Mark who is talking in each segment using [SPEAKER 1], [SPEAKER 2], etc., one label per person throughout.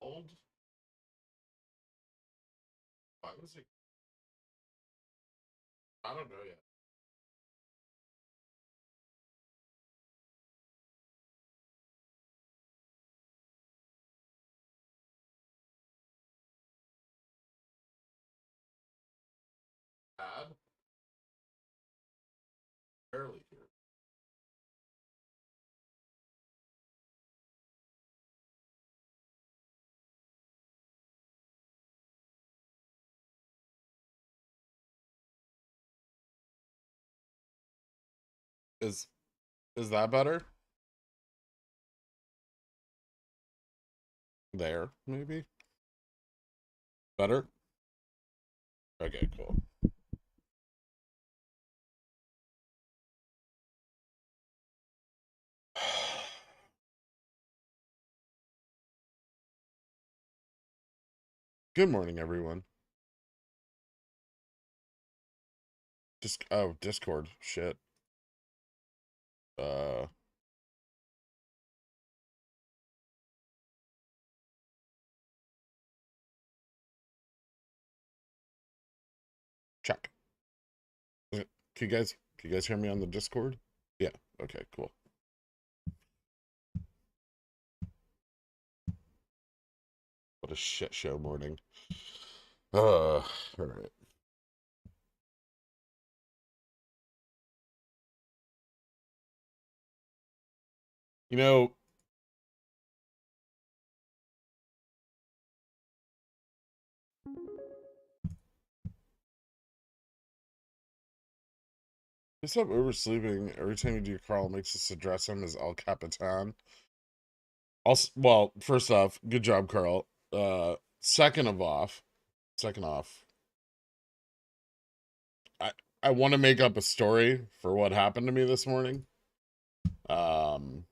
[SPEAKER 1] Old? Why was it? I don't know yet. Bad? Barely here. Is is that better? There, maybe? Better? Okay, cool. Good morning, everyone. Just Discord. Shit. Uh Check. Can you guys hear me on the Discord? Yeah. Okay, cool. What a shit show morning. All right. You know, just up oversleeping. Every time you do Carl makes us address him as El Capitan. Also, well, first off, good job, Carl. Second off, I I want to make up a story for what happened to me this morning. Um,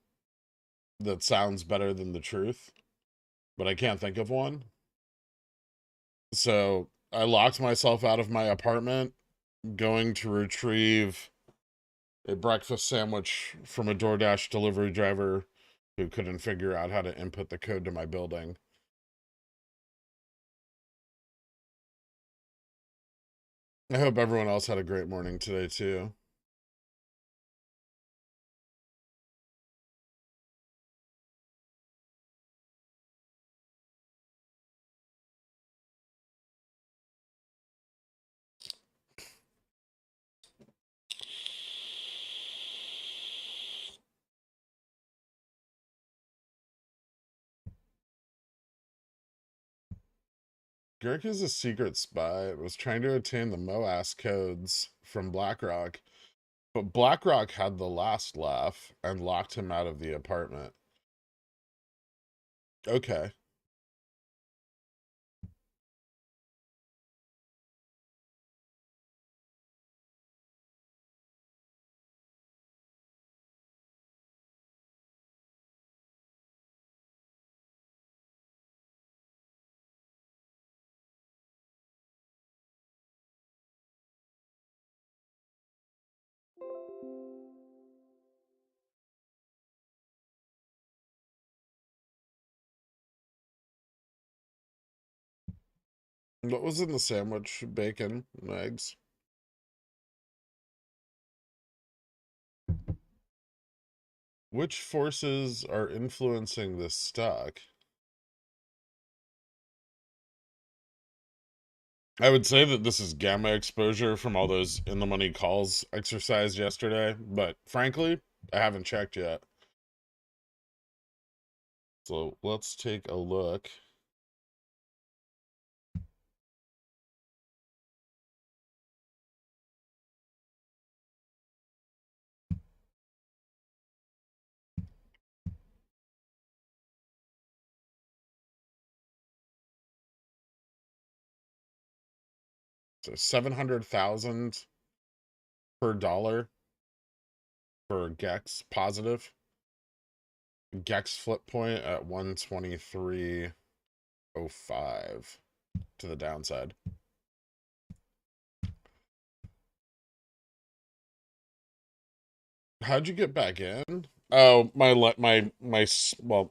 [SPEAKER 1] that sounds better than the truth, but I can't think of one. So I locked myself out of my apartment, going to retrieve a breakfast sandwich from a DoorDash delivery driver who couldn't figure out how to input the code to my building. I hope everyone else had a great morning today, too. Gherkin is a secret spy. It was trying to obtain the MOASS codes from BlackRock, but BlackRock had the last laugh and locked him out of the apartment. Okay. What was in the sandwich? Bacon and eggs. Which forces are influencing this stock? I would say that this is gamma exposure from all those in the money calls exercised yesterday, but frankly, I haven't checked yet. So let's take a look. So 700,000 per dollar for Gex positive. Gex flip point at 123.05 to the downside. How'd you get back in? Oh, well,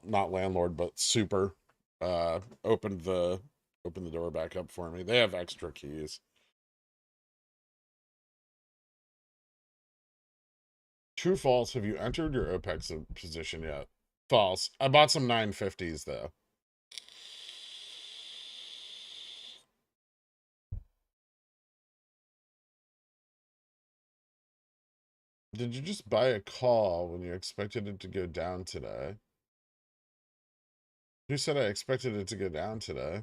[SPEAKER 1] not landlord, but super, opened the door back up for me. They have extra keys. True, false. Have you entered your OPEX position yet? False. I bought some 950s though. Did you just buy a call when you expected it to go down today? Who said I expected it to go down today?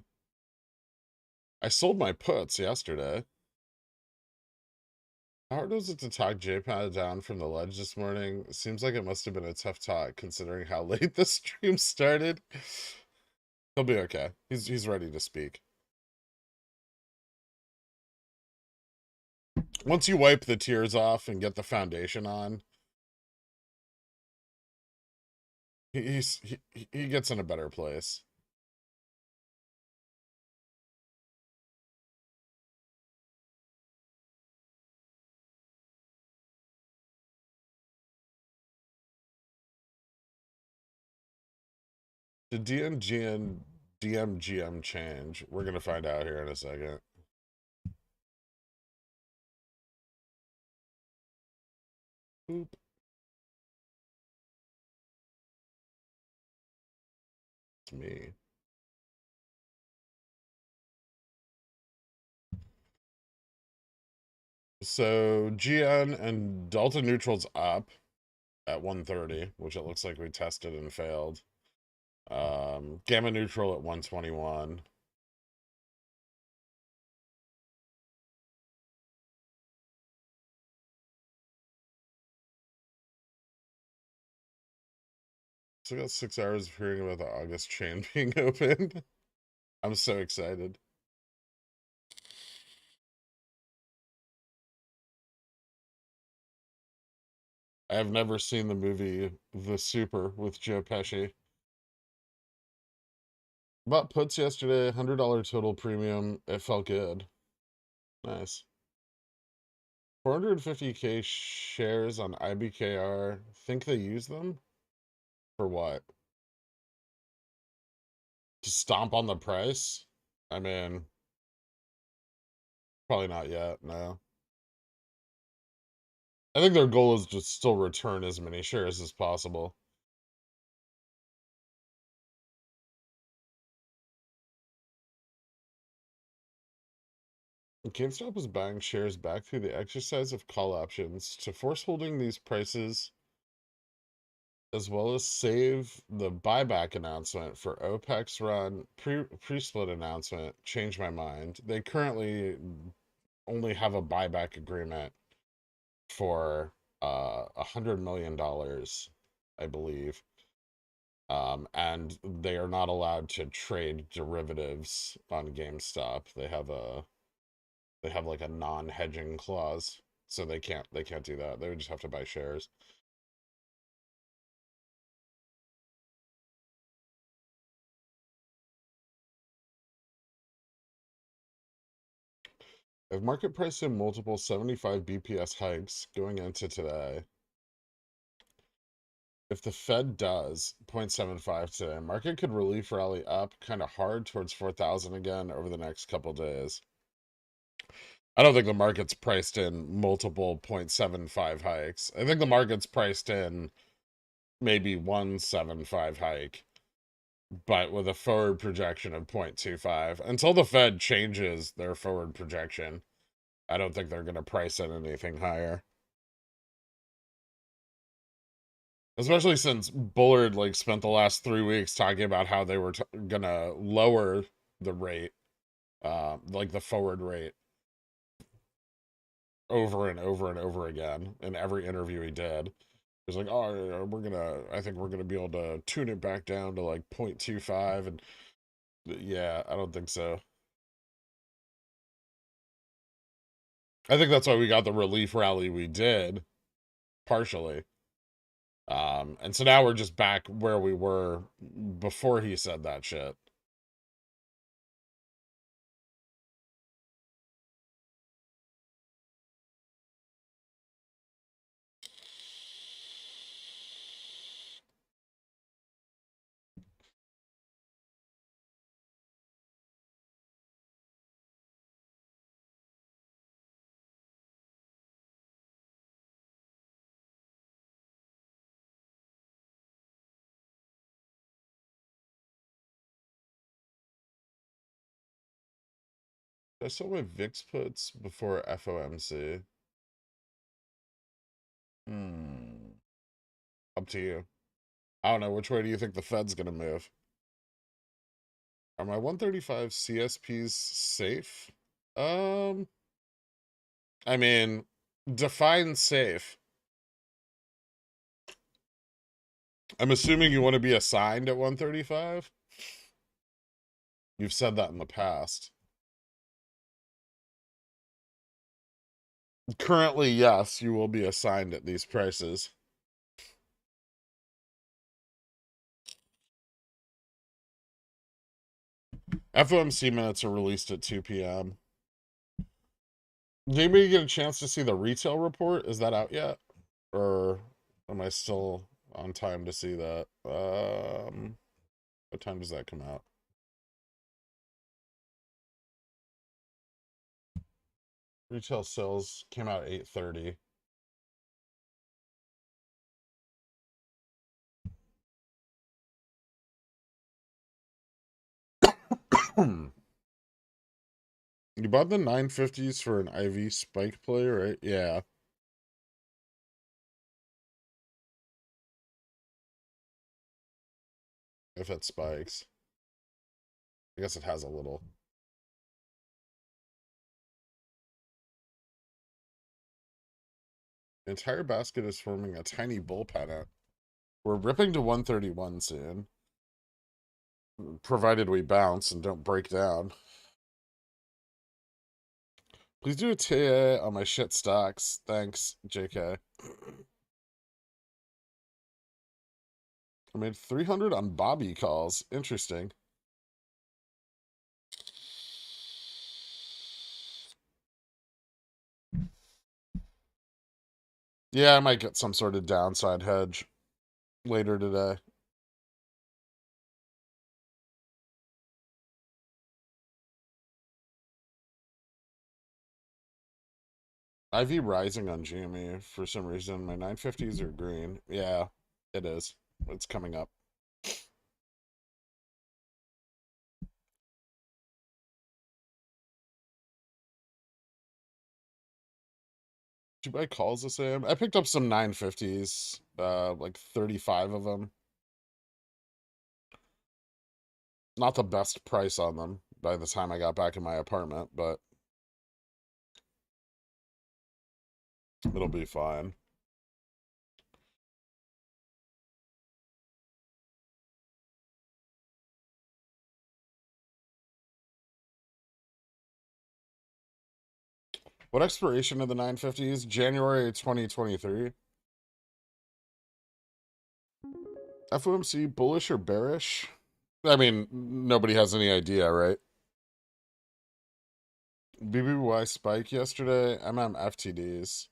[SPEAKER 1] I sold my puts yesterday. How hard was it to talk JPAD down from the ledge this morning? Seems like it must have been a tough talk considering how late the stream started. He'll be okay. He's ready to speak. Once you wipe the tears off and get the foundation on, he gets in a better place. Did DMG and DMGM change? We're gonna find out here in a second. Boop. It's me. So GN and Delta Neutral's up at 130, which it looks like we tested and failed. Gamma Neutral at 121. So I got 6 hours of hearing about the August chain being opened. I'm so excited. I have never seen the movie The Super with Joe Pesci. Bought puts yesterday, $100 total premium. It felt good. Nice. 450K shares on IBKR. Think they use them? For what? To stomp on the price? I mean, probably not yet, no. I think their goal is to still return as many shares as possible. GameStop is buying shares back through the exercise of call options to force holding these prices, as well as save the buyback announcement for OPEX run pre-split announcement. Change my mind. They currently only have a buyback agreement for $100 million, I believe. And they are not allowed to trade derivatives on GameStop. They have like a non-hedging clause, so they can't do that. They would just have to buy shares. If market price in multiple 75 BPS hikes going into today, if the Fed does 0.75 today, market could relief rally up kind of hard towards 4,000 again over the next couple days. I don't think the market's priced in multiple 0.75 hikes. I think the market's priced in maybe 1.75 hike, but with a forward projection of 0.25. Until the Fed changes their forward projection, I don't think they're going to price in anything higher. Especially since Bullard like spent the last 3 weeks talking about how they were gonna lower the rate, like the forward rate, over and over and over again in every interview he did. He was like, "Oh, I think we're gonna be able to tune it back down to like 0.25," and yeah, I don't think so. I think that's why we got the relief rally we did, partially. And so now we're just back where we were before he said that shit. I sold my VIX puts before FOMC. Up to you. I don't know. Which way do you think the Fed's going to move? Are my 135 CSPs safe? I mean, define safe. I'm assuming you want to be assigned at 135? You've said that in the past. Currently, yes, you will be assigned at these prices. FOMC minutes are released at 2 p.m. Did anybody get a chance to see the retail report? Is that out yet? Or am I still on time to see that? What time does that come out? Retail sales came out at 8:30. You bought the 950s for an IV spike play, right? Yeah. If it spikes. I guess it has a little. The entire basket is forming a tiny bull pennant. We're ripping to 131 soon. Provided we bounce and don't break down. Please do a TA on my shit stocks. Thanks, JK. I made 300 on Bobby calls. Interesting. Yeah, I might get some sort of downside hedge later today. IV rising on GME for some reason. My 950s are green. Yeah, it is. It's coming up. Did you buy calls the same? I picked up some 950s, like 35 of them. Not the best price on them by the time I got back in my apartment, but it'll be fine. What expiration of the 950s? January 2023. FOMC bullish or bearish? I mean, nobody has any idea, right? BBY spike yesterday. FTDs.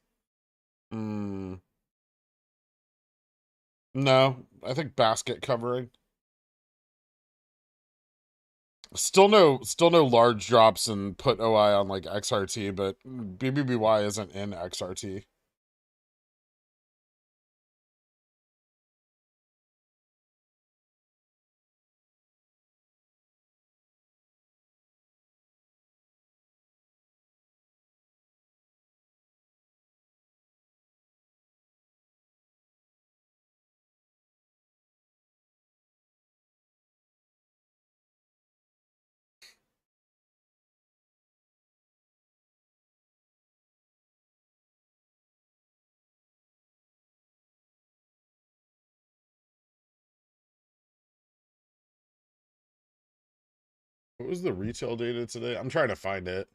[SPEAKER 1] No, I think basket covering. Still no large drops in put OI on like XRT, but BBBY isn't in XRT. What was the retail data today? I'm trying to find it.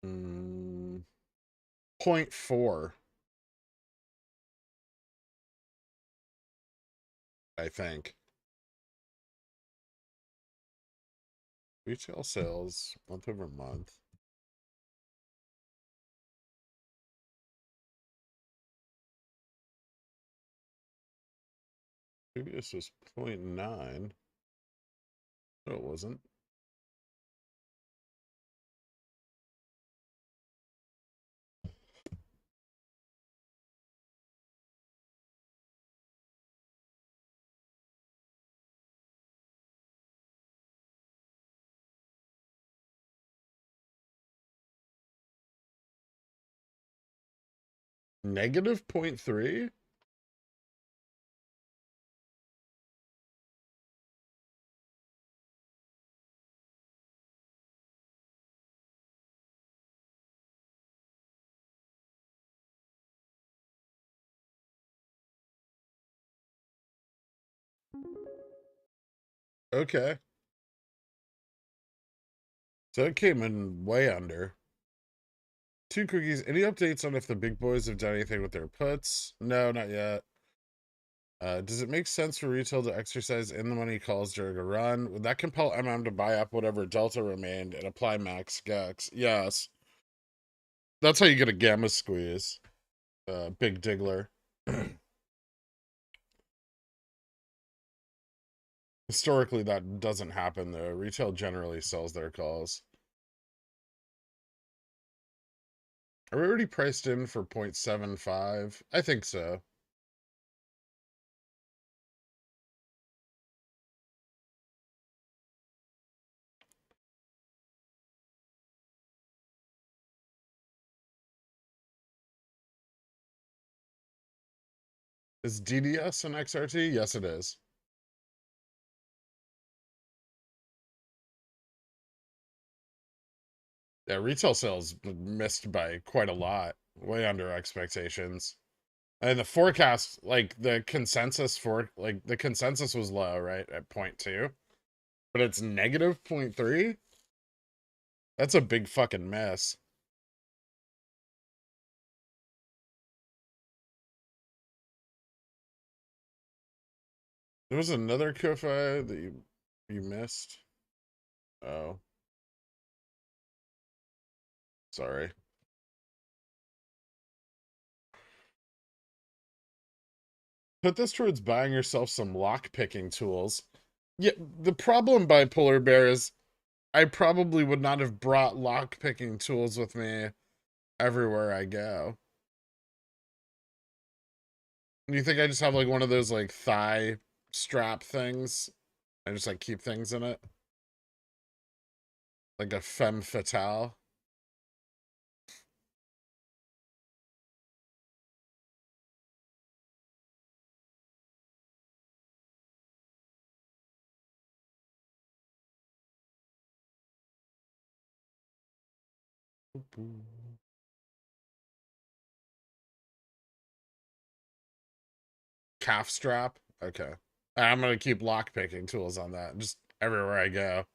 [SPEAKER 1] Mm, 0.4, I think. Retail sales month over month. Maybe this was 0.9. No, it wasn't. Negative 0.3? Okay. So it came in way under. Two cookies. Any updates on if the big boys have done anything with their puts? No, not yet. Does it make sense for retail to exercise in the money calls during a run? Would that compel MM to buy up whatever delta remained and apply max gex? Yes. That's how you get a gamma squeeze. Big diggler. Historically, that doesn't happen though. Retail generally sells their calls. Are we already priced in for 0.75? I think so. Is DDS an XRT? Yes, it is. Yeah, retail sales missed by quite a lot, way under expectations. And the forecast, like the consensus the consensus was low, right, at 0.2, but it's negative 0.3. That's a big fucking mess. There was another Ko-Fi that you missed. Oh, sorry. Put this towards buying yourself some lock picking tools. Yeah, the problem, Bipolar Bear, is I probably would not have brought lock picking tools with me everywhere I go. You think I just have like one of those like thigh strap things? I just like keep things in it? Like a femme fatale? Calf strap? Okay. I'm gonna keep lock picking tools on that just everywhere I go.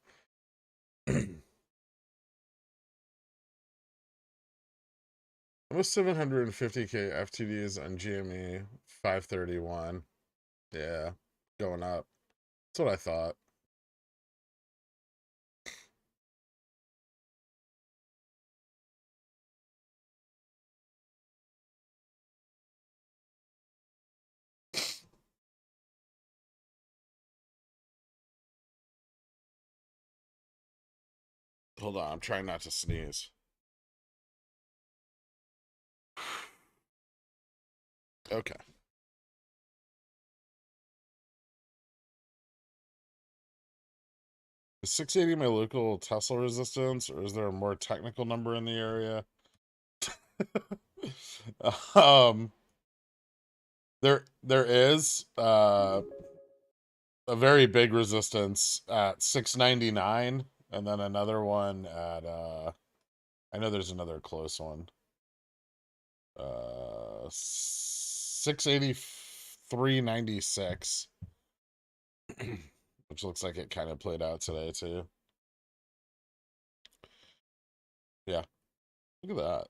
[SPEAKER 1] Almost 750k FTDs on GME 531. Yeah, going up. That's what I thought. Hold on, I'm trying not to sneeze. Okay. Is 680 my local Tesla resistance, or is there a more technical number in the area? um, there is a very big resistance at 699, and then another one at I know there's another close one. 683.96. Which looks like it kind of played out today too. Yeah, look at that.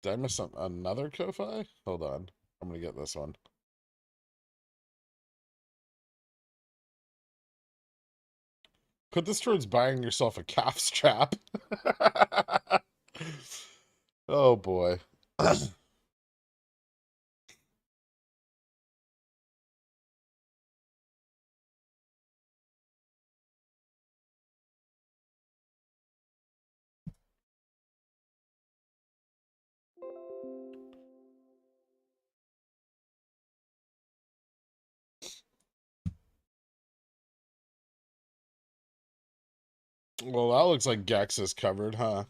[SPEAKER 1] Did I miss another Ko-Fi? Hold on, I'm gonna get this one. Put this towards buying yourself a calf strap. Oh boy. Well, that looks like Gex is covered, huh?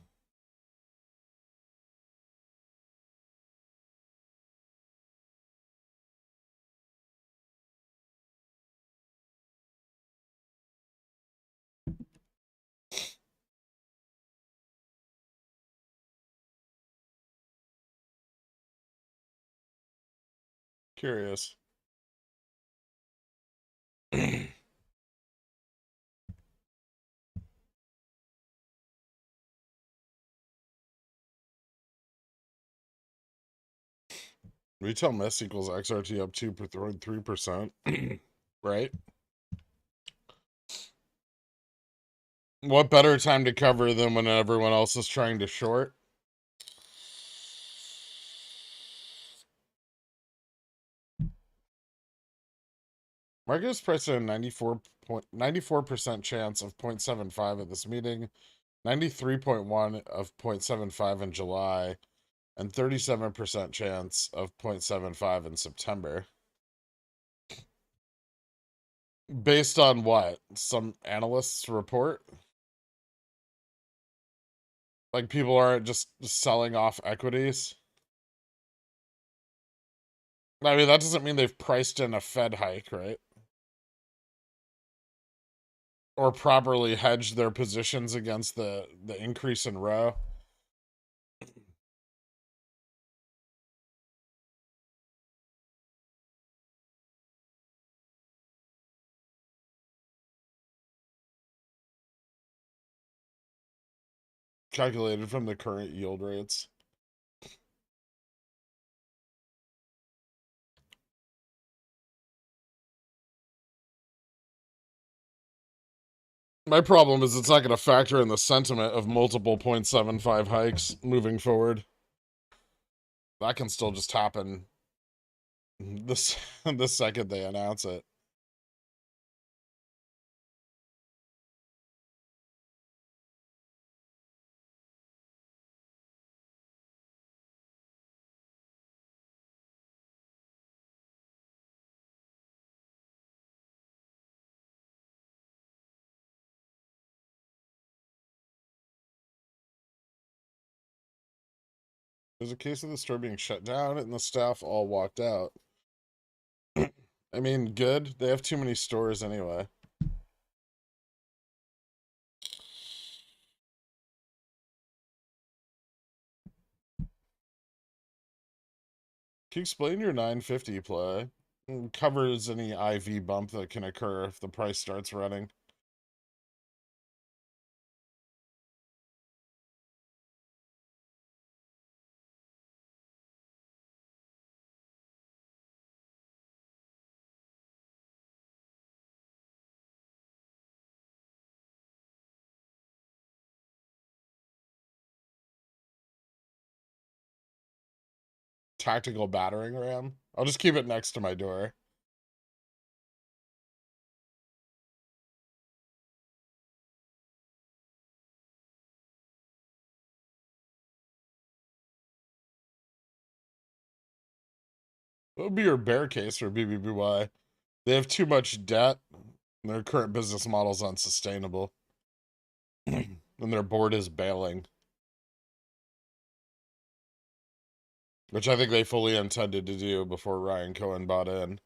[SPEAKER 1] Curious. Retail miss equals XRT up 2.3%. Right? What better time to cover than when everyone else is trying to short? Market is priced at a 94% chance of 0.75 at this meeting, 93.1 of 0.75 in July, and 37% chance of 0.75 in September. Based on what? Some analysts report? Like people aren't just selling off equities? I mean, that doesn't mean they've priced in a Fed hike, right? Or properly hedged their positions against the increase in row. Calculated from the current yield rates. My problem is it's not going to factor in the sentiment of multiple 0.75 hikes moving forward. That can still just happen this the second they announce it. There's a case of the store being shut down and the staff all walked out. I mean, good. They have too many stores anyway. Can you explain your 950 play? Covers any IV bump that can occur if the price starts running. Tactical battering ram. I'll just keep it next to my door. What would be your bear case for BBBY? They have too much debt, and their current business model is unsustainable. And their board is bailing. Which I think they fully intended to do before Ryan Cohen bought in.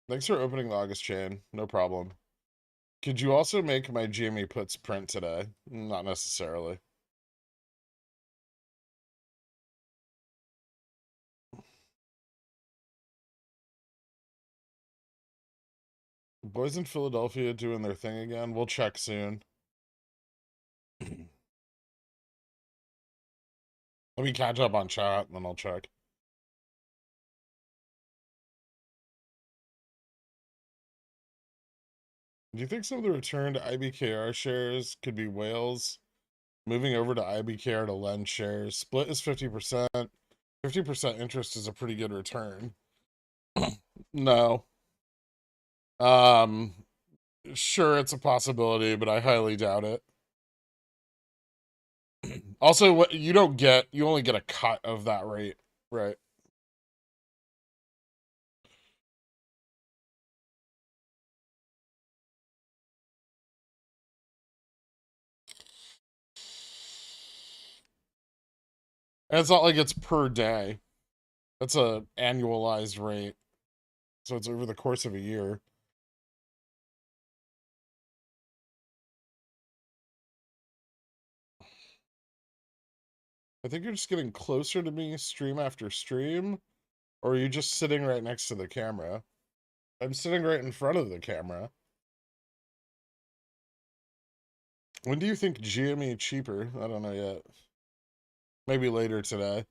[SPEAKER 1] Thanks for opening the August chain. No problem. Could you also make my GME puts print today? Not necessarily. Boys in Philadelphia doing their thing again. We'll check soon. Let me catch up on chat, and then I'll check. Do you think some of the returned IBKR shares could be whales moving over to IBKR to lend shares? Split is 50%. 50% interest is a pretty good return. No. Um, sure, it's a possibility, but I highly doubt it. Also, what you don't get, you only get a cut of that rate, right? And it's not like it's per day. That's a annualized rate. So it's over the course of a year. I think you're just getting closer to me stream after stream, or are you just sitting right next to the camera? I'm sitting right in front of the camera. When do you think GME cheaper? I don't know yet. Maybe later today.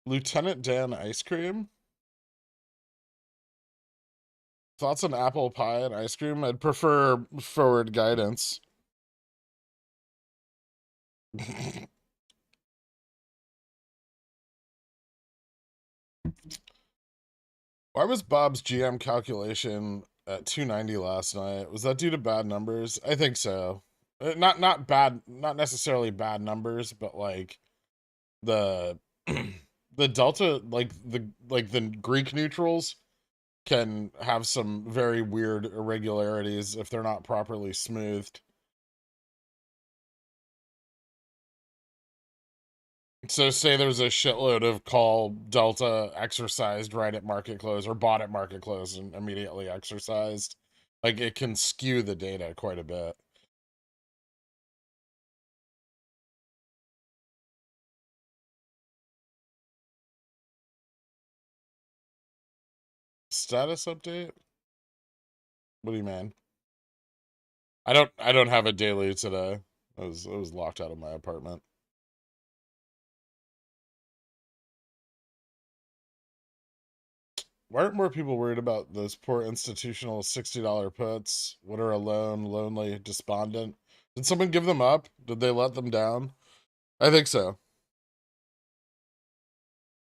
[SPEAKER 1] Lieutenant Dan ice cream? Thoughts on apple pie and ice cream? I'd prefer forward guidance. Why was Bob's GM calculation at 290 last night? Was that due to bad numbers? I think so. Not bad, not necessarily bad numbers, but like the the delta, like the Greek neutrals can have some very weird irregularities if they're not properly smoothed. So say there's a shitload of call delta exercised right at market close or bought at market close and immediately exercised. Like it can skew the data quite a bit. Status update? What do you mean? I don't have a daily today. I was locked out of my apartment. Why aren't more people worried about those poor institutional $60 puts? What are alone, lonely, despondent? Did someone give them up? Did they let them down? I think so.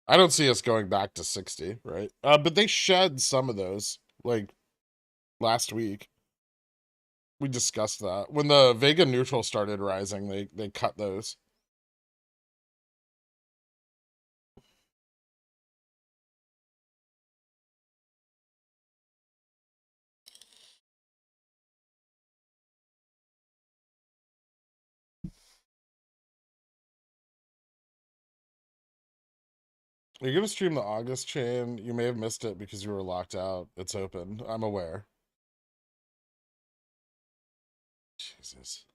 [SPEAKER 1] I don't see us going back to 60, right? But they shed some of those, like last week. We discussed that. When the Vega neutral started rising, they cut those. Are you gonna stream the August chain? You may have missed it because you were locked out. It's open. I'm aware. Jesus.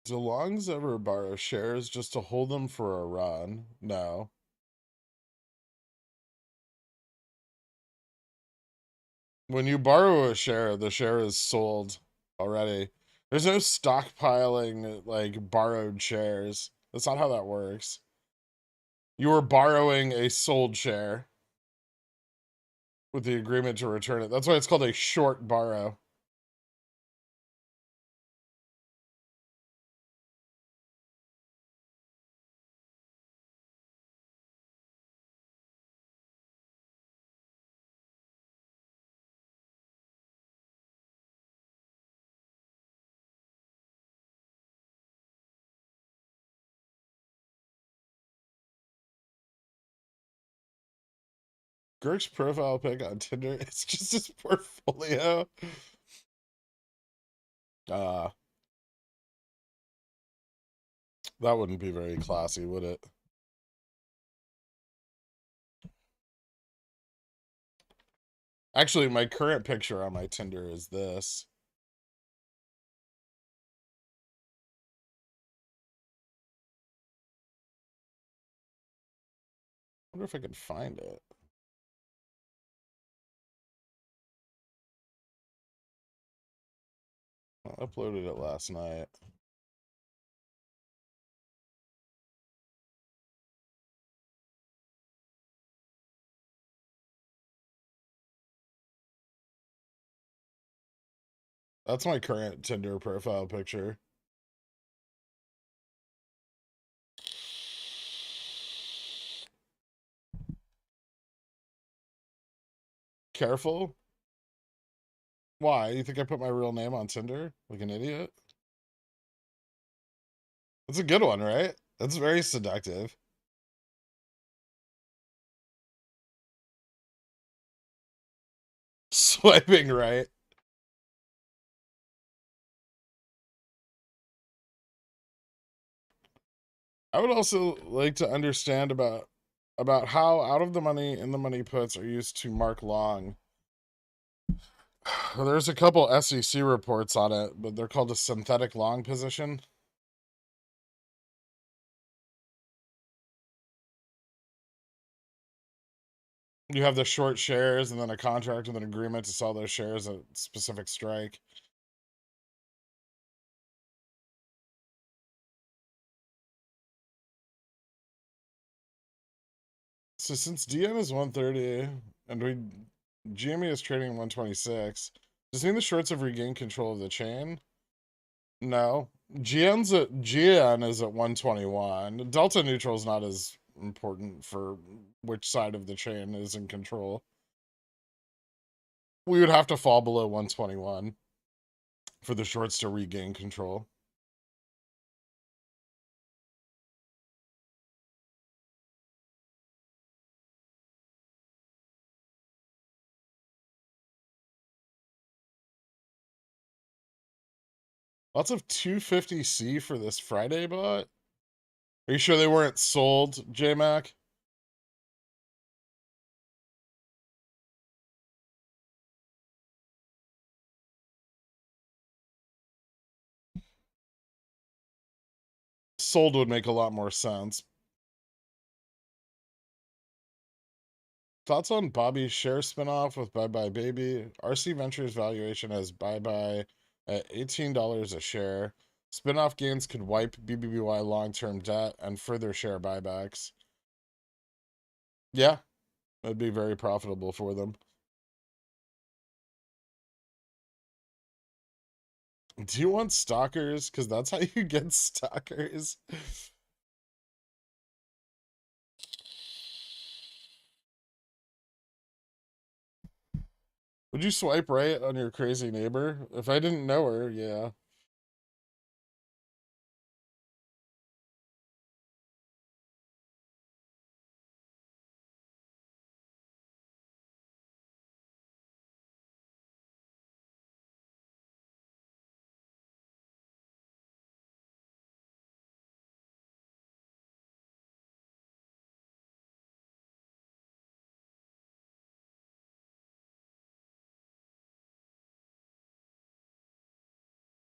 [SPEAKER 1] Do longs ever borrow shares just to hold them for a run? No. When you borrow a share, the share is sold already. There's no stockpiling like borrowed shares. That's not how that works. You are borrowing a sold share with the agreement to return it. That's why it's called a short borrow. Girk's profile pic on Tinder, it's just his portfolio. Uh, that wouldn't be very classy, would it? Actually, my current picture on my Tinder is this. I wonder if I can find it. I uploaded it last night. That's my current Tinder profile picture. Careful. Why? You think I put my real name on Tinder like an idiot? That's a good one, right? That's very seductive. Swiping right. I would also like to understand about how out of the money in the money puts are used to mark long. Well, there's a couple SEC reports on it, but they're called a synthetic long position. You have the short shares and then a contract with an agreement to sell those shares at a specific strike. So since DN is 130 and GME is trading 126, does it mean the shorts have regained control of the chain? No. GN is at 121. Delta neutral is not as important for which side of the chain is in control. We would have to fall below 121 for the shorts to regain control. Lots of 250C for this Friday bot. Are you sure they weren't sold, JMac? Sold would make a lot more sense. Thoughts on Bobby's share spinoff with Bye Bye Baby? RC Ventures valuation has Bye Bye at $18 a share. Spinoff gains could wipe BBBY long-term debt and further share buybacks. Yeah, it'd be very profitable for them. Do you want stalkers? Because that's how you get stalkers. Would you swipe right on your crazy neighbor? If I didn't know her, yeah.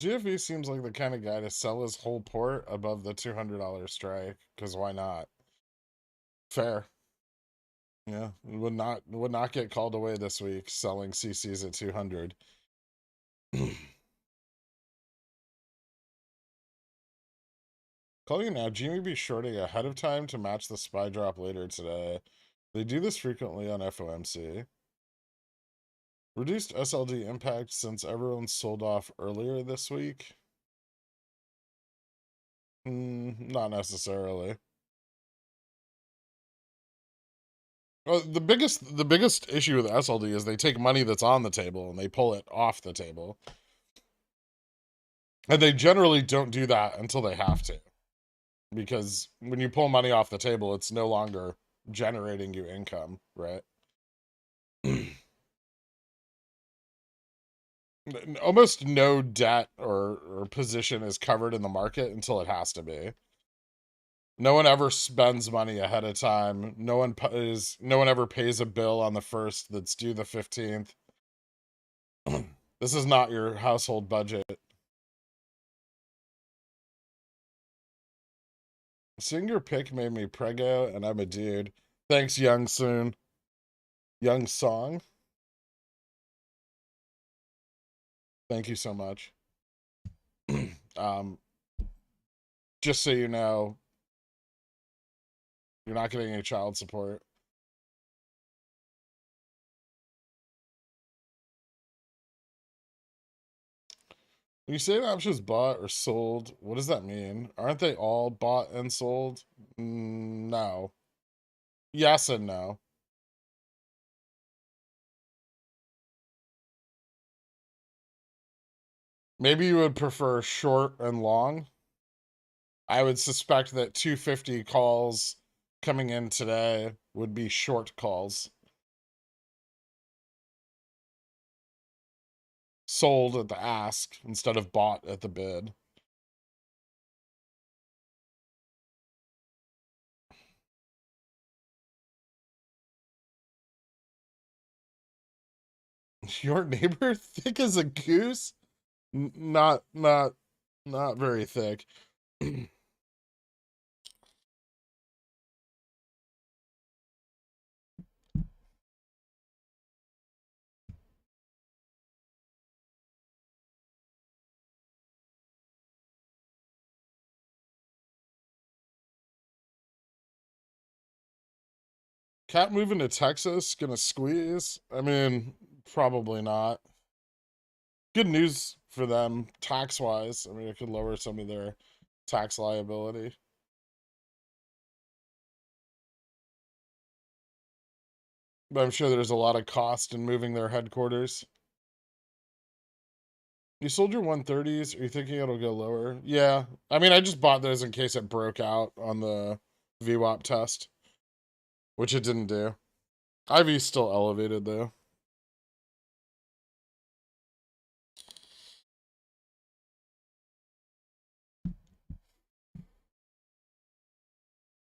[SPEAKER 1] GFE seems like the kind of guy to sell his whole port above the $200 strike, because why not? Fair. Yeah, would not get called away this week selling CCs at 200. Calling you now, G may be shorting ahead of time to match the SPY drop later today. They do this frequently on FOMC. Reduced SLD impact since everyone sold off earlier this week? Not necessarily. Well, the biggest issue with SLD is they take money that's on the table and they pull it off the table. And they generally don't do that until they have to. Because when you pull money off the table, it's no longer generating you income, right? Almost no debt or position is covered in the market until it has to be. No one ever spends money ahead of time. No one ever pays a bill on the 1st that's due the 15th. This is not your household budget. Seeing your pic made me prego, and I'm a dude. Thanks, Young Soon. Young Song. Thank you so much. um, just so you know, you're not getting any child support. When you say an option's bought or sold, what does that mean? Aren't they all bought and sold? No. Yes and no. Maybe you would prefer short and long. I would suspect that 250 calls coming in today would be short calls. Sold at the ask instead of bought at the bid. Your neighbor thick as a goose? Not very thick. Cat moving to Texas gonna squeeze? I mean, probably not. Good news for them tax wise. I mean, it could lower some of their tax liability. But I'm sure there's a lot of cost in moving their headquarters. You sold your 130s. Are you thinking it'll go lower? Yeah. I mean, I just bought those in case it broke out on the VWAP test, which it didn't do. IV's still elevated though.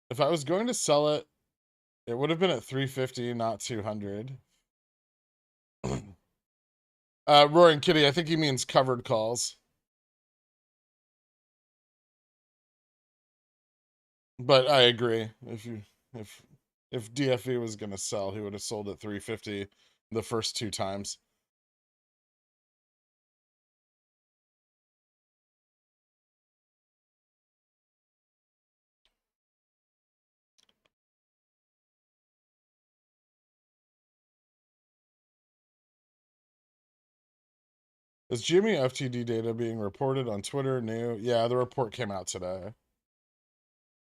[SPEAKER 1] If I was going to sell it, it would have been at 350, not 200. Roaring Kitty, I think he means covered calls. But I agree. If DFE was gonna sell, he would have sold at 350 the first two times. Is Jimmy FTD data being reported on Twitter new? Yeah, the report came out today.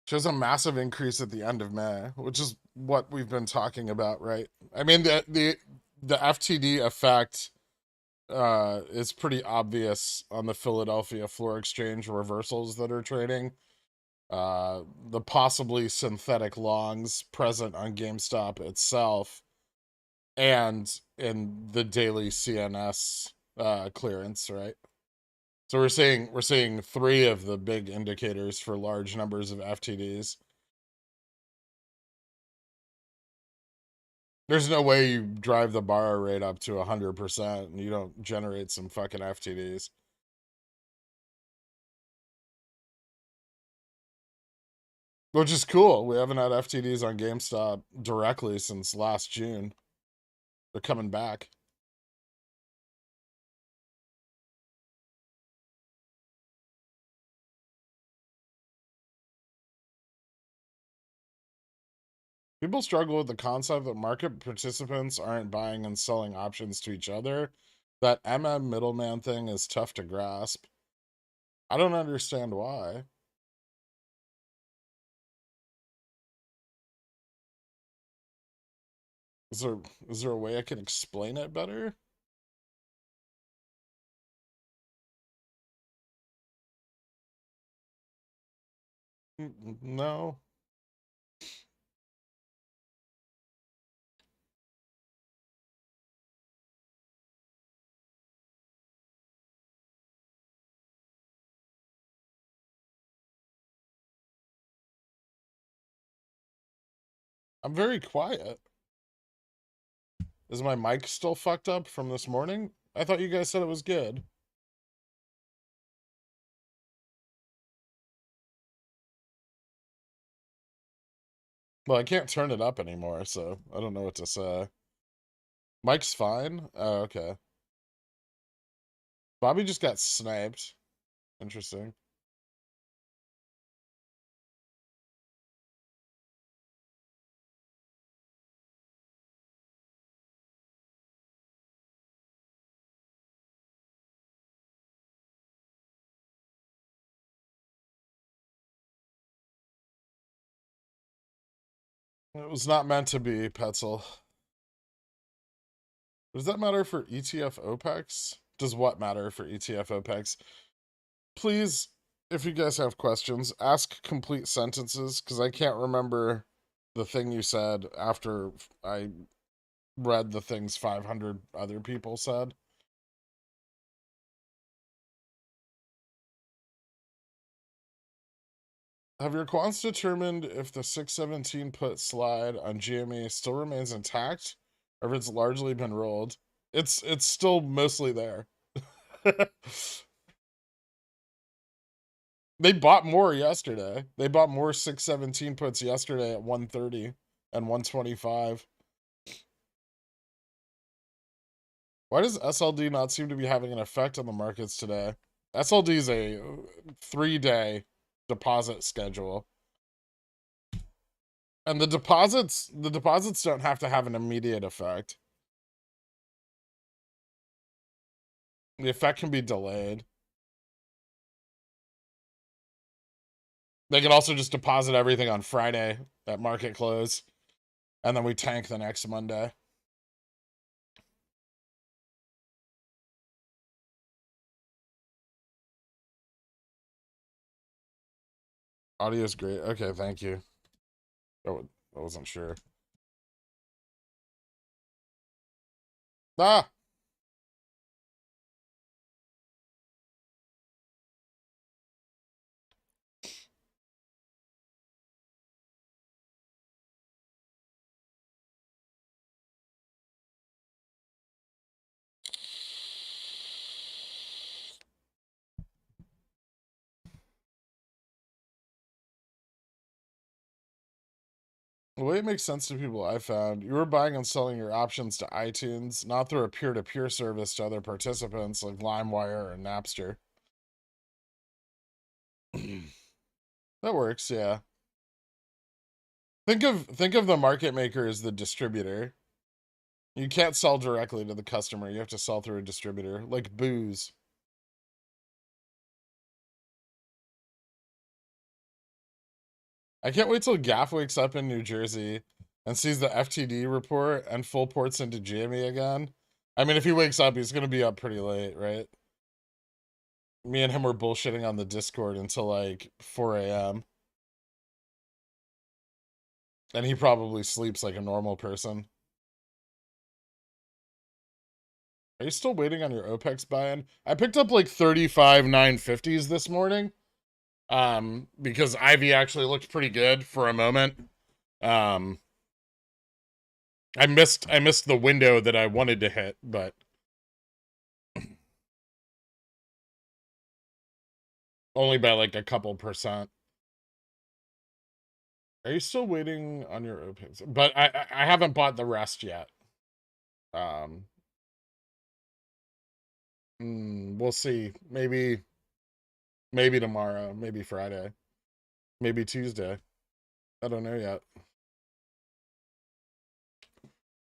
[SPEAKER 1] Shows a massive increase at the end of May, which is what we've been talking about, right? I mean, the FTD effect is pretty obvious on the Philadelphia Floor Exchange reversals that are trading. The possibly synthetic longs present on GameStop itself and in the daily CNS clearance, right? So we're seeing three of the big indicators for large numbers of FTDs. There's no way you drive the borrow rate up to 100% and you don't generate some fucking FTDs. Which is cool. We haven't had FTDs on GameStop directly since last June. They're coming back. People struggle with the concept that market participants aren't buying and selling options to each other. That MM middleman thing is tough to grasp. I don't understand why. Is there is there a way I can explain it better? No. I'm very quiet. Is my mic still fucked up from this morning? I thought you guys said it was good. Well, I can't turn it up anymore, so I don't know what to say. Mike's fine? Oh, okay. Bobby just got sniped. Interesting. It was not meant to be, Petzel. Does that matter for ETF OPEX? Does what matter for ETF OPEX? Please, if you guys have questions, ask complete sentences, because I can't remember the thing you said after I read the things 500 other people said. Have your quants determined if the 617 put slide on GME still remains intact, or if it's largely been rolled? It's still mostly there. They bought more yesterday. They bought more 617 puts yesterday at 130 and 125. Why does SLD not seem to be having an effect on the markets today? SLD is a 3-day deposit schedule. And the deposits don't have to have an immediate effect. The effect can be delayed. They can also just deposit everything on Friday at market close, and then we tank the next Monday. Audio's great. Okay, thank you. I wasn't sure. Ah! The way it makes sense to people I found, you were buying and selling your options to iTunes, not through a peer-to-peer service to other participants like LimeWire or Napster. That works, yeah. Think of the market maker as the distributor. You can't sell directly to the customer. You have to sell through a distributor, like booze. I can't wait till Gaff wakes up in New Jersey and sees the FTD report and full ports into Jamie again. I mean, if he wakes up, he's going to be up pretty late, right? Me and him were bullshitting on the Discord until like 4 a.m. And he probably sleeps like a normal person. Are you still waiting on your OPEX buy-in? I picked up like 35 950s this morning. Because Ivy actually looked pretty good for a moment. I missed the window that I wanted to hit, but only by like a couple percent. Are you still waiting on your OPEX? But I haven't bought the rest yet. We'll see. Maybe tomorrow, maybe Friday, maybe Tuesday. I don't know yet.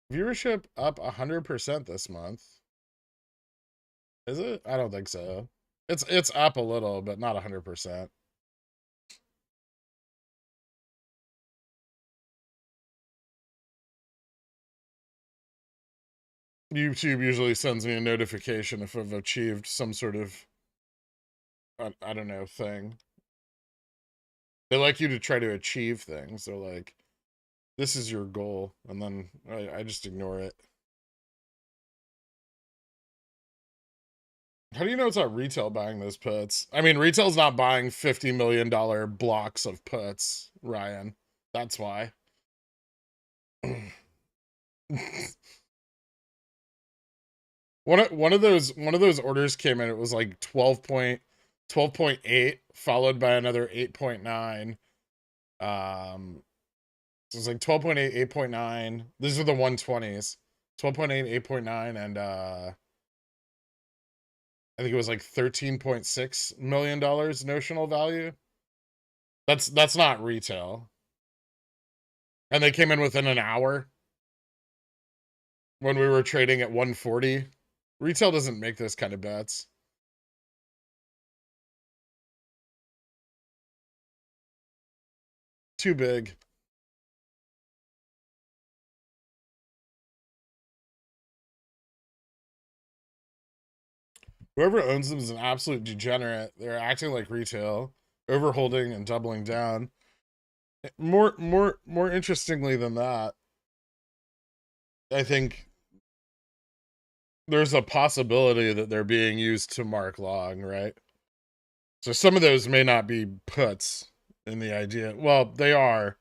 [SPEAKER 1] Viewership up 100% this month. Is it? I don't think so. It's up a little, but not 100%. YouTube usually sends me a notification if I've achieved some sort of, I don't know, thing. They like you to try to achieve things. They're like, this is your goal. And then I just ignore it. How do you know it's not retail buying those puts? I mean, retail's not buying $50 million blocks of puts, Ryan. That's why. One of those orders came in. It was like 12.8 followed by another 8.9. So it's like 12.8, 8.9. These are the 120s. 12.8, 8.9, and I think it was like $13.6 million notional value. That's not retail. And they came in within an hour when we were trading at 140. Retail doesn't make those kind of bets. Too big. Whoever owns them is an absolute degenerate. They're acting like retail, overholding and doubling down. More interestingly than that, I think there's a possibility that they're being used to mark long, right? So some of those may not be puts in the idea. Well, they are,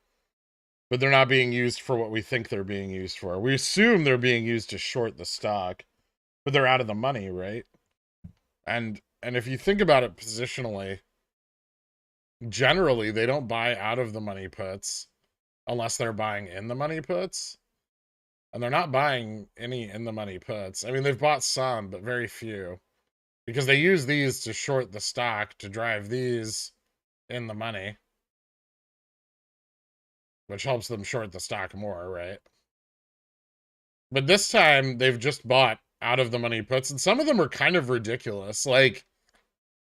[SPEAKER 1] but they're not being used for what we think they're being used for. We assume they're being used to short the stock, but they're out of the money, right? And if you think about it positionally, generally they don't buy out of the money puts unless they're buying in the money puts. And they're not buying any in the money puts. I mean, they've bought some, but very few. Because they use these to short the stock to drive these in the money, which helps them short the stock more, right? But this time they've just bought out of the money puts, and some of them are kind of ridiculous, like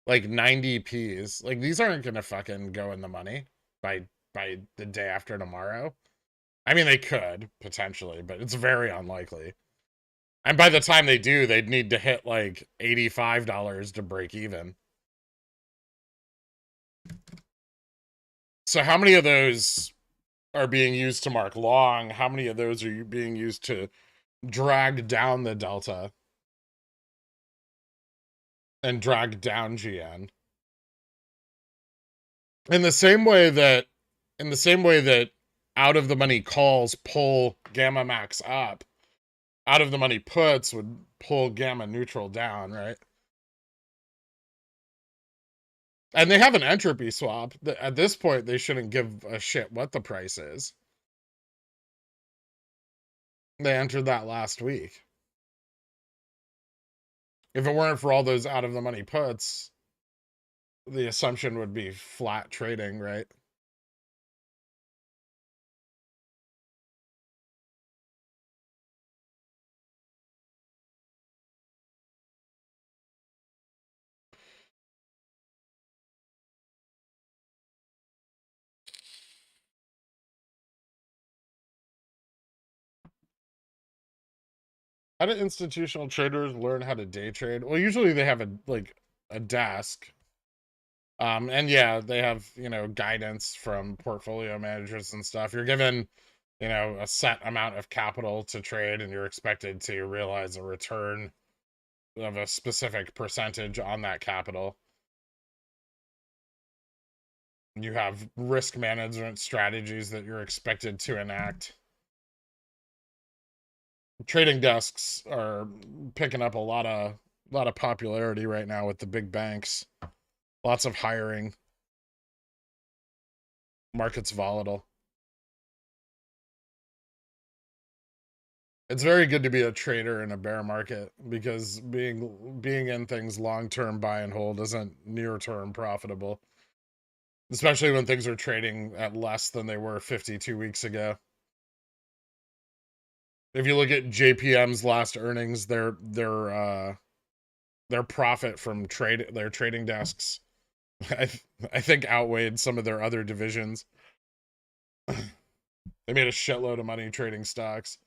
[SPEAKER 1] 90 Ps. Like these aren't gonna fucking go in the money by the day after tomorrow. I mean, they could potentially, but it's very unlikely. And by the time they do, they'd need to hit like $85 to break even. So how many of those are being used to mark long? How many of those are being used to drag down the delta and drag down GN? In the same way that out of the money calls pull gamma max up, out of the money puts would pull gamma neutral down, right? And they have an entropy swap. At this point, they shouldn't give a shit what the price is. They entered that last week. If it weren't for all those out of the money puts, the assumption would be flat trading, right? How do institutional traders learn how to day trade? Well, usually they have a desk. And yeah, they have, guidance from portfolio managers and stuff. You're given, a set amount of capital to trade, and you're expected to realize a return of a specific percentage on that capital. You have risk management strategies that you're expected to enact. Trading desks are picking up a lot of popularity right now with the big banks. Lots of hiring. Market's volatile. It's very good to be a trader in a bear market because being in things long-term buy and hold isn't near-term profitable. Especially when things are trading at less than they were 52 weeks ago. If you look at JPM's last earnings, their profit from their trading desks, I think outweighed some of their other divisions. They made a shitload of money trading stocks,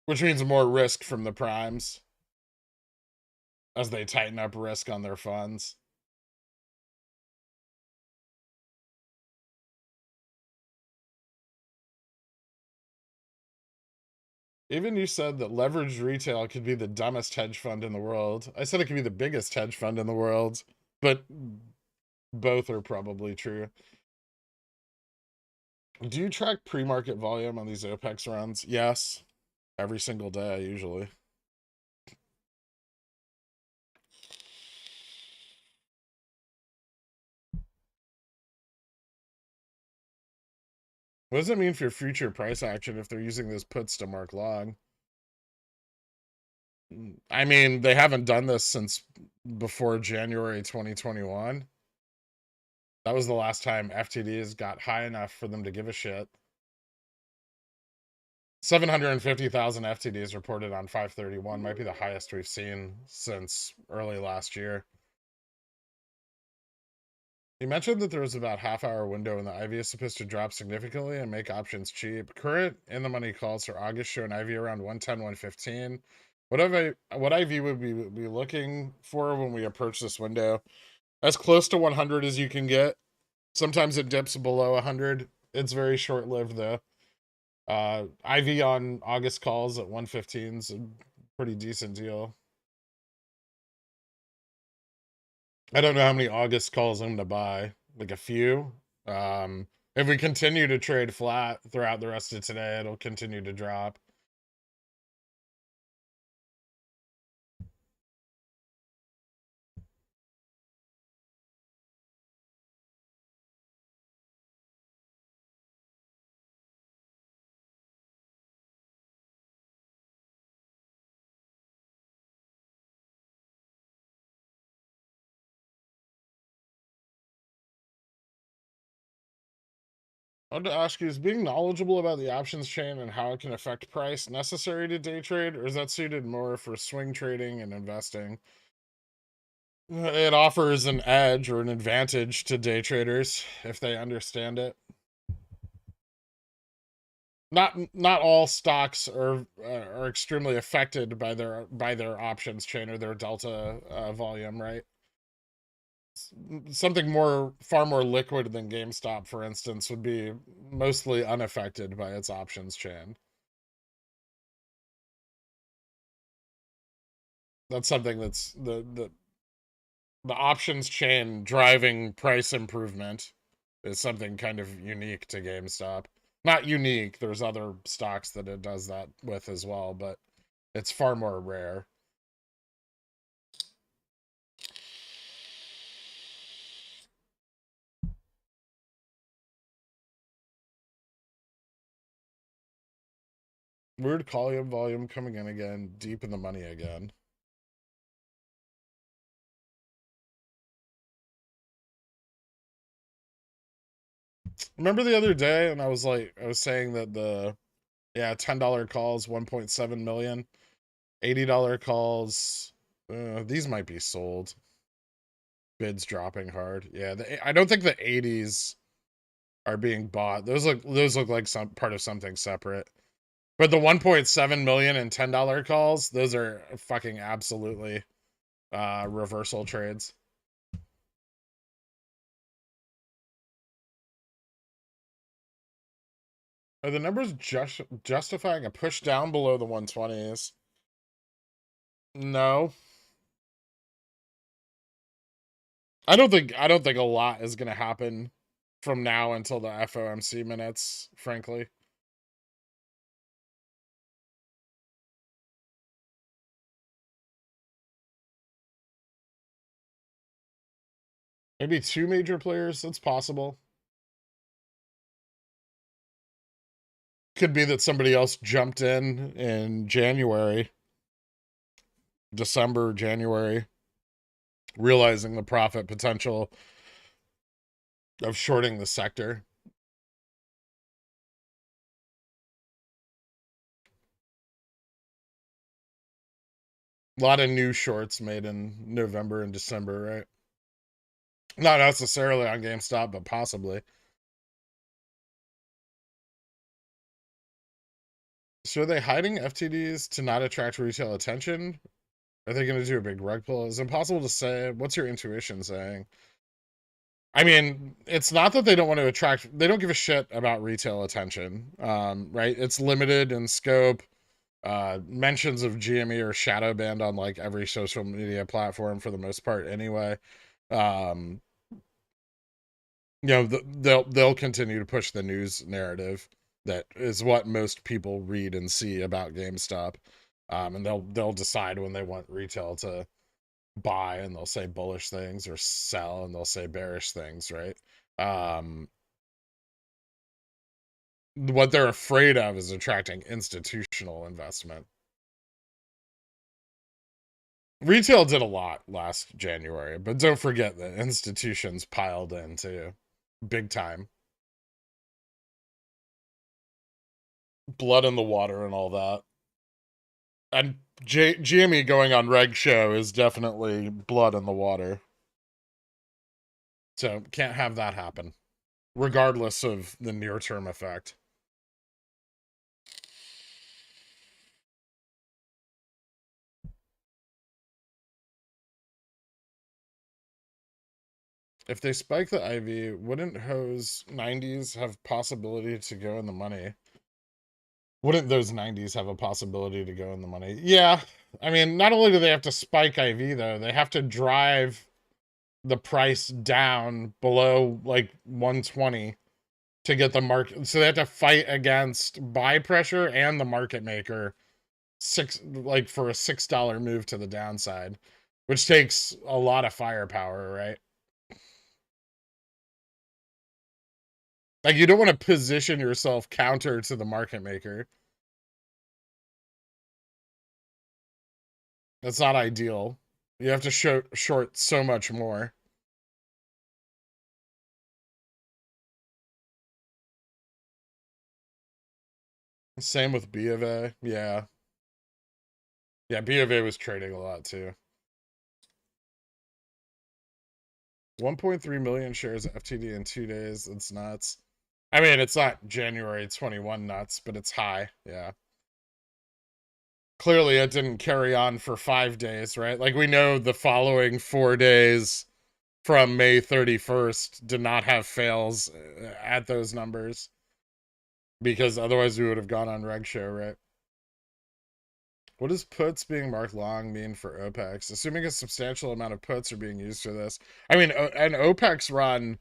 [SPEAKER 1] which means more risk from the primes as they tighten up risk on their funds. Even you said that leveraged retail could be the dumbest hedge fund in the world. I said it could be the biggest hedge fund in the world, but both are probably true. Do you track pre-market volume on these OPEX runs? Yes. Every single day, usually. What does it mean for future price action if they're using those puts to mark long? I mean, they haven't done this since before January 2021. That was the last time FTDs got high enough for them to give a shit. 750,000 FTDs reported on 531 might be the highest we've seen since early last year. You mentioned that there was about half-hour window and the IV is supposed to drop significantly and make options cheap. Current in the money calls for August show an IV around 110, 115. What IV would we be looking for when we approach this window? As close to 100 as you can get. Sometimes it dips below 100. It's very short-lived though. IV on August calls at 115 is a pretty decent deal. I don't know how many August calls I'm gonna buy. Like a few. If we continue to trade flat throughout the rest of today, it'll continue to drop. I want to ask you, is being knowledgeable about the options chain and how it can affect price necessary to day trade, or is that suited more for swing trading and investing? It offers an edge or an advantage to day traders if they understand it. Not all stocks are extremely affected by their options chain or their delta volume, right? Something far more liquid than GameStop, for instance, would be mostly unaffected by its options chain. That's something that's the options chain driving price improvement is something kind of unique to GameStop. Not unique, there's other stocks that it does that with as well, but it's far more rare. Weird volume coming in again, deep in the money again. Remember the other day, and I was saying that $10 calls, 1.7 million, $80 calls, these might be sold. Bids dropping hard. Yeah, I don't think the 80s are being bought. Those look like some part of something separate. But the 1.7 million and $10 calls, those are fucking absolutely reversal trades. Are the numbers justifying a push down below the 120s? No. I don't think a lot is going to happen from now until the FOMC minutes, frankly. Maybe two major players, it's possible. Could be that somebody else jumped in January, December, January, realizing the profit potential of shorting the sector. A lot of new shorts made in November and December, right? Not necessarily on GameStop, but possibly. So are they hiding FTDs to not attract retail attention? Are they going to do a big rug pull? It's impossible to say. What's your intuition saying? I mean, it's not that they don't want to attract, they don't give a shit about retail attention, right? It's limited in scope. Mentions of GME are shadow banned on like every social media platform for the most part anyway. Um, they'll continue to push the news narrative that is what most people read and see about GameStop. And they'll decide when they want retail to buy, and they'll say bullish things, or sell and they'll say bearish things, right? What they're afraid of is attracting institutional investment. Retail did a lot last January, but don't forget that institutions piled in too, big time. Blood in the water and all that. And GME going on Reg Show is definitely blood in the water. So can't have that happen, regardless of the near-term effect. If they spike the IV, wouldn't Ho's 90s have possibility to go in the money? Wouldn't those 90s have a possibility to go in the money? Yeah. I mean, not only do they have to spike IV, though, they have to drive the price down below like 120 to get the market. So they have to fight against buy pressure and the market maker for a $6 move to the downside, which takes a lot of firepower, right? Like, you don't want to position yourself counter to the market maker. That's not ideal. You have to short so much more. Same with B of A. Yeah. Yeah, B of A was trading a lot too. 1.3 million shares of FTD in 2 days. That's nuts. I mean, it's not January 21 nuts, but it's high. Yeah. Clearly, it didn't carry on for 5 days, right? Like, we know the following 4 days from May 31st did not have fails at those numbers, because otherwise we would have gone on reg show, right? What does puts being marked long mean for OPEX? Assuming a substantial amount of puts are being used for this. I mean, an OPEX run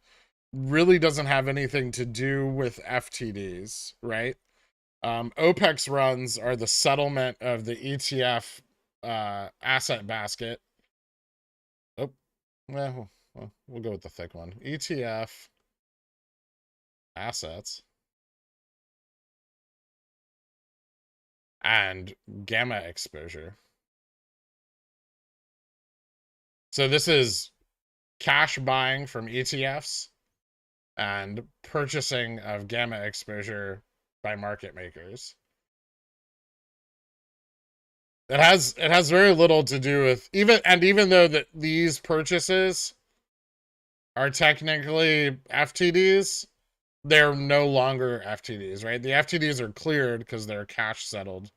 [SPEAKER 1] really doesn't have anything to do with FTDs, right? OPEX runs are the settlement of the ETF asset basket. Oh, well, we'll go with the thick one. ETF assets and gamma exposure. So this is cash buying from ETFs and purchasing of gamma exposure by market makers. It has very little to do with even though that these purchases are technically FTDs, they're no longer FTDs, right? The FTDs are cleared because they're cash settled.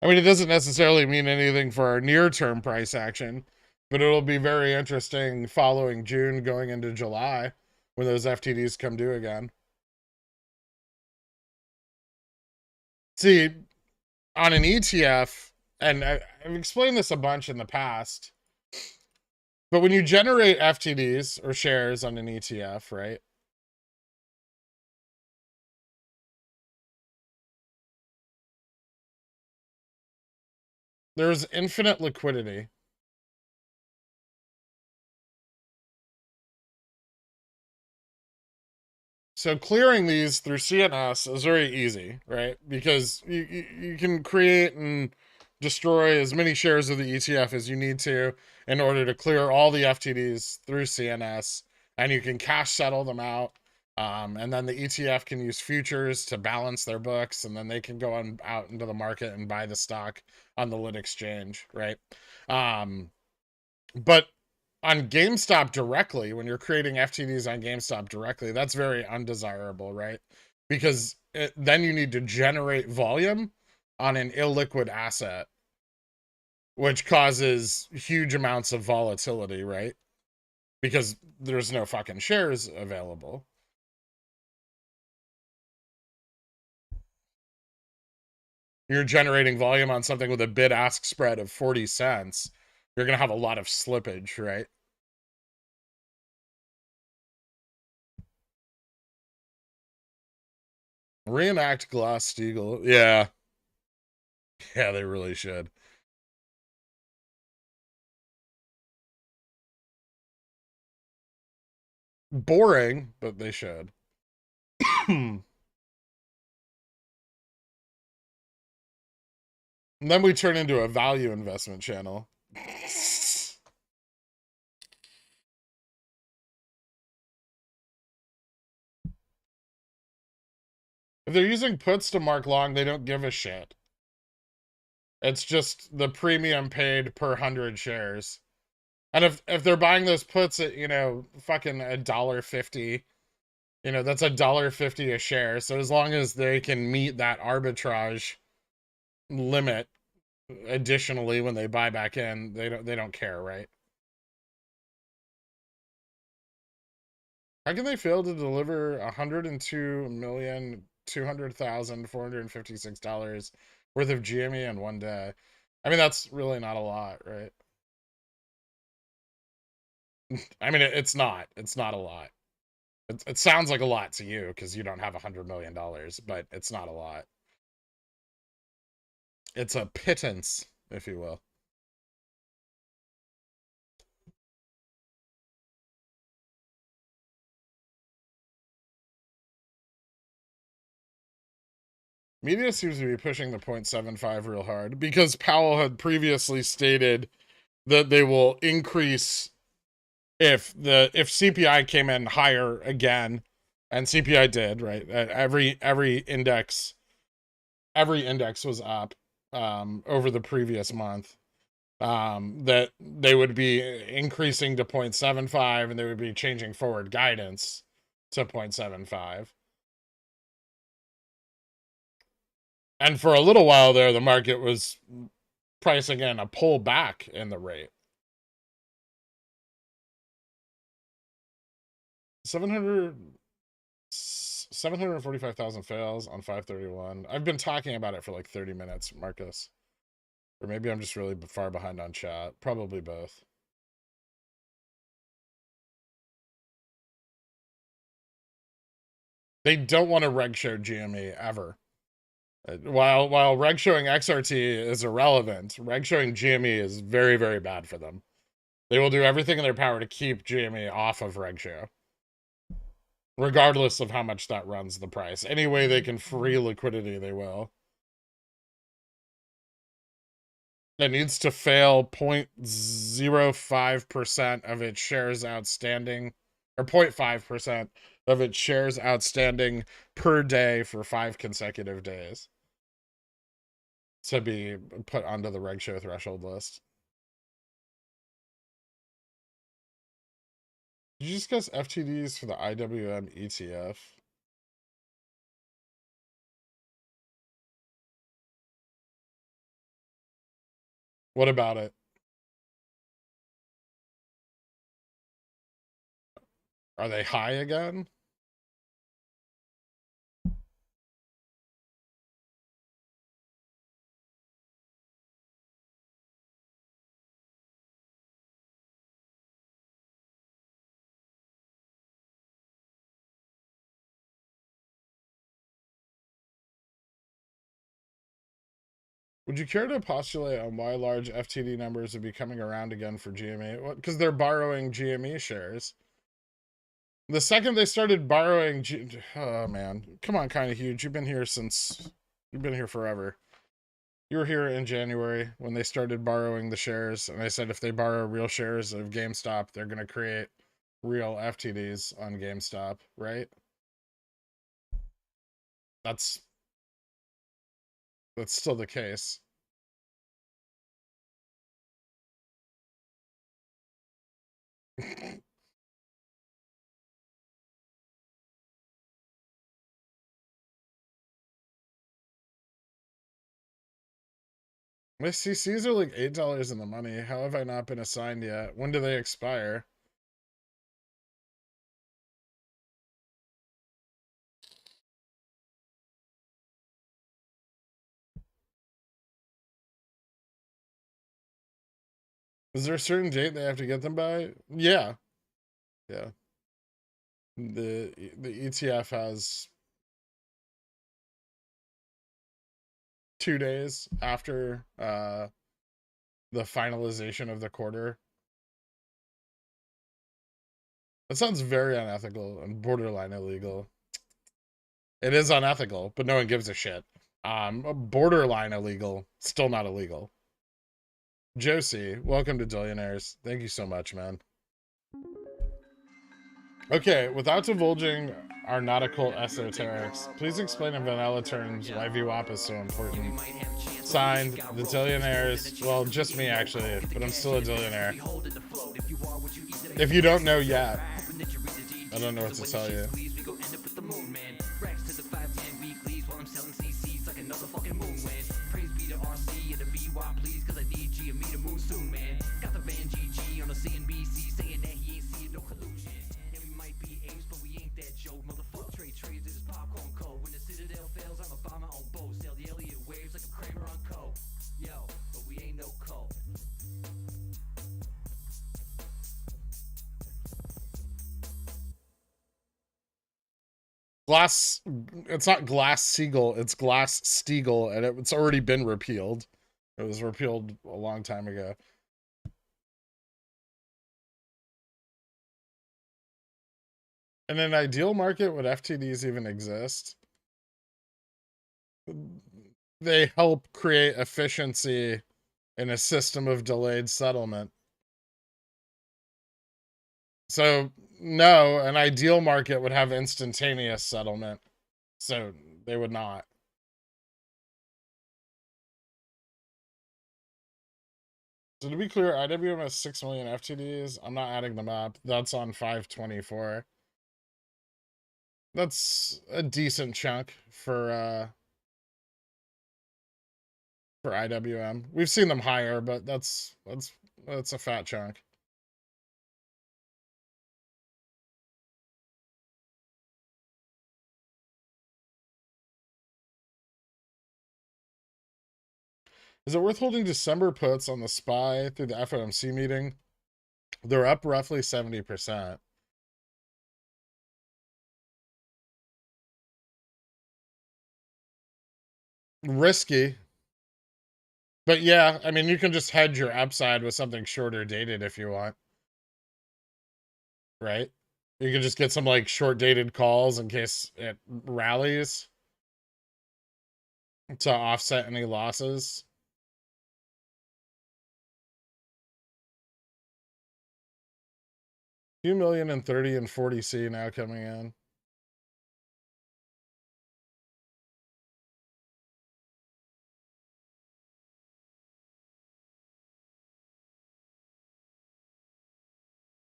[SPEAKER 1] I mean, it doesn't necessarily mean anything for our near-term price action, but it'll be very interesting following June going into July when those FTDs come due again. See, on an ETF, and I've explained this a bunch in the past, but when you generate FTDs or shares on an ETF, right? There's infinite liquidity. So clearing these through CNS is very easy, right? Because you can create and destroy as many shares of the ETF as you need to in order to clear all the FTDs through CNS, and you can cash settle them out. And then the ETF can use futures to balance their books, and then they can go out into the market and buy the stock on the lit exchange, right? But on GameStop directly, when you're creating FTDs on GameStop directly, that's very undesirable, right? Because then you need to generate volume on an illiquid asset, which causes huge amounts of volatility, right? Because there's no fucking shares available. You're generating volume on something with a bid-ask spread of 40 cents. You're going to have a lot of slippage, right? Reenact Glass-Steagall. Yeah. Yeah, they really should. Boring, but they should. And then we turn into a value investment channel. If they're using puts to mark long, they don't give a shit. It's just the premium paid per 100 shares. And if they're buying those puts at, you know, fucking $1.50, you know, that's $1.50 a share. So as long as they can meet that arbitrage limit additionally when they buy back in, they don't care, right? How can they fail to deliver $102,200,456 worth of GME in one day? I mean, that's really not a lot, right? I mean, it's not. It's not a lot. It sounds like a lot to you because you don't have $100 million, but it's not a lot. It's a pittance, if you will. Media seems to be pushing the 0.75 real hard because Powell had previously stated that they will increase if CPI came in higher again, and CPI did, right? Every index was up over the previous month. That they would be increasing to 0.75 and they would be changing forward guidance to 0.75. And for a little while there, the market was pricing in a pullback in the rate. 745,000 fails on 531. I've been talking about it for like 30 minutes, Marcus. Or maybe I'm just really far behind on chat. Probably both. They don't want to reg show GME ever. While reg showing XRT is irrelevant, reg showing GME is very, very bad for them. They will do everything in their power to keep GME off of reg show, regardless of how much that runs the price. Any way they can free liquidity, they will. It needs to fail 0.05% of its shares outstanding, or 0.5% of its shares outstanding per day for 5 consecutive days to be put onto the reg show threshold list. Did you discuss FTDs for the IWM ETF? What about it? Are they high again? Would you care to postulate on why large FTD numbers would be coming around again for GME? Because they're borrowing GME shares. The second they started borrowing, oh man, come on, kind of huge. You've been here forever. You were here in January when they started borrowing the shares, and I said if they borrow real shares of GameStop, they're going to create real FTDs on GameStop, right? That's still the case. My CCs are like $8 in the money. How have I not been assigned yet? When do they expire? Is there a certain date they have to get them by? Yeah. Yeah. The ETF has 2 days after the finalization of the quarter. That sounds very unethical and borderline illegal. It is unethical, but no one gives a shit. Borderline illegal, still not illegal. Josie, welcome to Billionaires. Thank you so much, man. Okay, without divulging our nautical esoterics, please explain in vanilla terms why VWAP is so important. Signed, the Billionaires. Well, just me actually, but I'm still a billionaire. If you don't know yet, I don't know what to tell you. Glass, it's not Glass Steagall, it's Glass Steagall, and it's already been repealed. It was repealed a long time ago. In an ideal market, would FTDs even exist? They help create efficiency in a system of delayed settlement. So, no, an ideal market would have instantaneous settlement. So, they would not. So, to be clear, IWM has 6 million FTDs. I'm not adding them up. That's on 524. That's a decent chunk for IWM. We've seen them higher, but that's a fat chunk. Is it worth holding December puts on the SPY through the FOMC meeting? They're up roughly 70%. Risky. But yeah, I mean, you can just hedge your upside with something shorter dated if you want. Right? You can just get some like short dated calls in case it rallies to offset any losses. Few million and 30 and 40C now coming in.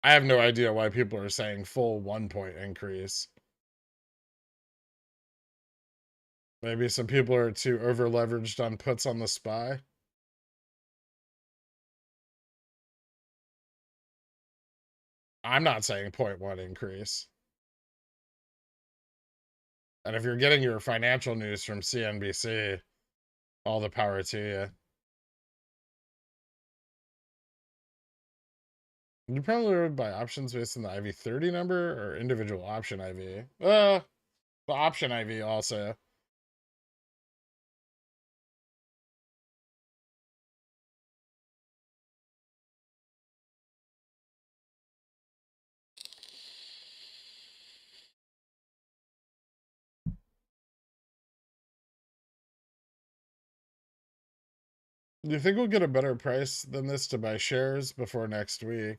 [SPEAKER 1] I have no idea why people are saying full 1 point increase. Maybe some people are too over leveraged on puts on the SPY. I'm not saying 0.1 increase. And if you're getting your financial news from CNBC, all the power to you. You probably would buy options based on the IV30 number or individual option IV. The option IV also. Do you think we'll get a better price than this to buy shares before next week?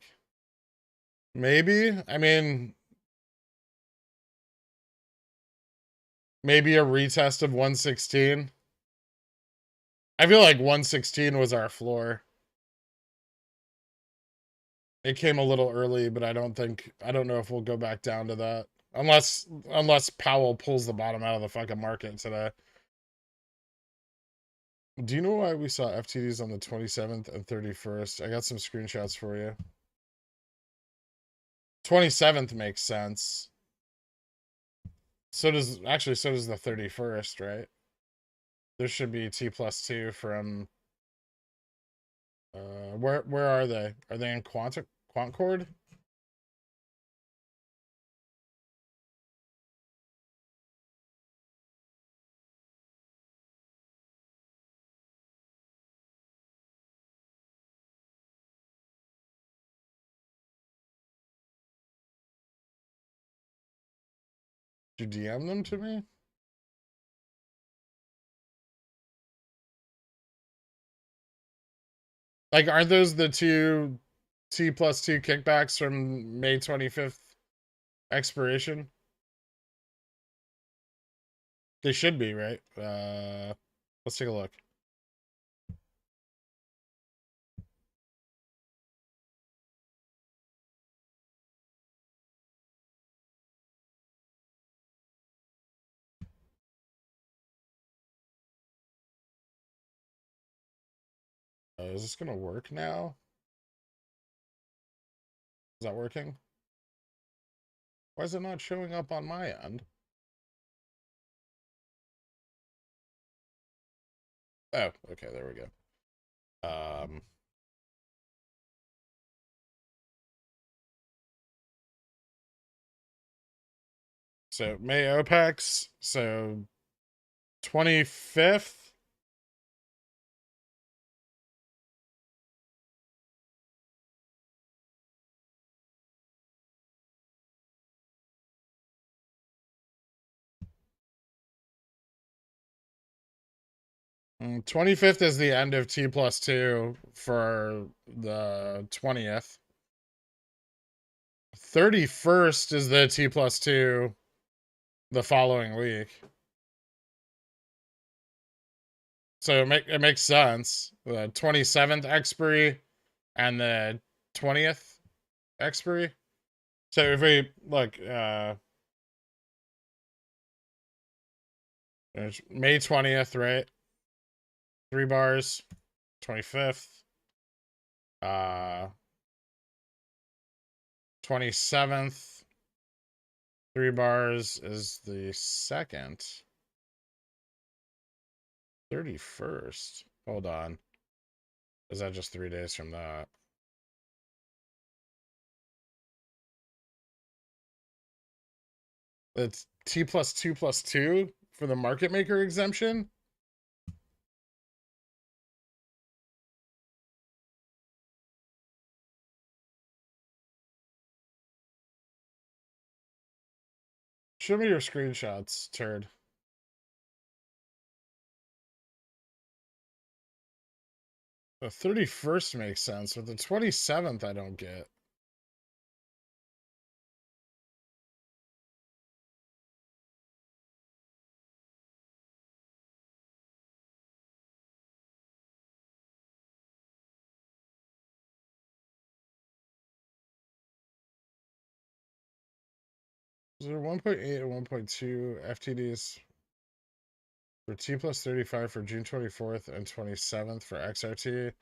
[SPEAKER 1] Maybe. I mean, maybe a retest of 116. I feel like 116 was our floor. It came a little early, but I don't know if we'll go back down to that. Unless Powell pulls the bottom out of the fucking market today. Do you know why we saw FTDs on the 27th and 31st? I got some screenshots for you. 27th makes sense. So does the 31st, right? There should be T+2 from where are they? Are they in Quantcord? Did you DM them to me? Like, aren't those the two T+2 kickbacks from May 25th expiration? They should be, right? Let's take a look. Is this gonna work now? Is that working? Why is it not showing up on my end? Oh, okay, there we go. So May OPEX, so 25th. Mm, 25th is the end of T+2 for the 20th. 31st is the T+2 the following week. So it makes sense. The 27th expiry and the 20th expiry. So if we look, there's May 20th, right? 3 bars. 25th. 27th. 3 bars is the 2nd. 31st. Hold on. Is that just 3 days from that? It's T+2+2 for the market maker exemption. Show me your screenshots, turd. The 31st makes sense, but the 27th I don't get. Is there 1.8 and 1.2 FTDs for T+35 for June 24th and 27th for XRT?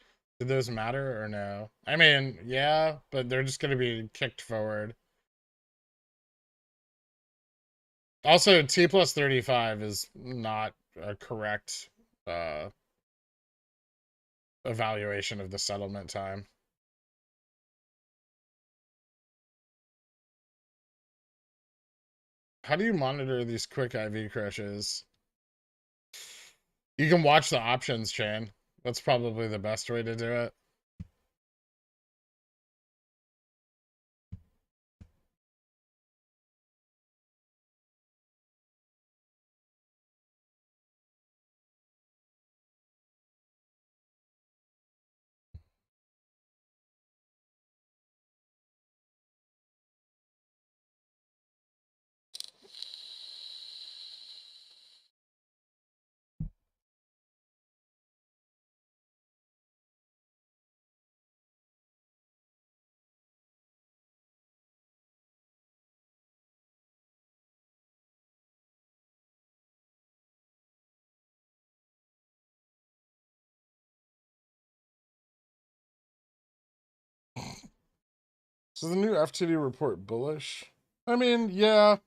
[SPEAKER 1] Did those matter or no? I mean, yeah, but they're just going to be kicked forward. Also, T+35 is not a correct evaluation of the settlement time. How do you monitor these quick IV crushes? You can watch the options chain. That's probably the best way to do it. So the new FTD report bullish? I mean, yeah.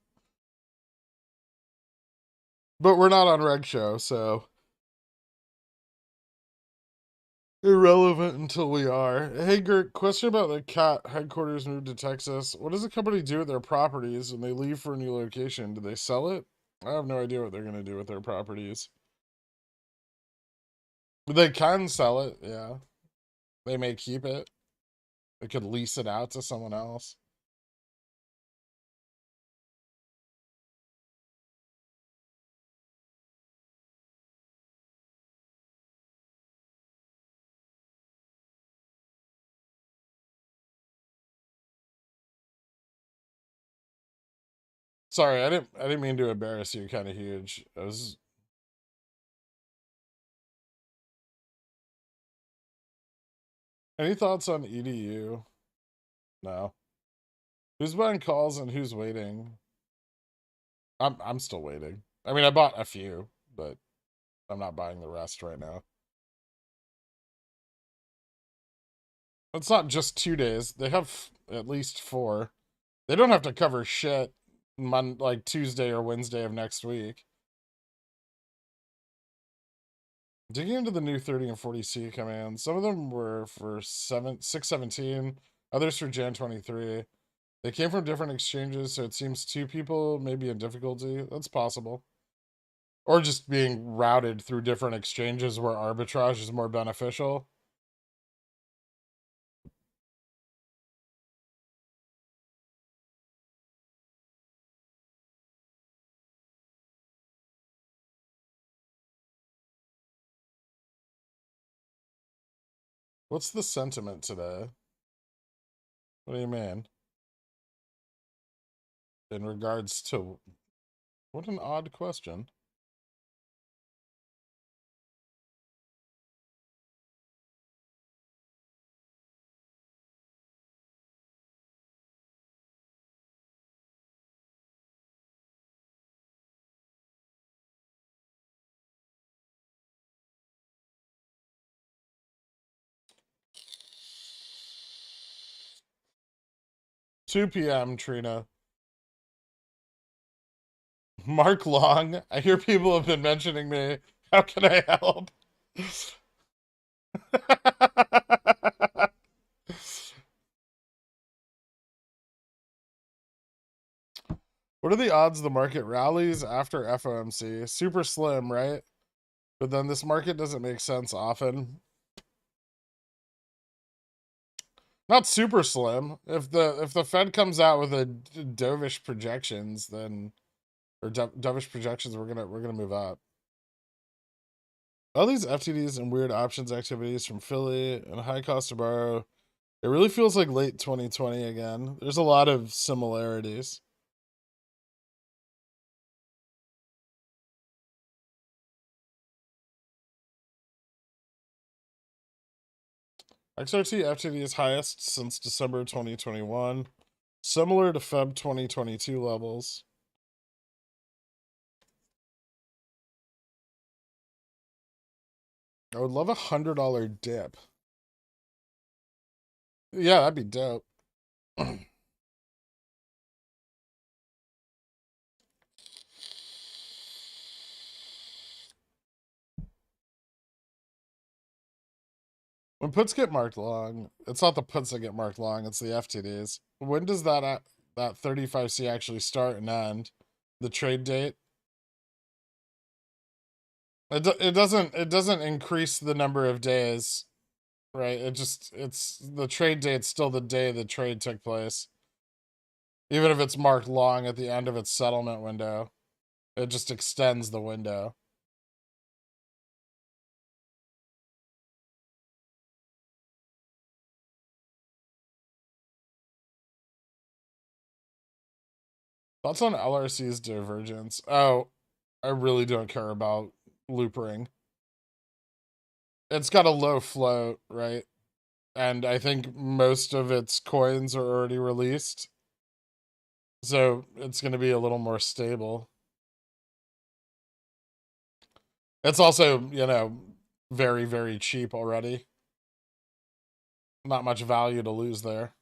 [SPEAKER 1] But we're not on Reg Show, so irrelevant until we are. Hey, Gert, question about the cat headquarters moved to Texas. What does the company do with their properties when they leave for a new location? Do they sell it? I have no idea what they're going to do with their properties. But they can sell it, yeah. They may keep it. They could lease it out to someone else. Sorry, I didn't mean to embarrass you. Kind of huge. I was. Any thoughts on EDU? No. Who's buying calls and who's waiting? I'm still waiting. I mean, I bought a few, but I'm not buying the rest right now. It's not just 2 days. They have at least 4. They don't have to cover shit like Tuesday or Wednesday of next week. Digging into the new 30 and 40C commands, some of them were for 617, others for Jan 23. They came from different exchanges, so it seems 2 people may be in difficulty. That's possible. Or just being routed through different exchanges where arbitrage is more beneficial. What's the sentiment today? What do you mean? In regards to... What an odd question. Two p.m., Trina. Mark Long. I hear people have been mentioning me. How can I help? What are the odds the market rallies after FOMC? Super slim, right? But then this market doesn't make sense often. Not super slim. If the Fed comes out with a dovish projections, then or dovish projections, we're gonna move up. All these FTDs and weird options activities from Philly and high cost to borrow. It really feels like late 2020 again. There's a lot of similarities. XRT FTD is highest since December 2021, similar to Feb 2022 levels. I would love $100 dip. Yeah, that'd be dope. When puts get marked long, it's not the puts that get marked long, it's the FTDs. When does that 35C actually start and end? The trade date? It doesn't increase the number of days, right? It's the trade date's still the day the trade took place. Even if it's marked long at the end of its settlement window, it just extends the window. Thoughts on LRC's divergence? Oh, I really don't care about loop ring. It's got a low float, right? And I think most of its coins are already released. So it's going to be a little more stable. It's also, very, very cheap already. Not much value to lose there.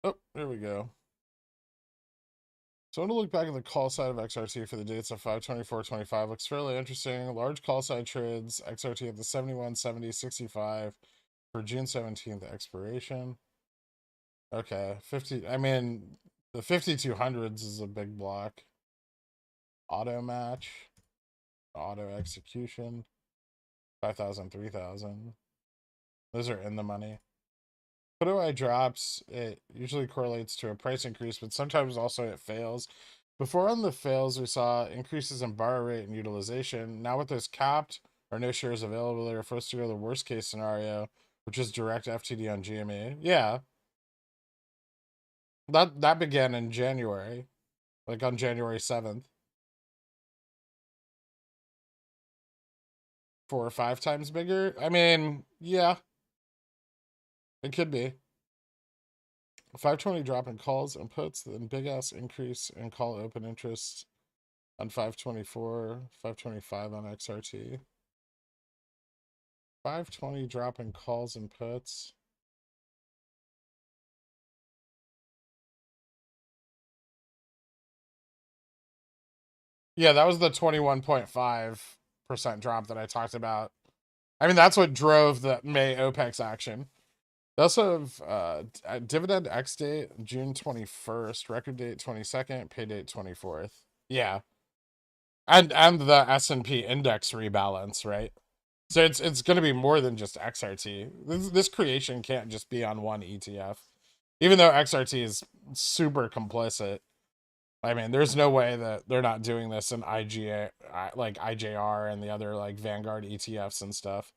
[SPEAKER 1] Oh, here we go. So I want to look back at the call side of XRT for the dates of 5/24/25. Looks fairly interesting. Large call side trades. XRT at the 71, 70, 65 for June 17th expiration. Okay, 50. I mean, the 5200s is a big block. Auto match. Auto execution. 5,000, 3,000. Those are in the money. Put away drops. It usually correlates to a price increase, but sometimes also it fails. Before on the fails, we saw increases in borrow rate and utilization. Now with those capped or no shares available, they're forced to go to the worst case scenario, which is direct FTD on GME. Yeah, that began in January, like on January 7th. 4 or 5 times bigger. I mean, yeah, it could be. 520 drop in calls and puts, then big ass increase in call open interest on 524, 525 on XRT. 520 drop in calls and puts. Yeah, that was the 21.5% drop that I talked about. I mean, that's what drove the May OPEX action. They also have dividend X date June 21st, record date 22nd, pay date 24th. Yeah. And the S&P index rebalance, right? So it's going to be more than just XRT. This creation can't just be on one ETF. Even though XRT is super complicit. I mean, there's no way that they're not doing this in IGA, like IJR and the other like Vanguard ETFs and stuff.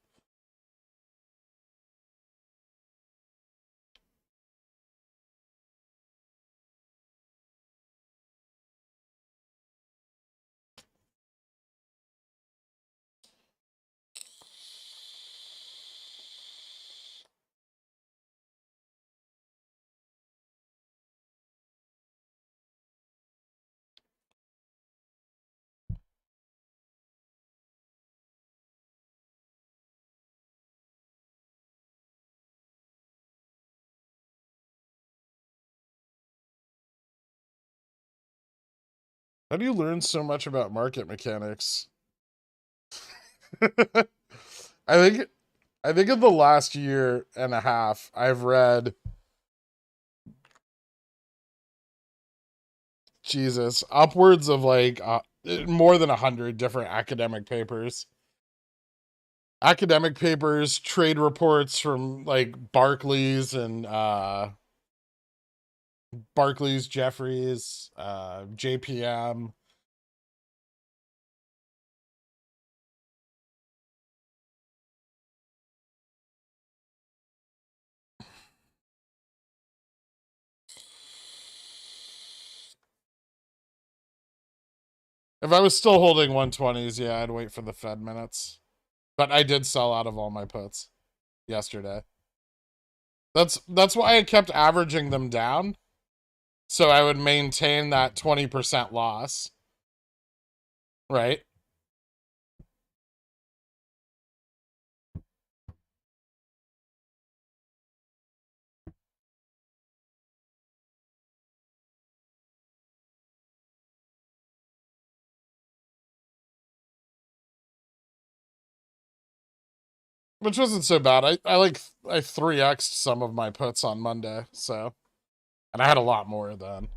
[SPEAKER 1] How do you learn so much about market mechanics? I think I think in the last year and a half, I've read Jesus upwards of like more than 100 different academic papers, trade reports from like Barclays, Jeffries, JPM. If I was still holding 120s, yeah, I'd wait for the Fed minutes. But I did sell out of all my puts yesterday. That's why I kept averaging them down, so I would maintain that 20% loss, right? Which wasn't so bad. I 3x'd some of my puts on Monday, so, and I had a lot more then.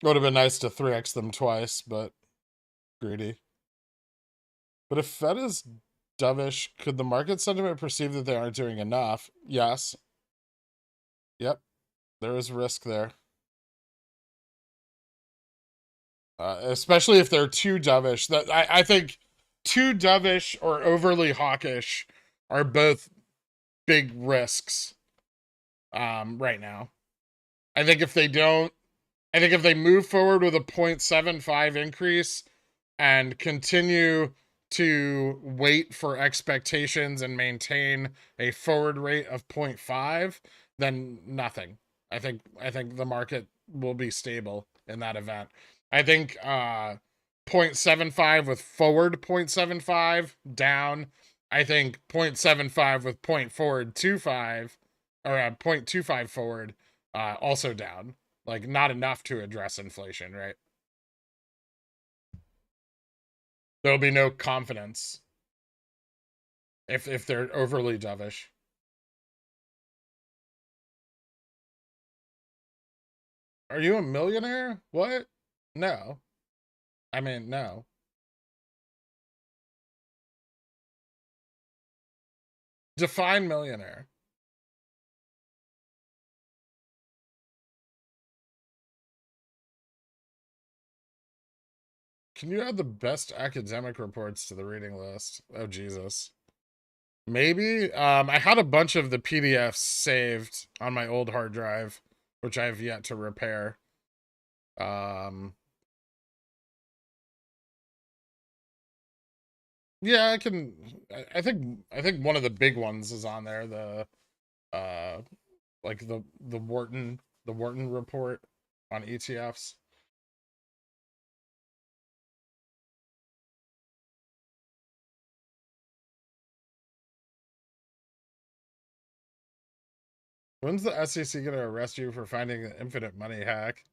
[SPEAKER 1] It would have been nice to 3x them twice, but greedy. But if Fed is dovish, could the market sentiment perceive that they aren't doing enough? Yes. Yep. There is risk there. Especially if they're too dovish. That I think too dovish or overly hawkish are both big risks right now. I think if they don't, I think if they move forward with a 0.75 increase and continue to wait for expectations and maintain a forward rate of 0.5, then nothing. I think the market will be stable in that event. I think 0.75 with forward 0.75 down. I think 0.75 with point forward 25 or 0.25 forward also down. Like not enough to address inflation, right? There'll be no confidence if they're overly dovish. Are you a millionaire? What? No. I mean, no.
[SPEAKER 2] Define millionaire. Can you add the best academic reports to the reading list? Oh, Jesus. Maybe. I had a bunch of the PDFs saved on my old hard drive, which I have yet to repair. Yeah, I can. I think one of the big ones is on there. Like the Wharton report on ETFs. When's the SEC gonna arrest you for finding an infinite money hack?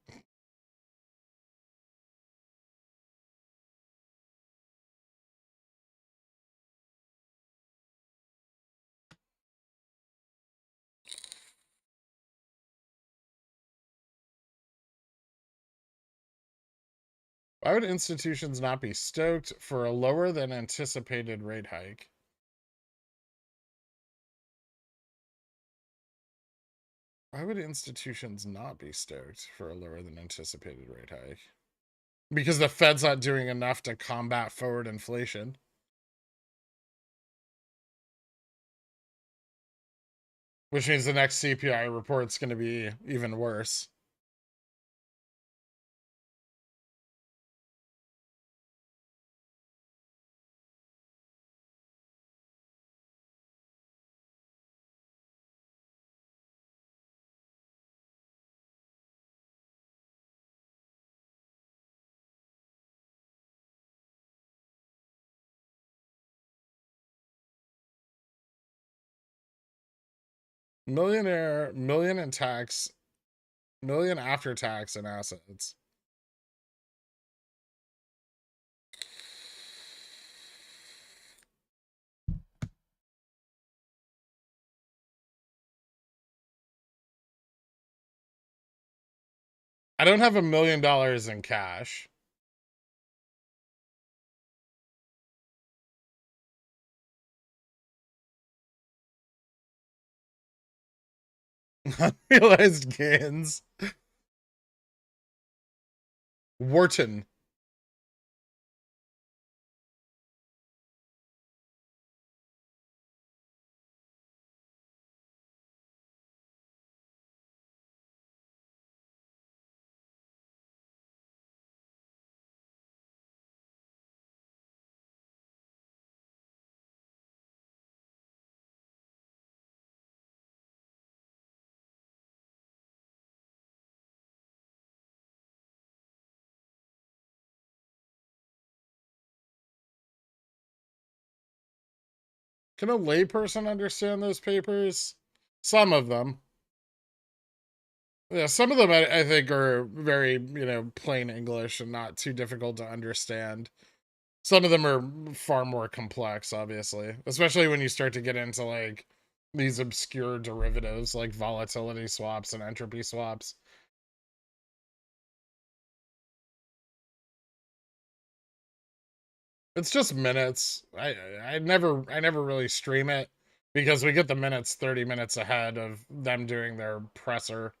[SPEAKER 2] Why would institutions not be stoked for a lower than anticipated rate hike? Why would institutions not be stoked for a lower than anticipated rate hike? Because the Fed's not doing enough to combat forward inflation. Which means the next CPI report's going to be even worse. Millionaire, million in tax, million after tax and assets. I don't have $1 million in cash. Unrealized gains. Wharton. Can a layperson understand those papers? Some of them. Yeah, some of them I think are very, plain English and not too difficult to understand. Some of them are far more complex, obviously, especially when you start to get into like these obscure derivatives like volatility swaps and entropy swaps. It's just minutes. I never really stream it because we get the minutes 30 minutes ahead of them doing their presser.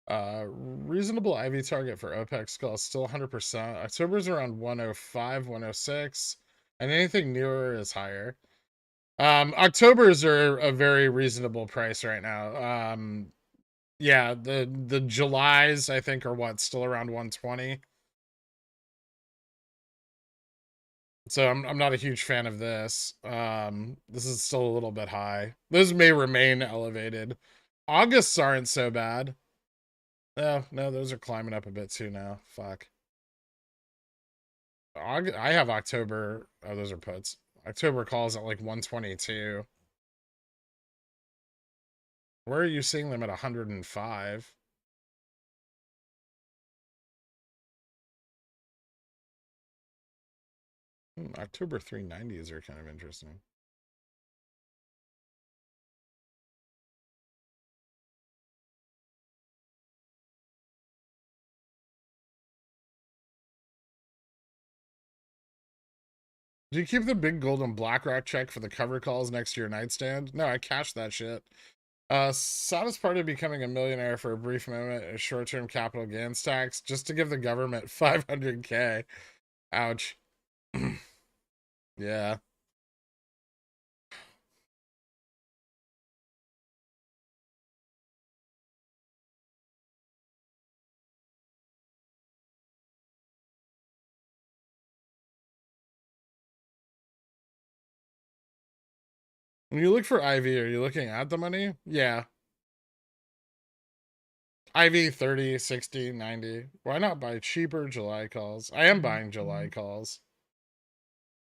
[SPEAKER 2] Reasonable IV target for OPEX call is still 100%. October's around 105, 106, and anything newer is higher. Octobers are a very reasonable price right now. Yeah, the Julys I think are still around 120. So I'm not a huge fan of this. This is still a little bit high. Those may remain elevated. Augusts aren't so bad. No, those are climbing up a bit too now. Fuck. I have October. Oh, those are puts. October calls at like 122. Where are you seeing them at 105? October 390s are kind of interesting. Do you keep the big golden BlackRock check for the cover calls next to your nightstand? No, I cashed that shit. Saddest part of becoming a millionaire for a brief moment is short-term capital gains tax just to give the government 500K. Ouch. Yeah. When you look for IV, are you looking at the money? Yeah. IV 30, 60, 90. Why not buy cheaper July calls? I am buying July calls.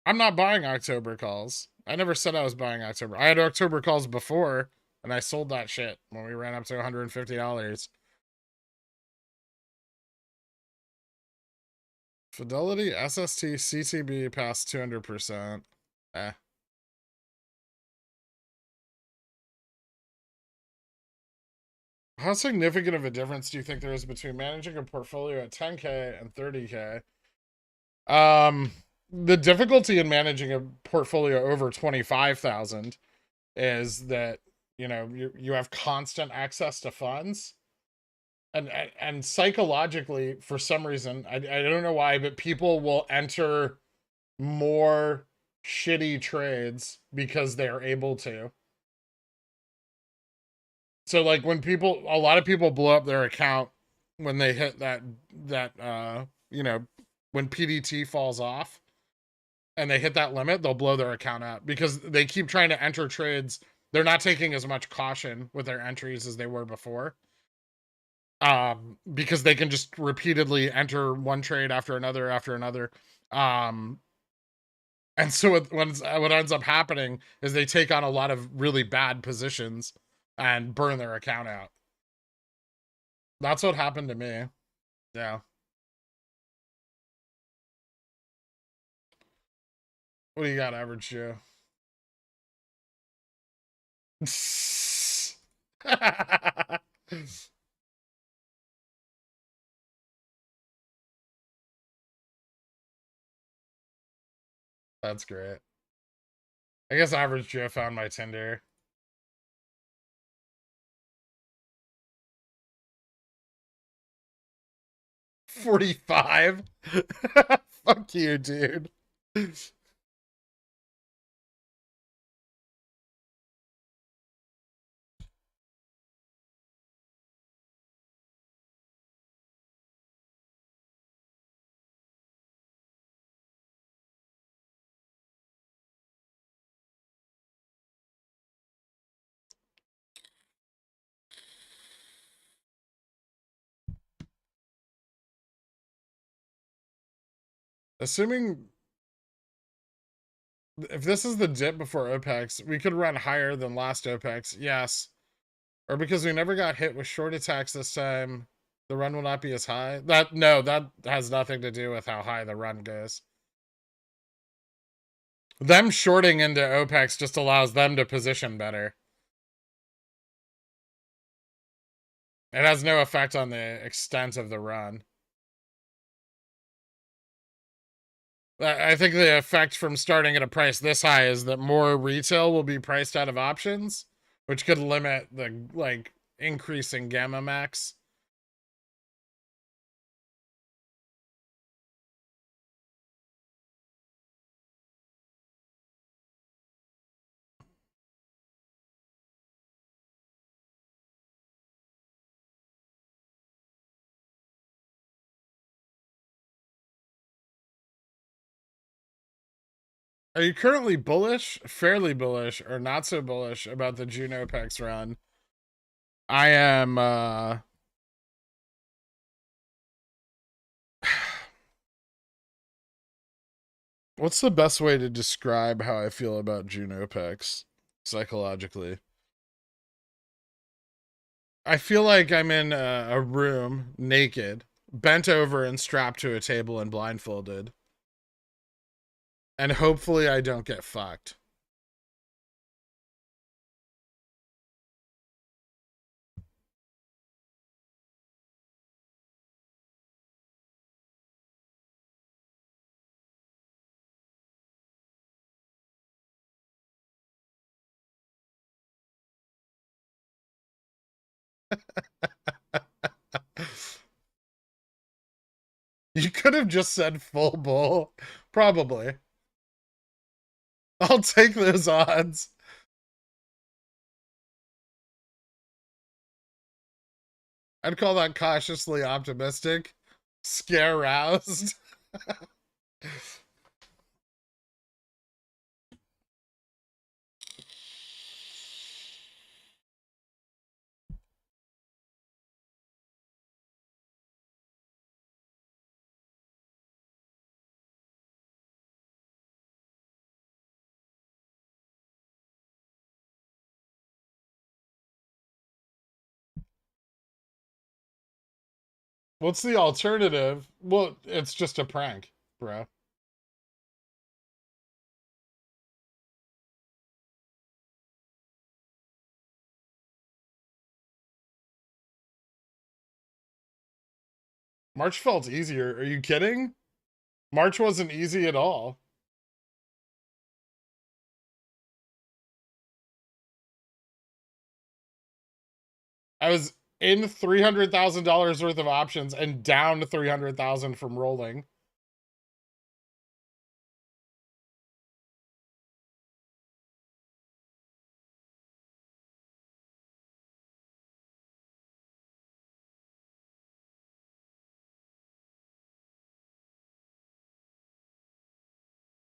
[SPEAKER 2] I'm not buying October calls. I never said I was buying October. I had October calls before, and I sold that shit when we ran up to $150. Fidelity, SST, CCB past 200%. Eh. How significant of a difference do you think there is between managing a portfolio at 10K and 30K? The difficulty in managing a portfolio over 25,000 is that, you know, you have constant access to funds. And psychologically, for some reason, I don't know why, but people will enter more shitty trades because they're able to. So like when people, a lot of people blow up their account when they hit that you know, when PDT falls off and they hit that limit, they'll blow their account up because they keep trying to enter trades. They're not taking as much caution with their entries as they were before. Because they can just repeatedly enter one trade after another after another. And so what ends up happening is they take on a lot of really bad positions and burn their account out. That's what happened to me. Yeah. What do you got, average Joe? That's great. I guess average Joe found my Tinder. 45? Fuck you, dude. Assuming if this is the dip before OPEX, we could run higher than last OPEX. Yes. Or because we never got hit with short attacks this time, the run will not be as high. That has nothing to do with how high the run goes. Them shorting into OPEX just allows them to position better. It has no effect on the extent of the run. I think the effect from starting at a price this high is that more retail will be priced out of options, which could limit the like increase in gamma max. Are you currently bullish, fairly bullish, or not so bullish about the June OPEX run? I am what's the best way to describe how I feel about June OPEX psychologically? I feel like I'm in a room naked, bent over and strapped to a table and blindfolded. And hopefully I don't get fucked. You could have just said full bull. Probably. I'll take those odds. I'd call that cautiously optimistic. Scare roused. What's the alternative? Well, it's just a prank, bro. March felt easier. Are you kidding? March wasn't easy at all. I was in $300,000 worth of options and down to 300,000 from rolling.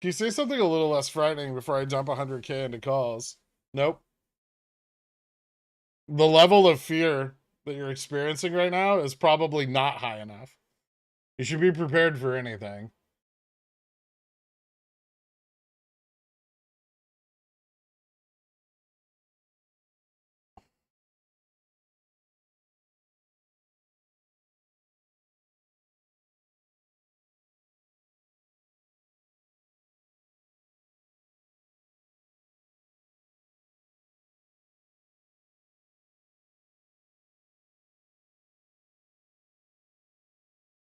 [SPEAKER 2] Can you say something a little less frightening before I dump 100K into calls? Nope. The level of fear that you're experiencing right now is probably not high enough. You should be prepared for anything.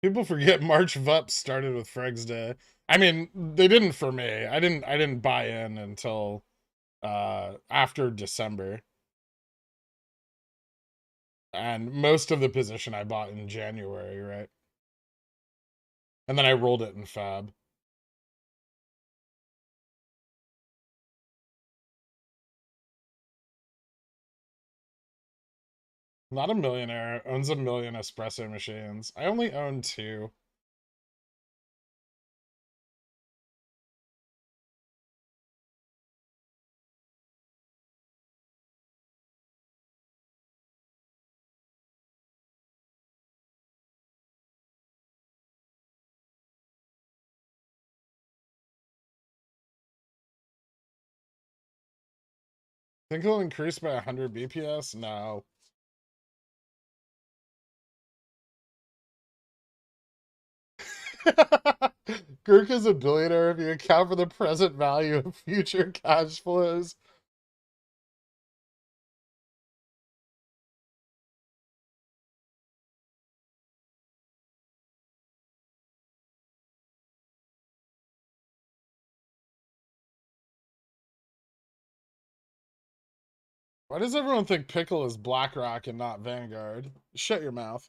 [SPEAKER 2] People forget March VUP started with Freg's Day. I mean, they didn't for me. I didn't buy in until after December. And most of the position I bought in January, right? And then I rolled it in Fab. Not a millionaire, owns a million espresso machines. I only own 2. Think it'll increase by 100 BPS? No. Gherkin is a billionaire if you account for the present value of future cash flows. Why does everyone think Pickle is BlackRock and not Vanguard? Shut your mouth.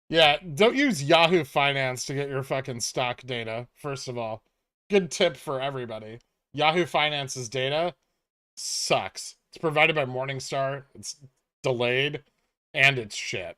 [SPEAKER 2] Yeah, don't use Yahoo Finance to get your fucking stock data, first of all. Good tip for everybody. Yahoo Finance's data sucks. It's provided by Morningstar, it's delayed, and it's shit.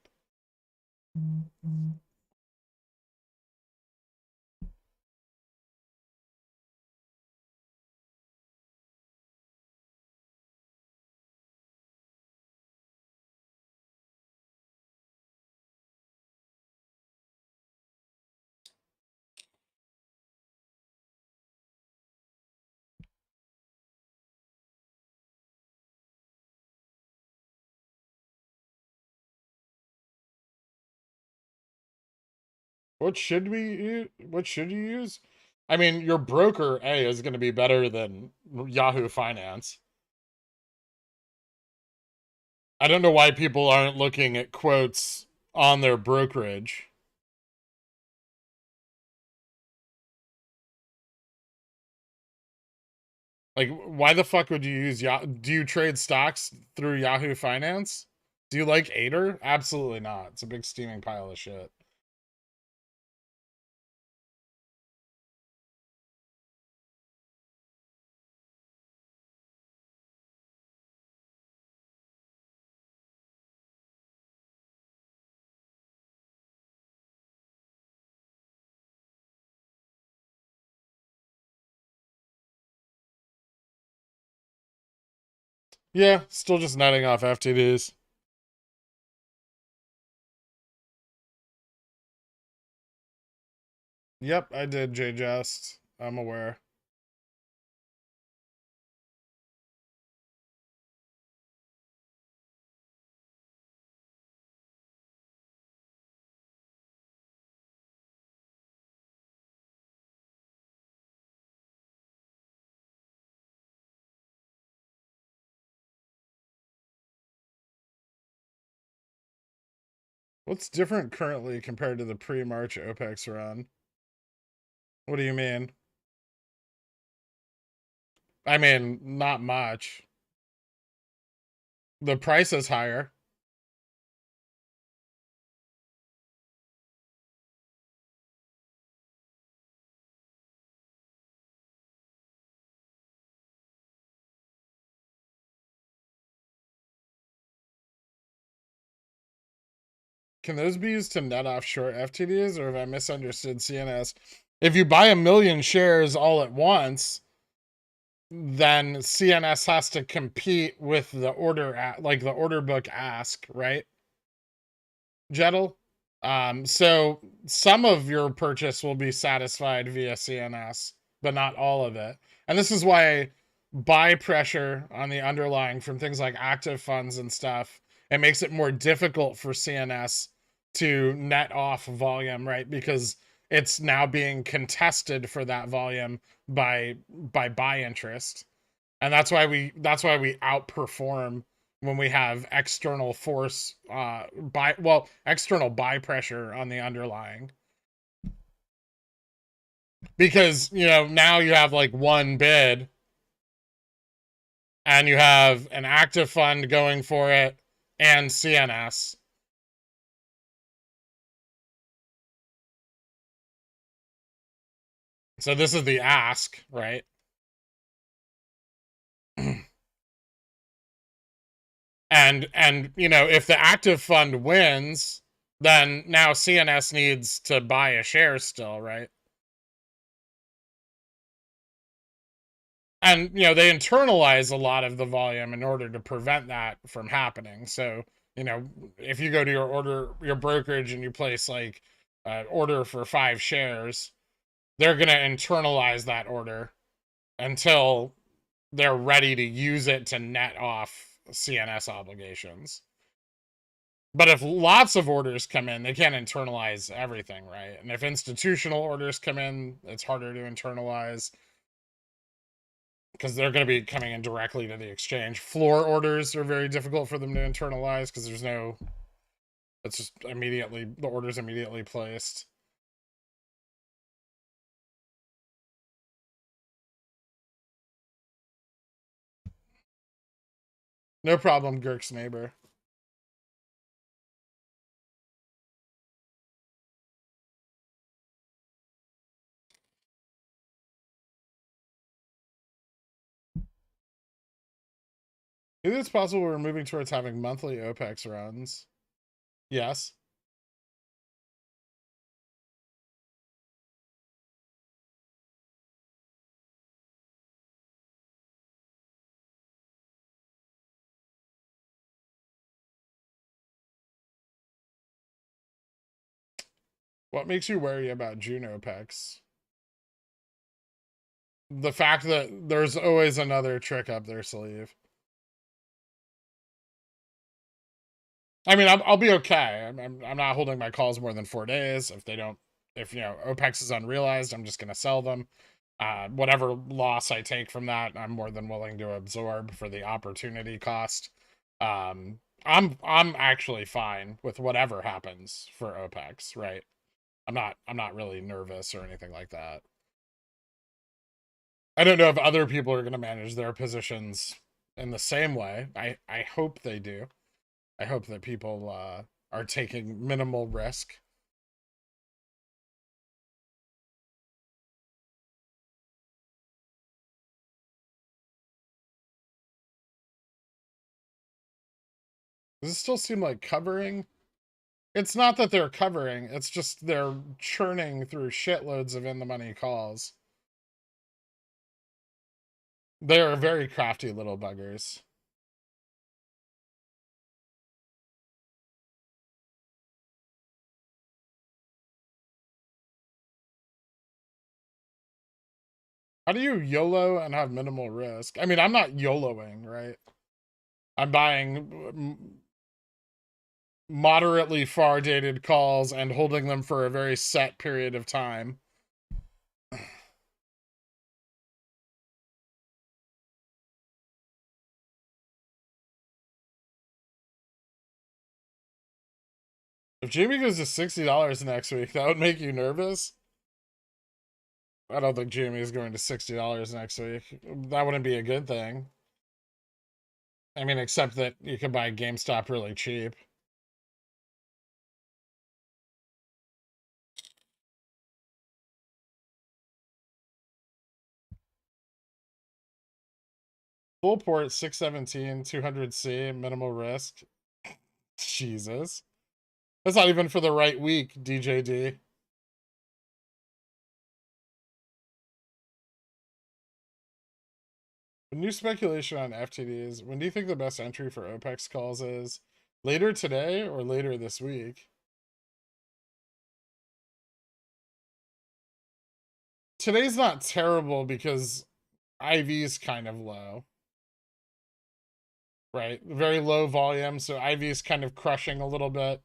[SPEAKER 2] What should we use? What should you use? I mean, your broker A is going to be better than Yahoo Finance. I don't know why people aren't looking at quotes on their brokerage. Like, why the fuck would you use do you trade stocks through Yahoo Finance? Do you like Ader? Absolutely not. It's a big steaming pile of shit. Yeah, still just netting off FTDs. Yep, I did, JJust. I'm aware. What's different currently compared to the pre-March OPEX run? What do you mean? I mean, not much. The price is higher. Can those be used to net off short FTDs, or have I misunderstood CNS? If you buy 1,000,000 shares all at once, then CNS has to compete with the order like the order book ask, right? Jettle. So some of your purchase will be satisfied via CNS, but not all of it. And this is why buy pressure on the underlying from things like active funds and stuff, it makes it more difficult for CNS to net off volume, right? Because it's now being contested for that volume by buy interest. And that's why we outperform when we have external force external buy pressure on the underlying, because now you have like one bid and you have an active fund going for it and CNS. So this is the ask, right? and if the active fund wins, then now CNS needs to buy a share still, right? And they internalize a lot of the volume in order to prevent that from happening. So if you go to your brokerage and you place like an order for 5 shares, they're going to internalize that order until they're ready to use it to net off CNS obligations. But if lots of orders come in, they can't internalize everything, right? And if institutional orders come in, it's harder to internalize because they're going to be coming in directly to the exchange. Floor orders are very difficult for them to internalize because it's just the order's immediately placed. No problem, Girk's neighbor. Is it possible we're moving towards having monthly OPEX runs? Yes. What makes you wary about June OPEX? The fact that there's always another trick up their sleeve. I mean, I'll be okay. I'm not holding my calls more than 4 days. If OPEX is unrealized, I'm just gonna sell them. Whatever loss I take from that, I'm more than willing to absorb for the opportunity cost. I'm actually fine with whatever happens for OPEX, right? I'm not really nervous or anything like that. I don't know if other people are going to manage their positions in the same way. I hope they do. I hope that people are taking minimal risk. Does it still seem like covering? It's not that they're covering, it's just they're churning through shitloads of in the money calls. They're very crafty little buggers. How do you YOLO and have minimal risk? I mean, I'm not YOLOing, right? I'm buying moderately far dated calls and holding them for a very set period of time. If Jamie goes to $60 next week, that would make you nervous? I don't think Jamie is going to $60 next week. That wouldn't be a good thing. I mean, except that you can buy GameStop really cheap. Full port 617, 200C, minimal risk. Jesus. That's not even for the right week, DJD. New speculation on FTDs. When do you think the best entry for OPEX calls is? Later today or later this week? Today's not terrible because IV's kind of low. Right? Very low volume, so IV's kind of crushing a little bit.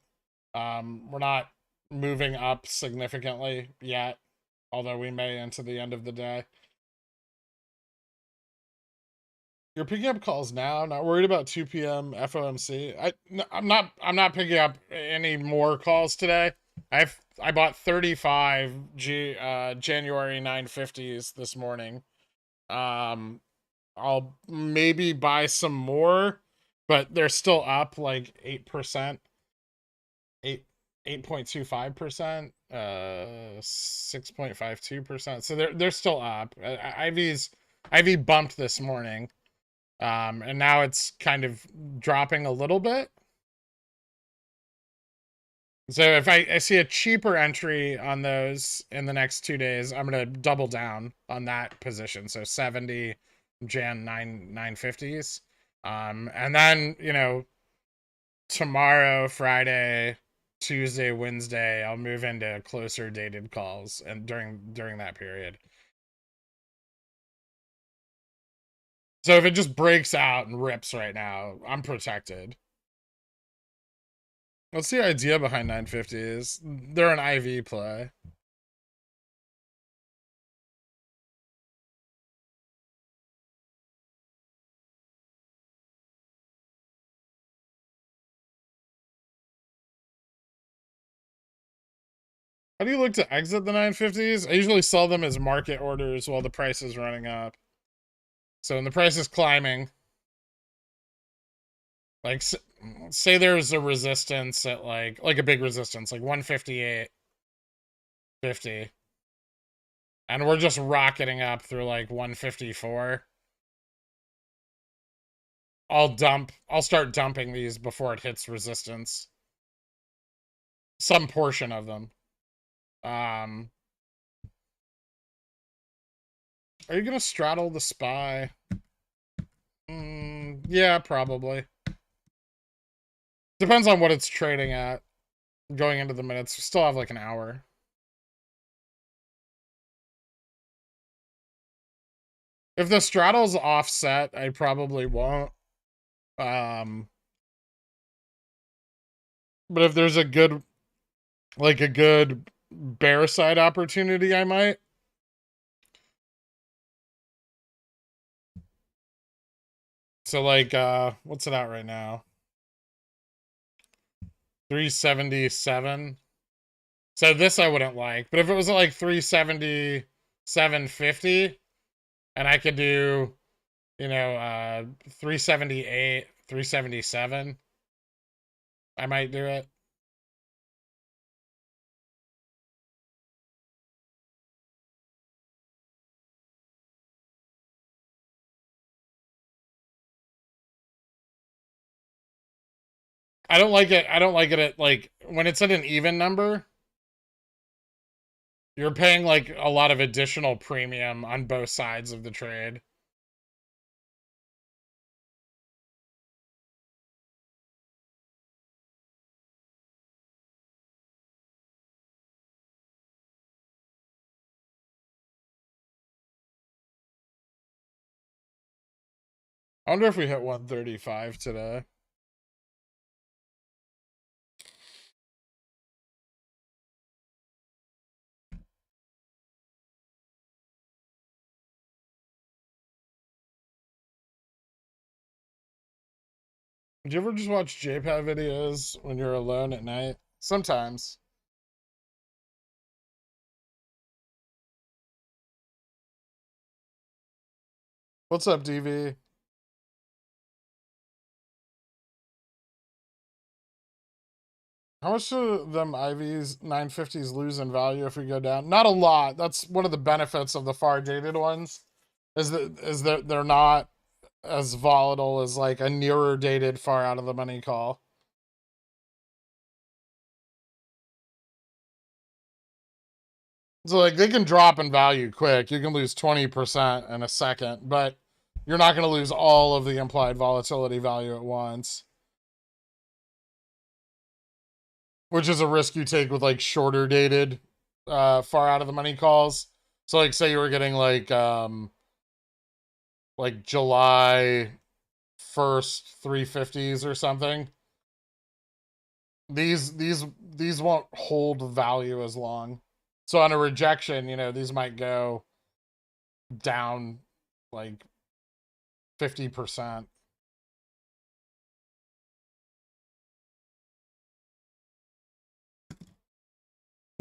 [SPEAKER 2] We're not moving up significantly yet, although we may into the end of the day. You're picking up calls now, not worried about 2 p.m. FOMC. I'm not picking up any more calls today. I bought 35 January 950s this morning. I'll maybe buy some more, but they're still up like 8%. 8.25%, 6.52%. So they're still up. IV bumped this morning. And now it's kind of dropping a little bit. So if I see a cheaper entry on those in the next 2 days, I'm gonna double down on that position. So 70 Jan 950s. And then, you know, tomorrow, Friday, Tuesday, Wednesday, I'll move into closer dated calls and during that period. So if it just breaks out and rips right now, I'm protected. What's the idea behind 950s? They're an IV play. How do you look to exit the 950s? I usually sell them as market orders while the price is running up. So when the price is climbing, like say there's a resistance at like a big resistance, like 158.50, and we're just rocketing up through like 154. I'll start dumping these before it hits resistance. Some portion of them. Are you gonna straddle the SPY? Yeah, probably. Depends on what it's trading at. Going into the minutes, we still have like an hour. If the straddle's offset, I probably won't. But if there's a good bear side opportunity, I might. So like, what's it at right now? 377. So this I wouldn't like, but if it was at like 370, 750, And I could do, 378, 377. I might do it. I don't like it. I don't like it at like when it's at an even number, you're paying like a lot of additional premium on both sides of the trade. I wonder if we hit 135 today. Do you ever just watch JPEG videos when you're alone at night? Sometimes. What's up, DV? How much do them IVs 950s lose in value if we go down? Not a lot. That's one of the benefits of the far dated ones. Is that they're not as volatile as like a nearer dated far out of the money call. So like they can drop in value quick. You can lose 20% in a second, but you're not going to lose all of the implied volatility value at once. Which is a risk you take with like shorter dated far out of the money calls. So like say you were getting like July 1st 350s or something. These won't hold value as long. So on a rejection, these might go down like 50%.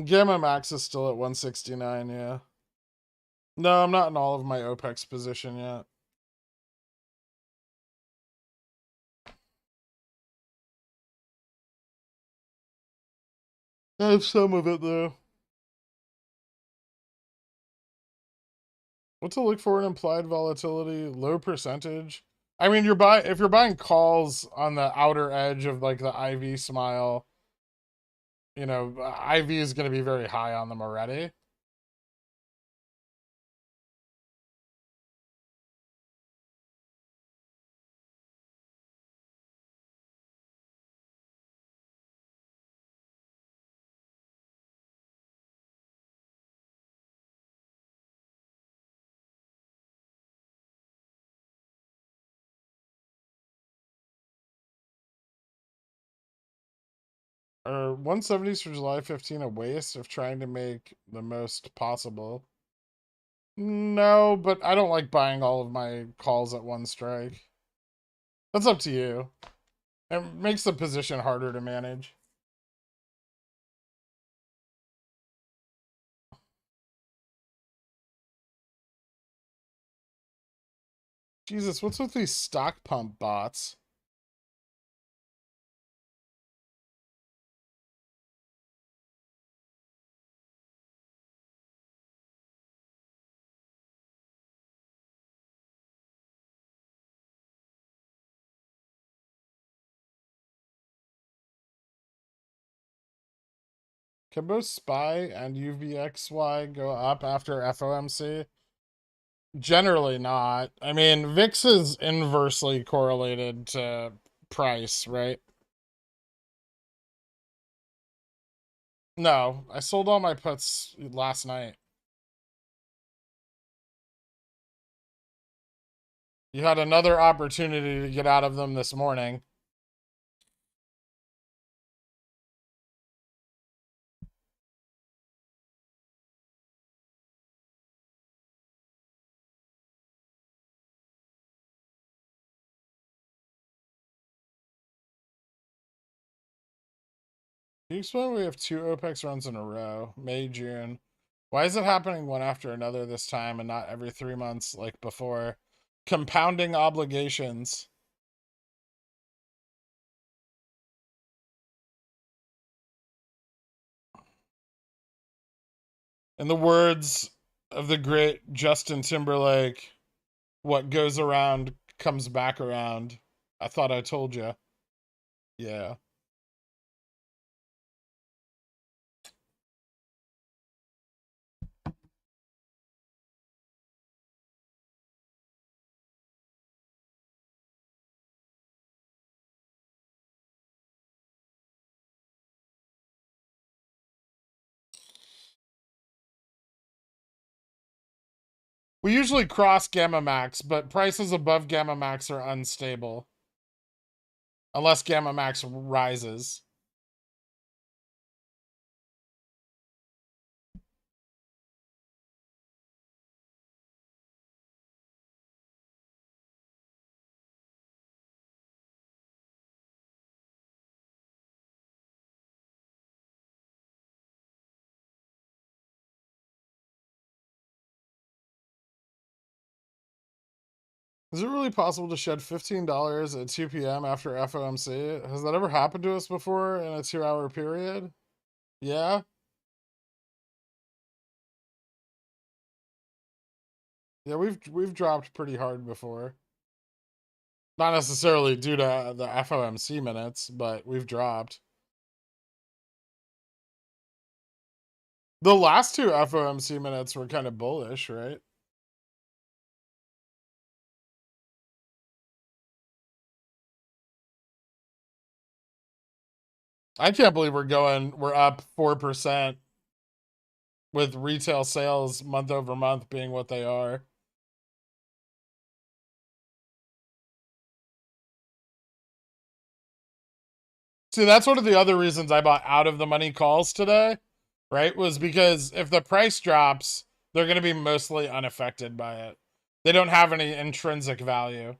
[SPEAKER 2] Gamma Max is still at 169, yeah. No, I'm not in all of my OPEX position yet. I have some of it though. What to look for in implied volatility? Low percentage. I mean, if you're buying calls on the outer edge of like the IV smile, IV is going to be very high on them already. Are 170s for July 15 a waste of trying to make the most possible? No, but I don't like buying all of my calls at one strike. That's up to you. It makes the position harder to manage. Jesus, what's with these stock pump bots? Can both SPY and UVXY go up after FOMC? Generally not. I mean, VIX is inversely correlated to price, right? No, I sold all my puts last night. You had another opportunity to get out of them this morning. Can you explain why we have two OPEX runs in a row? May, June. Why is it happening one after another this time and not every 3 months like before? Compounding obligations. In the words of the great Justin Timberlake, what goes around comes back around. I thought I told you. Yeah. We usually cross Gamma Max, but prices above Gamma Max are unstable. Unless Gamma Max rises. Is it really possible to shed $15 at 2 p.m. after FOMC? Has that ever happened to us before in a 2-hour period? Yeah? Yeah, we've dropped pretty hard before. Not necessarily due to the FOMC minutes, but we've dropped. The last two FOMC minutes were kind of bullish, right? I can't believe we're up 4% with retail sales month over month being what they are. See, that's one of the other reasons I bought out of the money calls today, right? Was because if the price drops, they're going to be mostly unaffected by it. They don't have any intrinsic value.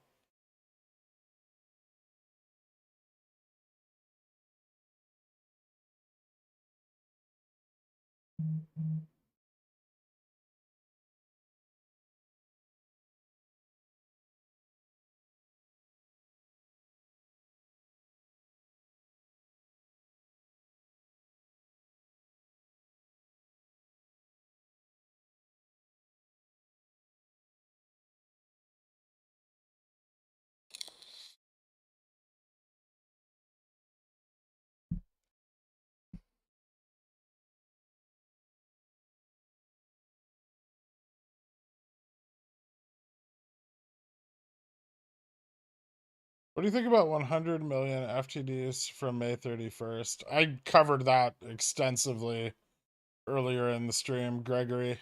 [SPEAKER 2] What do you think about 100 million FTDs from May 31st? I covered that extensively earlier in the stream, Gregory.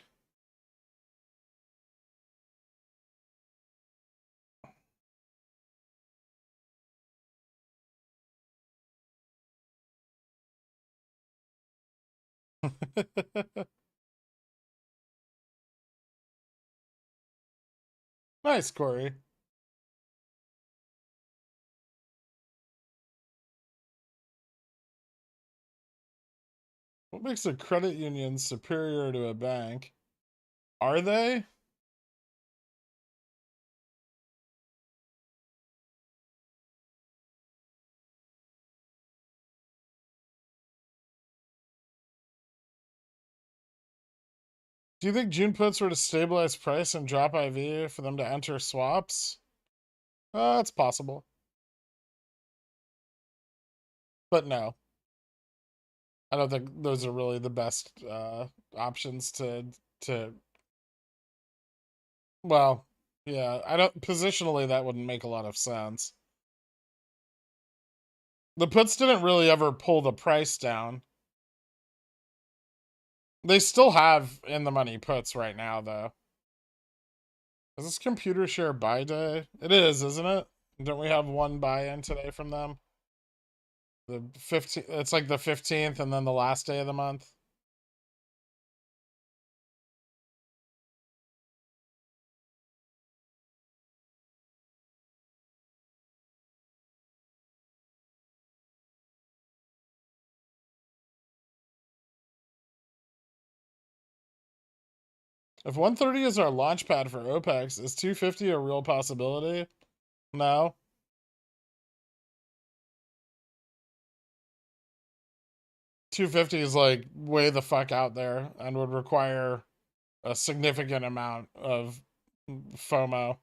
[SPEAKER 2] Nice, Corey. What makes a credit union superior to a bank? Are they? Do you think June puts were to stabilize price and drop IV for them to enter swaps? It's possible. But no. I don't think those are really the best options to well, yeah, I don't positionally that wouldn't make a lot of sense. The puts didn't really ever pull the price down. They still have in the money puts right now though. Is this computer share buy day? It is, isn't it? Don't we have one buy-in today from them? The 15th, it's like the 15th and then the last day of the month. If 130 is our launch pad for OPEX, is 250 a real possibility? No. $250 is like way the fuck out there and would require a significant amount of FOMO.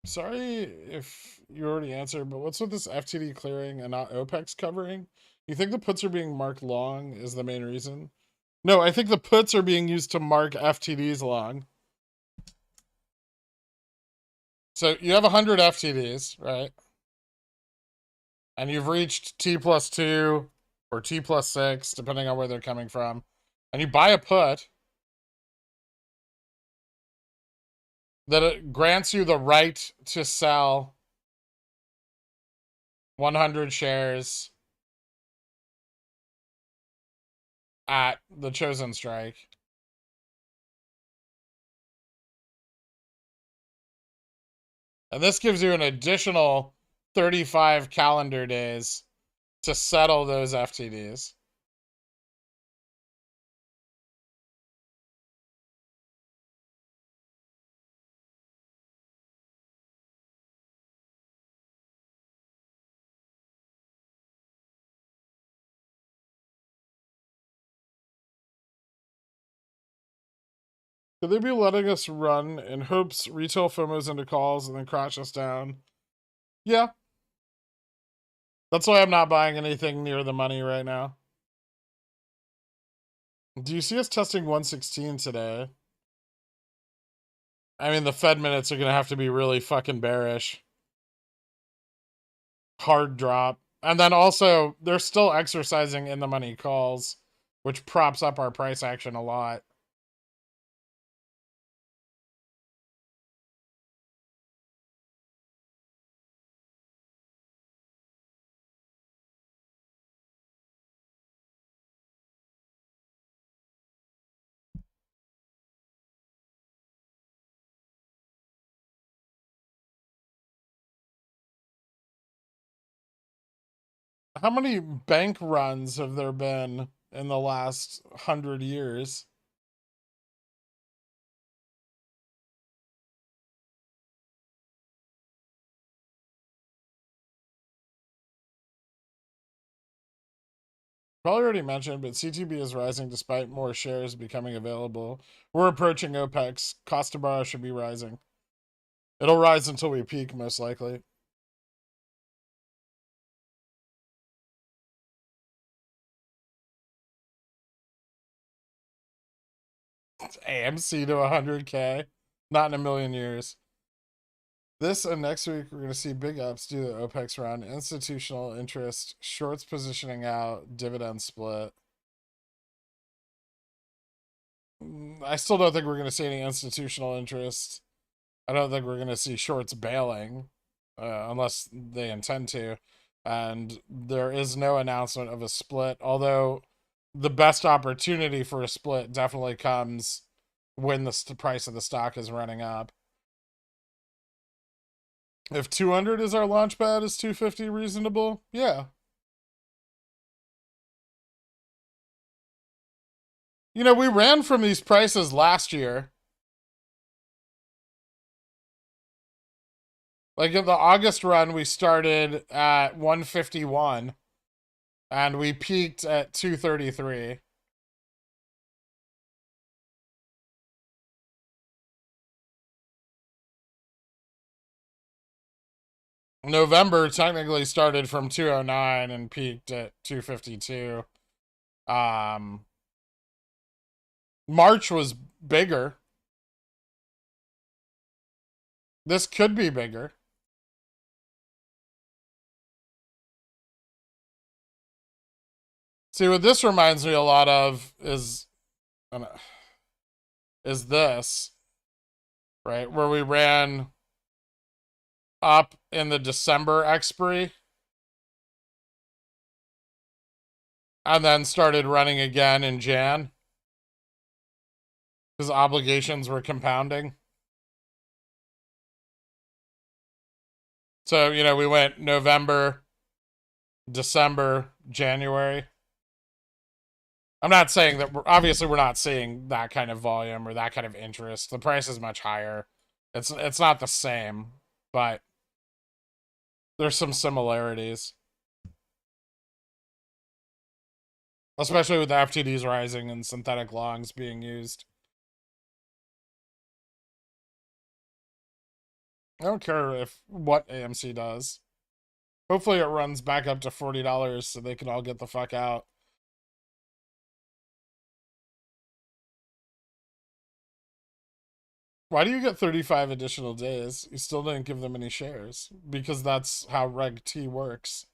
[SPEAKER 2] Sorry if you already answered, but what's with this FTD clearing and not OPEX covering? You think the puts are being marked long is the main reason? No, I think the puts are being used to mark FTDs long. So you have 100 FTDs, right? And you've reached T+2 or T+6, depending on where they're coming from. And you buy a put that it grants you the right to sell 100 shares at the chosen strike. And this gives you an additional 35 calendar days to settle those FTDs. Could they be letting us run in hopes retail FOMOs into calls and then crash us down? Yeah. That's why I'm not buying anything near the money right now. Do you see us testing 116 today? I mean, the Fed minutes are going to have to be really fucking bearish. Hard drop. And then also, they're still exercising in the money calls, which props up our price action a lot. How many bank runs have there been in the last 100 years? Probably already mentioned, but CTB is rising despite more shares becoming available. We're approaching OPEX. Cost to borrow should be rising. It'll rise until we peak, most likely. AMC to 100K. Not in a million years. This and next week, we're going to see big ups due to the OPEX run, institutional interest, shorts positioning out, dividend split. I still don't think we're going to see any institutional interest. I don't think we're going to see shorts bailing, unless they intend to. And there is no announcement of a split, although the best opportunity for a split definitely comes when the price of the stock is running up. If 200 is our launch pad, is 250 reasonable? Yeah. You know, we ran from these prices last year. Like in the August run, we started at 151 and we peaked at 233. November technically started from 209 and peaked at 252. March was bigger. This could be bigger. See, what this reminds me a lot of is this, right? Where we ran up in the December expiry and then started running again in Jan because obligations were compounding. So, you know, we went November, December, January. I'm not saying that obviously we're not seeing that kind of volume or that kind of interest. The price is much higher. It's not the same, but there's some similarities, especially with the FTDs rising and synthetic longs being used. I don't care if what AMC does. Hopefully it runs back up to $40 so they can all get the fuck out. Why do you get 35 additional days? You still didn't give them any shares. Because that's how Reg T works.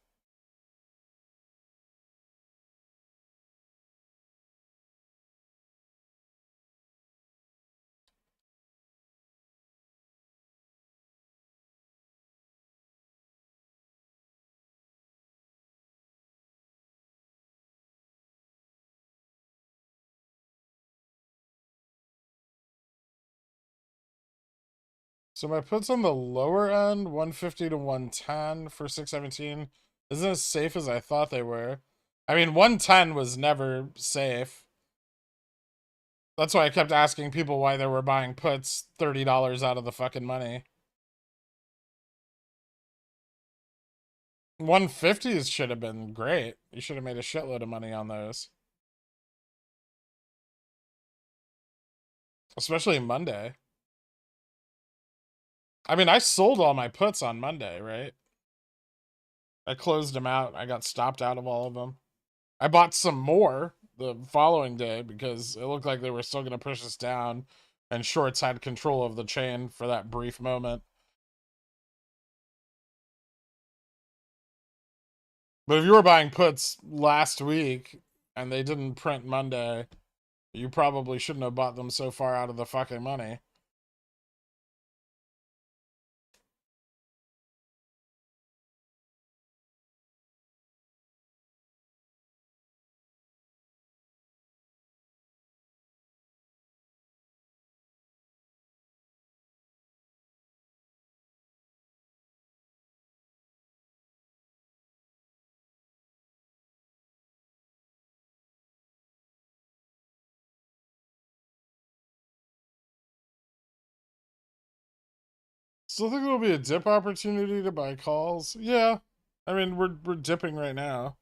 [SPEAKER 2] So my puts on the lower end, 150 to 110 for 617, isn't as safe as I thought they were. I mean, 110 was never safe. That's why I kept asking people why they were buying puts $30 out of the fucking money. 150s should have been great. You should have made a shitload of money on those. Especially Monday. I mean, I sold all my puts on Monday, right? I closed them out. I got stopped out of all of them. I bought some more the following day because it looked like they were still going to push us down, and shorts had control of the chain for that brief moment. But if you were buying puts last week and they didn't print Monday, you probably shouldn't have bought them so far out of the fucking money. Still think there'll be a dip opportunity to buy calls? Yeah. I mean, we're dipping right now.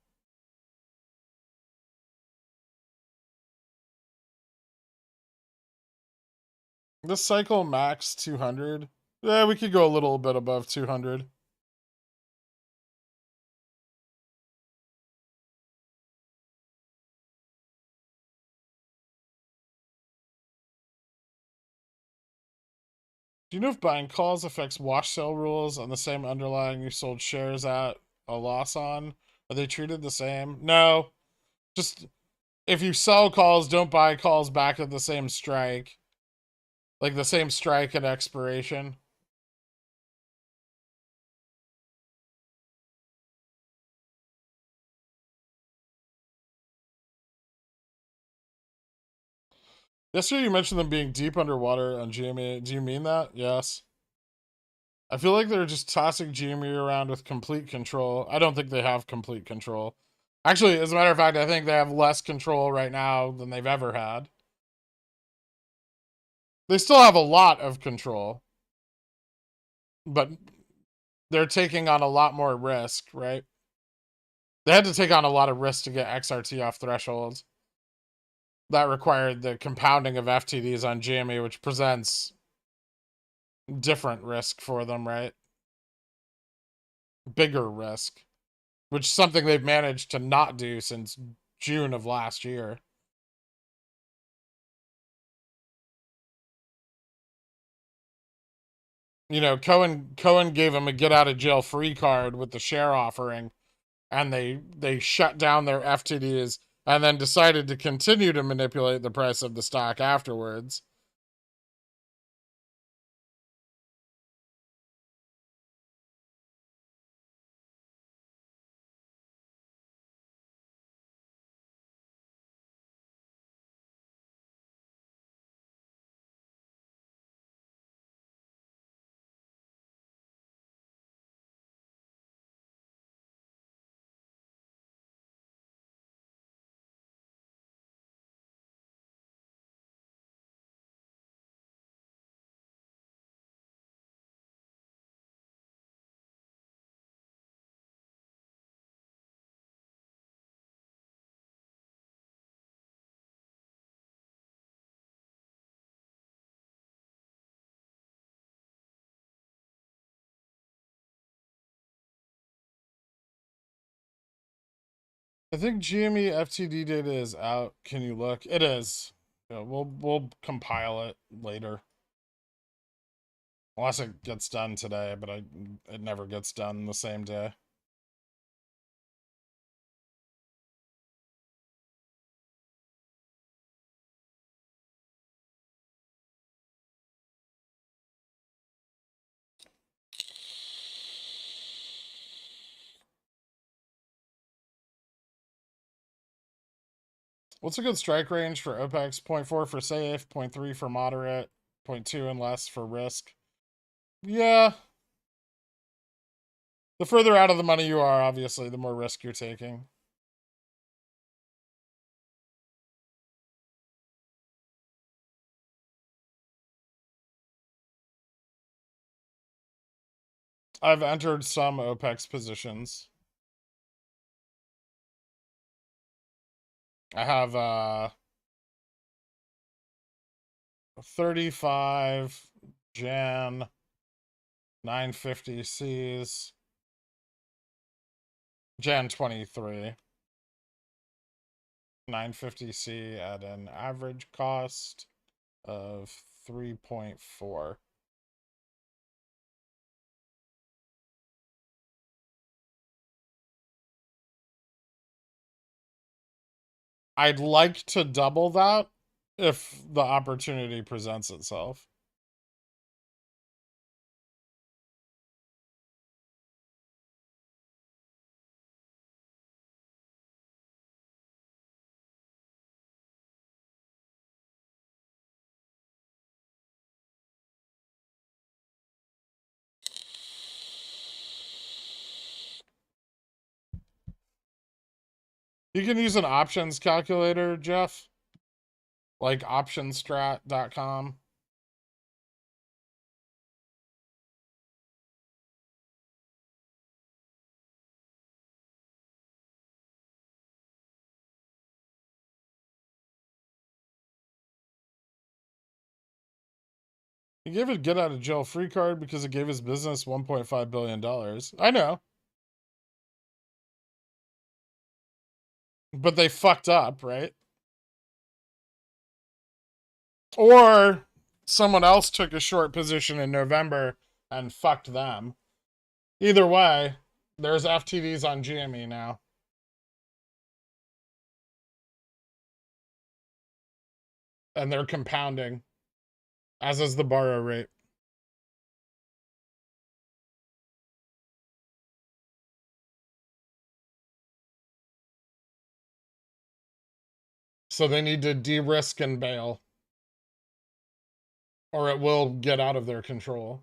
[SPEAKER 2] This cycle max 200. Yeah, we could go a little bit above 200. Do you know if buying calls affects wash sale rules on the same underlying you sold shares at a loss on? Are they treated the same? No. Just if you sell calls, don't buy calls back at the same strike. Like the same strike at expiration. Yesterday you mentioned them being deep underwater on GME. Do you mean that? Yes. I feel like they're just tossing GME around with complete control. I don't think they have complete control. Actually, as a matter of fact, I think they have less control right now than they've ever had. They still have a lot of control, but they're taking on a lot more risk, right? They had to take on a lot of risk to get XRT off threshold. That required the compounding of FTDs on GME, which presents different risk for them, right? Bigger risk, which is something they've managed to not do since June of last year. You know, Cohen gave him a get out of jail free card with the share offering, and they shut down their FTDs and then decided to continue to manipulate the price of the stock afterwards. I think GME FTD data is out. Can you look? It is. Yeah, we'll compile it later. Unless it gets done today, but it never gets done the same day. What's a good strike range for OPEX? 0.4 for safe, 0.3 for moderate, 0.2 and less for risk. Yeah. The further out of the money you are, obviously, the more risk you're taking. I've entered some OPEX positions. I have 35 Jan 950 Cs. Jan 23. 950C at an average cost of 3.4. I'd like to double that if the opportunity presents itself. You can use an options calculator, Jeff, like optionstrat.com. He gave a get out of jail free card because it gave his business $1.5 billion. I know. But they fucked up, right? Or someone else took a short position in November and fucked them. Either way, there's FTDs on GME now. And they're compounding, as is the borrow rate. So they need to de-risk and bail, or it will get out of their control.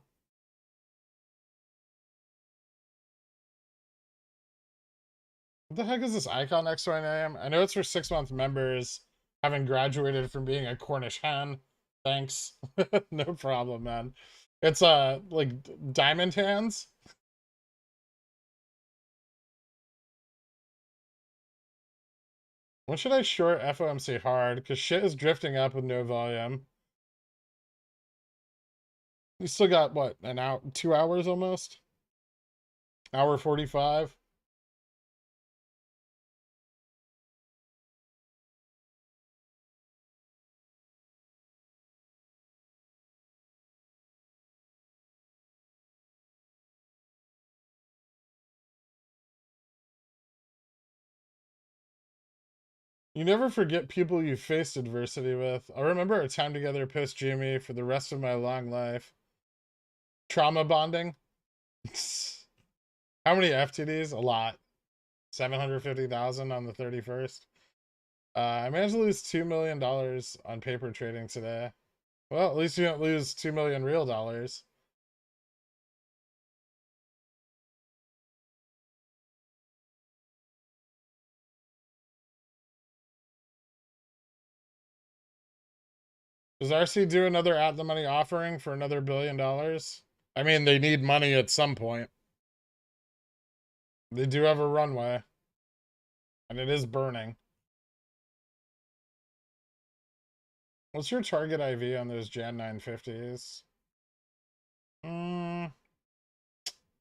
[SPEAKER 2] What the heck is this icon next to my name? I know it's for 6-month members, having graduated from being a Cornish hen. Thanks. No problem, man. It's like diamond hands. When should I short FOMC hard? Because shit is drifting up with no volume. You still got what, an hour, 2 hours almost? Hour 45. You never forget people you faced adversity with. I remember our time together post GME for the rest of my long life. Trauma bonding. How many FTDs? A lot. 750,000 on the 31st. I managed to lose $2 million on paper trading today. Well, at least you don't lose 2 million real dollars. Does RC do another at the money offering for another $1 billion? I mean, they need money at some point. They do have a runway. And it is burning. What's your target IV on those Jan 950s?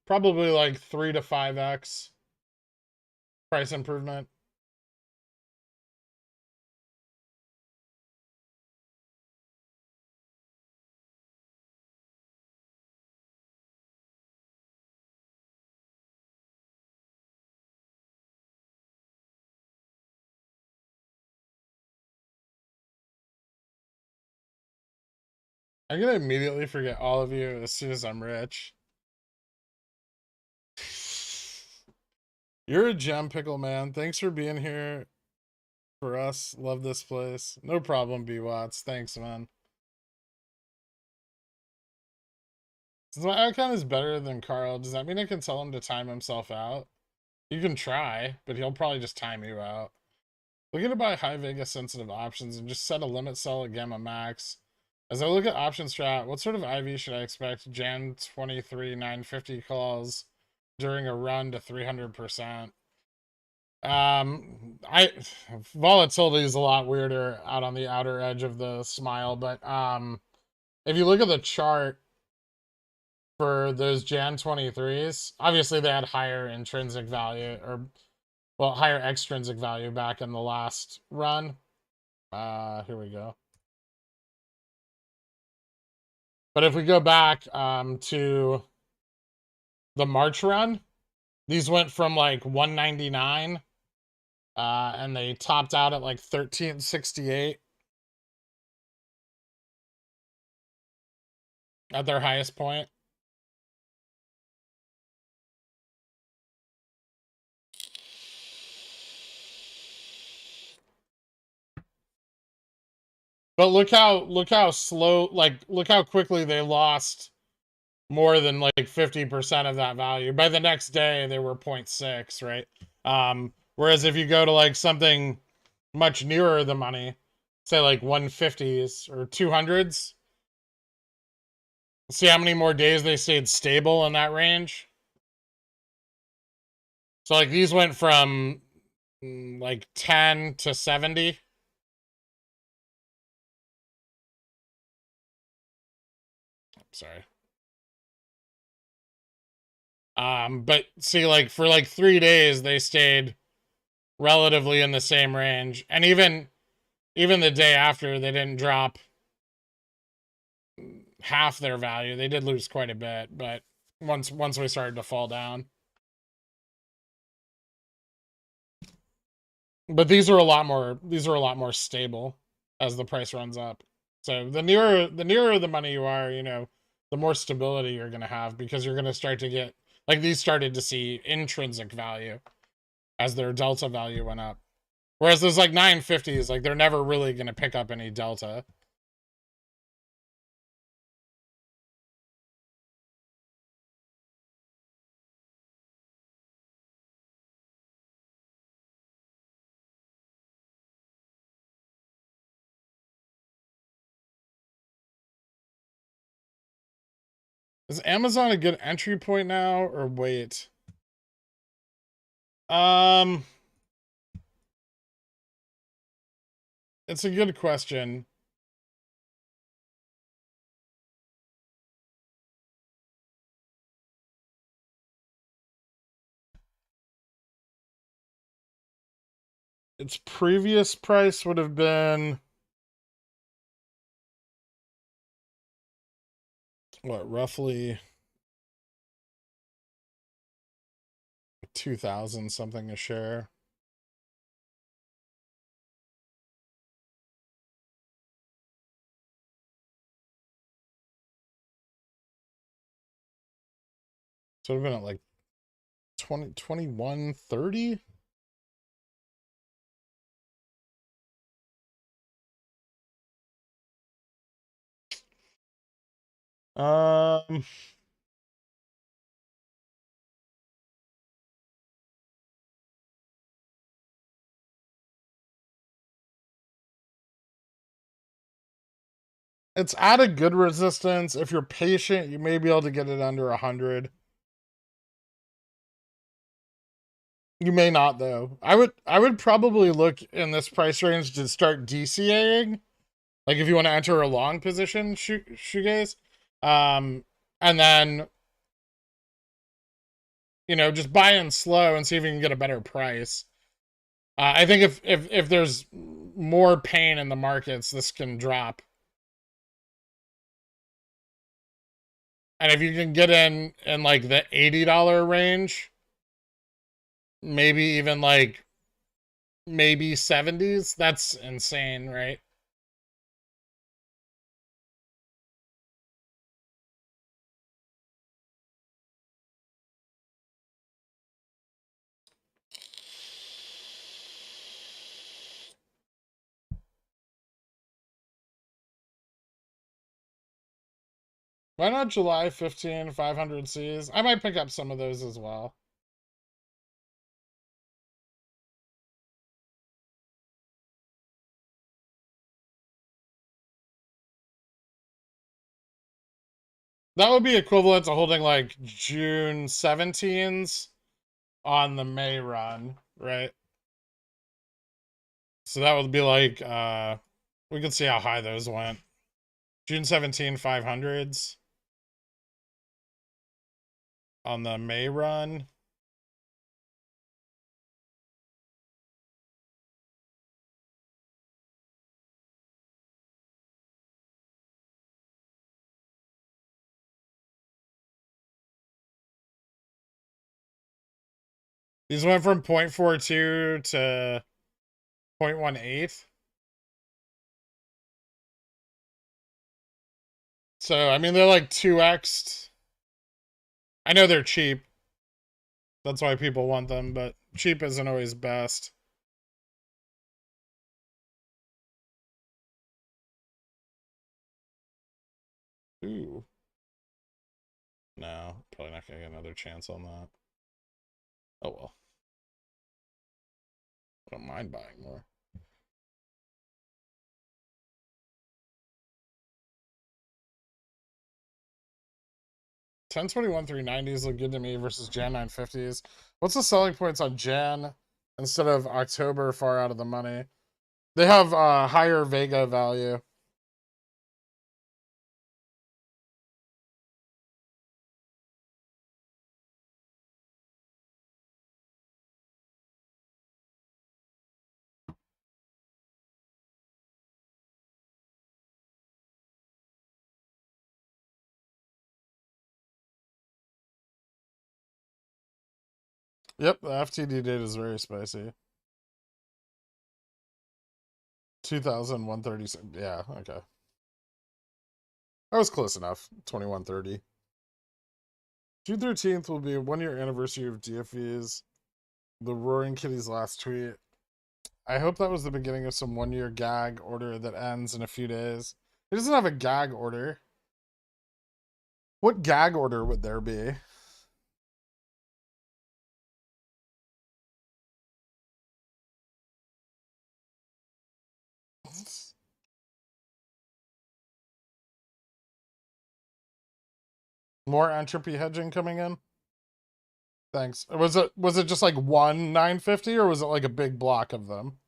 [SPEAKER 2] Probably like 3 to 5x price improvement. I'm gonna immediately forget all of you as soon as I'm rich. You're a gem, Pickle Man. Thanks for being here for us. Love this place. No problem, B Watts. Thanks, man. Since my icon is better than Carl, does that mean I can tell him to time himself out? You can try, but he'll probably just time you out. Looking to buy high Vega sensitive options and just set a limit sell at Gamma Max. As I look at option strat, what sort of IV should I expect? Jan 23 950 calls during a run to 300%. Volatility is a lot weirder out on the outer edge of the smile, but if you look at the chart for those Jan 23s, obviously they had higher intrinsic value, or well, higher extrinsic value back in the last run. Here we go. But if we go back to the March run, these went from like 199 and they topped out at like 1368 at their highest point. But look how slow, like look how quickly they lost more than like 50% of that value. By the next day they were 0.6, right? Whereas if you go to like something much nearer the money, say like 150s or 200s, see how many more days they stayed stable in that range. So like these went from like 10 to 70. Sorry. But see, like for like 3 days they stayed relatively in the same range, and even the day after they didn't drop half their value. They did lose quite a bit, but once we started to fall down. But these are a lot more stable as the price runs up. So the nearer the money you are, you know, the more stability you're going to have, because you're going to start to get, like, these started to see intrinsic value as their delta value went up. Whereas those like 950s, like they're never really going to pick up any delta. Is Amazon a good entry point now, or wait? It's a good question. Its previous price would have been what, roughly 2,000 something a share. So it would have been at like 2130. Um, it's at a good resistance. If you're patient, you may be able to get it under 100. You may not, though. I would probably look in this price range to start DCAing. Like if you want to enter a long position, shoegaze. And then, you know, just buy in slow and see if you can get a better price. I think if there's more pain in the markets, this can drop. And if you can get in like the $80 range, maybe even like maybe 70s, that's insane, right? Why not July 15, 500 Cs? I might pick up some of those as well. That would be equivalent to holding like June 17s on the May run, right? So that would be like, we can see how high those went. June 17, 500s on the May run. These went from 0.42 to 0.18. So, I mean, they're like 2x'd. I know they're cheap. That's why people want them, but cheap isn't always best. Ooh. No, probably not gonna get another chance on that. Oh well. I don't mind buying more. 1021 390s look good to me versus Jan 950s. What's the selling points on Jan instead of October far out of the money? They have higher Vega value. Yep, the FTD data is very spicy. 2,136. Yeah, okay. That was close enough. 2130. June 13th will be a 1-year anniversary of DFE's. The Roaring Kitty's last tweet. I hope that was the beginning of some 1-year gag order that ends in a few days. It doesn't have a gag order. What gag order would there be? More entropy hedging coming in? Thanks. Was it just like one 950 or was it like a big block of them?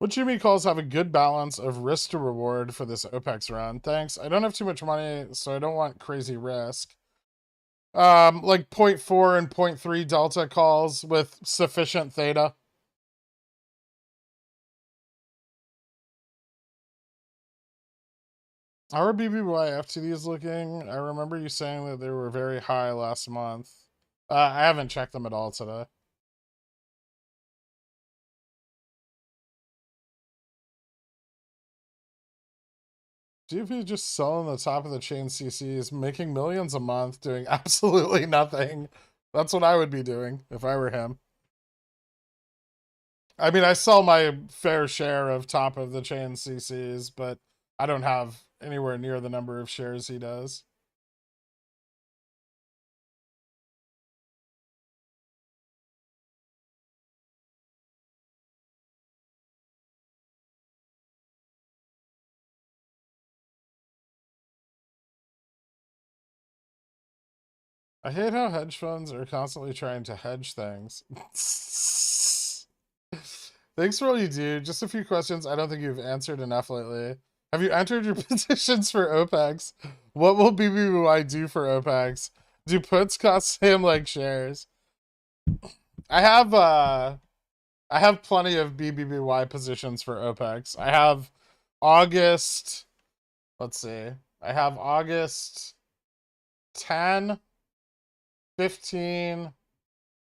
[SPEAKER 2] What Jimmy calls have a good balance of risk to reward for this OPEX run. Thanks. I don't have too much money, so I don't want crazy risk. Like 0.4 and 0.3 delta calls with sufficient theta. How are BBY FTDs looking? I remember you saying that they were very high last month. I haven't checked them at all today. DFP just selling the top of the chain CCs, making millions a month, doing absolutely nothing. That's what I would be doing if I were him. I mean, I sell my fair share of top of the chain CCs, but I don't have anywhere near the number of shares he does. I hate how hedge funds are constantly trying to hedge things. Thanks for all you do. Just a few questions I don't think you've answered enough lately. Have you entered your positions for OPEX? What will BBY do for OPEX? Do puts cost him like shares? I have plenty of BBY positions for OPEX. I have August, let's see. I have August 10, 15,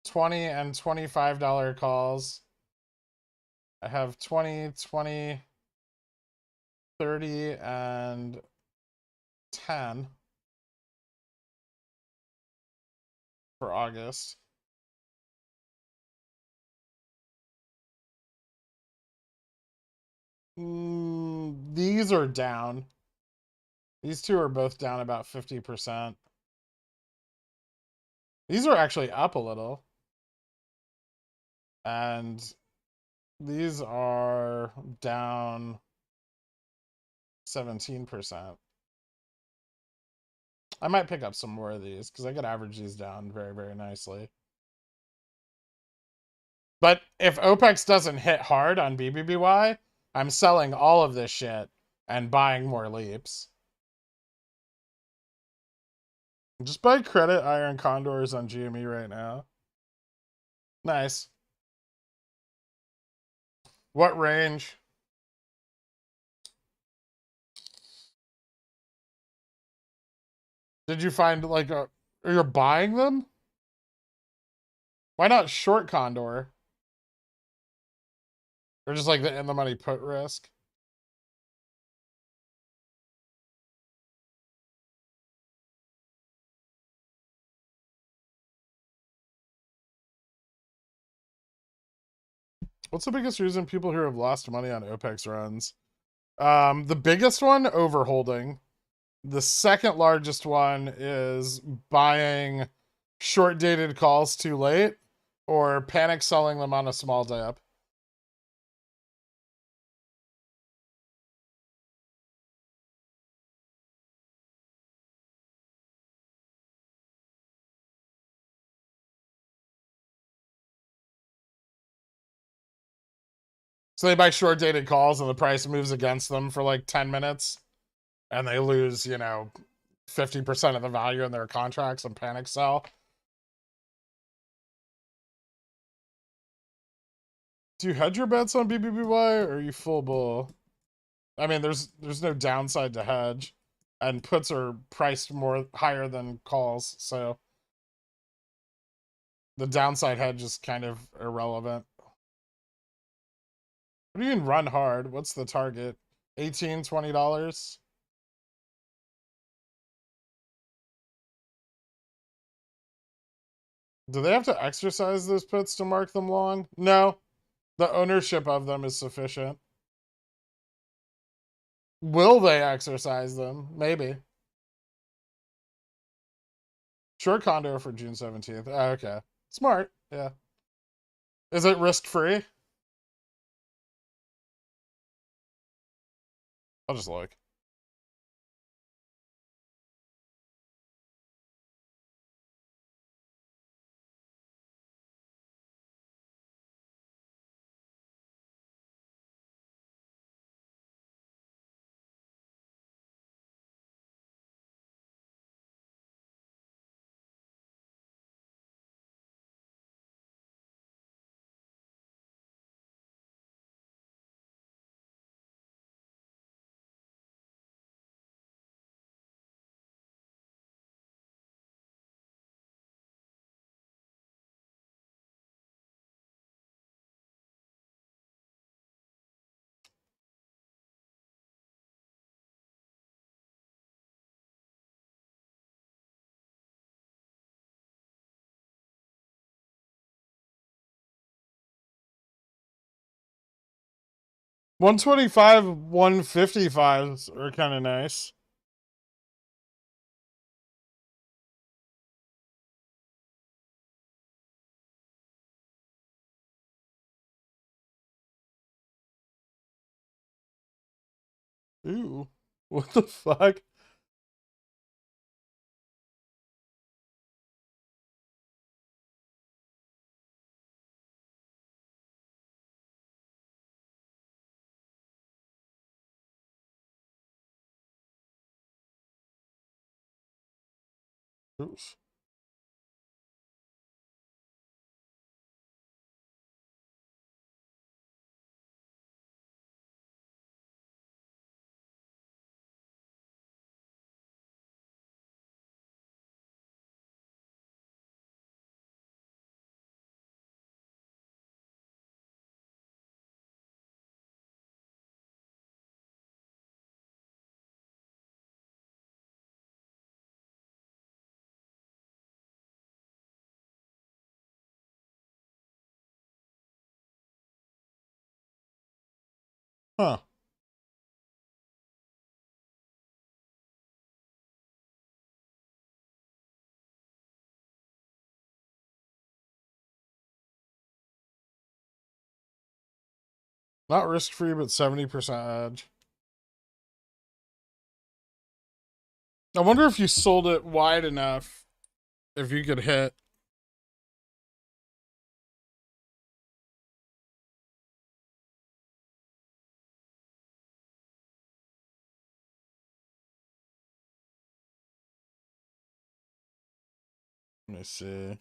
[SPEAKER 2] 20 and $25 calls. I have 20, 20, 30 and 10. for August. These are down. These two are both down about 50%. These are actually up a little. And these are down 17%. I might pick up some more of these because I could average these down very, very nicely. But if OPEX doesn't hit hard on BBBY, I'm selling all of this shit and buying more leaps. Just buy credit iron condors on GME right now. Nice. What range? Did you find like a... You're buying them? Why not short condor? Or just like the in the money put risk? What's the biggest reason people who have lost money on OPEX runs? The biggest one, overholding. The second largest one is buying short dated calls too late or panic selling them on a small dip. So they buy short dated calls and the price moves against them for like 10 minutes and they lose, 50% of the value in their contracts and panic sell. Do you hedge your bets on BBBY or are you full bull? I mean, there's no downside to hedge, and puts are priced more higher than calls, so the downside hedge is kind of irrelevant. What do you mean run hard? What's the target? $18, $20? Do they have to exercise those puts to mark them long? No. The ownership of them is sufficient. Will they exercise them? Maybe. Short condo for June 17th. Oh, okay. Smart. Yeah. Is it risk free? I'll just look. $125, $155 are kind of nice. Ooh. What the fuck? Oof. Huh. Not risk-free, but 70% edge. I wonder if you sold it wide enough, if you could hit. Let me see.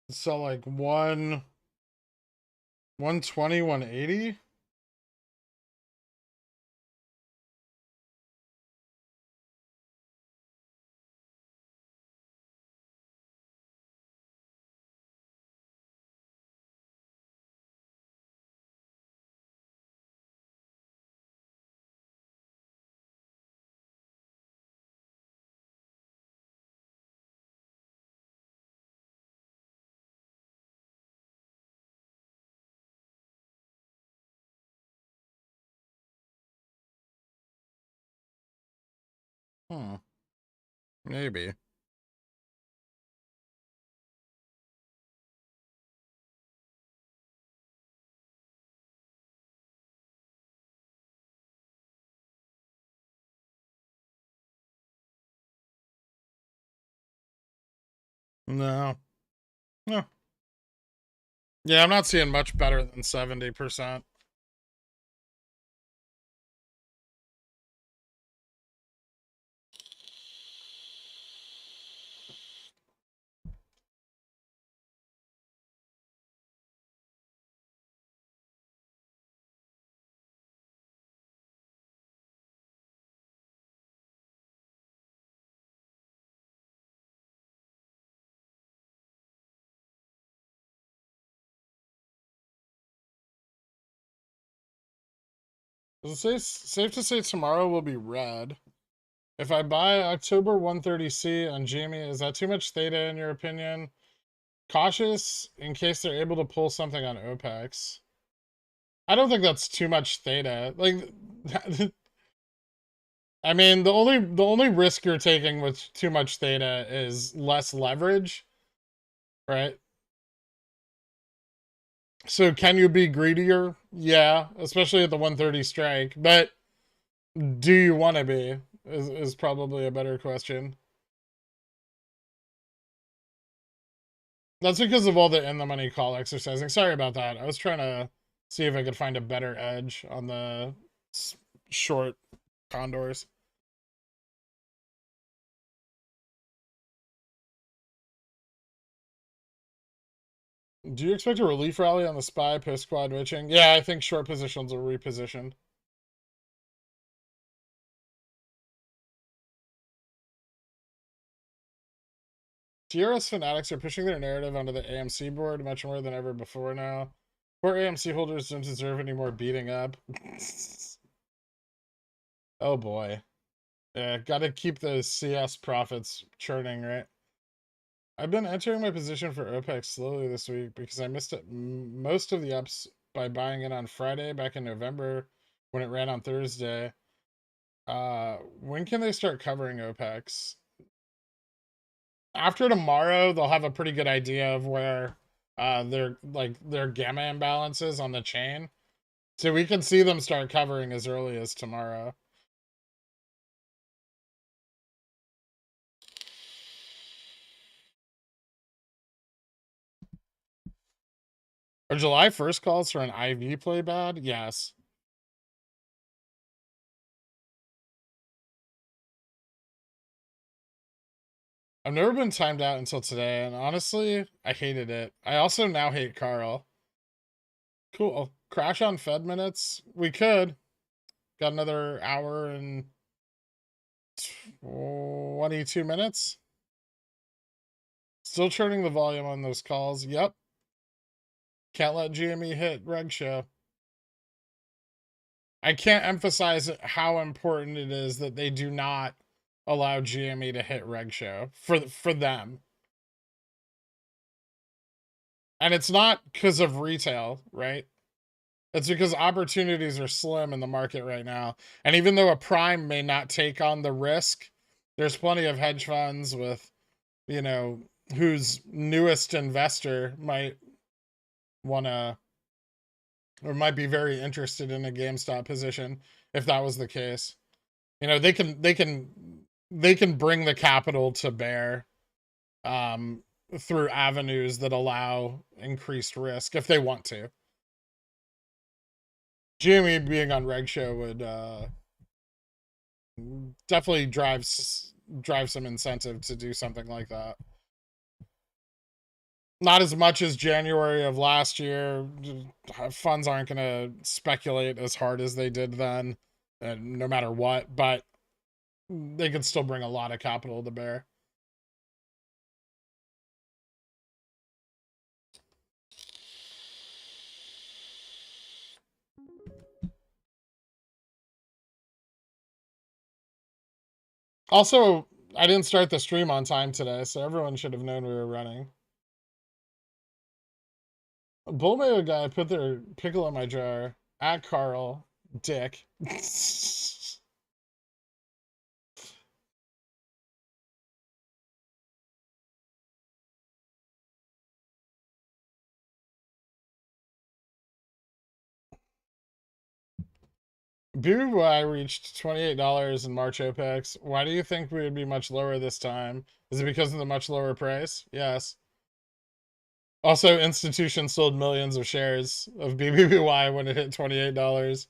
[SPEAKER 2] So like 120, 180? Maybe. No. No. Yeah, I'm not seeing much better than 70%. Is it safe to say tomorrow will be red? If I buy October 130C on Jamie, is that too much theta in your opinion? Cautious in case they're able to pull something on OPEX. I don't think that's too much theta. Like, I mean, the only risk you're taking with too much theta is less leverage, right? So can you be greedier? Yeah, especially at the 130 strike. But do you want to be? Is probably a better question. That's because of all the in the money call exercising. Sorry about that. I was trying to see if I could find a better edge on the short condors. Do you expect a relief rally on the SPY post squad witching? Yeah, I think short positions will reposition. TRS fanatics are pushing their narrative onto the AMC board much more than ever before now. Poor AMC holders don't deserve any more beating up. Oh boy. Yeah, gotta keep the CS profits churning, right? I've been entering my position for OPEX slowly this week because I missed it most of the ups by buying it on Friday back in November when it ran on Thursday. When can they start covering OPEX? After tomorrow, they'll have a pretty good idea of where their gamma imbalances on the chain. So we can see them start covering as early as tomorrow. Are July 1st calls for an IV play bad? Yes. I've never been timed out until today, and honestly, I hated it. I also now hate Carl. Cool. Crash on Fed minutes? We could. Got another hour and 22 minutes. Still turning the volume on those calls. Yep. Can't let GME hit reg show. I can't emphasize how important it is that they do not allow GME to hit reg show for them. And it's not because of retail, right? It's because opportunities are slim in the market right now. And even though a prime may not take on the risk, there's plenty of hedge funds with, you know, whose newest investor might want to or might be very interested in a GameStop position if that was the case. You know, they can bring the capital to bear through avenues that allow increased risk if they want to. GME being on reg show would definitely drive some incentive to do something like that. Not as much as January of last year. Funds aren't going to speculate as hard as they did then, no matter what, but they can still bring a lot of capital to bear. Also, I didn't start the stream on time today, so everyone should have known we were running. A Bull Mayo guy put their pickle in my jar. At Carl. Dick. BBY reached $28 in March OPEX. Why do you think we would be much lower this time? Is it because of the much lower price? Yes. Also, institutions sold millions of shares of BBY when it hit $28.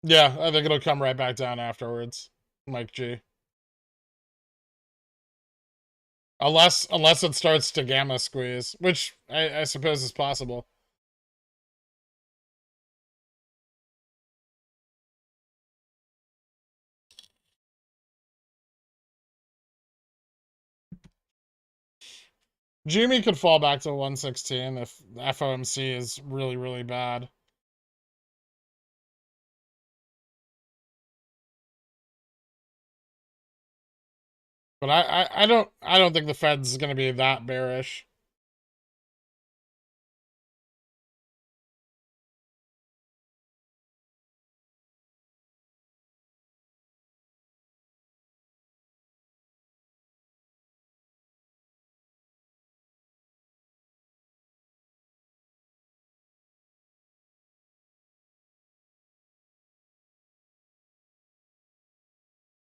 [SPEAKER 2] Yeah, I think it'll come right back down afterwards. Mike G. Unless it starts to gamma squeeze, which I suppose is possible. GME could fall back to 116 if FOMC is really, really bad. But I don't think the Fed's going to be that bearish.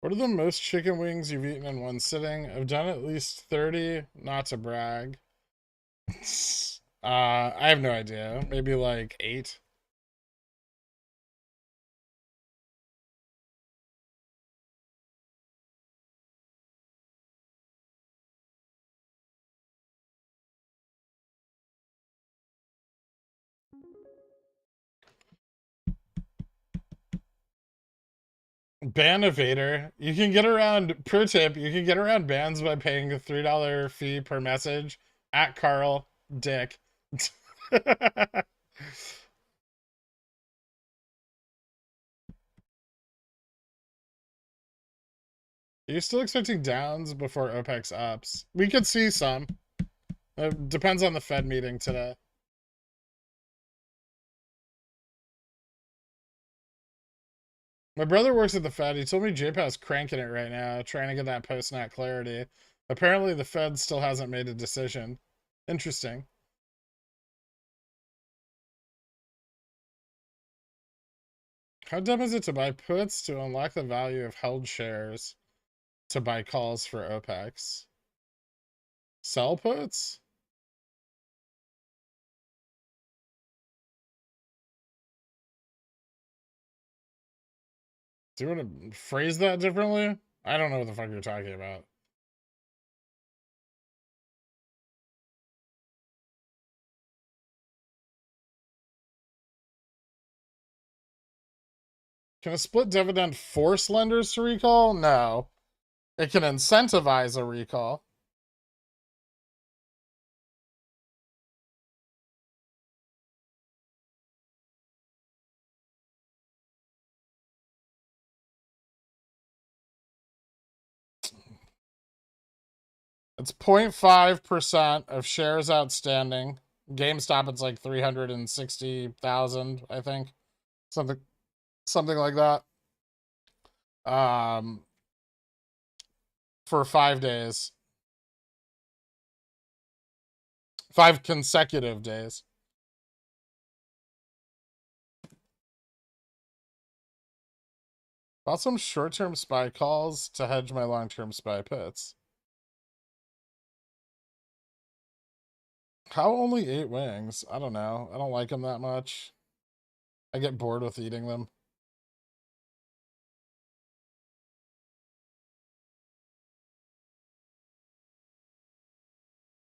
[SPEAKER 2] What are the most chicken wings you've eaten in one sitting? I've done at least 30, not to brag. I have no idea. Maybe like 8. Ban evader. You can get around, pro tip, you can get around bans by paying a $3 fee per message at Carl Dick. Are you still expecting downs before OPEX ups? We could see some. It depends on the Fed meeting today. My brother works at the Fed. He told me JPA's cranking it right now, trying to get that post-nat clarity. Apparently, the Fed still hasn't made a decision. Interesting. How dumb is it to buy puts to unlock the value of held shares? to buy calls for OPEX. Sell puts? Do you want to phrase that differently? I don't know what the fuck you're talking about. Can a split dividend force lenders to recall? No. It can incentivize a recall. It's 0.5% of shares outstanding. GameStop, it's like 360,000, I think. Something like that. For 5 days. 5 consecutive days. Bought some short-term SPY calls to hedge my long-term SPY puts. How only 8 wings? I don't know. I don't like them that much. I get bored with eating them.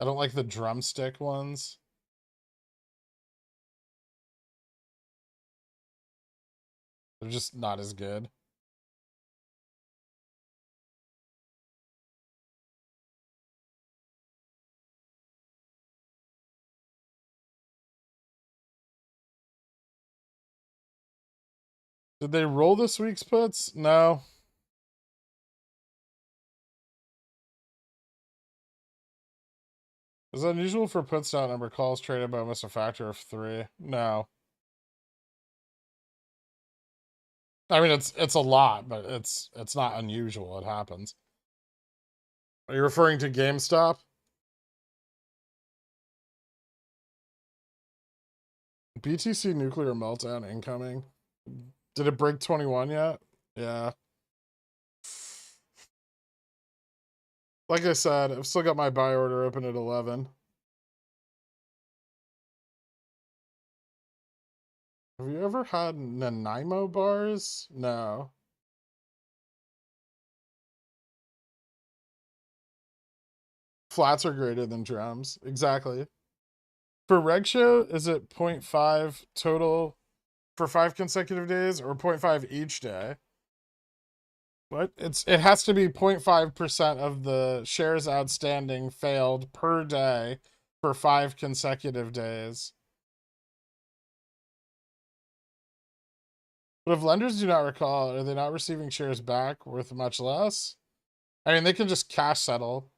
[SPEAKER 2] I don't like the drumstick ones. They're just not as good. Did they roll this week's puts? No. Is it unusual for puts to outnumber calls traded by almost a factor of 3? No. I mean, it's a lot, but it's not unusual. It happens. Are you referring to GameStop? BTC nuclear meltdown incoming. Did it break 21 yet? Yeah. Like I said, I've still got my buy order open at 11. Have you ever had Nanaimo bars? No. Flats are greater than drums. Exactly. For reg show, is it 0.5 total for 5 consecutive days or 0.5 each day? What? It has to be 0.5% of the shares outstanding failed per day for 5 consecutive days. But if lenders do not recall, are they not receiving shares back worth much less? I mean, they can just cash settle.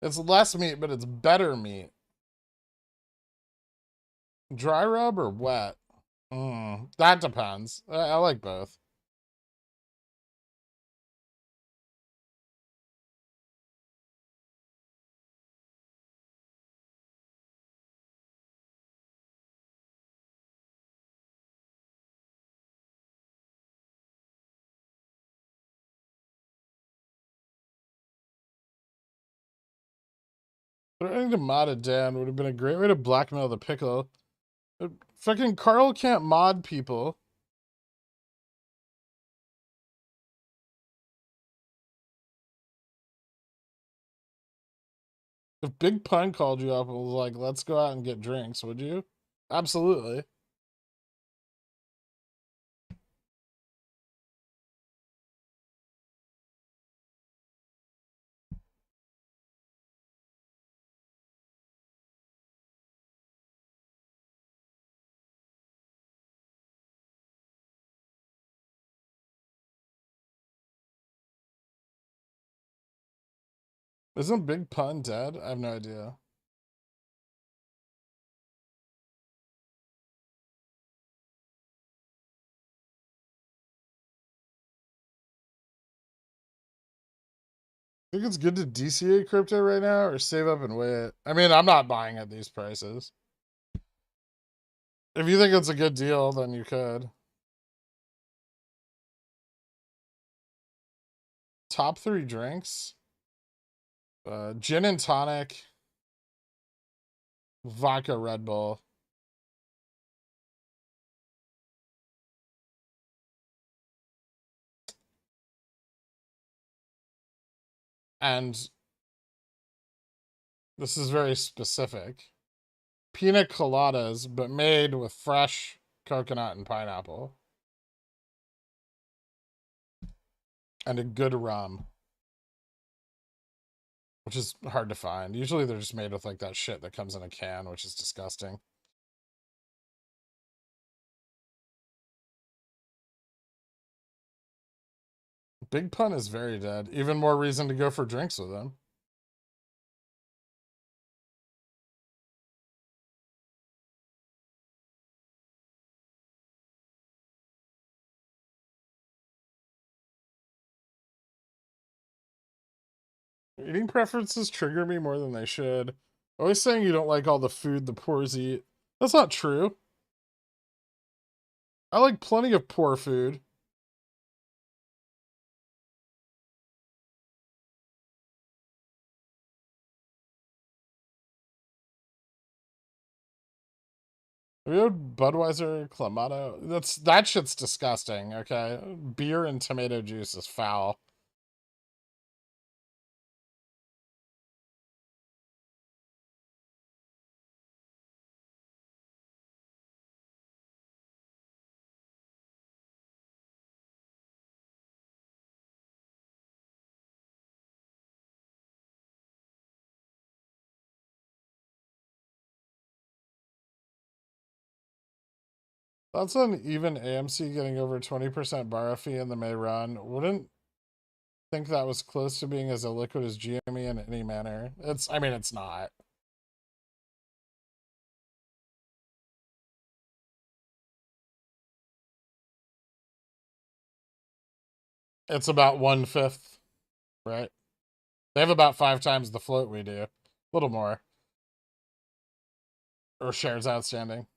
[SPEAKER 2] It's less meat, but it's better meat. Dry rub or wet? That depends. I like both. Threatening to mod a Dan would have been a great way to blackmail the pickle. Fucking Carl can't mod people. If Big Pun called you up and was like, let's go out and get drinks, would you? Absolutely. Isn't Big Pun dead? I have no idea. Think it's good to DCA crypto right now or save up and wait? I mean, I'm not buying at these prices. If you think it's a good deal, then you could. Top 3 drinks. Gin and tonic. Vodka Red Bull. And this is very specific. Pina coladas, but made with fresh coconut and pineapple. And a good rum. Which is hard to find. Usually they're just made with like that shit that comes in a can, which is disgusting. Big Pun is very dead. Even more reason to go for drinks with him. Eating preferences trigger me more than they should. Always saying you don't like all the food the poors eat. That's not true. I like plenty of poor food. Have you had Budweiser Clamato? That shit's disgusting, okay? Beer and tomato juice is foul. That's an even AMC getting over 20% borrow fee in the May run. Wouldn't think that was close to being as illiquid as GME in any manner. I mean, it's not. It's about 1/5, right? They have about 5 times the float we do. A little more. Or shares outstanding.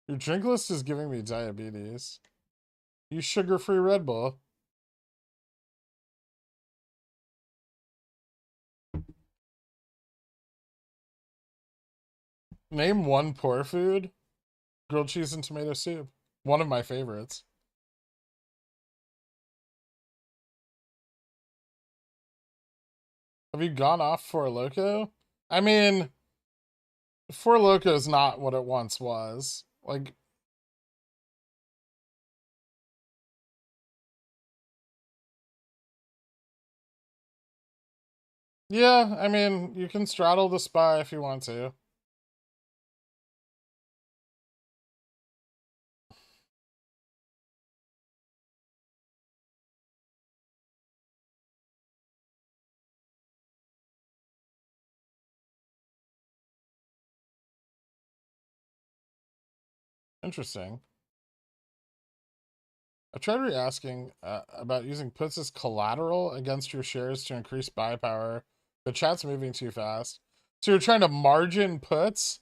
[SPEAKER 2] Your drink list is giving me diabetes. Use sugar-free Red Bull. Name one poor food. Grilled cheese and tomato soup. One of my favorites. Have you gone off for Loco? I mean, Four Loco is not what it once was. Like, yeah, I mean, you can straddle the spy if you want to. Interesting. I tried re-asking about using puts as collateral against your shares to increase buy power, but chat's moving too fast. So you're trying to margin puts?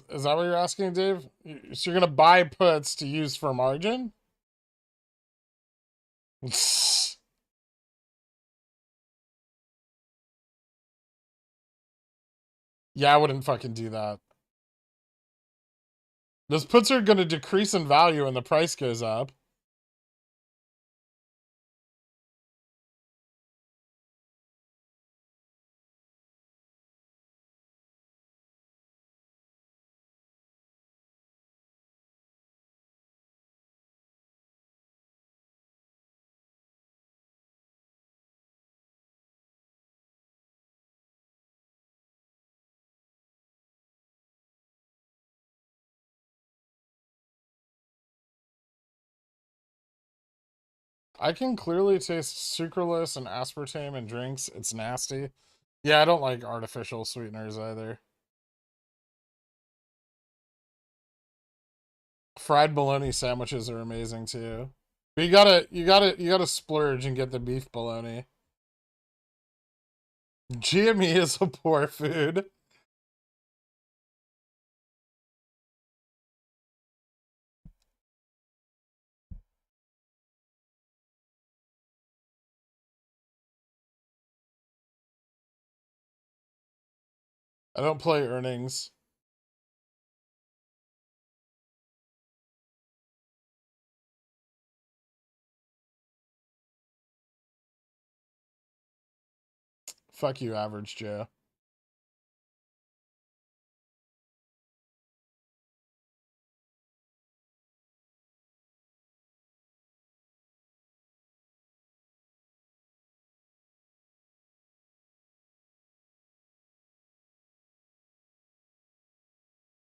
[SPEAKER 2] Is that what you're asking, Dave? So you're gonna buy puts to use for margin? Yeah, I wouldn't fucking do that. Those puts are going to decrease in value when the price goes up. I can clearly taste sucralose and aspartame in drinks. It's nasty. Yeah, I don't like artificial sweeteners either. Fried bologna sandwiches are amazing too. But you gotta splurge and get the beef bologna. GME is a poor food. I don't play earnings. Fuck you, average Joe.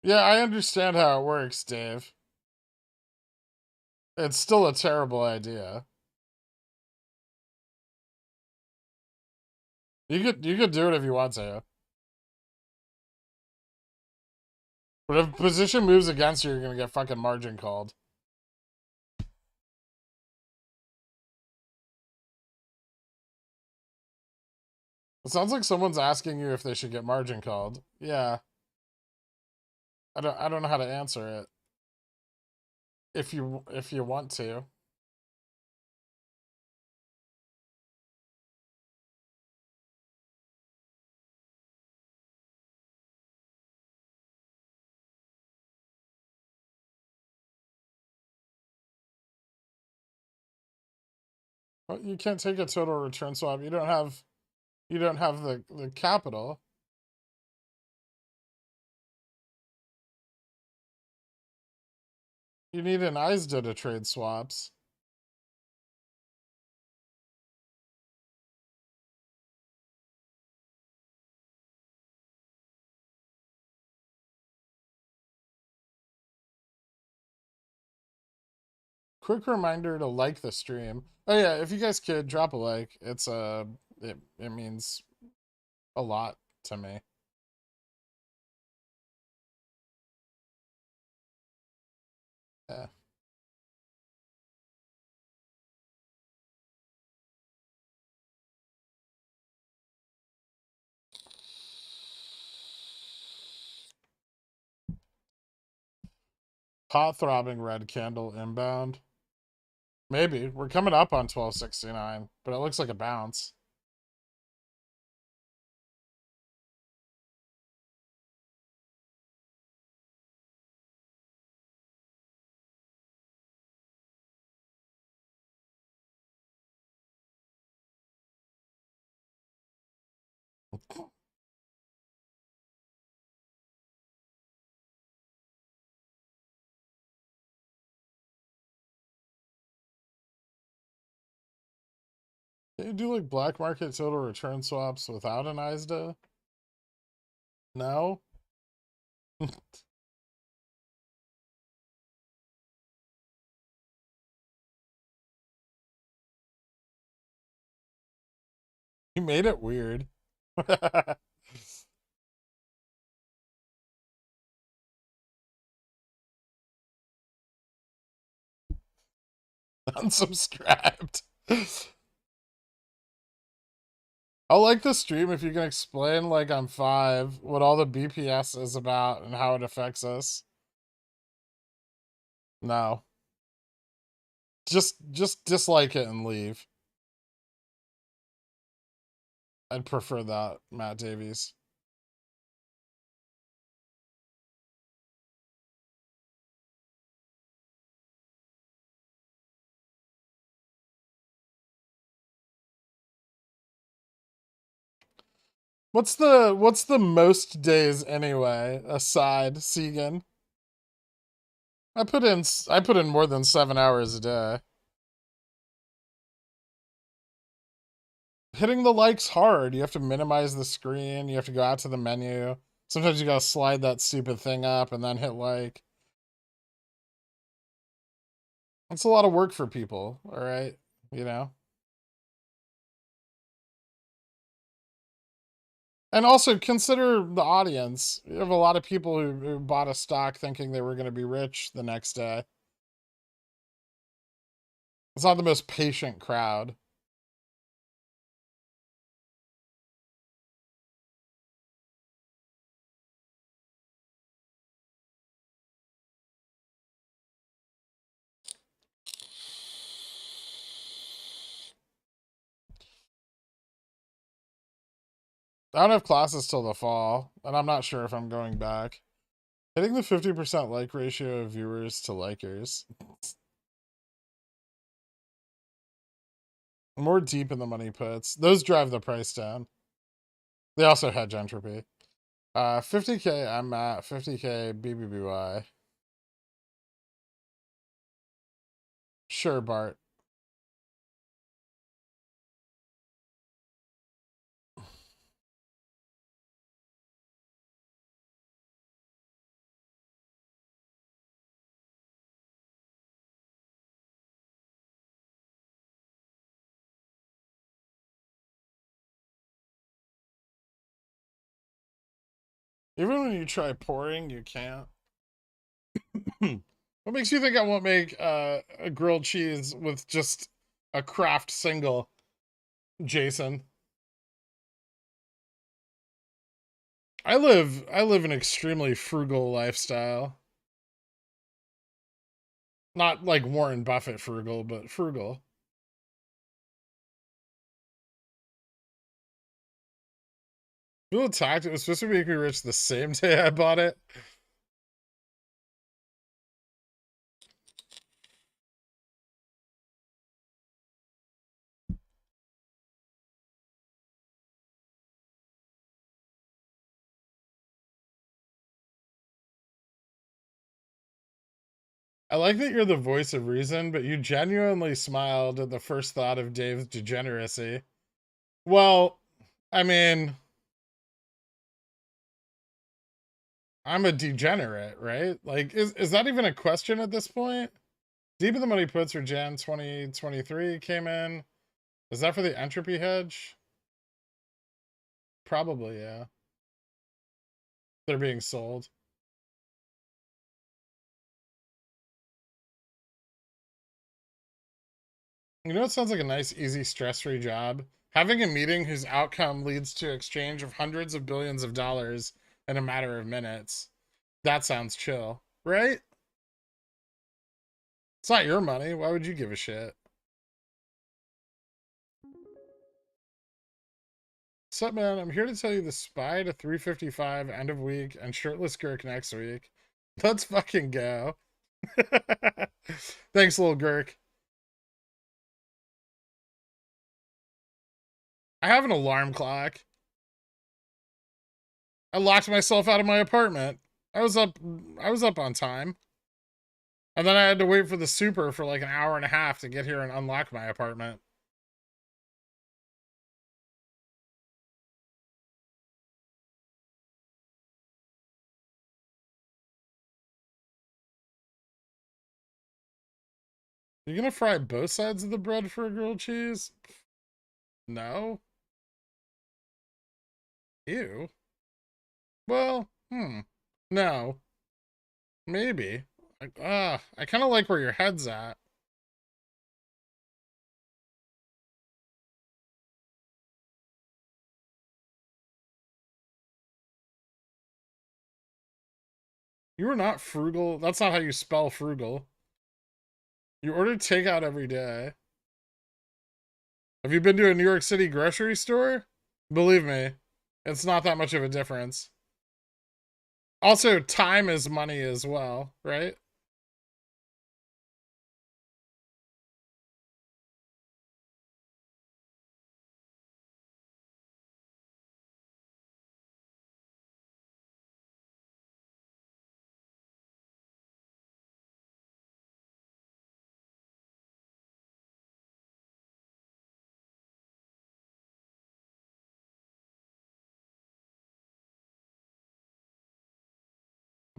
[SPEAKER 2] Yeah, I understand how it works, Dave. It's still a terrible idea. You could do it if you want to. But if position moves against you, you're gonna get fucking margin called. It sounds like someone's asking you if they should get margin called. Yeah. I don't know how to answer it. If you want to. But you can't take a total return swap. You don't have the capital. You need an ISDA to trade swaps. Quick reminder to like the stream. Oh yeah, if you guys could drop a like, it means a lot to me. Yeah. Hot throbbing red candle inbound. Maybe. We're coming up on 1269, but it looks like a bounce. Can you do like black market total return swaps without an ISDA? No? You made it weird. Unsubscribed. I'll like the stream if you can explain, like on 5, what all the BPS is about and how it affects us. No. Just dislike it and leave. I'd prefer that, Matt Davies. What's the most days anyway? Aside, Segan. I put in more than 7 hours a day. Hitting the likes hard. You have to minimize the screen. You have to go out to the menu. Sometimes you gotta slide that stupid thing up and then hit like. It's a lot of work for people, all right? You know? And also consider the audience. You have a lot of people who bought a stock thinking they were going to be rich the next day. It's not the most patient crowd. I don't have classes till the fall, and I'm not sure if I'm going back. Hitting the 50% like ratio of viewers to likers. More deep in the money puts. Those drive the price down. They also hedge entropy. 50K, I'm at 50K BBBY. Sure, Bart. Even when you try pouring, you can't. What makes you think I won't make a grilled cheese with just a craft single, Jason? I live an extremely frugal lifestyle. Not like Warren Buffett frugal, but frugal. People attacked it was supposed to make me rich the same day I bought it. I like that you're the voice of reason, but you genuinely smiled at the first thought of Dave's degeneracy. Well, I mean, I'm a degenerate, right? Like, is that even a question at this point? Deep in the money puts for Jan 2023 came in. Is that for the entropy hedge? Probably, yeah. They're being sold. You know, it sounds like a nice, easy, stress-free job. Having a meeting whose outcome leads to exchange of hundreds of billions of dollars in a matter of minutes. That sounds chill, right? It's not your money. Why would you give a shit? What's up, man? I'm here to tell you the SPY to 355 end of week and shirtless Gherk next week. Let's fucking go. Thanks, little Gherk. I have an alarm clock. I locked myself out of my apartment. I was up on time. And then I had to wait for the super for like an hour and a half to get here and unlock my apartment. You gonna fry both sides of the bread for a grilled cheese? No. Ew. Well, no. Maybe. Like, I kind of like where your head's at. You were not frugal. That's not how you spell frugal. You order takeout every day. Have you been to a New York City grocery store? Believe me, it's not that much of a difference. Also, time is money as well, right?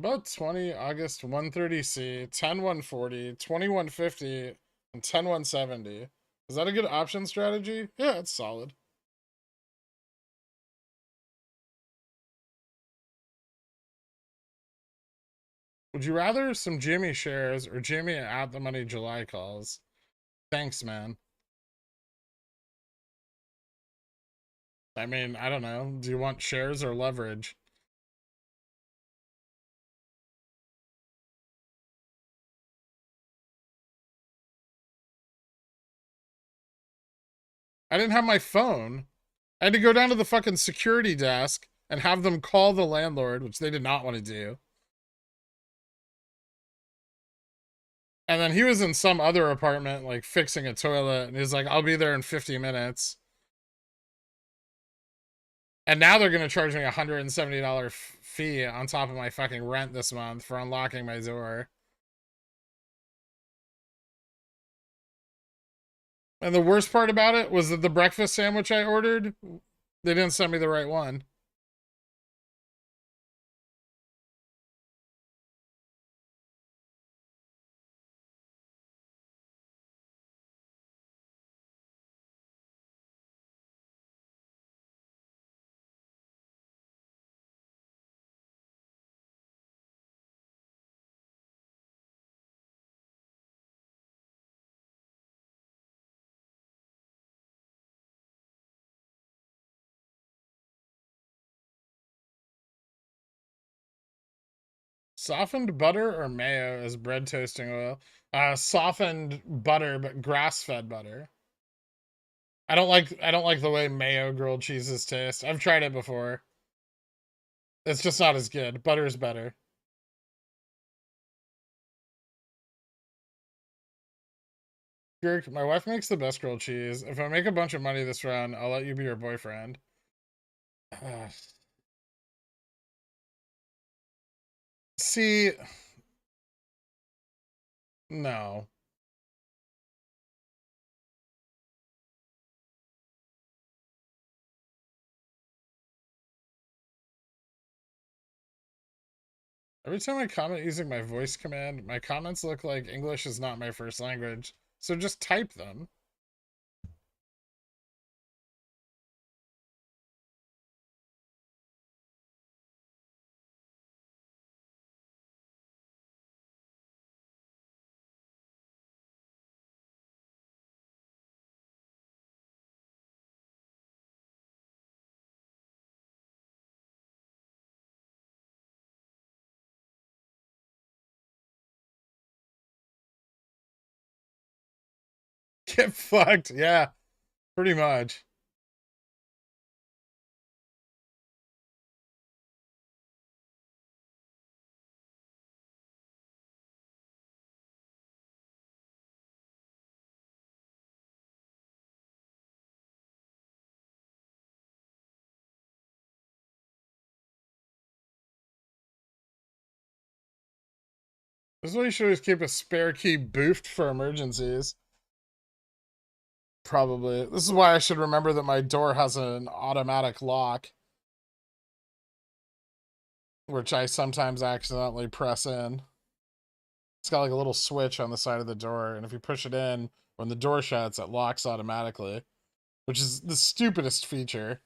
[SPEAKER 2] About 20 August 130C, 10-140, 20-150, and 10-170. Is that a good option strategy? Yeah, it's solid. Would you rather some Jimmy shares or Jimmy at the money July calls? Thanks, man. I mean, I don't know. Do you want shares or leverage? I didn't have my phone. I had to go down to the fucking security desk and have them call the landlord, which they did not want to do. And then he was in some other apartment, like fixing a toilet, and he's like, I'll be there in 50 minutes. And now they're going to charge me a $170 fee on top of my fucking rent this month for unlocking my door. And the worst part about it was that the breakfast sandwich I ordered, they didn't send me the right one. Softened butter or mayo as bread toasting oil? Softened butter, but grass-fed butter. I don't like the way mayo grilled cheeses taste. I've tried it before. It's just not as good. Butter is better. Gherk, my wife makes the best grilled cheese. If I make a bunch of money this round, I'll let you be your boyfriend. See, no. Every time I comment using my voice command, my comments look like English is not my first language. So just type them. Get fucked. Yeah, pretty much. This is why you should always keep a spare key boofed for emergencies. Probably. This is why I should remember that my door has an automatic lock, which I sometimes accidentally press in. It's got like a little switch on the side of the door, and if you push it in, when the door shuts, it locks automatically, which is the stupidest feature.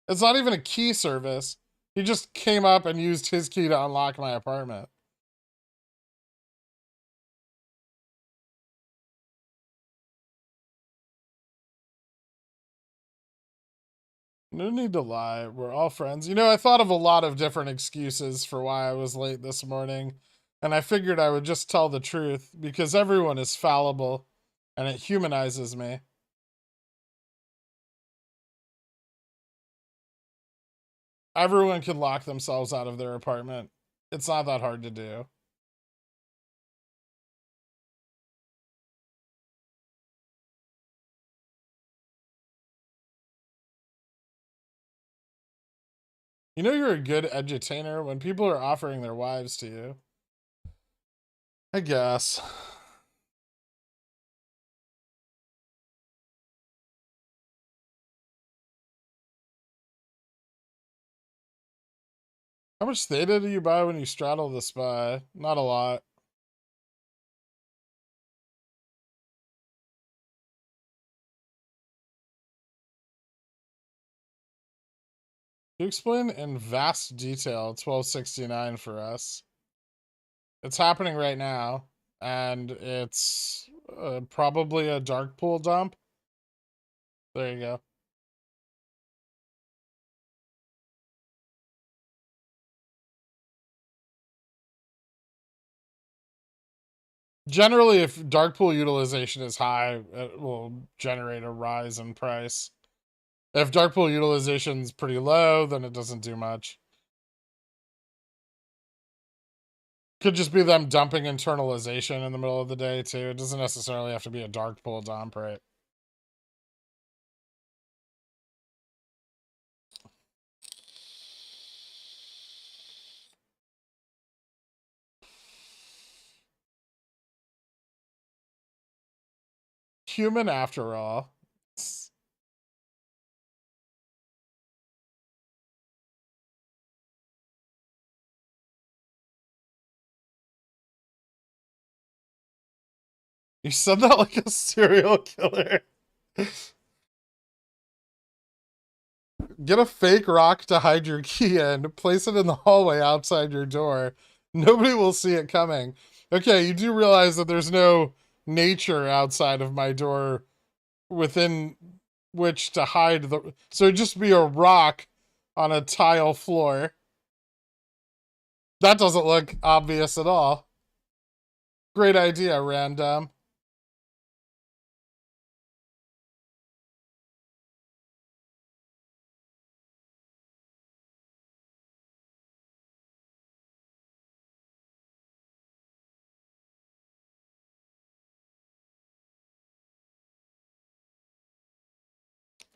[SPEAKER 2] It's not even a key service. He just came up and used his key to unlock my apartment. No need to lie. We're all friends. You know, I thought of a lot of different excuses for why I was late this morning, and I figured I would just tell the truth because everyone is fallible and it humanizes me. Everyone can lock themselves out of their apartment. It's not that hard to do. You know you're a good edutainer when people are offering their wives to you. I guess. How much theta do you buy when you straddle the SPY? Not a lot. You explain in vast detail 1269 for us. It's happening right now, and it's probably a dark pool dump. There you go. Generally, if dark pool utilization is high, it will generate a rise in price. If dark pool utilization is pretty low, then it doesn't do much. Could just be them dumping internalization in the middle of the day, too. It doesn't necessarily have to be a dark pool dump, right? Human after all. You said that like a serial killer. Get a fake rock to hide your key in, place it in the hallway outside your door. Nobody will see it coming. Okay, you do realize that there's no nature outside of my door within which to hide the... So it'd just be a rock on a tile floor. That doesn't look obvious at all. Great idea, random.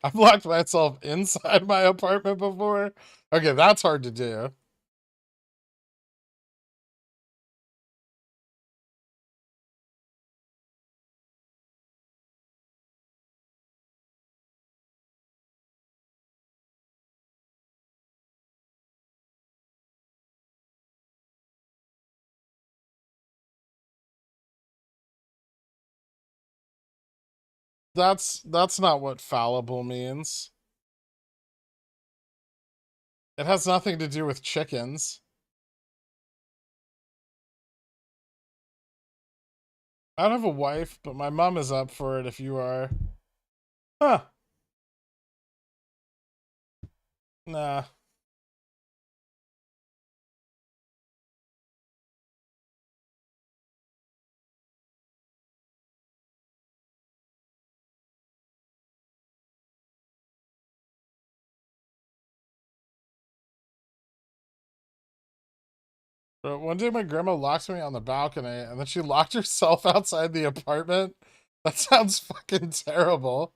[SPEAKER 2] I've locked myself inside my apartment before. Okay, that's hard to do. That's not what fallible means. It has nothing to do with chickens. I don't have a wife, but my mom is up for it if you are. Huh. Nah. But one day my grandma locked me on the balcony and then she locked herself outside the apartment. That sounds fucking terrible.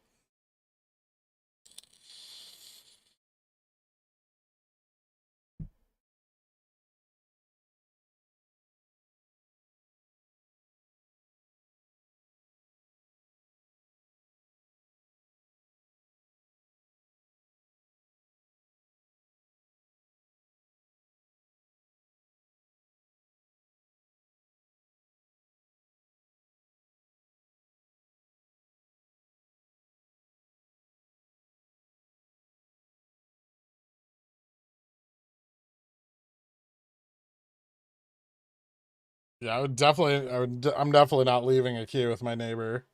[SPEAKER 2] Yeah, I'm definitely not leaving a key with my neighbor.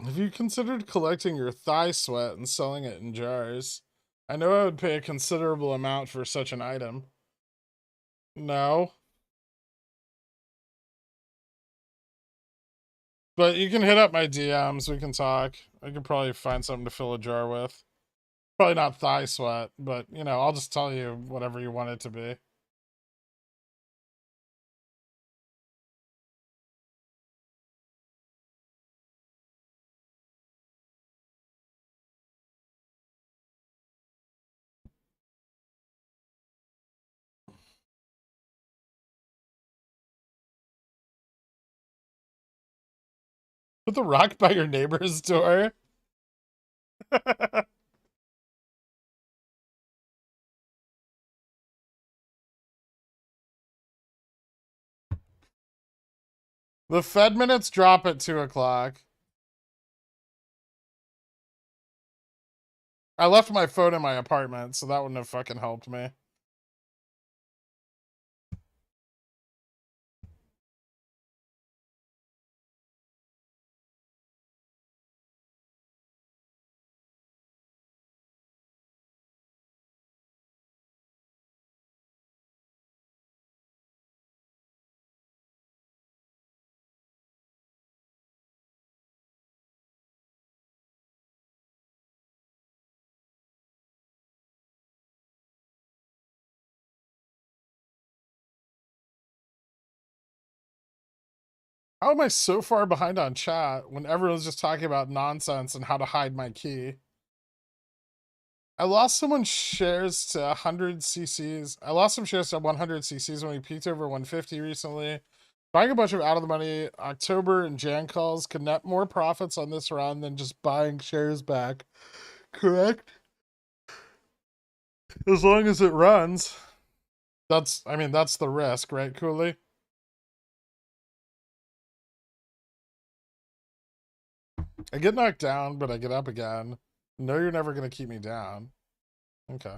[SPEAKER 2] Have you considered collecting your thigh sweat and selling it in jars? I know I would pay a considerable amount for such an item. No. But you can hit up my DMs, we can talk. I could probably find something to fill a jar with. Probably not thigh sweat, but you know, I'll just tell you whatever you want it to be. Put the rock by your neighbor's door. The Fed minutes drop at 2 o'clock. I left my phone in my apartment, so that wouldn't have fucking helped me. How am I so far behind on chat when everyone's just talking about nonsense and how to hide my key? I lost someone's shares to 100 cc's. I lost some shares to 100 cc's when we peaked over 150 recently. Buying a bunch of out of the money October and Jan calls could net more profits on this run than just buying shares back. Correct? As long as it runs. That's the risk, right, Cooley? I get knocked down, but I get up again. No, you're never going to keep me down. Okay.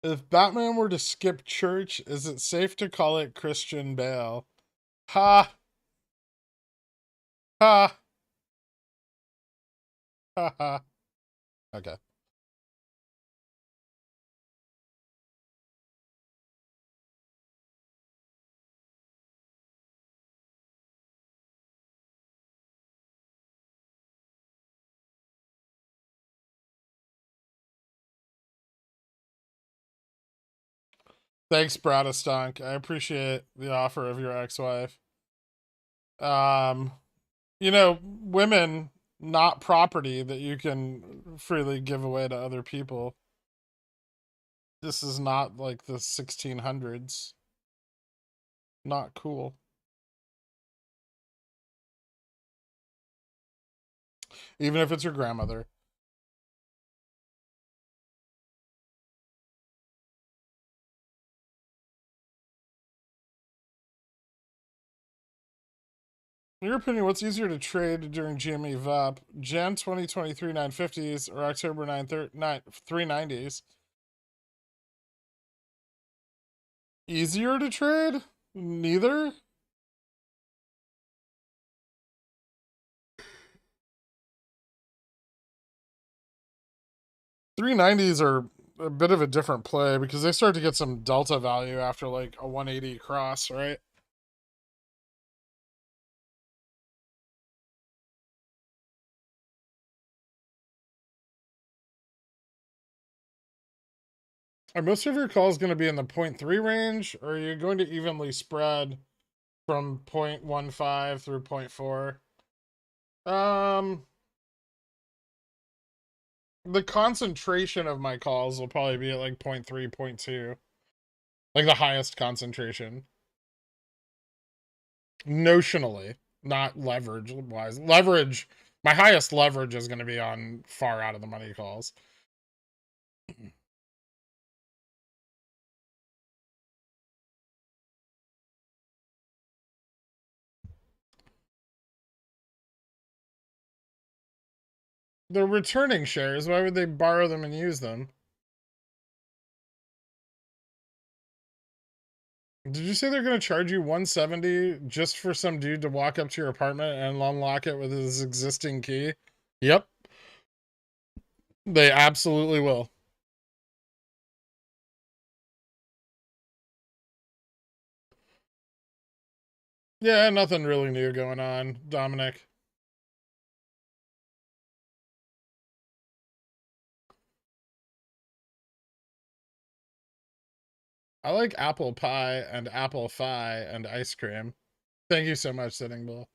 [SPEAKER 2] If Batman were to skip church, is it safe to call it Christian Bale? Ha! Ha! Ha ha. Okay. Thanks, Bradistonk. I appreciate the offer of your ex-wife. Women, not property that you can freely give away to other people. This is not like the 1600s. Not cool. Even if it's your grandmother. In your opinion, what's easier to trade during GME VAP? Jan 2023 950s or October 390s? Easier to trade? Neither? $390s are a bit of a different play because they start to get some delta value after like a 180 cross, right? Are most of your calls going to be in the 0.3 range, or are you going to evenly spread from 0.15 through 0.4? The concentration of my calls will probably be at like 0.3, 0.2. Like the highest concentration. Notionally, not leverage wise. Leverage, my highest leverage is going to be on far out of the money calls. They're returning shares. Why would they borrow them and use them? Did you say they're going to charge you 170 just for some dude to walk up to your apartment and unlock it with his existing key? Yep. They absolutely will. Yeah, nothing really new going on, Dominic. I like apple pie and apple pie and ice cream. Thank you so much, Sitting Bull.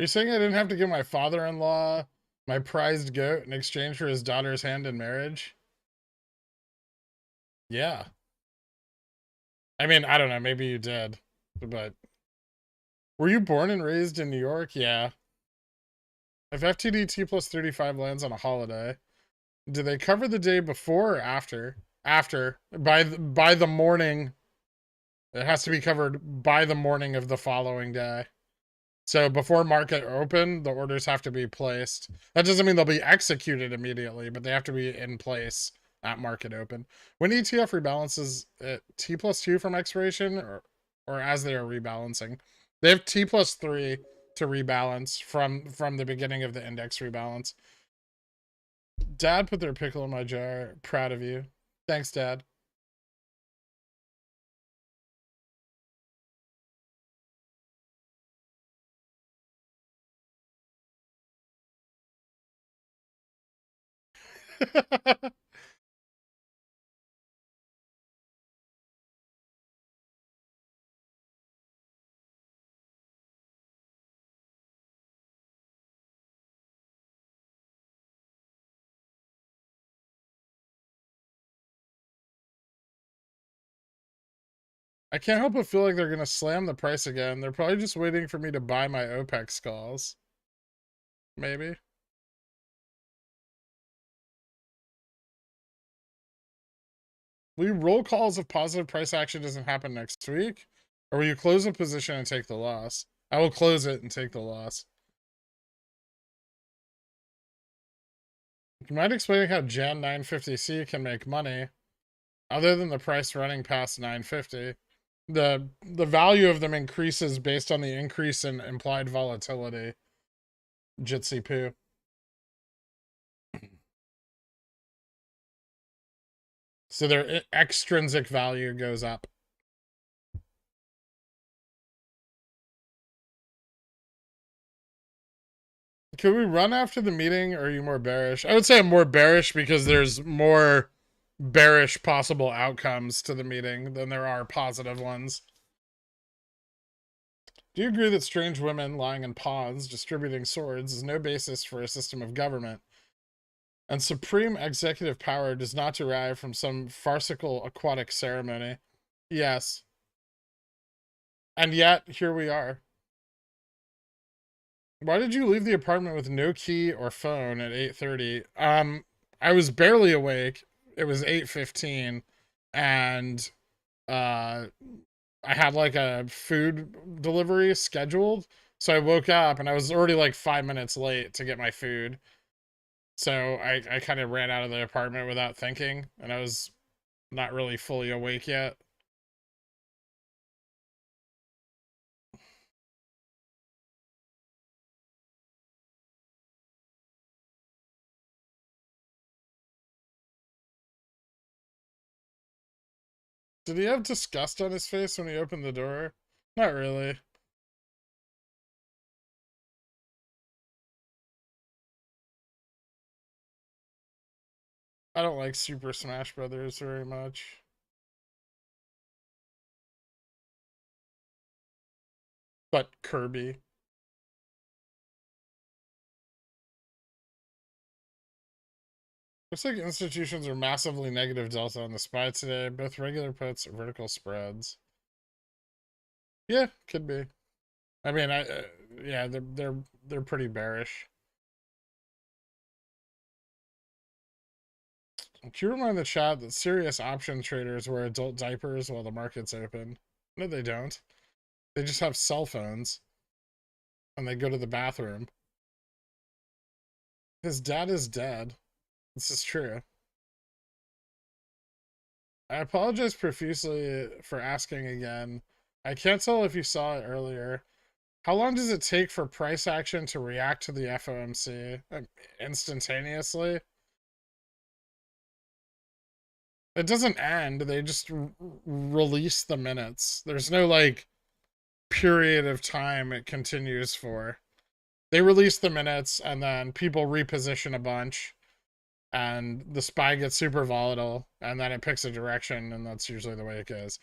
[SPEAKER 2] Are you saying I didn't have to give my father-in-law my prized goat in exchange for his daughter's hand in marriage? Yeah. I mean, I don't know. Maybe you did. But were you born and raised in New York? Yeah. If FTD T plus 35 lands on a holiday, do they cover the day before or after? After. By the morning. It has to be covered by the morning of the following day. So before market open, the orders have to be placed. That doesn't mean they'll be executed immediately, but they have to be in place at market open. When ETF rebalances at T plus 2 from expiration or as they are rebalancing, they have T plus 3 to rebalance from the beginning of the index rebalance. Dad put their pickle in my jar. Proud of you. Thanks, Dad. I can't help but feel like they're going to slam the price again. They're probably just waiting for me to buy my OPEX calls. Maybe. Will you roll calls if positive price action doesn't happen next week? Or will you close a position and take the loss? I will close it and take the loss. You mind explaining how Jan 950C can make money other than the price running past 950? The value of them increases based on the increase in implied volatility. Jitsi poo. So their extrinsic value goes up. Could we run after the meeting, or are you more bearish? I would say I'm more bearish because there's more bearish possible outcomes to the meeting than there are positive ones. Do you agree that strange women lying in ponds distributing swords is no basis for a system of government, and supreme executive power does not derive from some farcical aquatic ceremony? Yes. And yet, here we are. Why did you leave the apartment with no key or phone at 8:30? I was barely awake. It was 8:15, and uh I had like a food delivery scheduled. So I woke up and I was already like 5 minutes late to get my food. So I kind of ran out of the apartment without thinking, and I was not really fully awake yet. Did he have disgust on his face when he opened the door? Not really. I don't like Super Smash Brothers very much. But Kirby. Looks like institutions are massively negative delta on the SPY today, both regular puts and vertical spreads. Yeah, could be. I mean, yeah, they're pretty bearish. Can you remind the chat that serious option traders wear adult diapers while the market's open? No, they don't. They just have cell phones and they go to the bathroom. His dad is dead. This is true. I apologize profusely for asking again. I can't tell if you saw it earlier. How long does it take for price action to react to the FOMC? Instantaneously? It doesn't end. They just release the minutes. There's no like period of time it continues for. They release the minutes and then people reposition a bunch and the SPY gets super volatile and then it picks a direction, and that's usually the way it goes.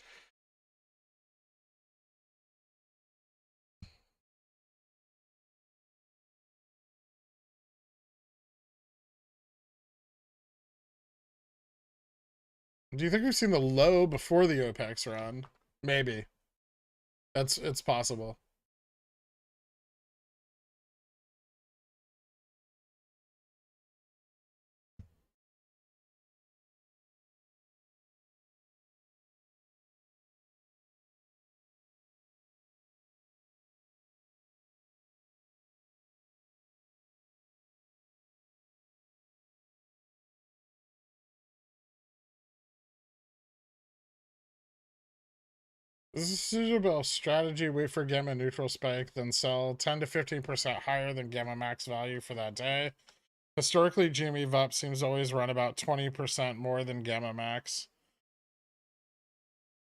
[SPEAKER 2] Do you think we've seen the low before the OPEX run? Maybe. It's possible. This is suitable strategy. Wait for gamma neutral spike, then sell 10 to 15% higher than gamma max value for that day. Historically, GME VUP seems to always run about 20% more than gamma max.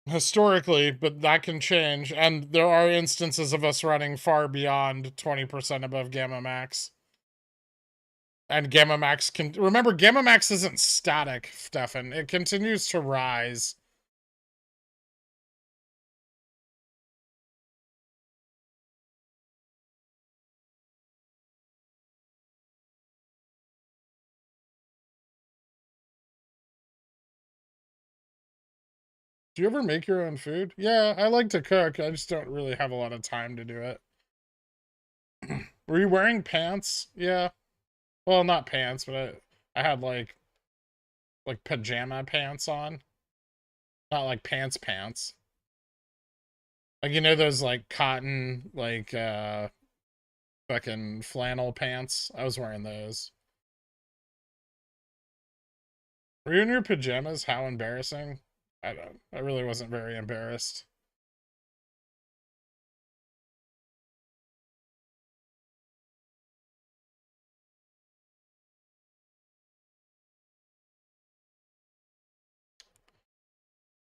[SPEAKER 2] Historically, but that can change, and there are instances of us running far beyond 20% above gamma max. And gamma max can remember gamma max isn't static, Stefan. It continues to rise. Do you ever make your own food? Yeah, I like to cook. I just don't really have a lot of time to do it. Were you wearing pants? Yeah. Well, not pants, but I had like pajama pants on. Not like pants. Like, you know those like cotton fucking flannel pants? I was wearing those. Were you in your pajamas? How embarrassing. I really wasn't very embarrassed.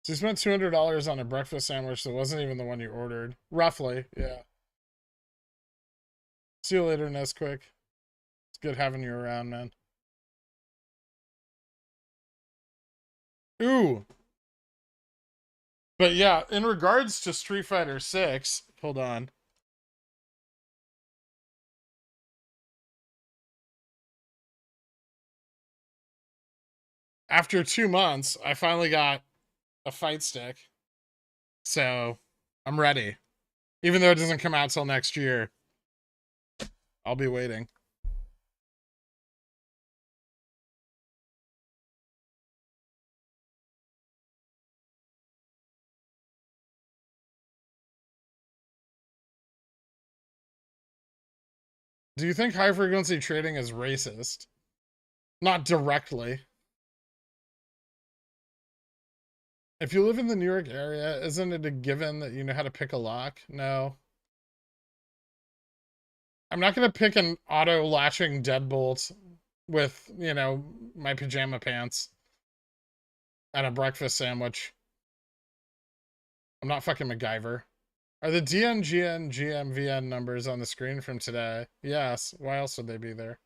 [SPEAKER 2] So you spent $200 on a breakfast sandwich that wasn't even the one you ordered. Roughly, yeah. See you later, Nesquik. It's good having you around, man. Ooh. But yeah, in regards to Street Fighter 6, hold on. After 2 months, I finally got a fight stick. So, I'm ready. Even though it doesn't come out till next year, I'll be waiting. Do you think high frequency trading is racist? Not directly. If you live in the New York area, isn't it a given that you know how to pick a lock? No. I'm not going to pick an auto latching deadbolt with, you know, my pajama pants and a breakfast sandwich. I'm not fucking MacGyver. Are the DNGN GMVN numbers on the screen from today? Yes. Why else would they be there?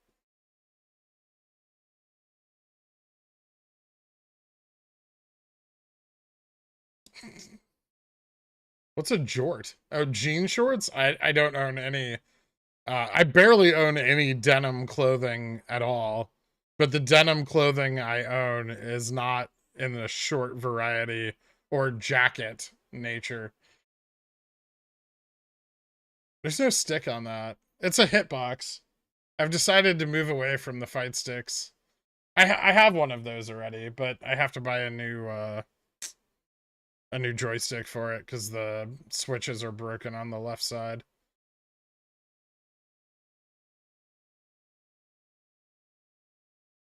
[SPEAKER 2] What's a jort? Oh, jean shorts? I don't own any. I barely own any denim clothing at all. But the denim clothing I own is not in the short variety or jacket nature. There's no stick on that. It's a hitbox. I've decided to move away from the fight sticks. I have one of those already, but I have to buy a new joystick for it because the switches are broken on the left side.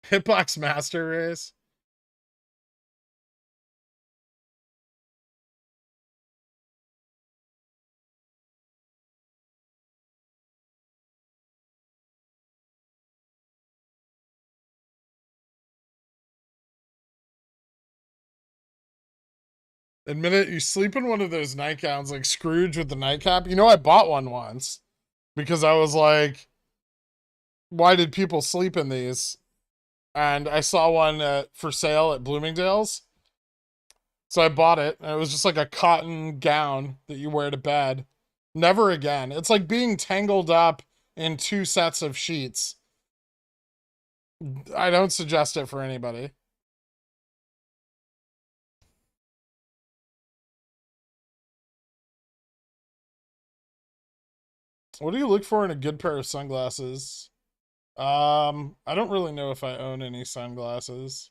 [SPEAKER 2] Hitbox Master Race. Admit it, you sleep in one of those nightgowns like Scrooge with the nightcap. You know, I bought one once because I was like, why did people sleep in these? And I saw one for sale at Bloomingdale's. So I bought it, and it was just like a cotton gown that you wear to bed. Never again. It's like being tangled up in 2 sets of sheets. I don't suggest it for anybody. What do you look for in a good pair of sunglasses? I don't really know if I own any sunglasses.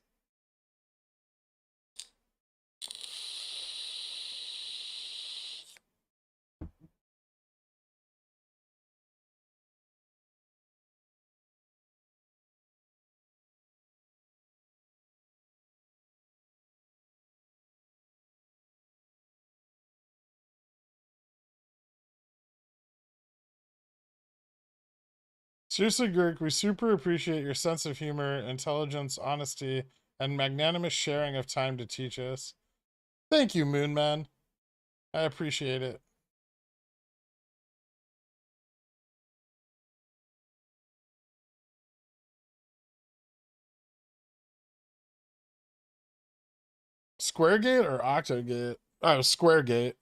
[SPEAKER 2] Seriously, Girk, we super appreciate your sense of humor, intelligence, honesty, and magnanimous sharing of time to teach us. Thank you, Moonman. I appreciate it. Squaregate or Octogate? Oh, Squaregate.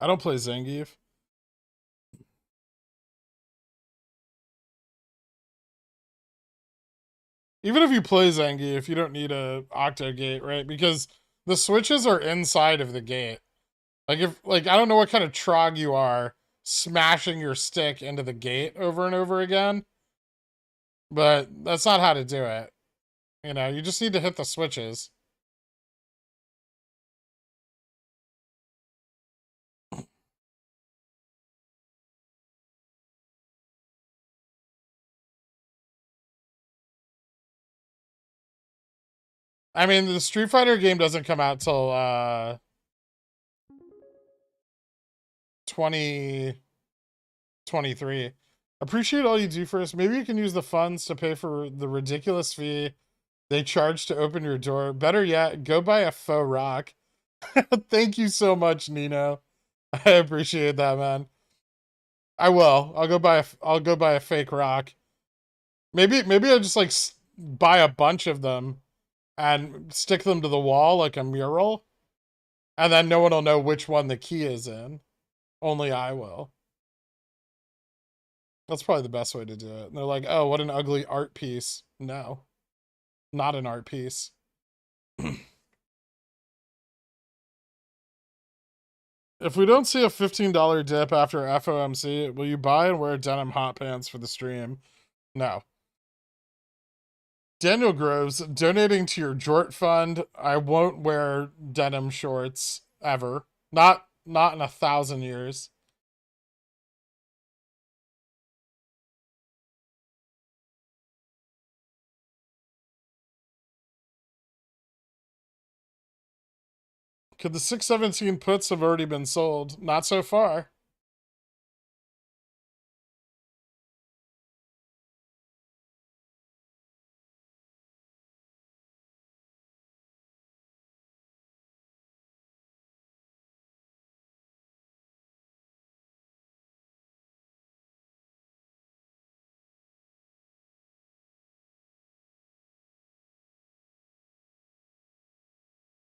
[SPEAKER 2] I don't play Zangief. Even if you play Zangief, you don't need a Octogate, right? Because the switches are inside of the gate. Like I don't know what kind of trog you are smashing your stick into the gate over and over again, but that's not how to do it. You know, you just need to hit the switches. I mean, the Street Fighter game doesn't come out till 2023. Appreciate all you do for us. Maybe you can use the funds to pay for the ridiculous fee they charge to open your door. Better yet, go buy a faux rock. Thank you so much, Nino. I appreciate that, man. I will. I'll go buy a fake rock. Maybe I'll just like buy a bunch of them and stick them to the wall like a mural, and then no one will know which one the key is in. Only I will. That's probably the best way to do it. And they're like, "Oh, what an ugly art piece." No, not an art piece. If we don't see a $15 dip after FOMC, will you buy and wear denim hot pants for the stream? No. Daniel Groves, donating to your Jort fund. I won't wear denim shorts ever. Not in 1,000 years. Could the 617 puts have already been sold? Not so far.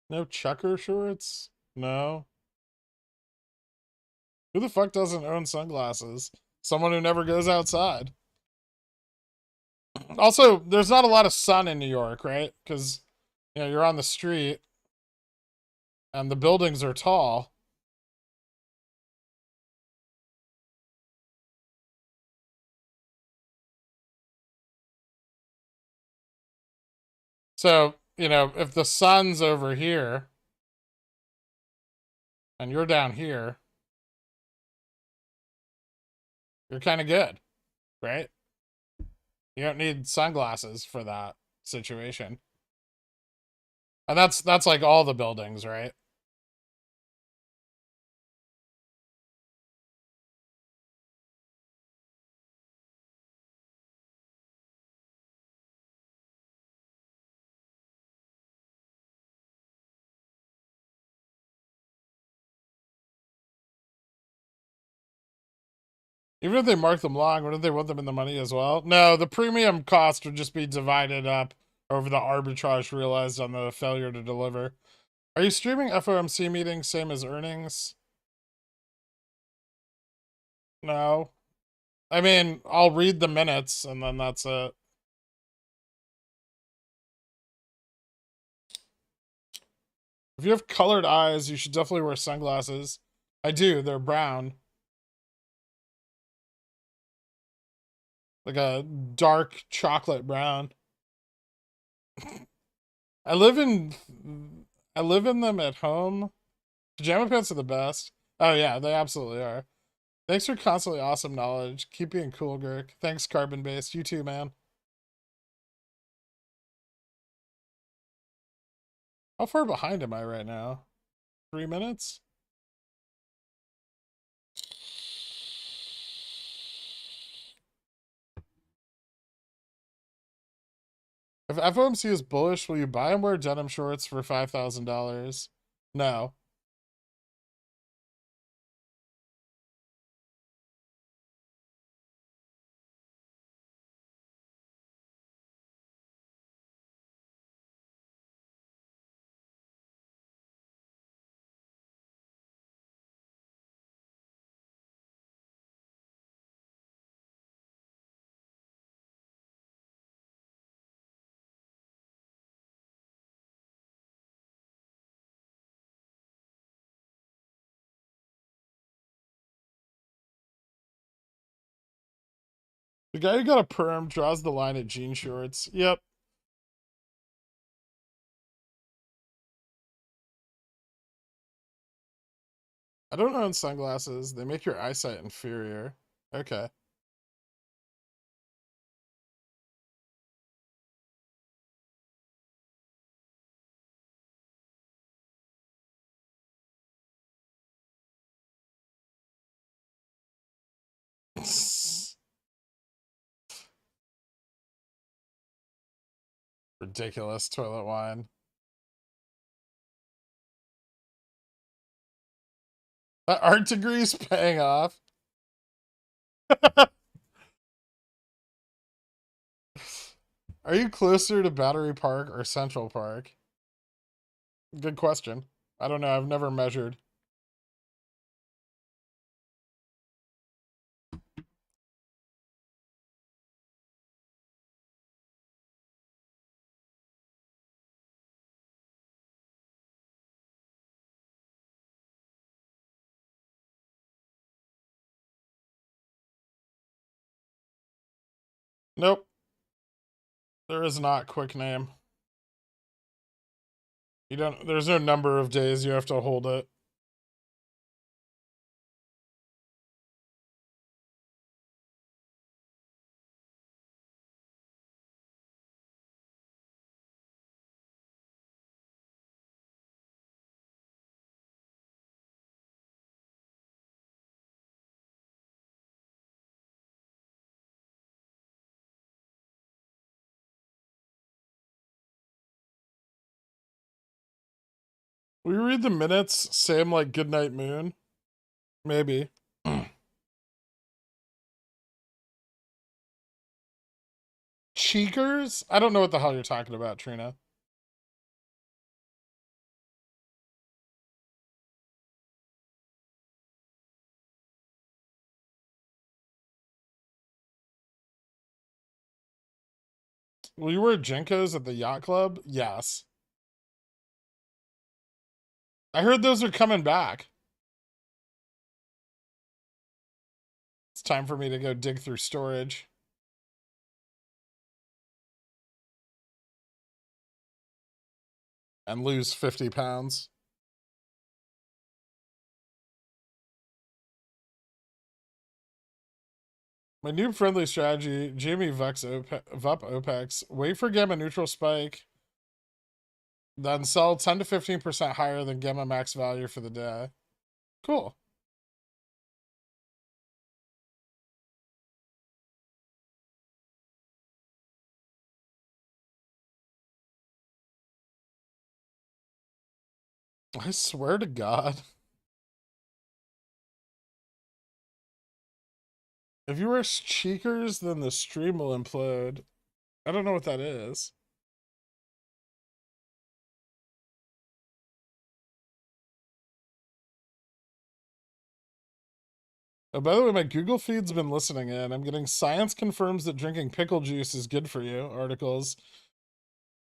[SPEAKER 2] No chucker shorts? No. Who the fuck doesn't own sunglasses? Someone who never goes outside. Also, there's not a lot of sun in New York, right? Because, you know, you're on the street and the buildings are tall. So, you know, if the sun's over here and you're down here, you're kind of good, right? You don't need sunglasses for that situation. And that's like all the buildings, right? Even if they mark them long, wouldn't they want them in the money as well? No, the premium cost would just be divided up over the arbitrage realized on the failure to deliver. Are you streaming FOMC meetings same as earnings? No. I mean, I'll read the minutes and then that's it. If you have colored eyes, you should definitely wear sunglasses. I do, they're brown. Like a dark chocolate brown. I live in them at home. Pajama pants are the best. Oh yeah, they absolutely are. Thanks for constantly awesome knowledge. Keep being cool, Gurk. Thanks, Carbon Based. You too, man. How far behind am I right now? 3 minutes? If FOMC is bullish, will you buy and wear denim shorts for $5,000? No. The guy who got a perm draws the line at jean shorts. Yep. I don't own sunglasses. They make your eyesight inferior. Okay. Ridiculous toilet wine. That art degree's paying off. Are you closer to Battery Park or Central Park? Good question. I don't know. I've never measured. Nope. There is not quick name. You don't, there's no number of days you have to hold it. Will you read the minutes? Same like Goodnight Moon? Maybe. Cheekers? I don't know what the hell you're talking about, Trina. Will you wear Jinkos at the yacht club? Yes. I heard those are coming back. It's time for me to go dig through storage. And lose 50 pounds. My new friendly strategy, Jamie Vup OPEX, wait for gamma neutral spike, then sell 10 to 15% higher than gamma max value for the day. Cool. I swear to God. If you wear cheekers, then the stream will implode. I don't know what that is. Oh, by the way, my Google feed's been listening in. I'm getting science confirms that drinking pickle juice is good for you articles.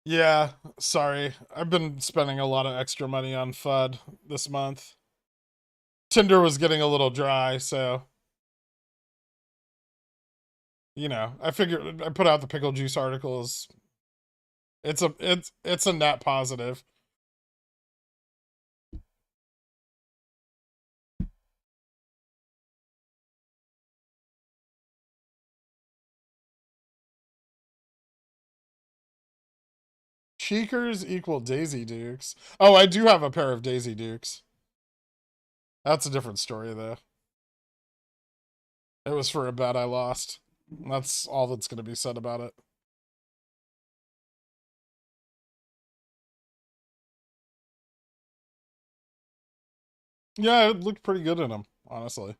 [SPEAKER 2] Yeah, sorry. I've been spending a lot of extra money on FUD this month. Tinder was getting a little dry, so you know, I figured I put out the pickle juice articles. It's a net positive. Cheekers equal Daisy Dukes. Oh, I do have a pair of Daisy Dukes. That's a different story, though. It was for a bet I lost. That's all that's going to be said about it. Yeah, it looked pretty good in them, honestly.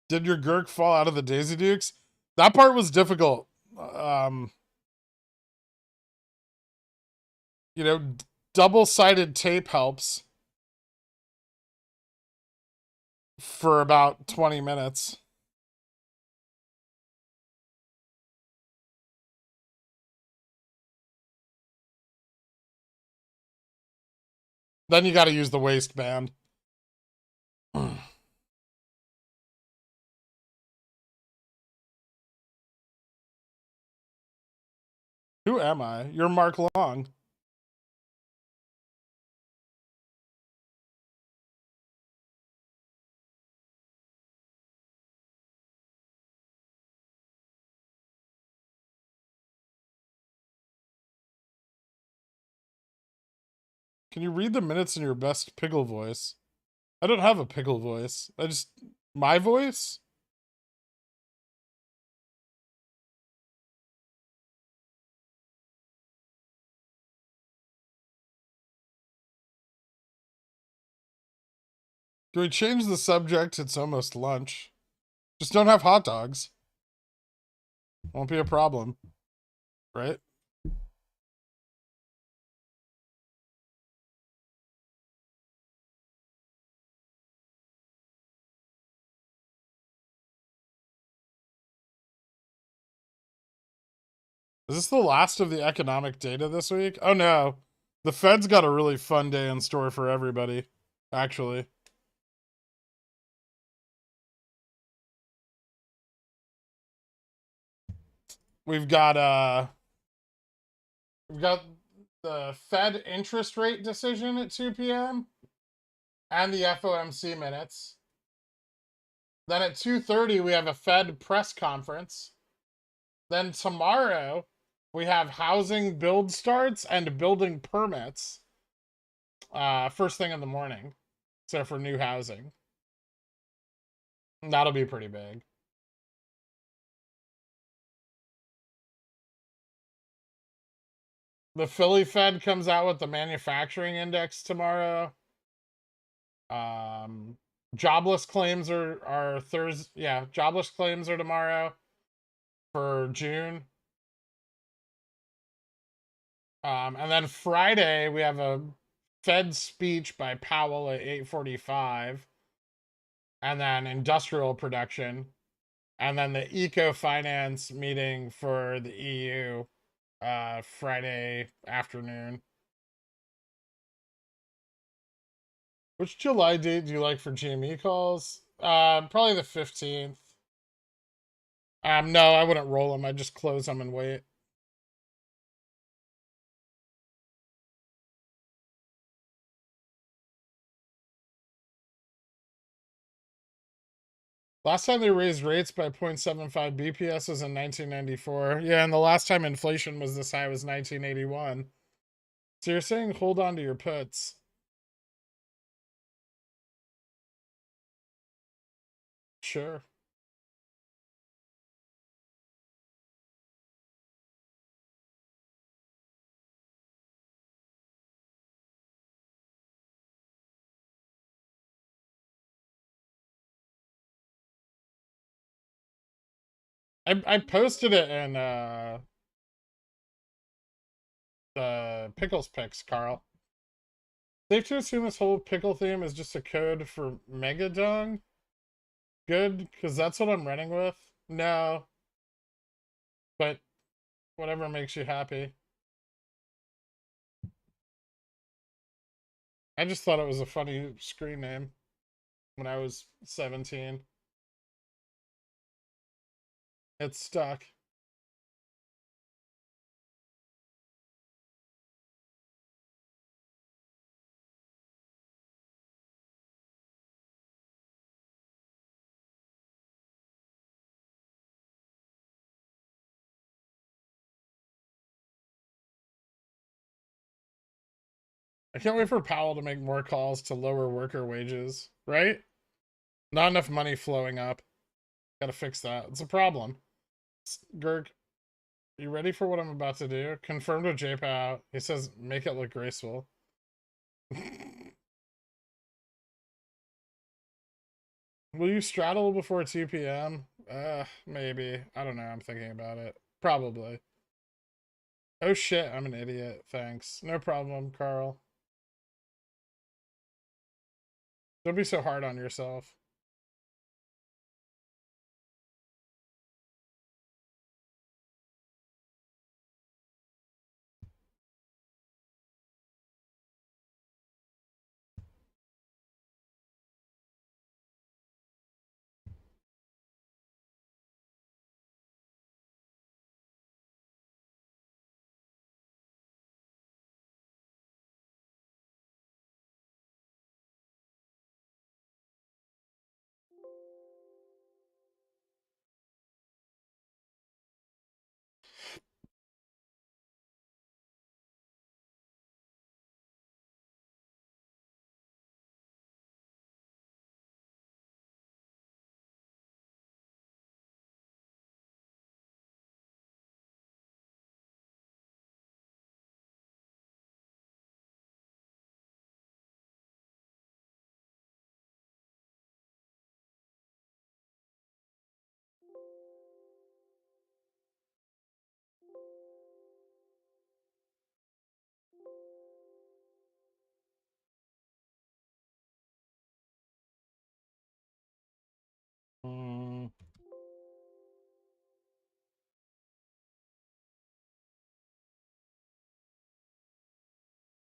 [SPEAKER 2] Did your Gurk fall out of the Daisy Dukes? That part was difficult. You know, double-sided tape helps for about 20 minutes. Then you got to use the waistband. Who am I? You're Mark Long. Can you read the minutes in your best pickle voice? I don't have a pickle voice. My voice? Can we change the subject? It's almost lunch. Just don't have hot dogs. Won't be a problem. Right? Is this the last of the economic data this week? Oh no. The Fed's got a really fun day in store for everybody, actually. We've got the Fed interest rate decision at 2 p.m. and the FOMC minutes. Then at 2:30 we have a Fed press conference. Then tomorrow we have housing build starts and building permits. First thing in the morning. So for new housing. That'll be pretty big. The Philly Fed comes out with the manufacturing index tomorrow. Jobless claims are Thursday. Yeah, jobless claims are tomorrow for June. And then Friday we have a Fed speech by Powell at 8:45, and then industrial production, and then the eco finance meeting for the EU Friday afternoon. Which July date do you like for GME calls? Probably the 15th. No, I wouldn't roll them. I'd just close them and wait. Last time they raised rates by 0.75 BPS was in 1994. Yeah, and the last time inflation was this high was 1981. So you're saying hold on to your puts. Sure. I posted it in the Pickles Picks, Carl. Safe to assume this whole pickle theme is just a code for Megadong? Good, because that's what I'm running with. No, but whatever makes you happy. I just thought it was a funny screen name when I was 17. It's stuck. I can't wait for Powell to make more calls to lower worker wages, right? Not enough money flowing up. Gotta fix that. It's a problem. Gurk, you ready for what I'm about to do? Confirmed with JPOW. He says, make it look graceful. Will you straddle before 2 p.m.? Maybe. I don't know. I'm thinking about it. Probably. Oh shit, I'm an idiot. Thanks. No problem, Carl. Don't be so hard on yourself. Mm,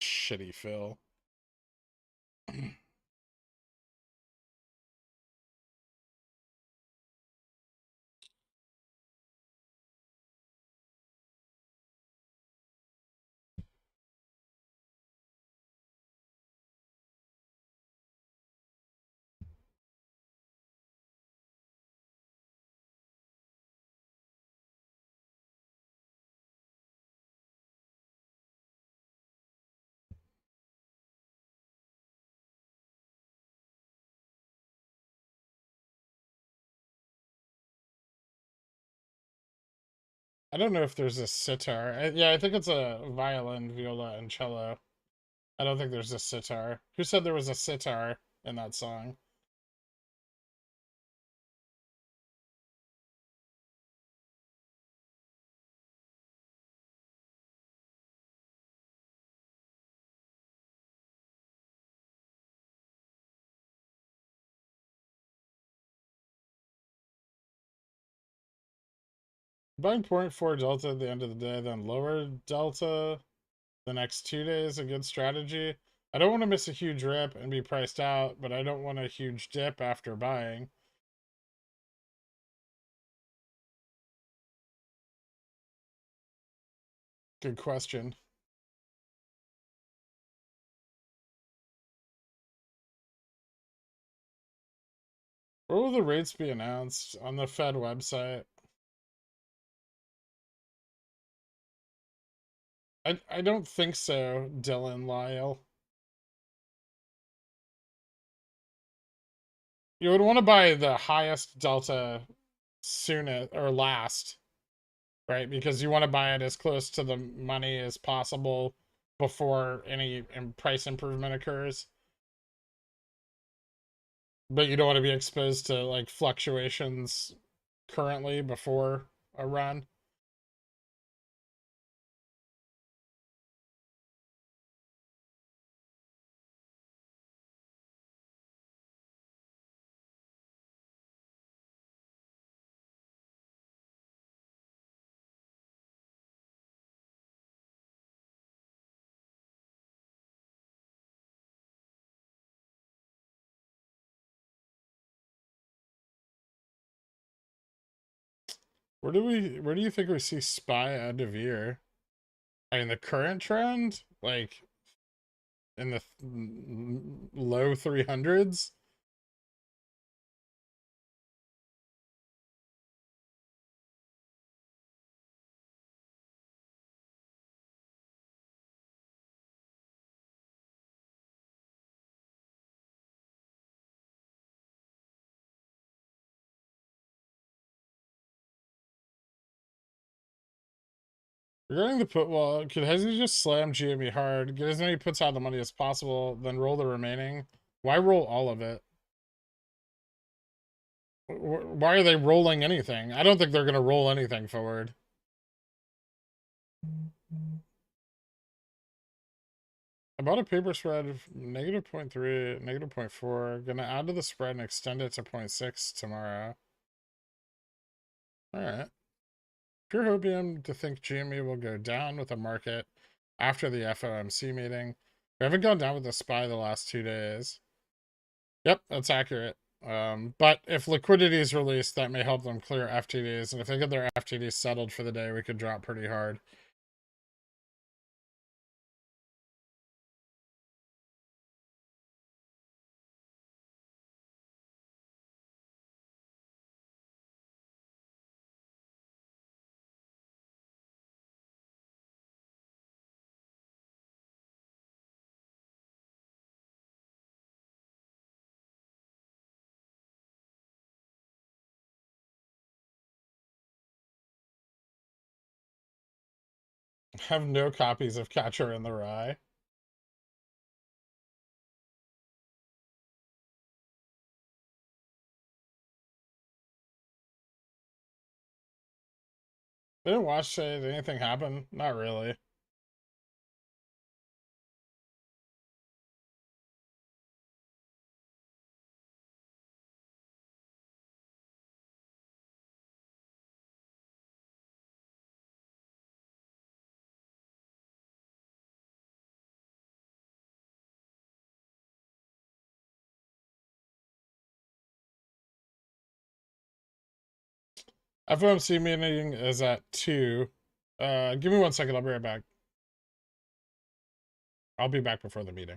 [SPEAKER 2] shitty Phil. I don't know if there's a sitar. Yeah, I think it's a violin, viola, and cello. I don't think there's a sitar. Who said there was a sitar in that song? Buying 0.4 delta at the end of the day, then lower delta the next 2 days, a good strategy. I don't want to miss a huge rip and be priced out, but I don't want a huge dip after buying. Good question. Where will the rates be announced? On the Fed website? I don't think so, Dylan Lyle. You would want to buy the highest delta soonest or last, right? Because you want to buy it as close to the money as possible before any price improvement occurs. But you don't want to be exposed to like fluctuations currently before a run. Where do you think we see SPY end of year? I mean, the current trend, like in the low 300s. Regarding the put wall, could Hezzy just slam GME hard, get as many puts out of the money as possible, then roll the remaining? Why roll all of it? Why are they rolling anything? I don't think they're going to roll anything forward. I bought a paper spread of negative 0.3, negative 0.4. Gonna add to the spread and extend it to 0.6 tomorrow. Alright. Pure hopium to think GME will go down with the market after the FOMC meeting. We haven't gone down with the SPY the last 2 days. Yep, that's accurate. But if liquidity is released, that may help them clear FTDs. And if they get their FTDs settled for the day, we could drop pretty hard. Have no copies of Catcher in the Rye. Didn't watch it. Did anything happen? Not really. FOMC meeting is at 2. Give me 1 second. I'll be right back. I'll be back before the meeting.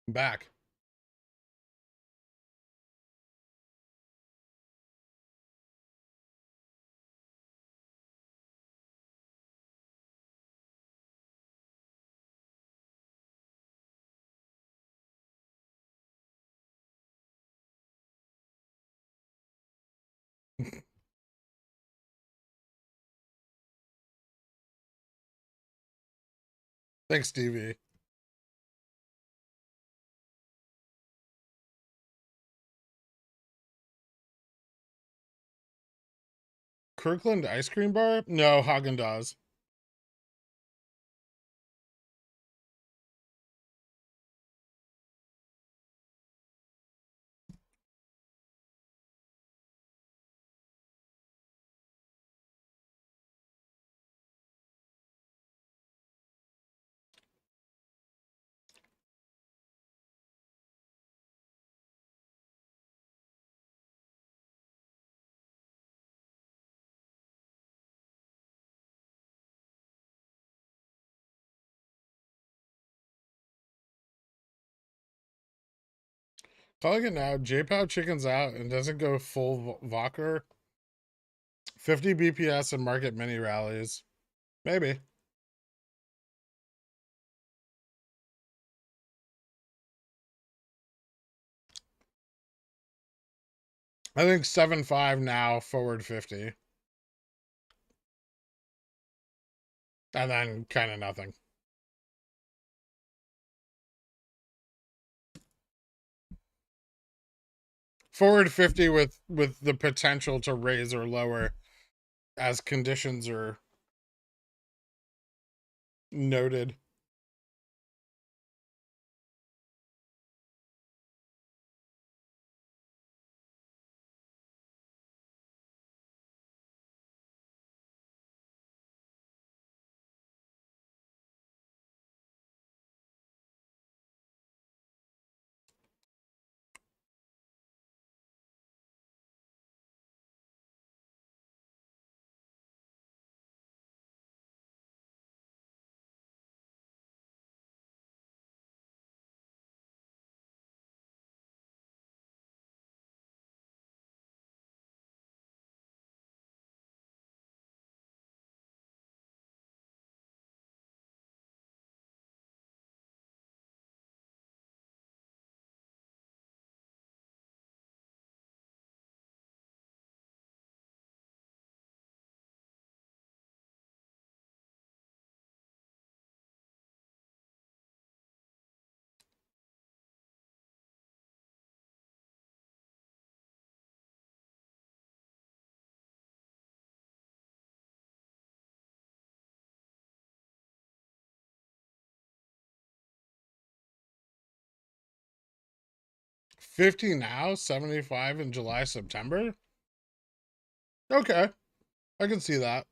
[SPEAKER 2] I'm back. Thanks, Stevie. Kirkland ice cream bar? No, Haagen-Dazs. Calling it now. J-Pow chickens out and doesn't go full Valkyr. 50 BPS and market mini rallies. Maybe. I think 7.5 now, forward 50. And then kind of nothing. Forward 50 with the potential to raise or lower as conditions are noted. $50 now, $75 in July, September. Okay, I can see that.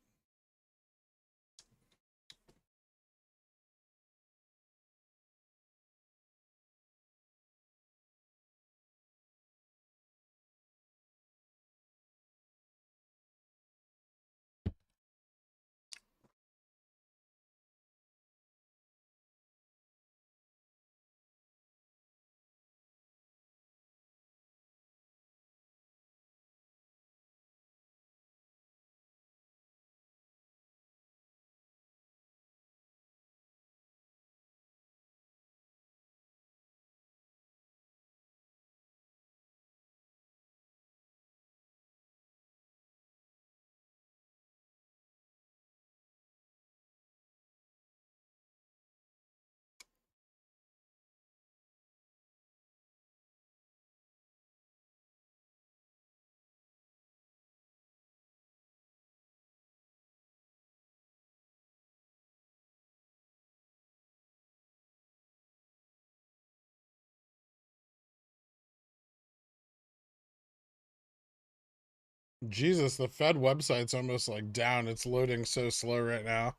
[SPEAKER 2] Jesus, the Fed website's almost like down. It's loading so slow right now.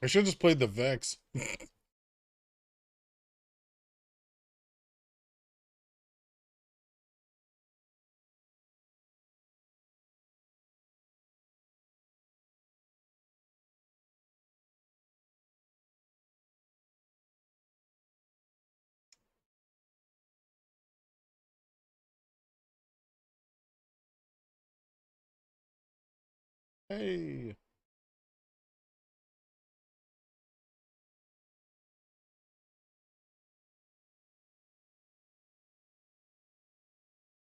[SPEAKER 2] I should just played the VIX. Hey.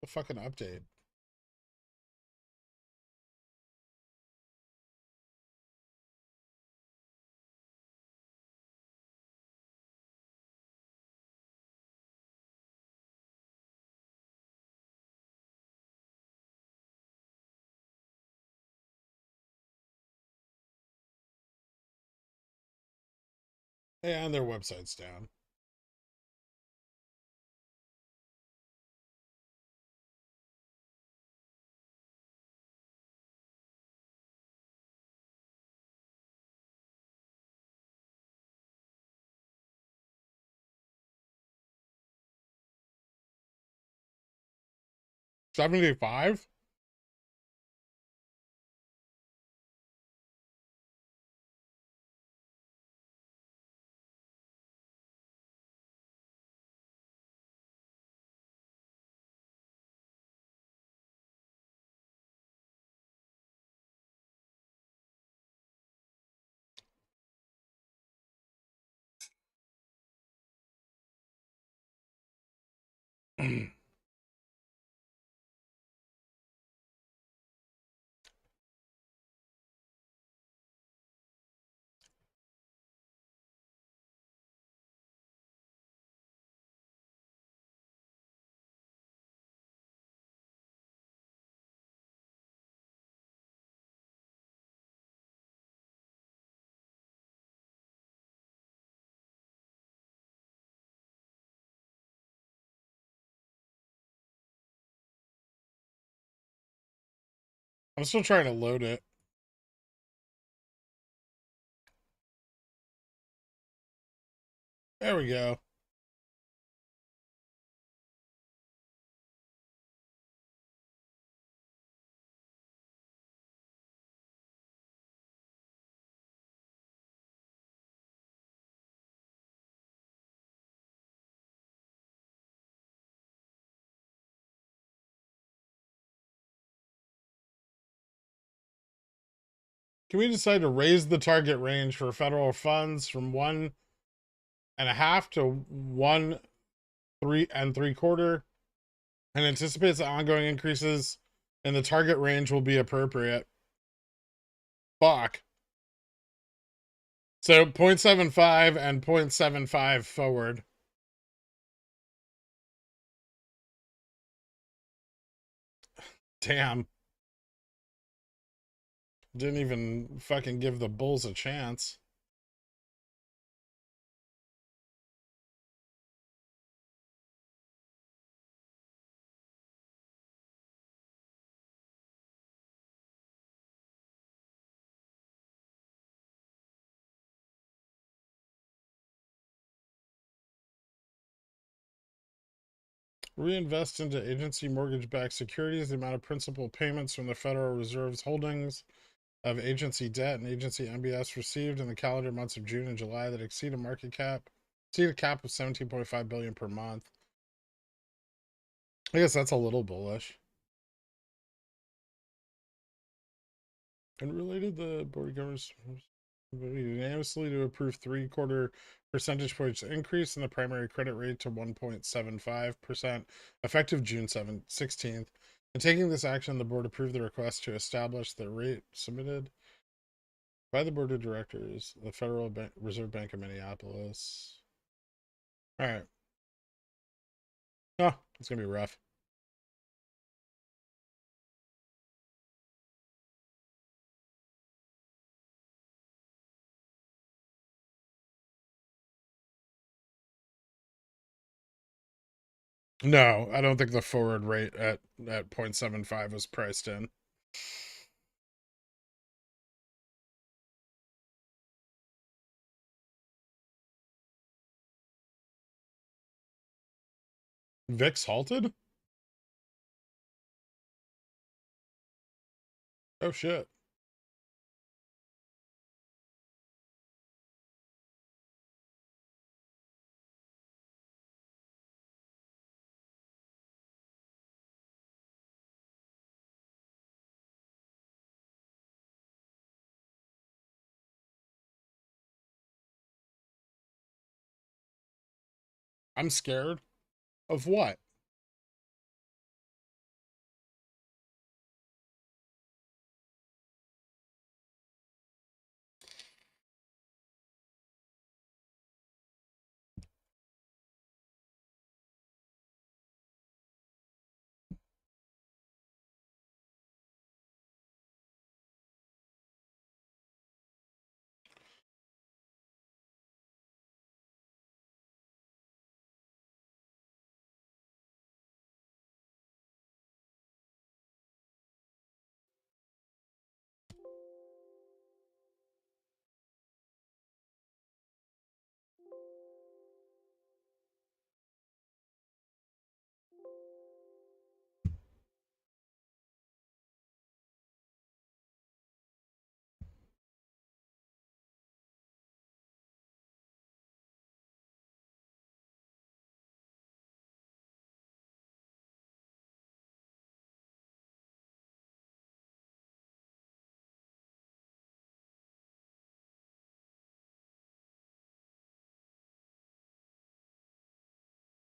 [SPEAKER 2] The fucking update. And their website's down. $75? I'm still trying to load it. There we go. Can we decide to raise the target range for federal funds from 1.5 to 1.375, and anticipates that ongoing increases in the target range will be appropriate? Fuck. So 0.75 and 0.75 forward. Damn. Didn't even fucking give the Bulls a chance. Reinvest into agency mortgage-backed securities. The amount of principal payments from the Federal Reserve's holdings of agency debt and agency MBS received in the calendar months of June and July that exceed a cap of 17.5 billion per month. I guess that's a little bullish. And related, the board of governors unanimously to approve 3/4 percentage points increase in the primary credit rate to 1.75% effective June 16th. And taking this action, the board approved the request to establish the rate submitted by the board of directors, the Federal Reserve Bank of Minneapolis. All right. Oh, it's gonna be rough. No, I don't think the forward rate at 0.75 was priced in. VIX halted? Oh shit. I'm scared of what?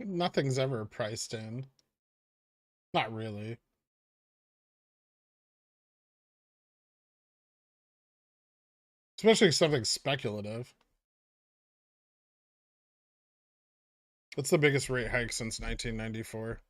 [SPEAKER 2] Nothing's ever priced in. Not really. Especially something speculative. It's the biggest rate hike since 1994.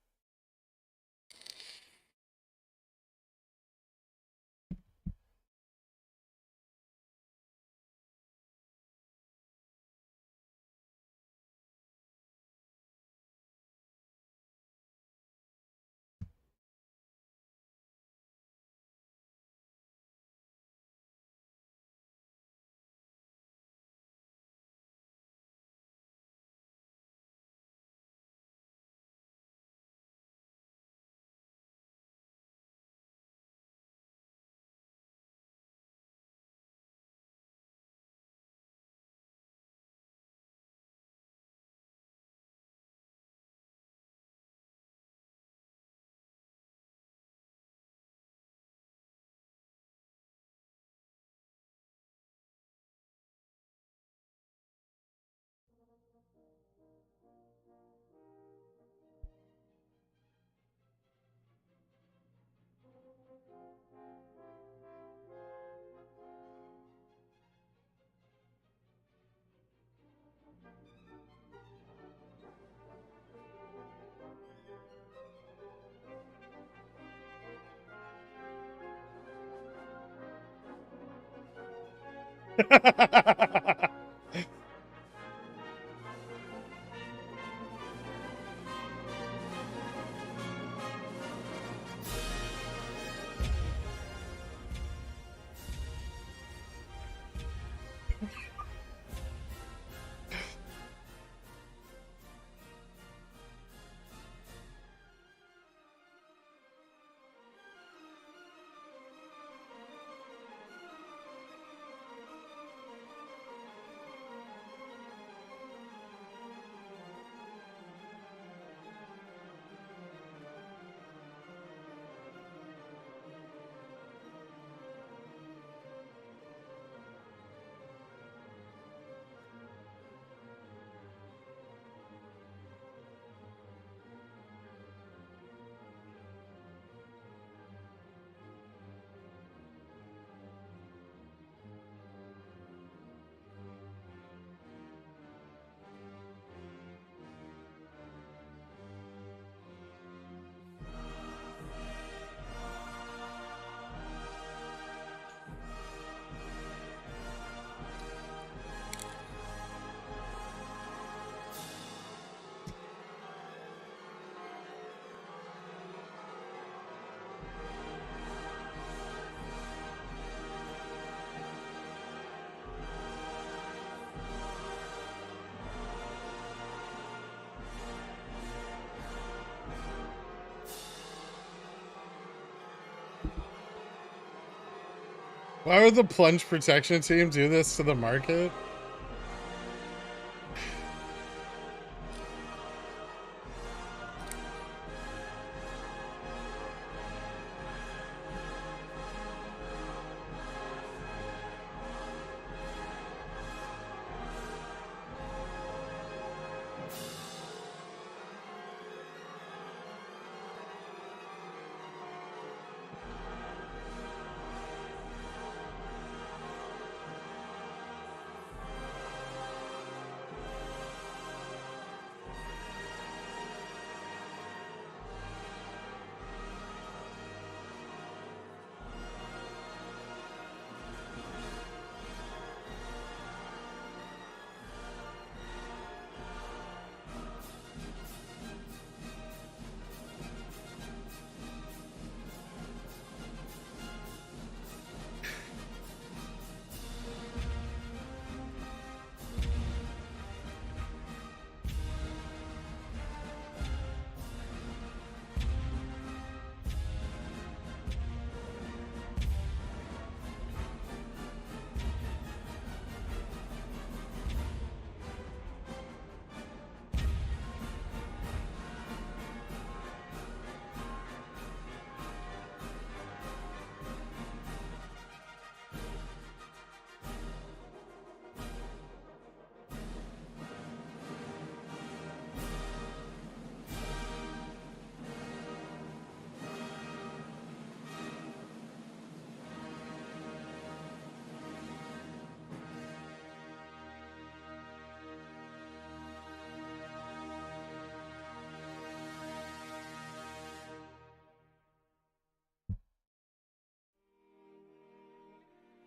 [SPEAKER 2] Why would the plunge protection team do this to the market?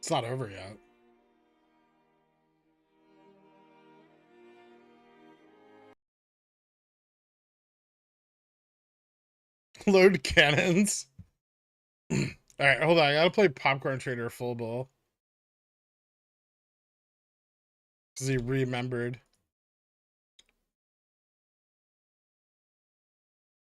[SPEAKER 2] It's not over yet. Load cannons. All right, hold on. I gotta play Popcorn Trader full bowl. Because he remembered.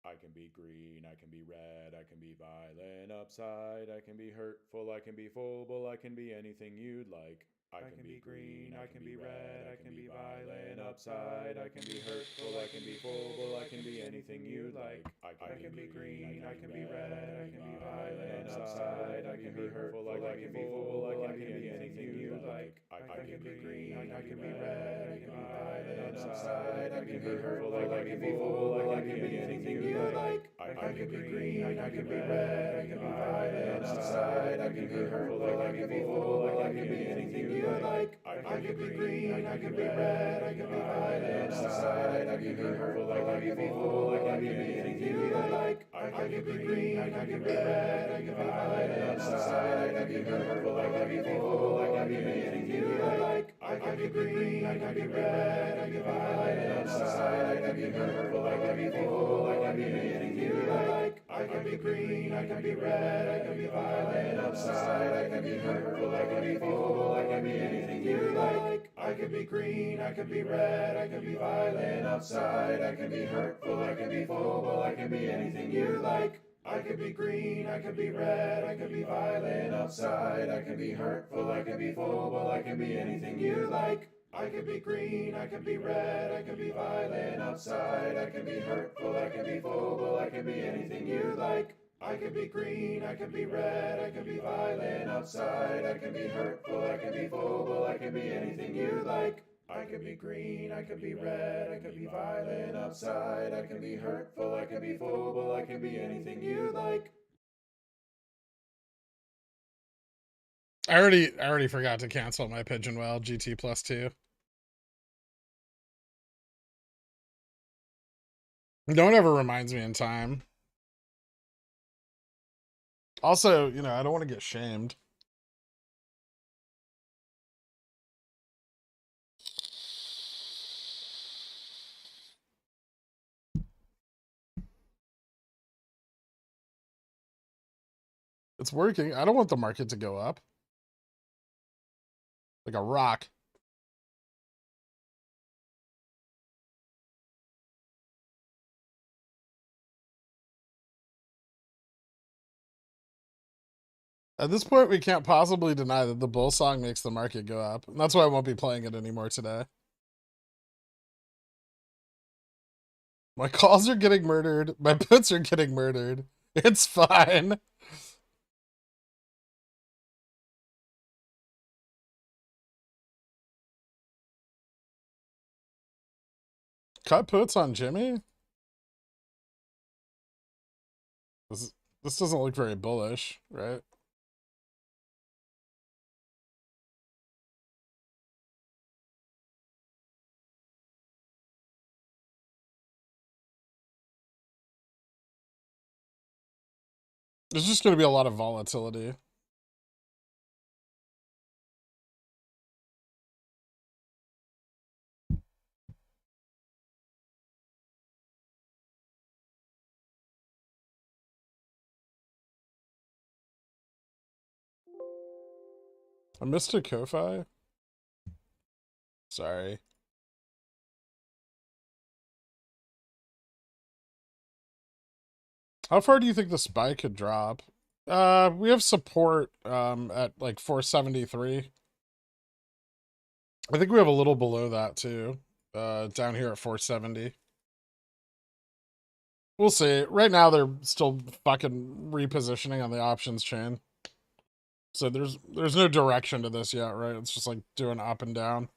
[SPEAKER 3] I can be green, I can be red, I can be violent upside, I can be hurtful, I can be full, I can be anything you'd like. I can be green, I can be red, I can be violent upside, I can be hurtful, I can be full, I can be anything you'd like. I can be green, I can be red, I can be violent upside, I can be hurtful, I can be full, I can be anything you'd like. I can be green, I can be red, I can be violent upside, I can be hurtful, I can be full, I can be anything you like. I can be green, I can be red, I can be violent upside, I can be hurtful, I can be full, I can be anything you like. I can be green, I can be red, I can be violent upside, I can be hurtful, I can be full, I can be anything you like. I can be green, I can be red, I can be violent upside, I can be hurtful, I can be full, I can be anything you like. I can be green, I can be red, I can be violent upside, I can be hurtful, I can be full, I can be anything you like. I can be green, I can be red, I can be violent upside, I can be hurtful, I can be full, I can be anything you like. I can be green, I can be red, I can be violent upside, I can be hurtful, I can be full, I can be anything you like. I can be green, I can be red, I can be violent upside, I can be hurtful, I can be full, I can be anything you like. I can be green, I can be red, I can be violent upside, I can be hurtful, I can be full, I can be anything you like. I can be green, I can be red, I can be violent upside, I can be hurtful, I can be full, I can be anything you like. I can be green, I can be red, I can be violent upside, I can be hurtful, I can be full, I can be anything you like.
[SPEAKER 2] I already forgot to cancel my Pigeon Well GT +2. No one ever reminds me in time. Also, you know, I don't want to get shamed. It's working. I don't want the market to go up. Like a rock. At this point, we can't possibly deny that the bull song makes the market go up. And that's why I won't be playing it anymore today. My calls are getting murdered. My puts are getting murdered. It's fine. Cut puts on Jimmy? This doesn't look very bullish, right? There's just going to be a lot of volatility. I missed a Ko-Fi. Sorry. How far do you think the SPY could drop? We have support at like 473. I think we have a little below that too. Down here at 470. We'll see. Right now they're still fucking repositioning on the options chain. So there's no direction to this yet, right? It's just like doing up and down.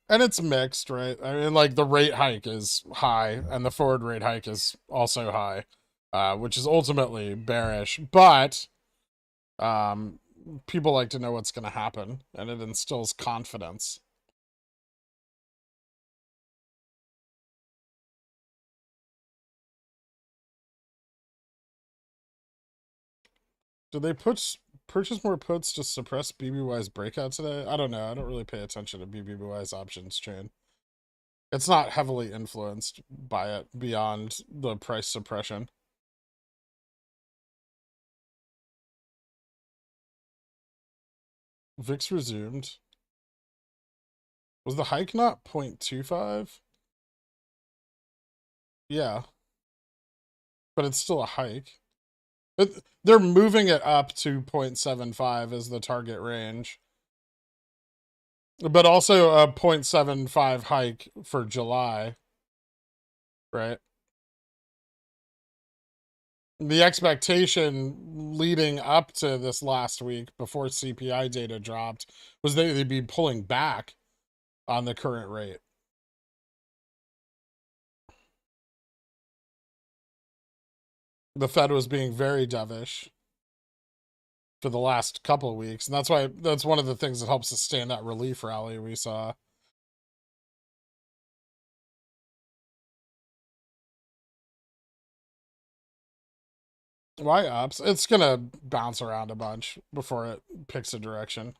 [SPEAKER 2] And it's mixed, right? I mean, like the rate hike is high and the forward rate hike is also high, which is ultimately bearish. But people like to know what's going to happen, and it instills confidence. Did they purchase more puts to suppress BBY's breakout today? I don't know. I don't really pay attention to BBY's options chain. It's not heavily influenced by it beyond the price suppression. VIX resumed. Was the hike not 0.25? Yeah. But it's still a hike. They're moving it up to 0.75 as the target range. But also a 0.75 hike for July. Right? The expectation leading up to this last week before CPI data dropped was they'd be pulling back on the current rate. The Fed was being very dovish for the last couple of weeks, and that's one of the things that helps sustain that relief rally we saw. Why ups? It's gonna bounce around a bunch before it picks a direction.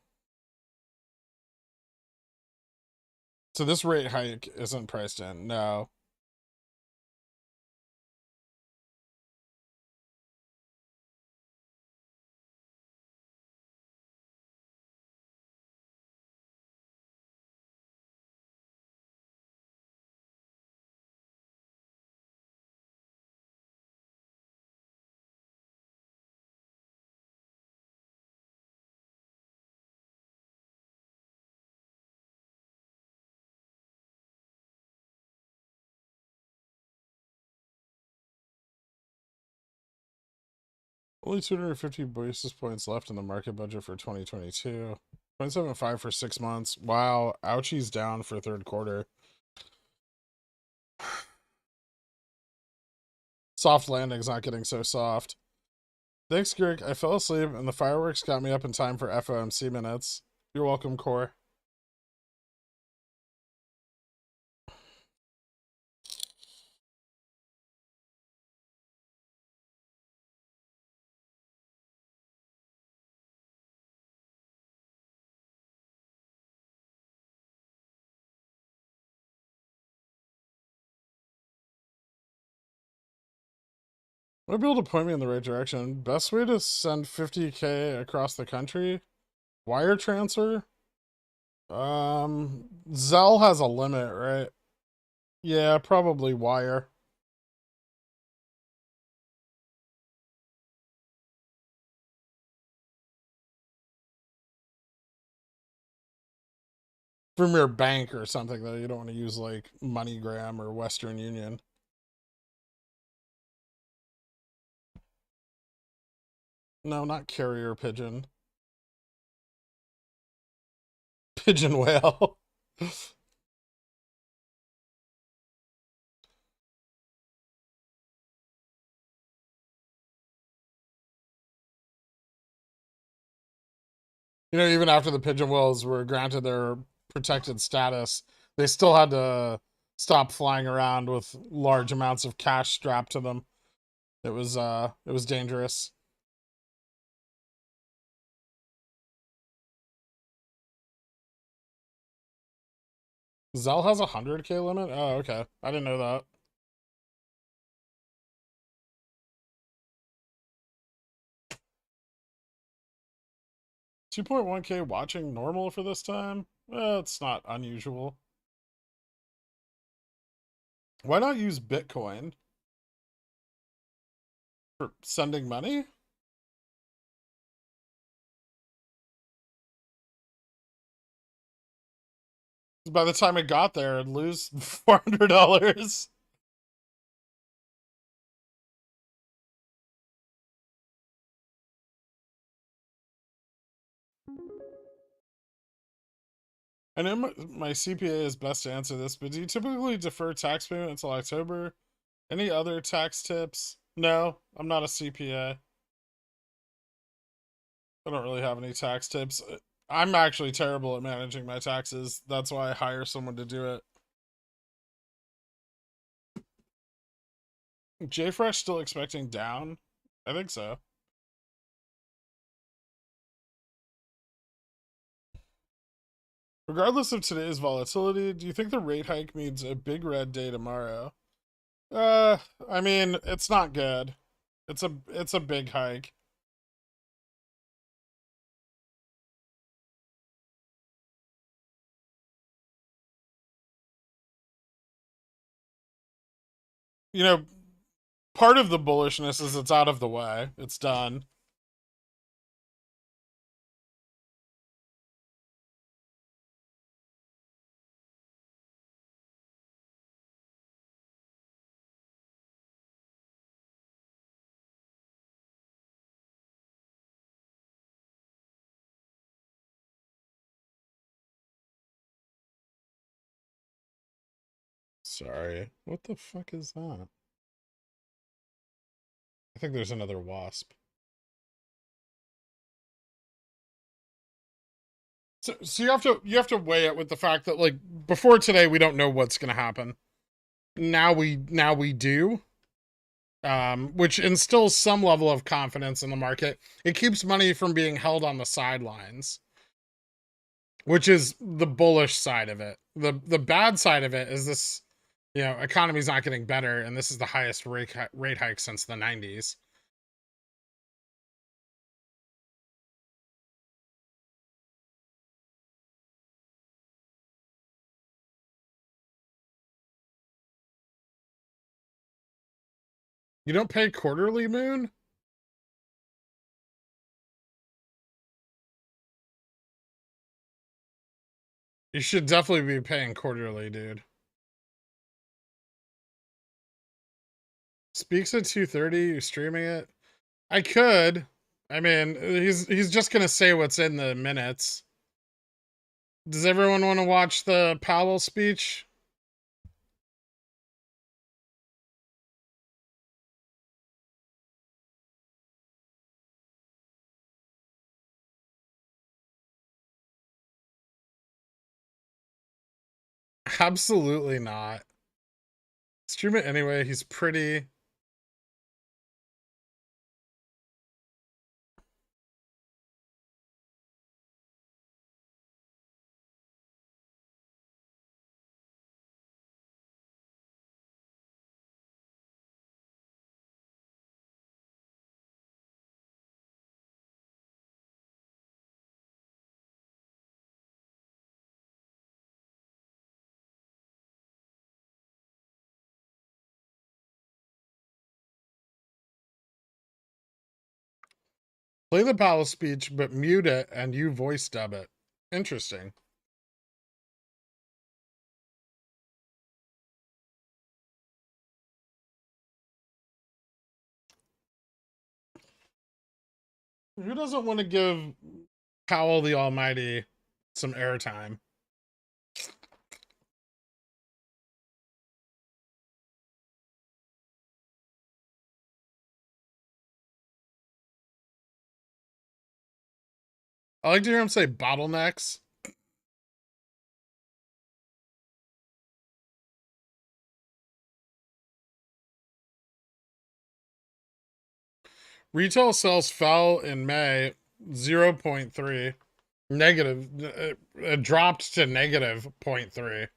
[SPEAKER 2] So this rate hike isn't priced in. No. Only 250 basis points left in the market budget for 2022. 0.75 for 6 months. Wow. Ouchie's down for third quarter. Soft landing's not getting so soft. Thanks, Greg. I fell asleep and the fireworks got me up in time for FOMC minutes. You're welcome, Core. Might be able to point me in the right direction. Best way to send 50K across the country? Wire transfer? Zelle has a limit, right? Yeah, probably wire. From your bank or something, though. You don't want to use, like, MoneyGram or Western Union. No, not carrier pigeon. Pigeon whale. You know, even after the pigeon whales were granted their protected status, they still had to stop flying around with large amounts of cash strapped to them. It was dangerous. Zelle has a 100K limit? Oh, okay. I didn't know that. $2.1K watching normal for this time? It's not unusual. Why not use Bitcoin for sending money? By the time it got there, I'd lose $400. I know my CPA is best to answer this, but do you typically defer tax payment until October? Any other tax tips? No, I'm not a CPA. I don't really have any tax tips. I'm actually terrible at managing my taxes. That's why I hire someone to do it. JFresh still expecting down? I think so. Regardless of today's volatility, do you think the rate hike means a big red day tomorrow? I mean, it's not good. It's a big hike. You know, part of the bullishness is it's out of the way. It's done. Sorry. What the fuck is that? I think there's another wasp. So you have to weigh it with the fact that, like, before today we don't know what's going to happen. Now we do. Which instills some level of confidence in the market. It keeps money from being held on the sidelines, which is the bullish side of it. The bad side of it is this, economy's not getting better, and this is the highest rate hike since the 90s. You don't pay quarterly, Moon? You should definitely be paying quarterly, dude. Speaks at 2:30, you streaming it? I could. I mean, he's just gonna say what's in the minutes. Does everyone want to watch the Powell speech? Absolutely not. Stream it anyway. He's pretty. Play the Powell speech, but mute it and you voice dub it. Interesting. Who doesn't want to give Powell the Almighty some airtime? I like to hear him say bottlenecks. Retail sales fell in May 0.3. Negative. It dropped to negative 0.3.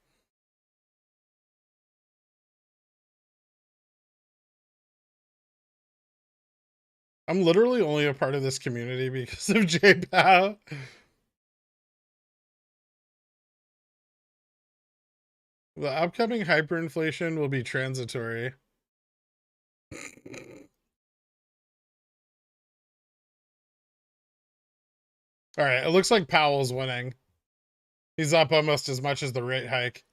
[SPEAKER 2] I'm literally only a part of this community because of JPow. The upcoming hyperinflation will be transitory. All right, it looks like Powell's winning. He's up almost as much as the rate hike.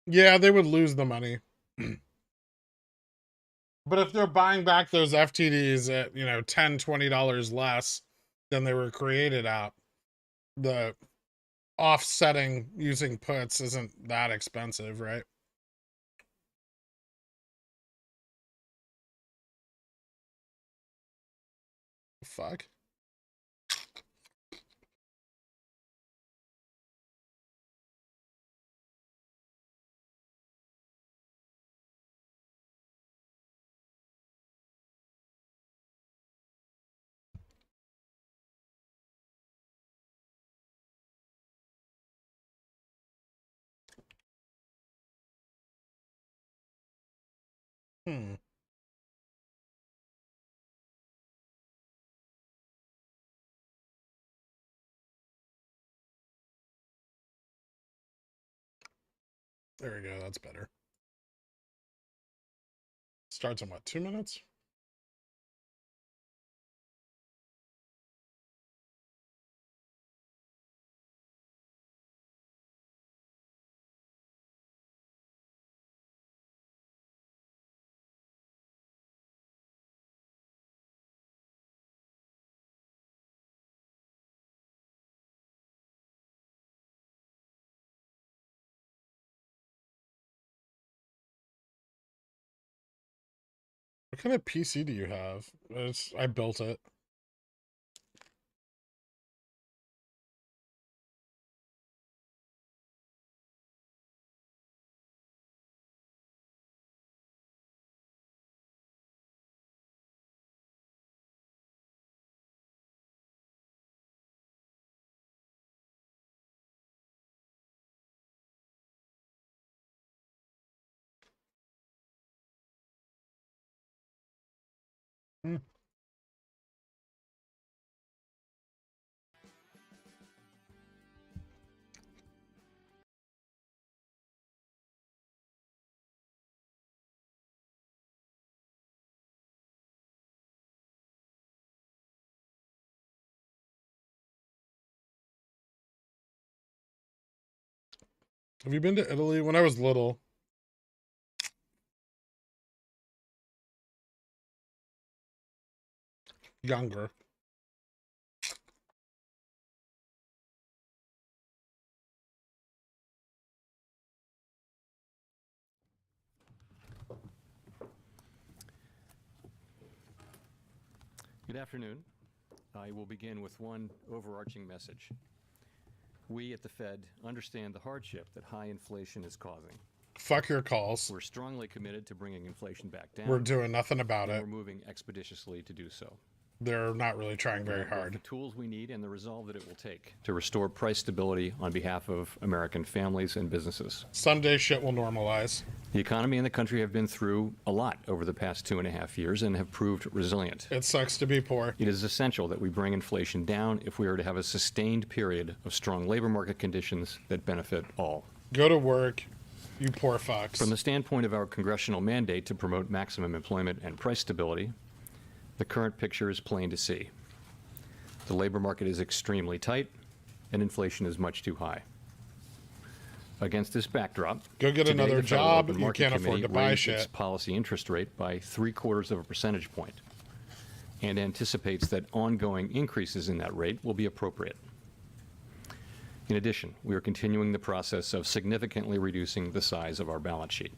[SPEAKER 2] Yeah, they would lose the money. But if they're buying back those FTDs at, you know, $10, $20 less than they were created at, the offsetting using puts isn't that expensive, right? Fuck. Hmm. There we go. That's better. Starts in what, 2 minutes? What kind of PC do you have? I built it. Hmm. Have you been to Italy? When I was little. Younger.
[SPEAKER 4] Good afternoon. I will begin with one overarching message. We at the Fed understand the hardship that high inflation is causing.
[SPEAKER 2] Fuck your calls.
[SPEAKER 4] We're strongly committed to bringing inflation back down.
[SPEAKER 2] We're doing nothing about
[SPEAKER 4] and
[SPEAKER 2] it.
[SPEAKER 4] We're moving expeditiously to do so.
[SPEAKER 2] They're not really trying very
[SPEAKER 4] We have
[SPEAKER 2] hard.
[SPEAKER 4] the tools we need and the resolve that it will take to restore price stability on behalf of American families and businesses.
[SPEAKER 2] Someday shit will normalize.
[SPEAKER 4] The economy and the country have been through a lot over the past 2.5 years and have proved resilient.
[SPEAKER 2] It sucks to be poor.
[SPEAKER 4] It is essential that we bring inflation down if we are to have a sustained period of strong labor market conditions that benefit all.
[SPEAKER 2] Go to work, you poor fucks.
[SPEAKER 4] From the standpoint of our congressional mandate to promote maximum employment and price stability, the current picture is plain to see. The labor market is extremely tight, and inflation is much too high. Against this backdrop,
[SPEAKER 2] Go get
[SPEAKER 4] today
[SPEAKER 2] another
[SPEAKER 4] the Federal
[SPEAKER 2] job.
[SPEAKER 4] Open
[SPEAKER 2] You
[SPEAKER 4] Market
[SPEAKER 2] can't afford
[SPEAKER 4] Committee
[SPEAKER 2] to buy
[SPEAKER 4] raised its
[SPEAKER 2] shit.
[SPEAKER 4] policy interest rate by 0.75 percentage point and anticipates that ongoing increases in that rate will be appropriate. In addition, we are continuing the process of significantly reducing the size of our balance sheet.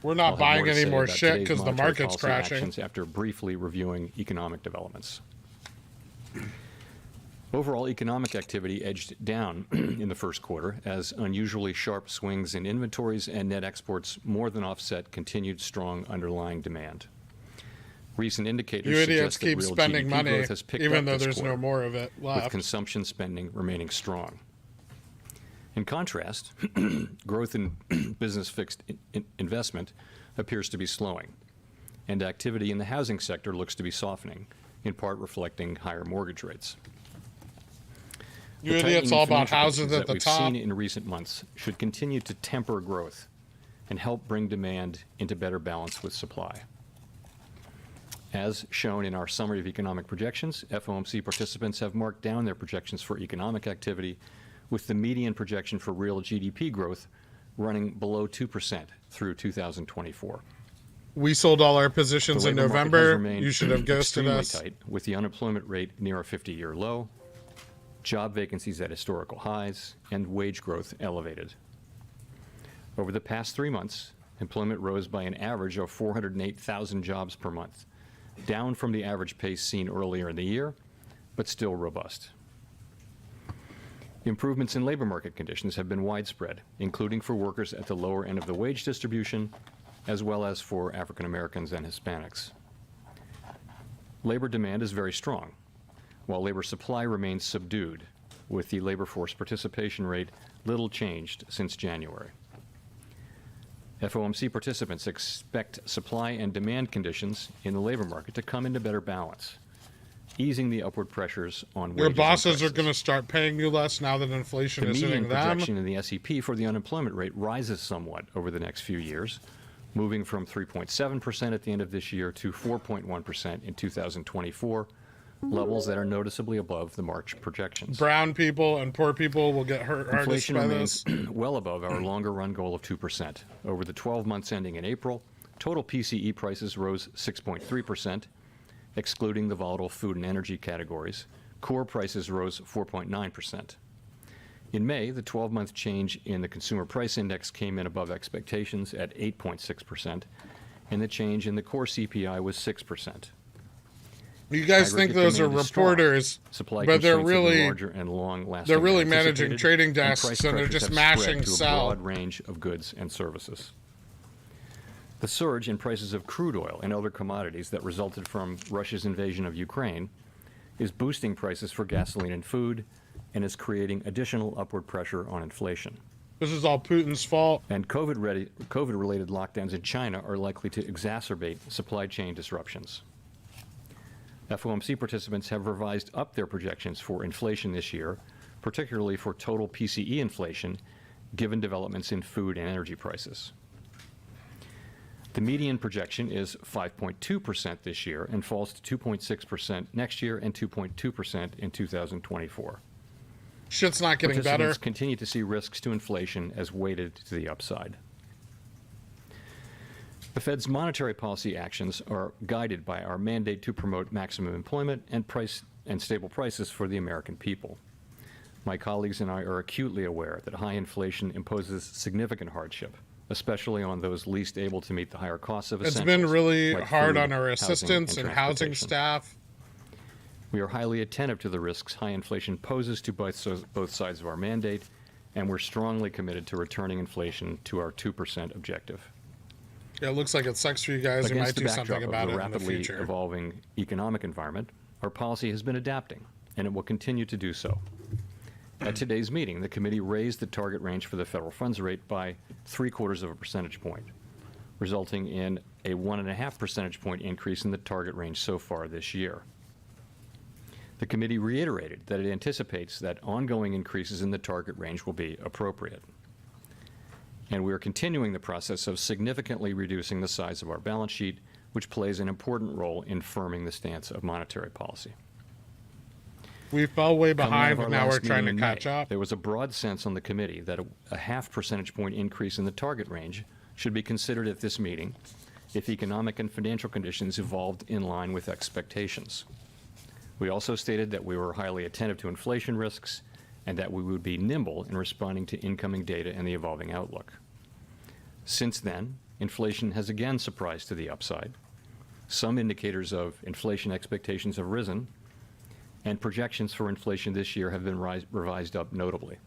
[SPEAKER 2] We're
[SPEAKER 4] I'll
[SPEAKER 2] not
[SPEAKER 4] have
[SPEAKER 2] buying
[SPEAKER 4] to
[SPEAKER 2] any
[SPEAKER 4] say
[SPEAKER 2] more
[SPEAKER 4] about
[SPEAKER 2] shit
[SPEAKER 4] today's
[SPEAKER 2] because the
[SPEAKER 4] monetary
[SPEAKER 2] market's
[SPEAKER 4] policy
[SPEAKER 2] crashing.
[SPEAKER 4] actions after briefly reviewing economic developments. Overall economic activity edged down in the first quarter as unusually sharp swings in inventories and net exports more than offset continued strong underlying demand. Recent indicators
[SPEAKER 2] You idiots
[SPEAKER 4] suggest that
[SPEAKER 2] keep
[SPEAKER 4] real
[SPEAKER 2] spending
[SPEAKER 4] GDP
[SPEAKER 2] money,
[SPEAKER 4] growth has picked
[SPEAKER 2] even
[SPEAKER 4] up
[SPEAKER 2] though
[SPEAKER 4] this
[SPEAKER 2] there's no
[SPEAKER 4] quarter,
[SPEAKER 2] more of it
[SPEAKER 4] with
[SPEAKER 2] left.
[SPEAKER 4] consumption spending remaining strong. In contrast, growth in business fixed investment appears to be slowing, and activity in the housing sector looks to be softening in part reflecting higher mortgage rates.
[SPEAKER 2] You
[SPEAKER 4] The
[SPEAKER 2] idiots
[SPEAKER 4] tightening
[SPEAKER 2] all about
[SPEAKER 4] financial
[SPEAKER 2] houses
[SPEAKER 4] conditions
[SPEAKER 2] at
[SPEAKER 4] that
[SPEAKER 2] the top.
[SPEAKER 4] we've seen in recent months should continue to temper growth and help bring demand into better balance with supply. As shown in our summary of economic projections, FOMC participants have marked down their projections for economic activity, with the median projection for real GDP growth running below 2% through 2024.
[SPEAKER 2] We sold all our
[SPEAKER 4] The
[SPEAKER 2] positions in
[SPEAKER 4] labor market has
[SPEAKER 2] November.
[SPEAKER 4] remained
[SPEAKER 2] You should have ghosted
[SPEAKER 4] extremely
[SPEAKER 2] us.
[SPEAKER 4] tight, with the unemployment rate near a 50-year low, job vacancies at historical highs, and wage growth elevated. Over the past 3 months, employment rose by an average of 408,000 jobs per month, down from the average pace seen earlier in the year, but still robust. Improvements in labor market conditions have been widespread, including for workers at the lower end of the wage distribution, as well as for African Americans and Hispanics. Labor demand is very strong, while labor supply remains subdued, with the labor force participation rate little changed since January. FOMC participants expect supply and demand conditions in the labor market to come into better balance, easing the upward pressures on wages
[SPEAKER 2] Your
[SPEAKER 4] and
[SPEAKER 2] bosses are
[SPEAKER 4] prices.
[SPEAKER 2] going to start paying you less now that inflation
[SPEAKER 4] The
[SPEAKER 2] is hitting
[SPEAKER 4] median
[SPEAKER 2] them.
[SPEAKER 4] projection in the SEP for the unemployment rate rises somewhat over the next few years, moving from 3.7% at the end of this year to 4.1% in 2024, levels that are noticeably above the March projections.
[SPEAKER 2] Brown people and poor people will get hurt hardest
[SPEAKER 4] Inflation
[SPEAKER 2] by
[SPEAKER 4] remains
[SPEAKER 2] this.
[SPEAKER 4] well above our longer-run goal of 2%. Over the 12 months ending in April, total PCE prices rose 6.3%, excluding the volatile food and energy categories. Core prices rose 4.9%. In May, the 12-month change in the Consumer Price Index came in above expectations at 8.6%, and the change in the core CPI was 6%.
[SPEAKER 2] You guys think
[SPEAKER 4] Aggregate
[SPEAKER 2] those are
[SPEAKER 4] demand is strong.
[SPEAKER 2] reporters,
[SPEAKER 4] Supply
[SPEAKER 2] but they're
[SPEAKER 4] constraints have been
[SPEAKER 2] really
[SPEAKER 4] larger and long-lasting
[SPEAKER 2] they're really
[SPEAKER 4] than
[SPEAKER 2] managing
[SPEAKER 4] anticipated,
[SPEAKER 2] trading
[SPEAKER 4] and
[SPEAKER 2] desks,
[SPEAKER 4] price
[SPEAKER 2] and they're
[SPEAKER 4] pressures
[SPEAKER 2] just
[SPEAKER 4] have
[SPEAKER 2] mashing
[SPEAKER 4] spread to a
[SPEAKER 2] sell.
[SPEAKER 4] broad range of goods and services. The surge in prices of crude oil and other commodities that resulted from Russia's invasion of Ukraine is boosting prices for gasoline and food and is creating additional upward pressure on inflation.
[SPEAKER 2] This is all Putin's fault.
[SPEAKER 4] And COVID-related lockdowns in China are likely to exacerbate supply chain disruptions. FOMC participants have revised up their projections for inflation this year, particularly for total PCE inflation, given developments in food and energy prices. The median projection is 5.2% this year and falls to 2.6% next year and 2.2% in 2024.
[SPEAKER 2] Shit's not getting better.
[SPEAKER 4] Participants continue to see risks to inflation as weighted to the upside. The Fed's monetary policy actions are guided by our mandate to promote maximum employment and stable prices for the American people. My colleagues and I are acutely aware that high inflation imposes significant hardship, especially on those least able to meet the higher costs of
[SPEAKER 2] It's
[SPEAKER 4] essentials.
[SPEAKER 2] been really
[SPEAKER 4] like
[SPEAKER 2] hard
[SPEAKER 4] food,
[SPEAKER 2] on our
[SPEAKER 4] housing,
[SPEAKER 2] assistants and housing
[SPEAKER 4] transportation.
[SPEAKER 2] staff.
[SPEAKER 4] We are highly attentive to the risks high inflation poses to both sides of our mandate, and we're strongly committed to returning inflation to our 2% objective.
[SPEAKER 2] Yeah, it looks like it sucks for you guys. You might
[SPEAKER 4] Against the
[SPEAKER 2] do
[SPEAKER 4] backdrop
[SPEAKER 2] something about
[SPEAKER 4] of
[SPEAKER 2] it
[SPEAKER 4] the
[SPEAKER 2] in the
[SPEAKER 4] rapidly
[SPEAKER 2] future.
[SPEAKER 4] evolving economic environment, our policy has been adapting, and it will continue to do so. At today's meeting, the committee raised the target range for the federal funds rate by 0.75 of a percentage point, resulting in a 1.5 percentage point increase in the target range so far this year. The committee reiterated that it anticipates that ongoing increases in the target range will be appropriate. And we are continuing the process of significantly reducing the size of our balance sheet, which plays an important role in firming the stance of monetary policy.
[SPEAKER 2] We fell way
[SPEAKER 4] Coming out of
[SPEAKER 2] behind,
[SPEAKER 4] our
[SPEAKER 2] but now we're
[SPEAKER 4] last
[SPEAKER 2] trying to
[SPEAKER 4] meeting in
[SPEAKER 2] catch
[SPEAKER 4] May,
[SPEAKER 2] up.
[SPEAKER 4] There was a broad sense on the committee that a 0.5 percentage point increase in the target range should be considered at this meeting if economic and financial conditions evolved in line with expectations. We also stated that we were highly attentive to inflation risks and that we would be nimble in responding to incoming data and the evolving outlook. Since then, inflation has again surprised to the upside. Some indicators of inflation expectations have risen, and projections for inflation this year have been revised up notably.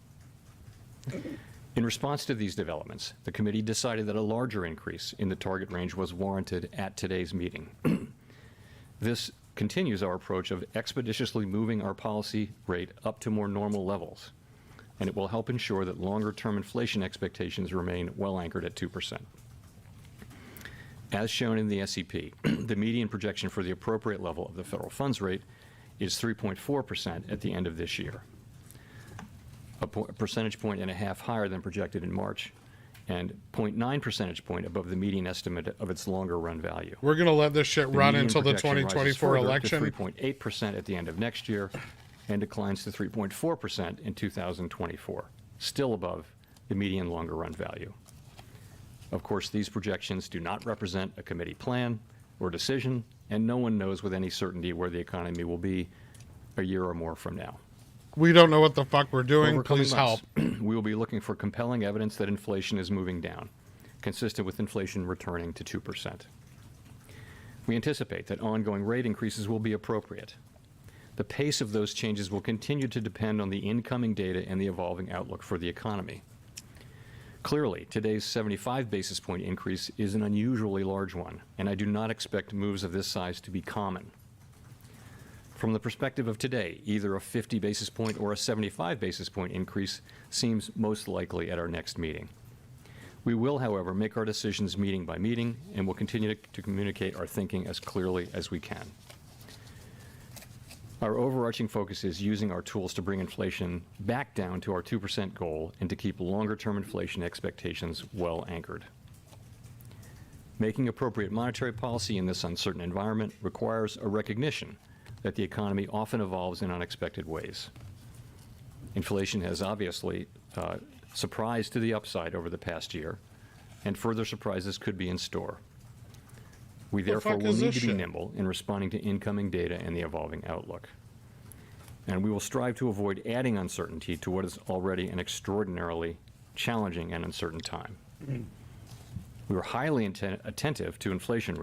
[SPEAKER 4] In response to these developments, the committee decided that a larger increase in the target range was warranted at today's meeting. This continues our approach of expeditiously moving our policy rate up to more normal levels, and it will help ensure that longer-term inflation expectations remain well anchored at 2%. As shown in the SEP, the median projection for the appropriate level of the federal funds rate is 3.4% at the end of this year, a percentage point and a half higher than projected in March, and 0.9 percentage point above the median estimate of its longer run value.
[SPEAKER 2] We're going to let this shit
[SPEAKER 4] The
[SPEAKER 2] run
[SPEAKER 4] median
[SPEAKER 2] until the
[SPEAKER 4] projection rises
[SPEAKER 2] 2024
[SPEAKER 4] further
[SPEAKER 2] election.
[SPEAKER 4] to 3.8% at the end of next year and declines to 3.4% in 2024, still above the median longer run value. Of course, these projections do not represent a committee plan or decision, and no one knows with any certainty where the economy will be a year or more from now.
[SPEAKER 2] We don't know what the fuck we're doing.
[SPEAKER 4] Over coming
[SPEAKER 2] Please help.
[SPEAKER 4] months, we will be looking for compelling evidence that inflation is moving down, consistent with inflation returning to 2%. We anticipate that ongoing rate increases will be appropriate. The pace of those changes will continue to depend on the incoming data and the evolving outlook for the economy. Clearly, today's 75 basis point increase is an unusually large one, and I do not expect moves of this size to be common. From the perspective of today, either a 50 basis point or a 75 basis point increase seems most likely at our next meeting. We will, however, make our decisions meeting by meeting, and will continue to communicate our thinking as clearly as we can. Our overarching focus is using our tools to bring inflation back down to our 2% goal and to keep longer-term inflation expectations well anchored. Making appropriate monetary policy in this uncertain environment requires a recognition that the economy often evolves in unexpected ways. Inflation has obviously surprised to the upside over the past year, and further surprises could be in store. We therefore will need to be nimble in responding to incoming data and the evolving outlook. And we will strive to avoid adding uncertainty to what is already an extraordinarily challenging and uncertain time. We are highly attentive to inflation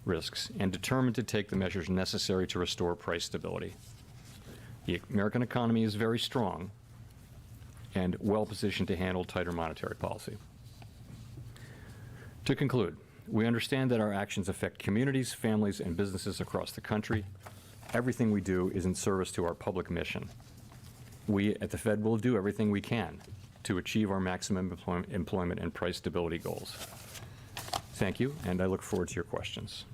[SPEAKER 4] risks and determined to take the measures necessary to restore price stability. The American economy is very strong and well positioned to handle tighter monetary policy. To conclude, we understand that our actions affect communities, families, and businesses across the country. Everything we do is in service to our public mission. We at the Fed will do everything we can to achieve our maximum employment and price stability goals. Thank you, and I look forward to your questions.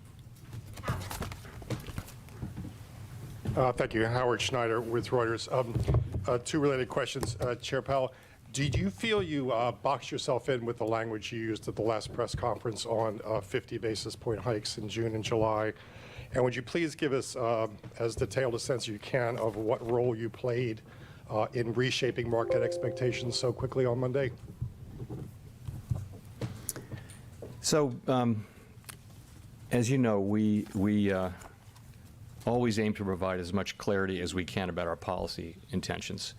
[SPEAKER 5] Thank you. Howard Schneider with Reuters. Two related questions. Chair Powell, did you feel you boxed yourself in with the language you used at the last press conference on 50 basis point hikes in June and July? And would you please give us as detailed a sense as you can of what role you played in reshaping market expectations so quickly on Monday?
[SPEAKER 4] So, as you know, we always aim to provide as much clarity as we can about our policy intentions,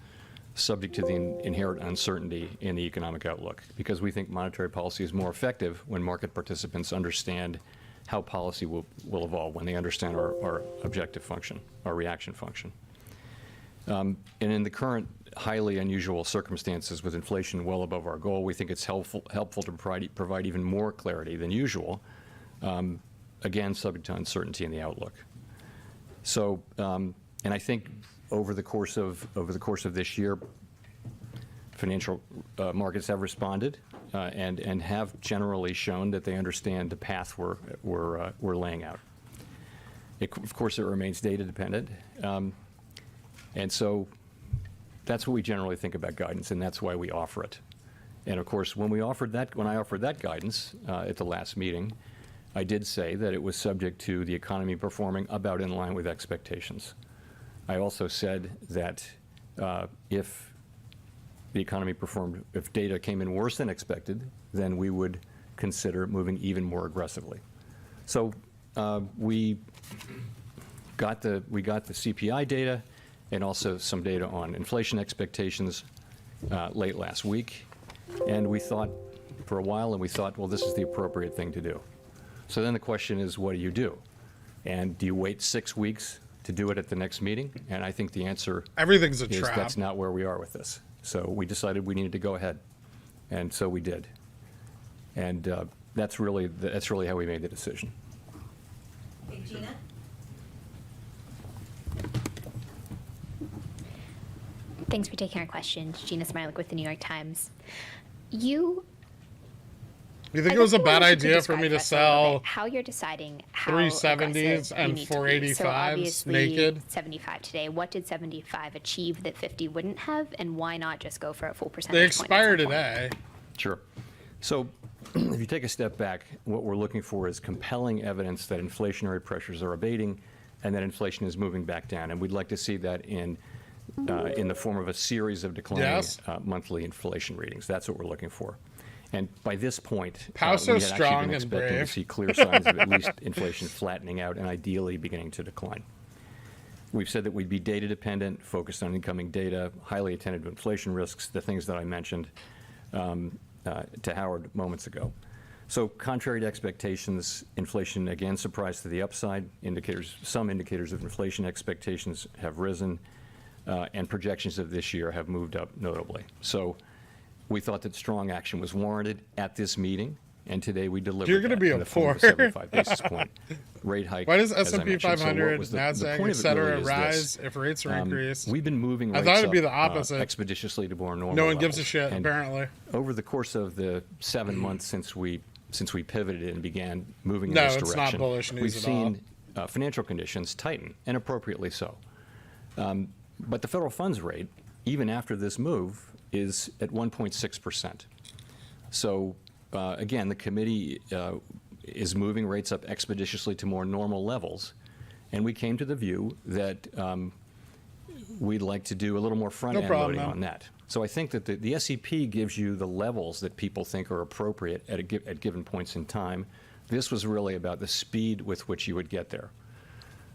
[SPEAKER 4] subject to the inherent uncertainty in the economic outlook, because we think monetary policy is more effective when market participants understand how policy will evolve, when they understand our objective function, our reaction function. And in the current highly unusual circumstances with inflation well above our goal, we think it's helpful to provide even more clarity than usual, again, subject to uncertainty in the outlook. So, and I think over the course of this year, financial markets have responded and have generally shown that they understand the path we're laying out. Of course, it remains data dependent, and so that's what we generally think about guidance, and that's why we offer it. And of course, when I offered that guidance at the last meeting, I did say that it was subject to the economy performing about in line with expectations. I also said that if the economy performed, if data came in worse than expected, then we would consider moving even more aggressively. So we got the CPI data and also some data on inflation expectations late last week, and we thought for a while, and we thought, well, this is the appropriate thing to do. So then the question is, what do you do? And do you wait 6 weeks to do it at the next meeting? And I think the answer
[SPEAKER 2] Everything's a
[SPEAKER 4] is
[SPEAKER 2] trap.
[SPEAKER 4] that's not where we are with this. So we decided we needed to go ahead, and so we did. And that's really how we made the decision.
[SPEAKER 6] Okay, Gina?
[SPEAKER 7] Thanks for taking our questions. Gina Smilik with the New York Times. You
[SPEAKER 2] You think
[SPEAKER 7] I
[SPEAKER 2] it was a
[SPEAKER 7] definitely
[SPEAKER 2] bad
[SPEAKER 7] want you
[SPEAKER 2] idea for
[SPEAKER 7] describe
[SPEAKER 2] me to
[SPEAKER 7] us a little
[SPEAKER 2] sell
[SPEAKER 7] bit how you're deciding how
[SPEAKER 2] 370s
[SPEAKER 7] aggressive you
[SPEAKER 2] and
[SPEAKER 7] need to be. So
[SPEAKER 2] 485s
[SPEAKER 7] obviously
[SPEAKER 2] naked?
[SPEAKER 7] 75 today. What did 75 achieve that 50 wouldn't have, and why not just go for a full percentage
[SPEAKER 2] They
[SPEAKER 7] point at some
[SPEAKER 2] expire
[SPEAKER 7] point?
[SPEAKER 2] today.
[SPEAKER 4] Sure. So if you take a step back, what we're looking for is compelling evidence that inflationary pressures are abating and that inflation is moving back down. And we'd like to see that in the form of a series of declining
[SPEAKER 2] Yes.
[SPEAKER 4] monthly inflation readings. That's what we're looking for. And by this point,
[SPEAKER 2] Pow's
[SPEAKER 4] we
[SPEAKER 2] so
[SPEAKER 4] had
[SPEAKER 2] strong
[SPEAKER 4] actually been
[SPEAKER 2] and
[SPEAKER 4] expecting
[SPEAKER 2] brave.
[SPEAKER 4] to see clear signs of at least inflation flattening out and ideally beginning to decline. We've said that we'd be data dependent, focused on incoming data, highly attentive to inflation risks, the things that I mentioned to Howard moments ago. So contrary to expectations, inflation again surprised to the upside. Some indicators of inflation expectations have risen, and projections of this year have moved up notably. So we thought that strong action was warranted at this meeting, and today we delivered.
[SPEAKER 2] You're gonna
[SPEAKER 4] that
[SPEAKER 2] be
[SPEAKER 4] in
[SPEAKER 2] a
[SPEAKER 4] the form of a
[SPEAKER 2] four.
[SPEAKER 4] 75 basis point rate hike.
[SPEAKER 2] Why does
[SPEAKER 4] as I
[SPEAKER 2] S&P
[SPEAKER 4] mentioned. So what
[SPEAKER 2] 500,
[SPEAKER 4] was the
[SPEAKER 2] NASDAQ,
[SPEAKER 4] point
[SPEAKER 2] et
[SPEAKER 4] of it
[SPEAKER 2] cetera,
[SPEAKER 4] really is
[SPEAKER 2] rise
[SPEAKER 4] this.
[SPEAKER 2] if rates are increased?
[SPEAKER 4] We've been moving
[SPEAKER 2] I
[SPEAKER 4] rates
[SPEAKER 2] thought it'd
[SPEAKER 4] up,
[SPEAKER 2] be the opposite.
[SPEAKER 4] expeditiously to more normal
[SPEAKER 2] No one gives a
[SPEAKER 4] levels.
[SPEAKER 2] shit,
[SPEAKER 4] And
[SPEAKER 2] apparently.
[SPEAKER 4] over the course of the 7 months since we pivoted and began moving
[SPEAKER 2] No,
[SPEAKER 4] in this
[SPEAKER 2] it's not
[SPEAKER 4] direction,
[SPEAKER 2] bullish news
[SPEAKER 4] we've
[SPEAKER 2] at
[SPEAKER 4] seen financial conditions tighten, and appropriately so. But the federal funds rate, even after this move, is at 1.6%. So again, the committee is moving rates up expeditiously to more normal levels, and we came to the view that we'd like to do a little more front-end
[SPEAKER 2] problem,
[SPEAKER 4] loading
[SPEAKER 2] man.
[SPEAKER 4] on that. So I think that the SEP gives you the levels that people think are appropriate at given points in time. This was really about the speed with which you would get there.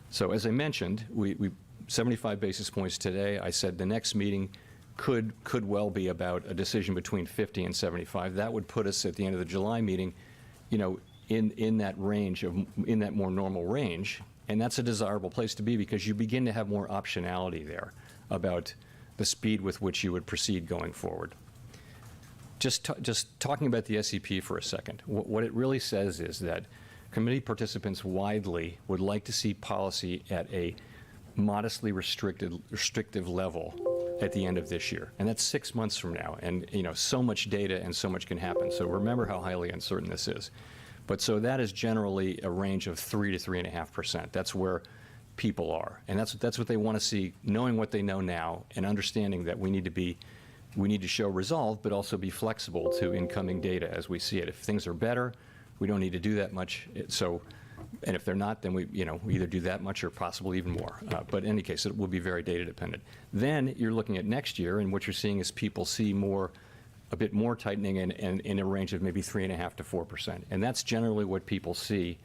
[SPEAKER 4] So as I mentioned, we 75 basis points today. I said the next meeting could well be about a decision between 50 and 75. That would put us at the end of the July meeting, in that range in that more normal range, and that's a desirable place to be because you begin to have more optionality there about the speed with which you would proceed going forward. Just talking about the SEP for a second, what it really says is that committee participants widely would like to see policy at a modestly restrictive level at the end of this year. And that's 6 months from now. And so much data and so much can happen. So remember how highly uncertain this is. But so that is generally a range of 3 to 3.5%. That's where people are. And that's what they want to see, knowing what they know now and understanding that we need to show resolve, but also be flexible to incoming data as we see it. If things are better, we don't need to do that much. And if they're not, then we either do that much or possibly even more. But in any case, it will be very data dependent. Then you're looking at next year, and what you're seeing is people see a bit more tightening and in a range of maybe 3.5% to 4%. And that's generally what people see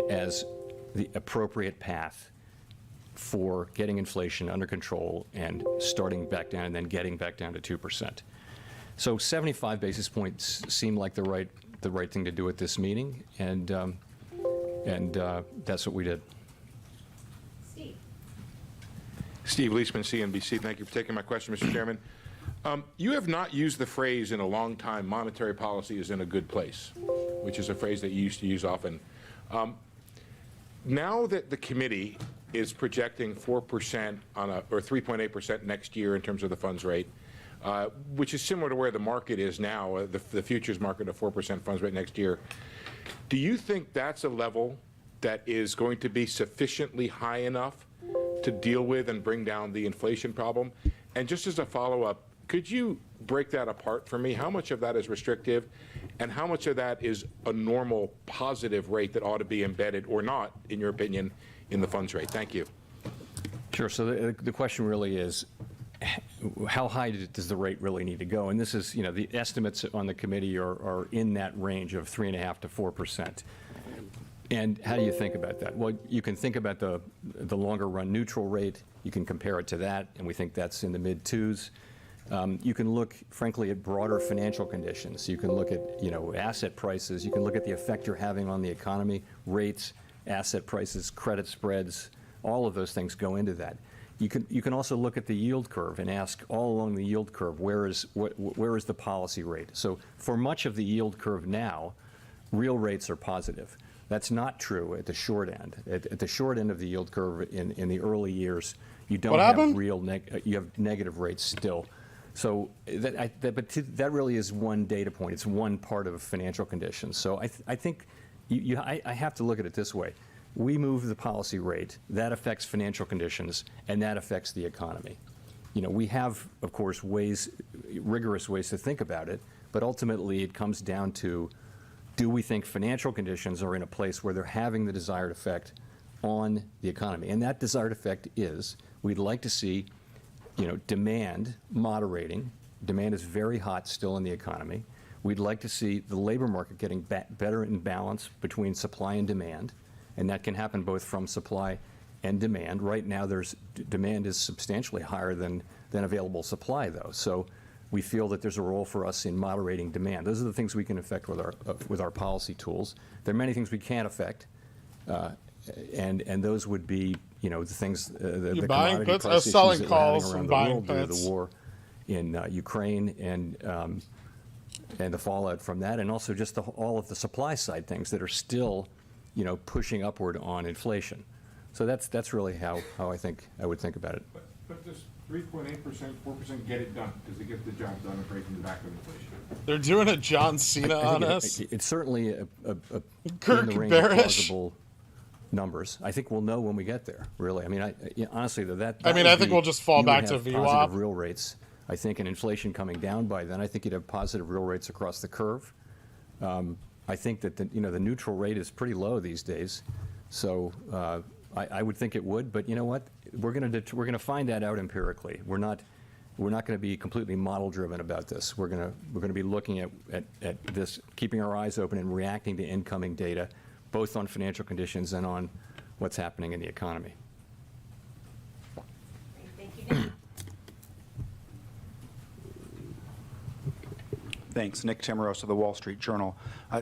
[SPEAKER 4] as the appropriate path for getting inflation under control and starting back down and then getting back down to 2%. So 75 basis points seem like the right thing to do at this meeting, and that's what we did.
[SPEAKER 6] Steve.
[SPEAKER 8] Steve Leisman, CNBC. Thank you for taking my question, Mr. Chairman. You have not used the phrase in a long time, monetary policy is in a good place, which is a phrase that you used to use often. Now that the committee is projecting 4% or 3.8% next year in terms of the funds rate, which is similar to where the market is now, the futures market of 4% funds rate next year, do you think that's a level that is going to be sufficiently high enough to deal with and bring down the inflation problem? And just as a follow-up, could you break that apart for me? How much of that is restrictive and how much of that is a normal positive rate that ought to be embedded or not, in your opinion, in the funds rate? Thank you.
[SPEAKER 4] Sure. So the question really is, how high does the rate really need to go? And this is, the estimates on the committee are in that range of 3.5% to 4%. And how do you think about that? Well, you can think about the longer run neutral rate. You can compare it to that, and we think that's in the mid twos. You can look, frankly, at broader financial conditions. You can look at, asset prices. You can look at the effect you're having on the economy, rates, asset prices, credit spreads. All of those things go into that. You can also look at the yield curve and ask all along the yield curve, where is the policy rate? So for much of the yield curve now, real rates are positive. That's not true at the short end. At the short end of the yield curve in the early years, you don't have you have negative rates still. So that really is one data point. It's one part of financial conditions. So I think I have to look at it this way. We move the policy rate, that affects financial conditions, and that affects the economy. We have, of course, rigorous ways to think about it, but ultimately it comes down to, do we think financial conditions are in a place where they're having the desired effect on the economy? And that desired effect is, we'd like to see demand moderating. Demand is very hot still in the economy. We'd like to see the labor market getting better in balance between supply and demand, and that can happen both from supply and demand. Right now, demand is substantially higher than available supply, though. So we feel that there's a role for us in moderating demand. Those are the things we can affect with our policy tools. There are many things we can't affect, and those would be the things the
[SPEAKER 2] buying
[SPEAKER 4] commodity
[SPEAKER 2] puts,
[SPEAKER 4] price issues
[SPEAKER 2] selling
[SPEAKER 4] that we're having
[SPEAKER 2] calls
[SPEAKER 4] around
[SPEAKER 2] and
[SPEAKER 4] the
[SPEAKER 2] buying
[SPEAKER 4] world due to
[SPEAKER 2] puts.
[SPEAKER 4] the war in Ukraine and the fallout from that, and also just all of the supply side things that are still pushing upward on inflation. So that's really how I think I would think about it.
[SPEAKER 8] But does 3.8%, 4% get it done? Does it get the job done of breaking the back of inflation?
[SPEAKER 2] They're doing a John Cena
[SPEAKER 4] I
[SPEAKER 2] on
[SPEAKER 4] think
[SPEAKER 2] us.
[SPEAKER 4] it's certainly in the
[SPEAKER 2] Kirk
[SPEAKER 4] range of
[SPEAKER 2] Barish.
[SPEAKER 4] plausible numbers. I think we'll know when we get there, really. I mean, honestly, that
[SPEAKER 2] I mean,
[SPEAKER 4] would
[SPEAKER 2] I think
[SPEAKER 4] be-
[SPEAKER 2] we'll just fall
[SPEAKER 4] you would
[SPEAKER 2] back to
[SPEAKER 4] have
[SPEAKER 2] VWAP.
[SPEAKER 4] positive real rates. I think, and inflation coming down by then, I think you'd have positive real rates across the curve. I think that the neutral rate is pretty low these days, so I would think it would. But you know what? We're going to find that out empirically. We're not going to be completely model driven about this. We're going to be looking at this, keeping our eyes open and reacting to incoming data, both on financial conditions and on what's happening in the economy.
[SPEAKER 6] Thank you, Nick.
[SPEAKER 9] Thanks. Nick Timmeros of the Wall Street Journal.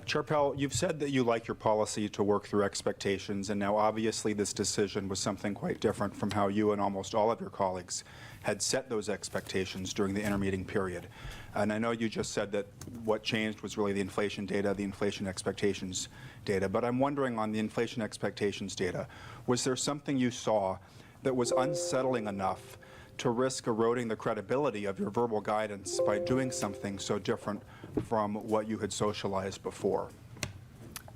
[SPEAKER 9] Chair Powell, you've said that you like your policy to work through expectations, and now obviously this decision was something quite different from how you and almost all of your colleagues had set those expectations during the intermeeting period. And I know you just said that what changed was really the inflation data, the inflation expectations data, but I'm wondering on the inflation expectations data, was there something you saw that was unsettling enough to risk eroding the credibility of your verbal guidance by doing something so different from what you had socialized before?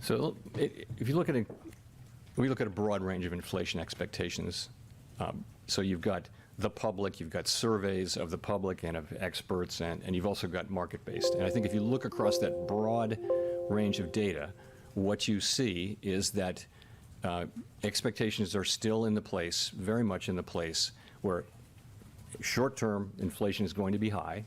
[SPEAKER 4] So if you look at we look at a broad range of inflation expectations. So you've got the public, you've got surveys of the public and of experts, and you've also got market-based. And I think if you look across that broad range of data, what you see is that expectations are still in the place, very much in the place, where short-term inflation is going to be high,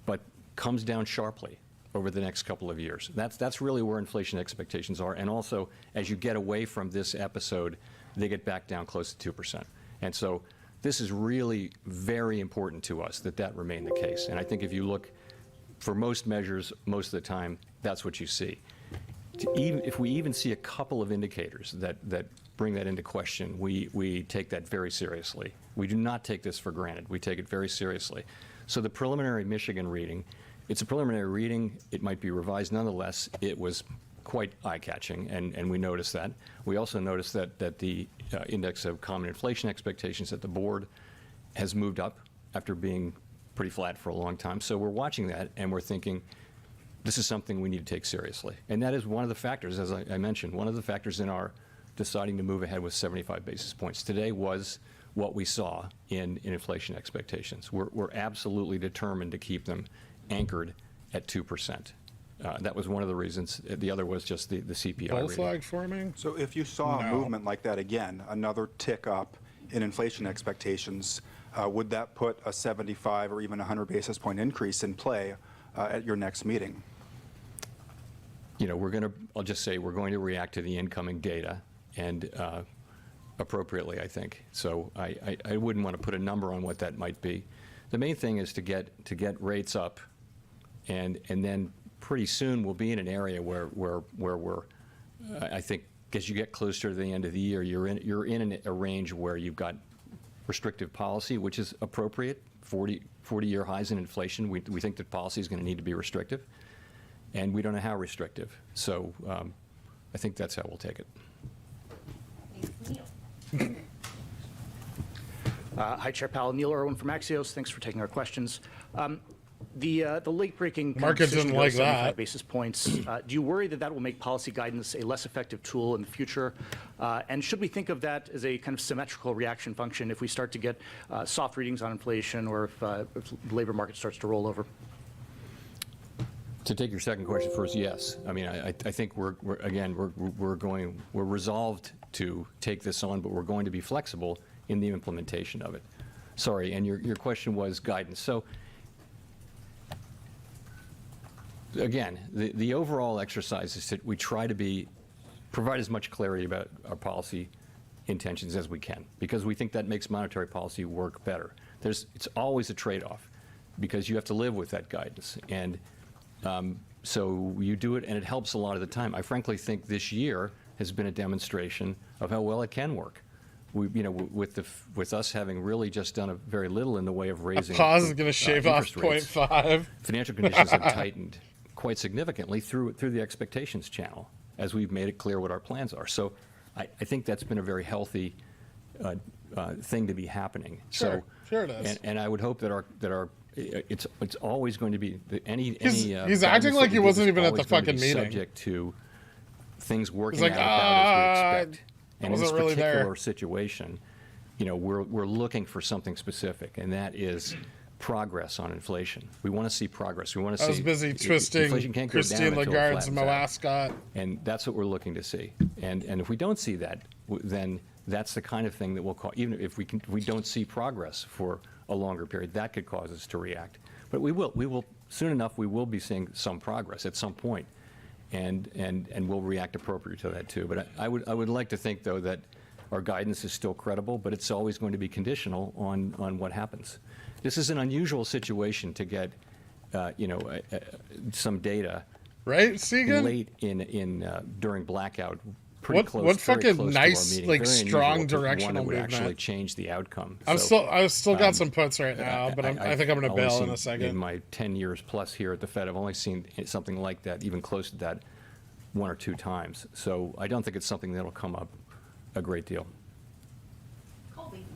[SPEAKER 4] but comes down sharply over the next couple of years. That's really where inflation expectations are. And also, as you get away from this episode, they get back down close to 2%. And so this is really very important to us that remain the case. And I think if you look for most measures, most of the time, that's what you see. If we even see a couple of indicators that bring that into question, we take that very seriously. We do not take this for granted. We take it very seriously. So the preliminary Michigan reading, it's a preliminary reading. It might be revised. Nonetheless, it was quite eye-catching, and we noticed that. We also noticed that the index of common inflation expectations at the board has moved up after being pretty flat for a long time. So we're watching that, and we're thinking, this is something we need to take seriously. And that is one of the factors, as I mentioned, one of the factors in our deciding to move ahead with 75 basis points today was what we saw in inflation expectations. We're absolutely determined to keep them anchored at 2%. That was one of the reasons. The other was just the CPI
[SPEAKER 2] Bull
[SPEAKER 4] reading.
[SPEAKER 2] flag forming?
[SPEAKER 9] So if you saw a movement like that again, another tick up in inflation expectations, would that put a 75 or even 100 basis point increase in play at your next meeting?
[SPEAKER 4] I'll just say we're going to react to the incoming data, and appropriately, I think. So I wouldn't want to put a number on what that might be. The main thing is to get rates up, and then pretty soon we'll be in an area where we're, I think, as you get closer to the end of the year, you're in a range where you've got restrictive policy, which is appropriate. 40-year highs in inflation. We think that policy is going to need to be restrictive, and we don't know how restrictive. So I think that's how we'll take it.
[SPEAKER 6] Thanks, Neil.
[SPEAKER 10] Hi, Chair Powell. Neil Irwin from Axios. Thanks for taking our questions. The late-breaking
[SPEAKER 2] Market
[SPEAKER 10] decision
[SPEAKER 2] didn't
[SPEAKER 10] to go
[SPEAKER 2] like
[SPEAKER 10] 75
[SPEAKER 2] that.
[SPEAKER 10] basis points. Do you worry that that will make policy guidance a less effective tool in the future? And should we think of that as a kind of symmetrical reaction function if we start to get soft readings on inflation, or if the labor market starts to roll over?
[SPEAKER 4] To take your second question first, yes. I mean, I think we're resolved to take this on, but we're going to be flexible in the implementation of it. Sorry, and your question was guidance. So again, the overall exercise is that we try to provide as much clarity about our policy intentions as we can, because we think that makes monetary policy work better. It's always a trade-off, because you have to live with that guidance. And so you do it, and it helps a lot of the time. I frankly think this year has been a demonstration of how well it can work. With us having really just done a very little in the way of raising.
[SPEAKER 2] Pause is going to shave off
[SPEAKER 4] interest rates,
[SPEAKER 2] 0.5.
[SPEAKER 4] financial conditions have tightened quite significantly through the expectations channel, as we've made it clear what our plans are. So I think that's been a very healthy thing to be happening.
[SPEAKER 2] Sure it is.
[SPEAKER 4] And I would hope that it's always going to be any.
[SPEAKER 2] He's acting like he wasn't even at the fucking meeting.
[SPEAKER 4] Subject to things working
[SPEAKER 2] like,
[SPEAKER 4] out about as we expect. And in this
[SPEAKER 2] wasn't really
[SPEAKER 4] particular
[SPEAKER 2] there.
[SPEAKER 4] situation, we're looking for something specific, and that is progress on inflation. We want to see progress. We want to see.
[SPEAKER 2] I was busy twisting
[SPEAKER 4] inflation can't go down
[SPEAKER 2] Christine
[SPEAKER 4] until it
[SPEAKER 2] Lagarde's
[SPEAKER 4] flattens out.
[SPEAKER 2] mascot.
[SPEAKER 4] And that's what we're looking to see. And if we don't see that, then that's the kind of thing that will cause, even if we don't see progress for a longer period, that could cause us to react. But we will soon enough, we will be seeing some progress at some point. And we'll react appropriately to that too. But I would like to think, though, that our guidance is still credible, but it's always going to be conditional on what happens. This is an unusual situation to get, some data
[SPEAKER 2] Right, Segan?
[SPEAKER 4] late during blackout. Pretty
[SPEAKER 2] What
[SPEAKER 4] very
[SPEAKER 2] fucking
[SPEAKER 4] close to our
[SPEAKER 2] nice,
[SPEAKER 4] meeting.
[SPEAKER 2] like,
[SPEAKER 4] Very
[SPEAKER 2] strong
[SPEAKER 4] unusual,
[SPEAKER 2] directional
[SPEAKER 4] one that would actually
[SPEAKER 2] movement.
[SPEAKER 4] change the outcome.
[SPEAKER 2] I've
[SPEAKER 4] So,
[SPEAKER 2] still got some puts right now, but I think I'm going to
[SPEAKER 4] I've only
[SPEAKER 2] bail in
[SPEAKER 4] seen
[SPEAKER 2] a second.
[SPEAKER 4] In my 10 years plus here at the Fed, I've only seen something like that, even close to that, one or two times. So I don't think it's something that'll come up a great deal.
[SPEAKER 6] Colby.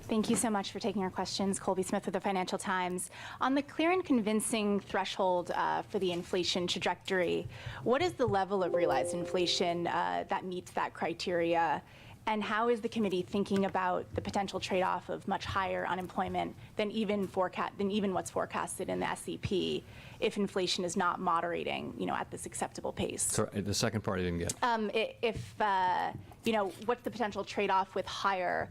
[SPEAKER 11] Thank you so much for taking our questions. Colby Smith with the Financial Times. On the clear and convincing threshold for the inflation trajectory, what is the level of realized inflation that meets that criteria? And how is the committee thinking about the potential trade-off of much higher unemployment than even what's forecasted in the SEP if inflation is not moderating, at this acceptable pace?
[SPEAKER 4] So the second part I didn't get.
[SPEAKER 11] What's the potential trade-off with higher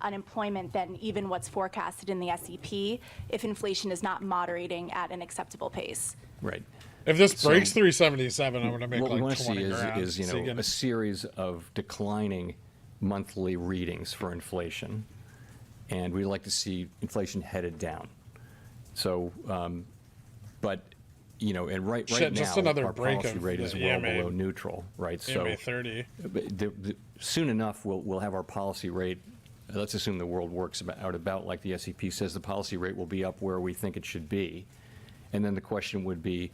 [SPEAKER 11] unemployment than even what's forecasted in the SEP if inflation is not moderating at an acceptable pace?
[SPEAKER 4] Right.
[SPEAKER 2] If this breaks 377, I'm going to make
[SPEAKER 4] What we want
[SPEAKER 2] like
[SPEAKER 4] to
[SPEAKER 2] 20
[SPEAKER 4] see
[SPEAKER 2] grand.
[SPEAKER 4] is a series of declining monthly readings for inflation, and we'd like to see inflation headed down. So, and right
[SPEAKER 2] Shit, just
[SPEAKER 4] now
[SPEAKER 2] another
[SPEAKER 4] our
[SPEAKER 2] break
[SPEAKER 4] policy
[SPEAKER 2] of
[SPEAKER 4] rate is
[SPEAKER 2] the
[SPEAKER 4] well
[SPEAKER 2] EMA
[SPEAKER 4] below neutral, right?
[SPEAKER 2] EMA 30.
[SPEAKER 4] Soon enough, we'll have our policy rate. Let's assume the world works about like the SEP says. The policy rate will be up where we think it should be, and then the question would be,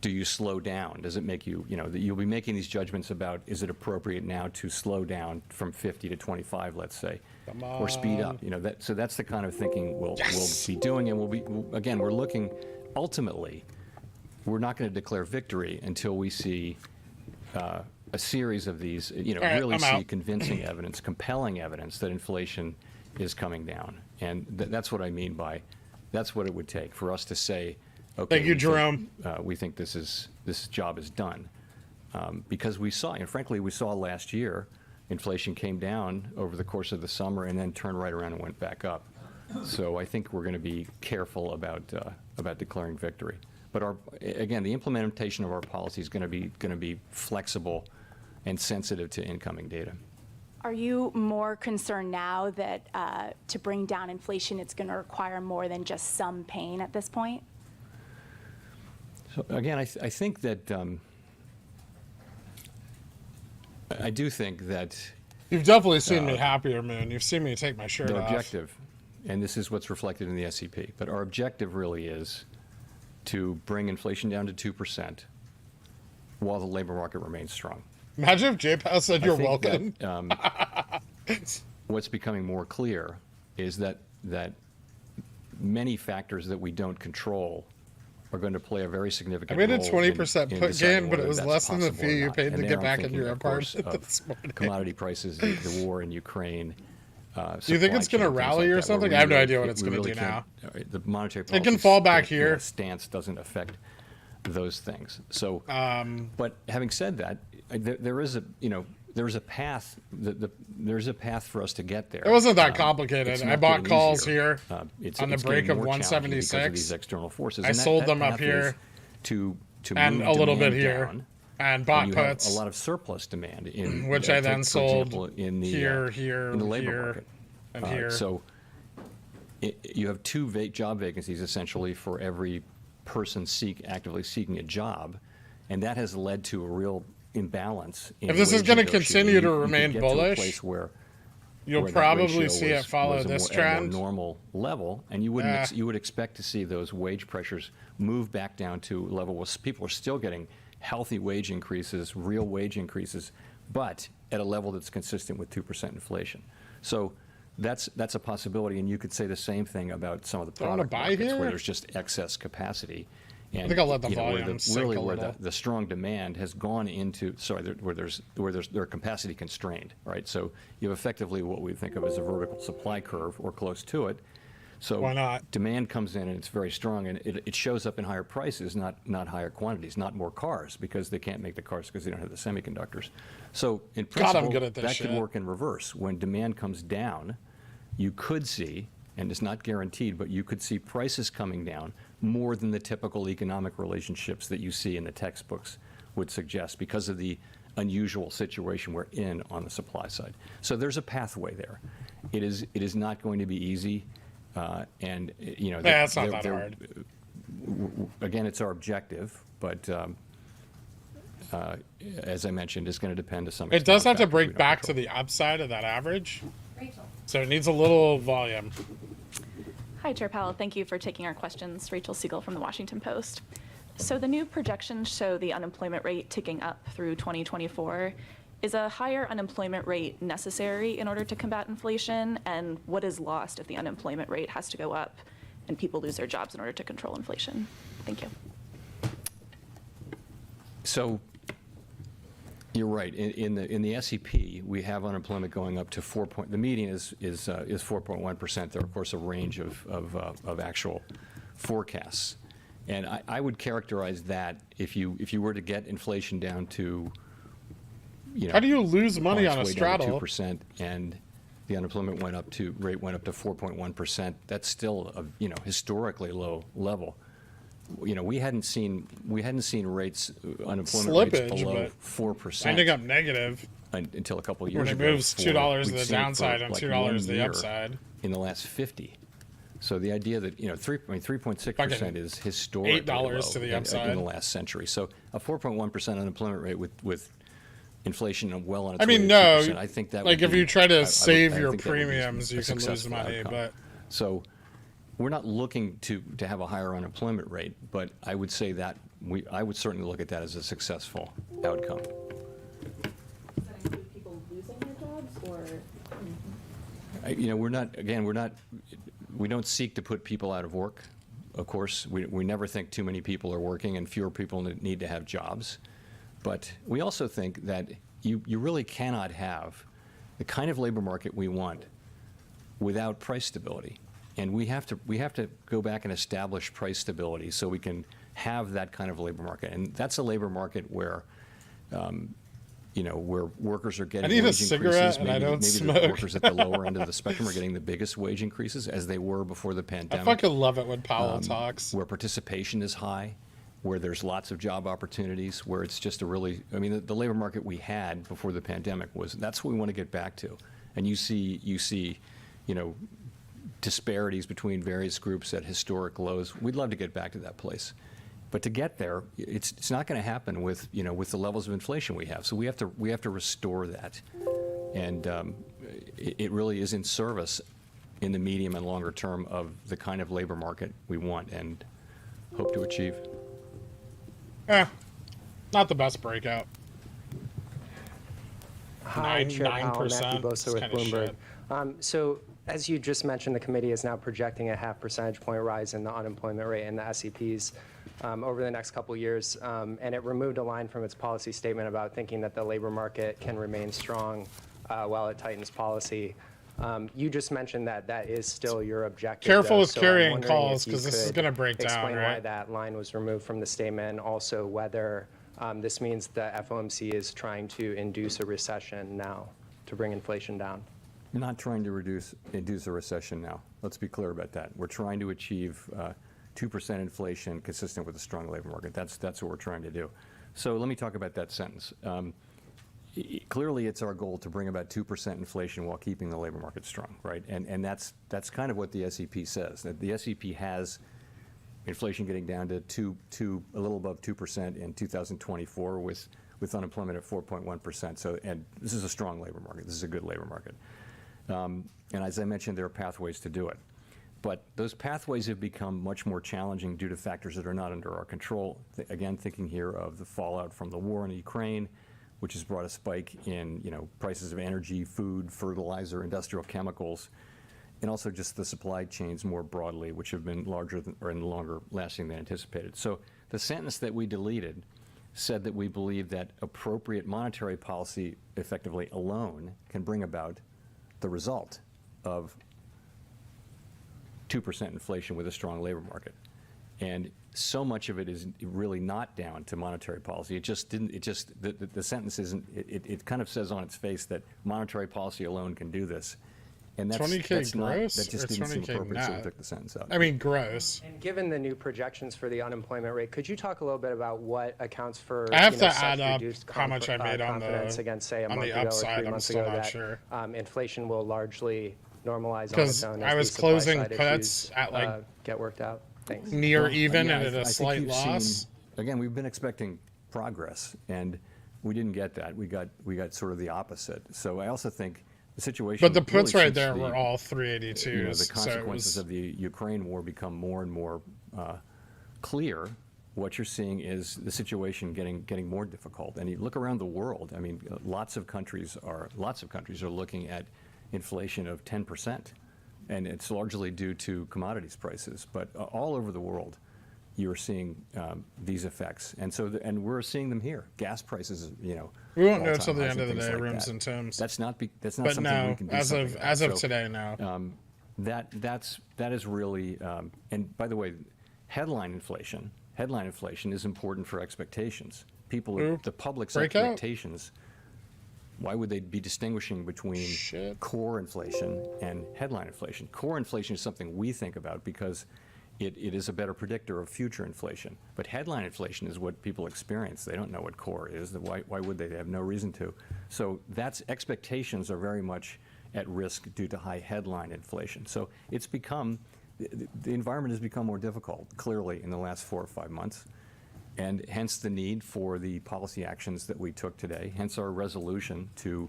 [SPEAKER 4] do you slow down? Does it make you, you'll be making these judgments about, is it appropriate now to slow down from 50 to 25, let's say, or speed up? So that's the kind of thinking we'll be doing, and we're looking, ultimately, we're not going to declare victory until we see a series of these, really see convincing evidence, compelling evidence that inflation is coming down. And that's what I mean by, that's what it would take for us to say, okay,
[SPEAKER 2] Thank you, Jerome.
[SPEAKER 4] We think this job is done, because we saw, and frankly, we saw last year, inflation came down over the course of the summer and then turned right around and went back up. So I think we're going to be careful about declaring victory. But again, the implementation of our policy is going to be flexible and sensitive to incoming data.
[SPEAKER 11] Are you more concerned now that to bring down inflation, it's going to require more than just some pain at this point?
[SPEAKER 4] So again, I think that I do think that
[SPEAKER 2] You've definitely seen me happier, Moon. You've seen me take my shirt
[SPEAKER 4] the
[SPEAKER 2] off.
[SPEAKER 4] objective, and this is what's reflected in the SEP, but our objective really is to bring inflation down to 2% while the labor market remains strong.
[SPEAKER 2] Imagine if J-Pow said
[SPEAKER 4] I
[SPEAKER 2] you're
[SPEAKER 4] think
[SPEAKER 2] welcome.
[SPEAKER 4] that, what's becoming more clear is that many factors that we don't control are going to play a very significant
[SPEAKER 2] I made a
[SPEAKER 4] role
[SPEAKER 2] 20%
[SPEAKER 4] in
[SPEAKER 2] put
[SPEAKER 4] deciding
[SPEAKER 2] gain, but it
[SPEAKER 4] whether
[SPEAKER 2] was
[SPEAKER 4] that's
[SPEAKER 2] less than the
[SPEAKER 4] possible or
[SPEAKER 2] fee you
[SPEAKER 4] not.
[SPEAKER 2] paid
[SPEAKER 4] And
[SPEAKER 2] to
[SPEAKER 4] there
[SPEAKER 2] get
[SPEAKER 4] I'm
[SPEAKER 2] back in
[SPEAKER 4] thinking,
[SPEAKER 2] your
[SPEAKER 4] of course,
[SPEAKER 2] apartment
[SPEAKER 4] of
[SPEAKER 2] this morning.
[SPEAKER 4] commodity prices, the war in Ukraine.
[SPEAKER 2] Do you think it's going to rally or something? I have no idea what it's going to do now.
[SPEAKER 4] The monetary
[SPEAKER 2] It
[SPEAKER 4] policy
[SPEAKER 2] can fall back here.
[SPEAKER 4] stance doesn't affect those things. So, but having said that, there is a there's a path. There's a path for us to get there.
[SPEAKER 2] It wasn't that complicated.
[SPEAKER 4] It's
[SPEAKER 2] I
[SPEAKER 4] not
[SPEAKER 2] bought
[SPEAKER 4] getting
[SPEAKER 2] calls
[SPEAKER 4] easier.
[SPEAKER 2] here
[SPEAKER 4] It's
[SPEAKER 2] on the
[SPEAKER 4] getting
[SPEAKER 2] break of
[SPEAKER 4] more challenging because of
[SPEAKER 2] 176.
[SPEAKER 4] these external forces.
[SPEAKER 2] I
[SPEAKER 4] And
[SPEAKER 2] sold
[SPEAKER 4] that
[SPEAKER 2] them up
[SPEAKER 4] path is
[SPEAKER 2] here
[SPEAKER 4] to
[SPEAKER 2] and
[SPEAKER 4] move
[SPEAKER 2] a little bit
[SPEAKER 4] demand
[SPEAKER 2] here
[SPEAKER 4] down,
[SPEAKER 2] and bought
[SPEAKER 4] you have
[SPEAKER 2] puts,
[SPEAKER 4] a lot of surplus demand in
[SPEAKER 2] which I then
[SPEAKER 4] for
[SPEAKER 2] sold
[SPEAKER 4] example, in the
[SPEAKER 2] here,
[SPEAKER 4] in the labor
[SPEAKER 2] here,
[SPEAKER 4] market.
[SPEAKER 2] and here.
[SPEAKER 4] So you have two job vacancies essentially for every person actively seeking a job, and that has led to a real imbalance. In
[SPEAKER 2] If this is
[SPEAKER 4] wage
[SPEAKER 2] gonna
[SPEAKER 4] negotiating.
[SPEAKER 2] continue to
[SPEAKER 4] You could
[SPEAKER 2] remain
[SPEAKER 4] get
[SPEAKER 2] bullish,
[SPEAKER 4] to a place where
[SPEAKER 2] you'll
[SPEAKER 4] that
[SPEAKER 2] probably
[SPEAKER 4] ratio
[SPEAKER 2] see it follow
[SPEAKER 4] was
[SPEAKER 2] this
[SPEAKER 4] at a
[SPEAKER 2] trend.
[SPEAKER 4] more normal level, and you wouldn't you would expect to see those wage pressures move back down to a level where people are still getting healthy wage increases, real wage increases, but at a level that's consistent with 2% inflation. So that's a possibility, and you could say the same thing about some of the
[SPEAKER 2] Do I wanna
[SPEAKER 4] product
[SPEAKER 2] buy
[SPEAKER 4] markets
[SPEAKER 2] here?
[SPEAKER 4] where there's just excess capacity. And,
[SPEAKER 2] think I'll let the
[SPEAKER 4] you know, where
[SPEAKER 2] volume sink
[SPEAKER 4] really
[SPEAKER 2] a
[SPEAKER 4] where
[SPEAKER 2] little.
[SPEAKER 4] the strong demand has gone into they're capacity constrained, right? So you have effectively what we think of as a vertical supply curve or close to it. So
[SPEAKER 2] Why not?
[SPEAKER 4] demand comes in and it's very strong, and it shows up in higher prices, not higher quantities, not more cars, because they can't make the cars because they don't have the semiconductors. So in
[SPEAKER 2] God, I'm
[SPEAKER 4] principle,
[SPEAKER 2] good at this
[SPEAKER 4] that could
[SPEAKER 2] shit.
[SPEAKER 4] work in reverse. When demand comes down, you could see, and it's not guaranteed, but you could see prices coming down more than the typical economic relationships that you see in the textbooks would suggest, because of the unusual situation we're in on the supply side. So there's a pathway there. It is not going to be easy, and you know.
[SPEAKER 2] Yeah, it's not that hard.
[SPEAKER 4] Again, it's our objective, but as I mentioned, it's going to depend to some extent.
[SPEAKER 2] It does
[SPEAKER 4] on
[SPEAKER 2] have to
[SPEAKER 4] factors we
[SPEAKER 2] break
[SPEAKER 4] don't
[SPEAKER 2] back to
[SPEAKER 4] control.
[SPEAKER 2] the upside of that average,
[SPEAKER 6] Rachel.
[SPEAKER 2] so it needs a little volume.
[SPEAKER 12] Hi, Chair Powell. Thank you for taking our questions. Rachel Siegel from the Washington Post. So the new projections show the unemployment rate ticking up through 2024. Is a higher unemployment rate necessary in order to combat inflation? And what is lost if the unemployment rate has to go up and people lose their jobs in order to control inflation? Thank you.
[SPEAKER 4] So you're right. In the SEP, we have unemployment going up to 4 point. The median is 4.1%. There are, of course, a range of actual forecasts, and I would characterize that if you were to get inflation down to, you know,
[SPEAKER 2] How do you lose money on a
[SPEAKER 4] its way down to
[SPEAKER 2] straddle?
[SPEAKER 4] 2%, and the unemployment rate went up to 4.1%. That's still a historically low level. You know, we hadn't seen rates, unemployment rates
[SPEAKER 2] Slippage,
[SPEAKER 4] below
[SPEAKER 2] but
[SPEAKER 4] 4%
[SPEAKER 2] Ending up negative
[SPEAKER 4] until a couple of
[SPEAKER 2] when
[SPEAKER 4] years
[SPEAKER 2] it
[SPEAKER 4] ago.
[SPEAKER 2] moves $2 to
[SPEAKER 4] We'd
[SPEAKER 2] the
[SPEAKER 4] seen it for
[SPEAKER 2] downside and
[SPEAKER 4] like
[SPEAKER 2] $2
[SPEAKER 4] 1
[SPEAKER 2] to the
[SPEAKER 4] year
[SPEAKER 2] upside.
[SPEAKER 4] in the last 50. So the idea that 3.6% is historically
[SPEAKER 2] $8
[SPEAKER 4] low
[SPEAKER 2] to the
[SPEAKER 4] in
[SPEAKER 2] upside.
[SPEAKER 4] the last century. So a 4.1% unemployment rate with inflation well on its
[SPEAKER 2] I
[SPEAKER 4] way
[SPEAKER 2] mean,
[SPEAKER 4] to
[SPEAKER 2] no,
[SPEAKER 4] 2%, I think that
[SPEAKER 2] like
[SPEAKER 4] would
[SPEAKER 2] if
[SPEAKER 4] be-
[SPEAKER 2] you try to
[SPEAKER 4] I
[SPEAKER 2] save your
[SPEAKER 4] think that would be
[SPEAKER 2] premiums,
[SPEAKER 4] a
[SPEAKER 2] you can lose
[SPEAKER 4] successful
[SPEAKER 2] money,
[SPEAKER 4] outcome.
[SPEAKER 2] but
[SPEAKER 4] So we're not looking to have a higher unemployment rate, but I would say that I would certainly look at that as a successful outcome.
[SPEAKER 12] Does that include people losing their jobs or?
[SPEAKER 4] We don't seek to put people out of work. Of course, we never think too many people are working and fewer people need to have jobs. But we also think that you really cannot have the kind of labor market we want without price stability. And we have to go back and establish price stability so we can have that kind of labor market. And that's a labor market where where workers are getting
[SPEAKER 2] I need a
[SPEAKER 4] wage
[SPEAKER 2] cigarette
[SPEAKER 4] increases.
[SPEAKER 2] and I don't
[SPEAKER 4] maybe
[SPEAKER 2] smoke.
[SPEAKER 4] the workers at the lower end of the spectrum are getting the biggest wage increases, as they were before the
[SPEAKER 2] I
[SPEAKER 4] pandemic.
[SPEAKER 2] fucking love it when Powell talks.
[SPEAKER 4] Where participation is high, where there's lots of job opportunities, where it's just the labor market we had before the pandemic that's what we want to get back to. And you see, disparities between various groups at historic lows. We'd love to get back to that place. But to get there, it's not going to happen with the levels of inflation we have. So we have to restore that, and it really is in service in the medium and longer term of the kind of labor market we want and hope to achieve.
[SPEAKER 2] Not the best breakout.
[SPEAKER 13] Hi, Chair Powell,
[SPEAKER 2] 9%.
[SPEAKER 13] Matthew
[SPEAKER 2] It's
[SPEAKER 13] Bosa with
[SPEAKER 2] kinda shit.
[SPEAKER 13] Bloomberg. So as you just mentioned, the committee is now projecting a 0.5 percentage point rise in the unemployment rate and the SEPs over the next couple years. And it removed a line from its policy statement about thinking that the labor market can remain strong while it tightens policy. You just mentioned that that is still your objective.
[SPEAKER 2] Careful
[SPEAKER 13] though,
[SPEAKER 2] with
[SPEAKER 13] so I'm
[SPEAKER 2] carrying
[SPEAKER 13] wondering
[SPEAKER 2] calls,
[SPEAKER 13] if you
[SPEAKER 2] 'cause this is
[SPEAKER 13] could
[SPEAKER 2] gonna break down,
[SPEAKER 13] explain why
[SPEAKER 2] right?
[SPEAKER 13] that line was removed from the statement, and also whether this means the FOMC is trying to induce a recession now to bring inflation down.
[SPEAKER 4] We're not trying to induce a recession now. Let's be clear about that. We're trying to achieve 2% inflation consistent with a strong labor market. That's what we're trying to do. So let me talk about that sentence. Clearly, it's our goal to bring about 2% inflation while keeping the labor market strong, right? And that's kind of what the SEP says. That the SEP has inflation getting down to a little above 2% in 2024 with unemployment at 4.1%. So, and this is a strong labor market. This is a good labor market. And as I mentioned, there are pathways to do it. But those pathways have become much more challenging due to factors that are not under our control. Again, thinking here of the fallout from the war in Ukraine, which has brought a spike in prices of energy, food, fertilizer, industrial chemicals, and also just the supply chains more broadly, which have been larger and longer lasting than anticipated. So the sentence that we deleted said that we believe that appropriate monetary policy effectively alone can bring about the result of 2% inflation with a strong labor market. And so much of it is really not down to monetary policy. It just didn't, the sentence isn't, it kind of says on its face that monetary policy alone can do this. And that's
[SPEAKER 2] 20K
[SPEAKER 4] that's not,
[SPEAKER 2] gross
[SPEAKER 4] that just
[SPEAKER 2] or
[SPEAKER 4] didn't seem
[SPEAKER 2] 20K
[SPEAKER 4] appropriate, so we
[SPEAKER 2] net?
[SPEAKER 4] took the sentence out.
[SPEAKER 2] I mean, gross.
[SPEAKER 13] And given the new projections for the unemployment rate, could you talk a little bit about what accounts for
[SPEAKER 2] I have to
[SPEAKER 13] such
[SPEAKER 2] add up
[SPEAKER 13] reduced
[SPEAKER 2] how much I made on
[SPEAKER 13] confidence
[SPEAKER 2] the
[SPEAKER 13] against, say, a
[SPEAKER 2] on
[SPEAKER 13] month
[SPEAKER 2] the
[SPEAKER 13] ago or
[SPEAKER 2] upside.
[SPEAKER 13] 3
[SPEAKER 2] I'm
[SPEAKER 13] months
[SPEAKER 2] still
[SPEAKER 13] ago
[SPEAKER 2] not
[SPEAKER 13] that
[SPEAKER 2] sure.
[SPEAKER 13] inflation will largely normalize on its
[SPEAKER 2] Because
[SPEAKER 13] own
[SPEAKER 2] I
[SPEAKER 13] as
[SPEAKER 2] was
[SPEAKER 13] these supply
[SPEAKER 2] closing
[SPEAKER 13] side
[SPEAKER 2] puts
[SPEAKER 13] issues
[SPEAKER 2] at, like,
[SPEAKER 13] get worked out? Thanks.
[SPEAKER 2] near
[SPEAKER 4] Well,
[SPEAKER 2] even
[SPEAKER 4] yeah,
[SPEAKER 2] and at
[SPEAKER 4] I
[SPEAKER 2] a
[SPEAKER 4] think
[SPEAKER 2] slight
[SPEAKER 4] you've
[SPEAKER 2] loss.
[SPEAKER 4] seen, again, we've been expecting progress, and we didn't get that. We got sort of the opposite. So I also think the situation.
[SPEAKER 2] But the puts
[SPEAKER 4] really
[SPEAKER 2] right
[SPEAKER 4] suits
[SPEAKER 2] there
[SPEAKER 4] the,
[SPEAKER 2] were all 382s.
[SPEAKER 4] the consequences of the Ukraine war become more and more clear. What you're seeing is the situation getting more difficult. And you look around the world. I mean, lots of countries are looking at inflation of 10%, and it's largely due to commodities prices. But all over the world, you're seeing these effects, and so and we're seeing them here. Gas prices,
[SPEAKER 2] we won't know
[SPEAKER 4] all-time
[SPEAKER 2] until the
[SPEAKER 4] highs
[SPEAKER 2] end of the
[SPEAKER 4] things
[SPEAKER 2] day,
[SPEAKER 4] like
[SPEAKER 2] rooms
[SPEAKER 4] that.
[SPEAKER 2] and Tims.
[SPEAKER 4] That's not
[SPEAKER 2] But
[SPEAKER 4] something
[SPEAKER 2] no,
[SPEAKER 4] we can do
[SPEAKER 2] as
[SPEAKER 4] something
[SPEAKER 2] of
[SPEAKER 4] about.
[SPEAKER 2] as of
[SPEAKER 4] So,
[SPEAKER 2] today, no.
[SPEAKER 4] that is really, and by the way, headline inflation is important for expectations. The public's
[SPEAKER 2] Breakout?
[SPEAKER 4] expectations. Why would they be distinguishing between core inflation and headline inflation? Core inflation is something we think about because it is a better predictor of future inflation. But headline inflation is what people experience. They don't know what core is. Why would they? They have no reason to. So expectations are very much at risk due to high headline inflation. So it's become, the environment has become more difficult, clearly, in the last 4 or 5 months. And hence the need for the policy actions that we took today, hence our resolution to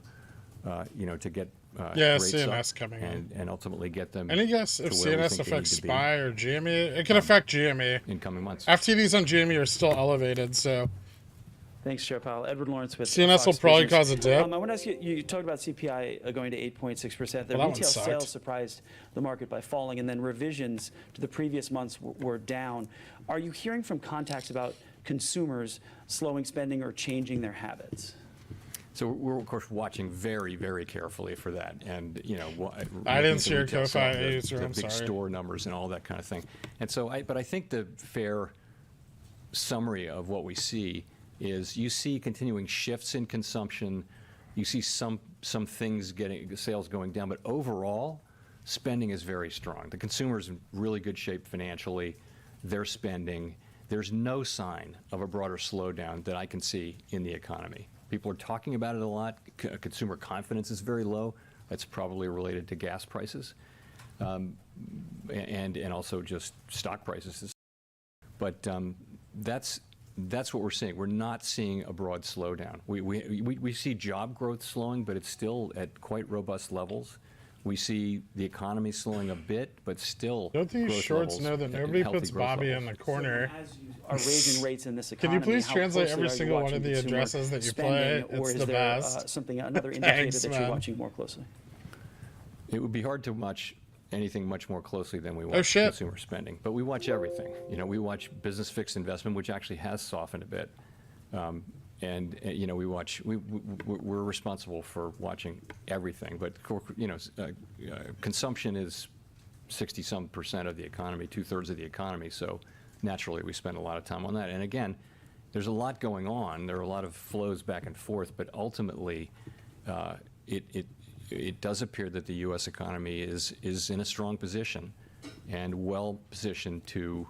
[SPEAKER 4] get rates
[SPEAKER 2] CNS
[SPEAKER 4] up
[SPEAKER 2] coming in.
[SPEAKER 4] and ultimately get them
[SPEAKER 2] Any guess
[SPEAKER 4] to
[SPEAKER 2] if
[SPEAKER 4] where we
[SPEAKER 2] CNS
[SPEAKER 4] think they need
[SPEAKER 2] affects
[SPEAKER 4] to be
[SPEAKER 2] SPY or GME? It can affect GME.
[SPEAKER 4] in coming months.
[SPEAKER 2] FTDs on GME are still elevated, so
[SPEAKER 14] Thanks, Chair Powell. Edward Lawrence with
[SPEAKER 2] CNS will
[SPEAKER 14] Fox
[SPEAKER 2] probably
[SPEAKER 14] Business.
[SPEAKER 2] cause a dip.
[SPEAKER 14] I want to ask you, you talked about CPI going to 8.6%. The
[SPEAKER 2] Well, that one
[SPEAKER 14] retail
[SPEAKER 2] sucked.
[SPEAKER 14] sales surprised the market by falling, and then revisions to the previous months were down. Are you hearing from contacts about consumers slowing spending or changing their habits?
[SPEAKER 4] So we're of course watching very, very carefully for that, and
[SPEAKER 2] I didn't see
[SPEAKER 4] the
[SPEAKER 2] your
[SPEAKER 4] retail
[SPEAKER 2] Ko-Fi
[SPEAKER 4] side,
[SPEAKER 2] answer,
[SPEAKER 4] the
[SPEAKER 2] I'm
[SPEAKER 4] big
[SPEAKER 2] sorry.
[SPEAKER 4] store numbers and all that kind of thing. And so, but I think the fair summary of what we see is you see continuing shifts in consumption. You see some things sales going down, but overall, spending is very strong. The consumer's in really good shape financially. They're spending. There's no sign of a broader slowdown that I can see in the economy. People are talking about it a lot. Consumer confidence is very low. That's probably related to gas prices, and also just stock prices. But that's what we're seeing. We're not seeing a broad slowdown. We see job growth slowing, but it's still at quite robust levels. We see the economy slowing a bit, but still.
[SPEAKER 2] Don't these
[SPEAKER 4] growth
[SPEAKER 2] shorts
[SPEAKER 4] levels
[SPEAKER 2] know that
[SPEAKER 4] at
[SPEAKER 2] nobody
[SPEAKER 4] healthy
[SPEAKER 2] puts
[SPEAKER 4] growth
[SPEAKER 2] Bobby
[SPEAKER 4] levels.
[SPEAKER 2] in the corner?
[SPEAKER 14] As you are raising rates in this
[SPEAKER 2] Can
[SPEAKER 14] economy,
[SPEAKER 2] you please
[SPEAKER 14] how
[SPEAKER 2] translate
[SPEAKER 14] closely
[SPEAKER 2] every
[SPEAKER 14] are you
[SPEAKER 2] single one
[SPEAKER 14] watching
[SPEAKER 2] of the
[SPEAKER 14] consumer
[SPEAKER 2] addresses that you
[SPEAKER 14] spending,
[SPEAKER 2] play?
[SPEAKER 14] or
[SPEAKER 2] It's
[SPEAKER 14] is
[SPEAKER 2] the
[SPEAKER 14] there
[SPEAKER 2] best.
[SPEAKER 14] something, another indicator
[SPEAKER 2] Thanks,
[SPEAKER 14] that
[SPEAKER 2] man.
[SPEAKER 14] you're watching more closely?
[SPEAKER 4] It would be hard to watch anything much more closely than we watch
[SPEAKER 2] Oh, shit.
[SPEAKER 4] consumer spending, but we watch everything. You know, we watch business fixed investment, which actually has softened a bit. You know, we're responsible for watching everything, but you know, consumption is 60-some% of the economy, 2/3 of the economy. So naturally, we spend a lot of time on that. And again, there's a lot going on. There are a lot of flows back and forth, but ultimately, it does appear that the U.S. economy is in a strong position and well positioned to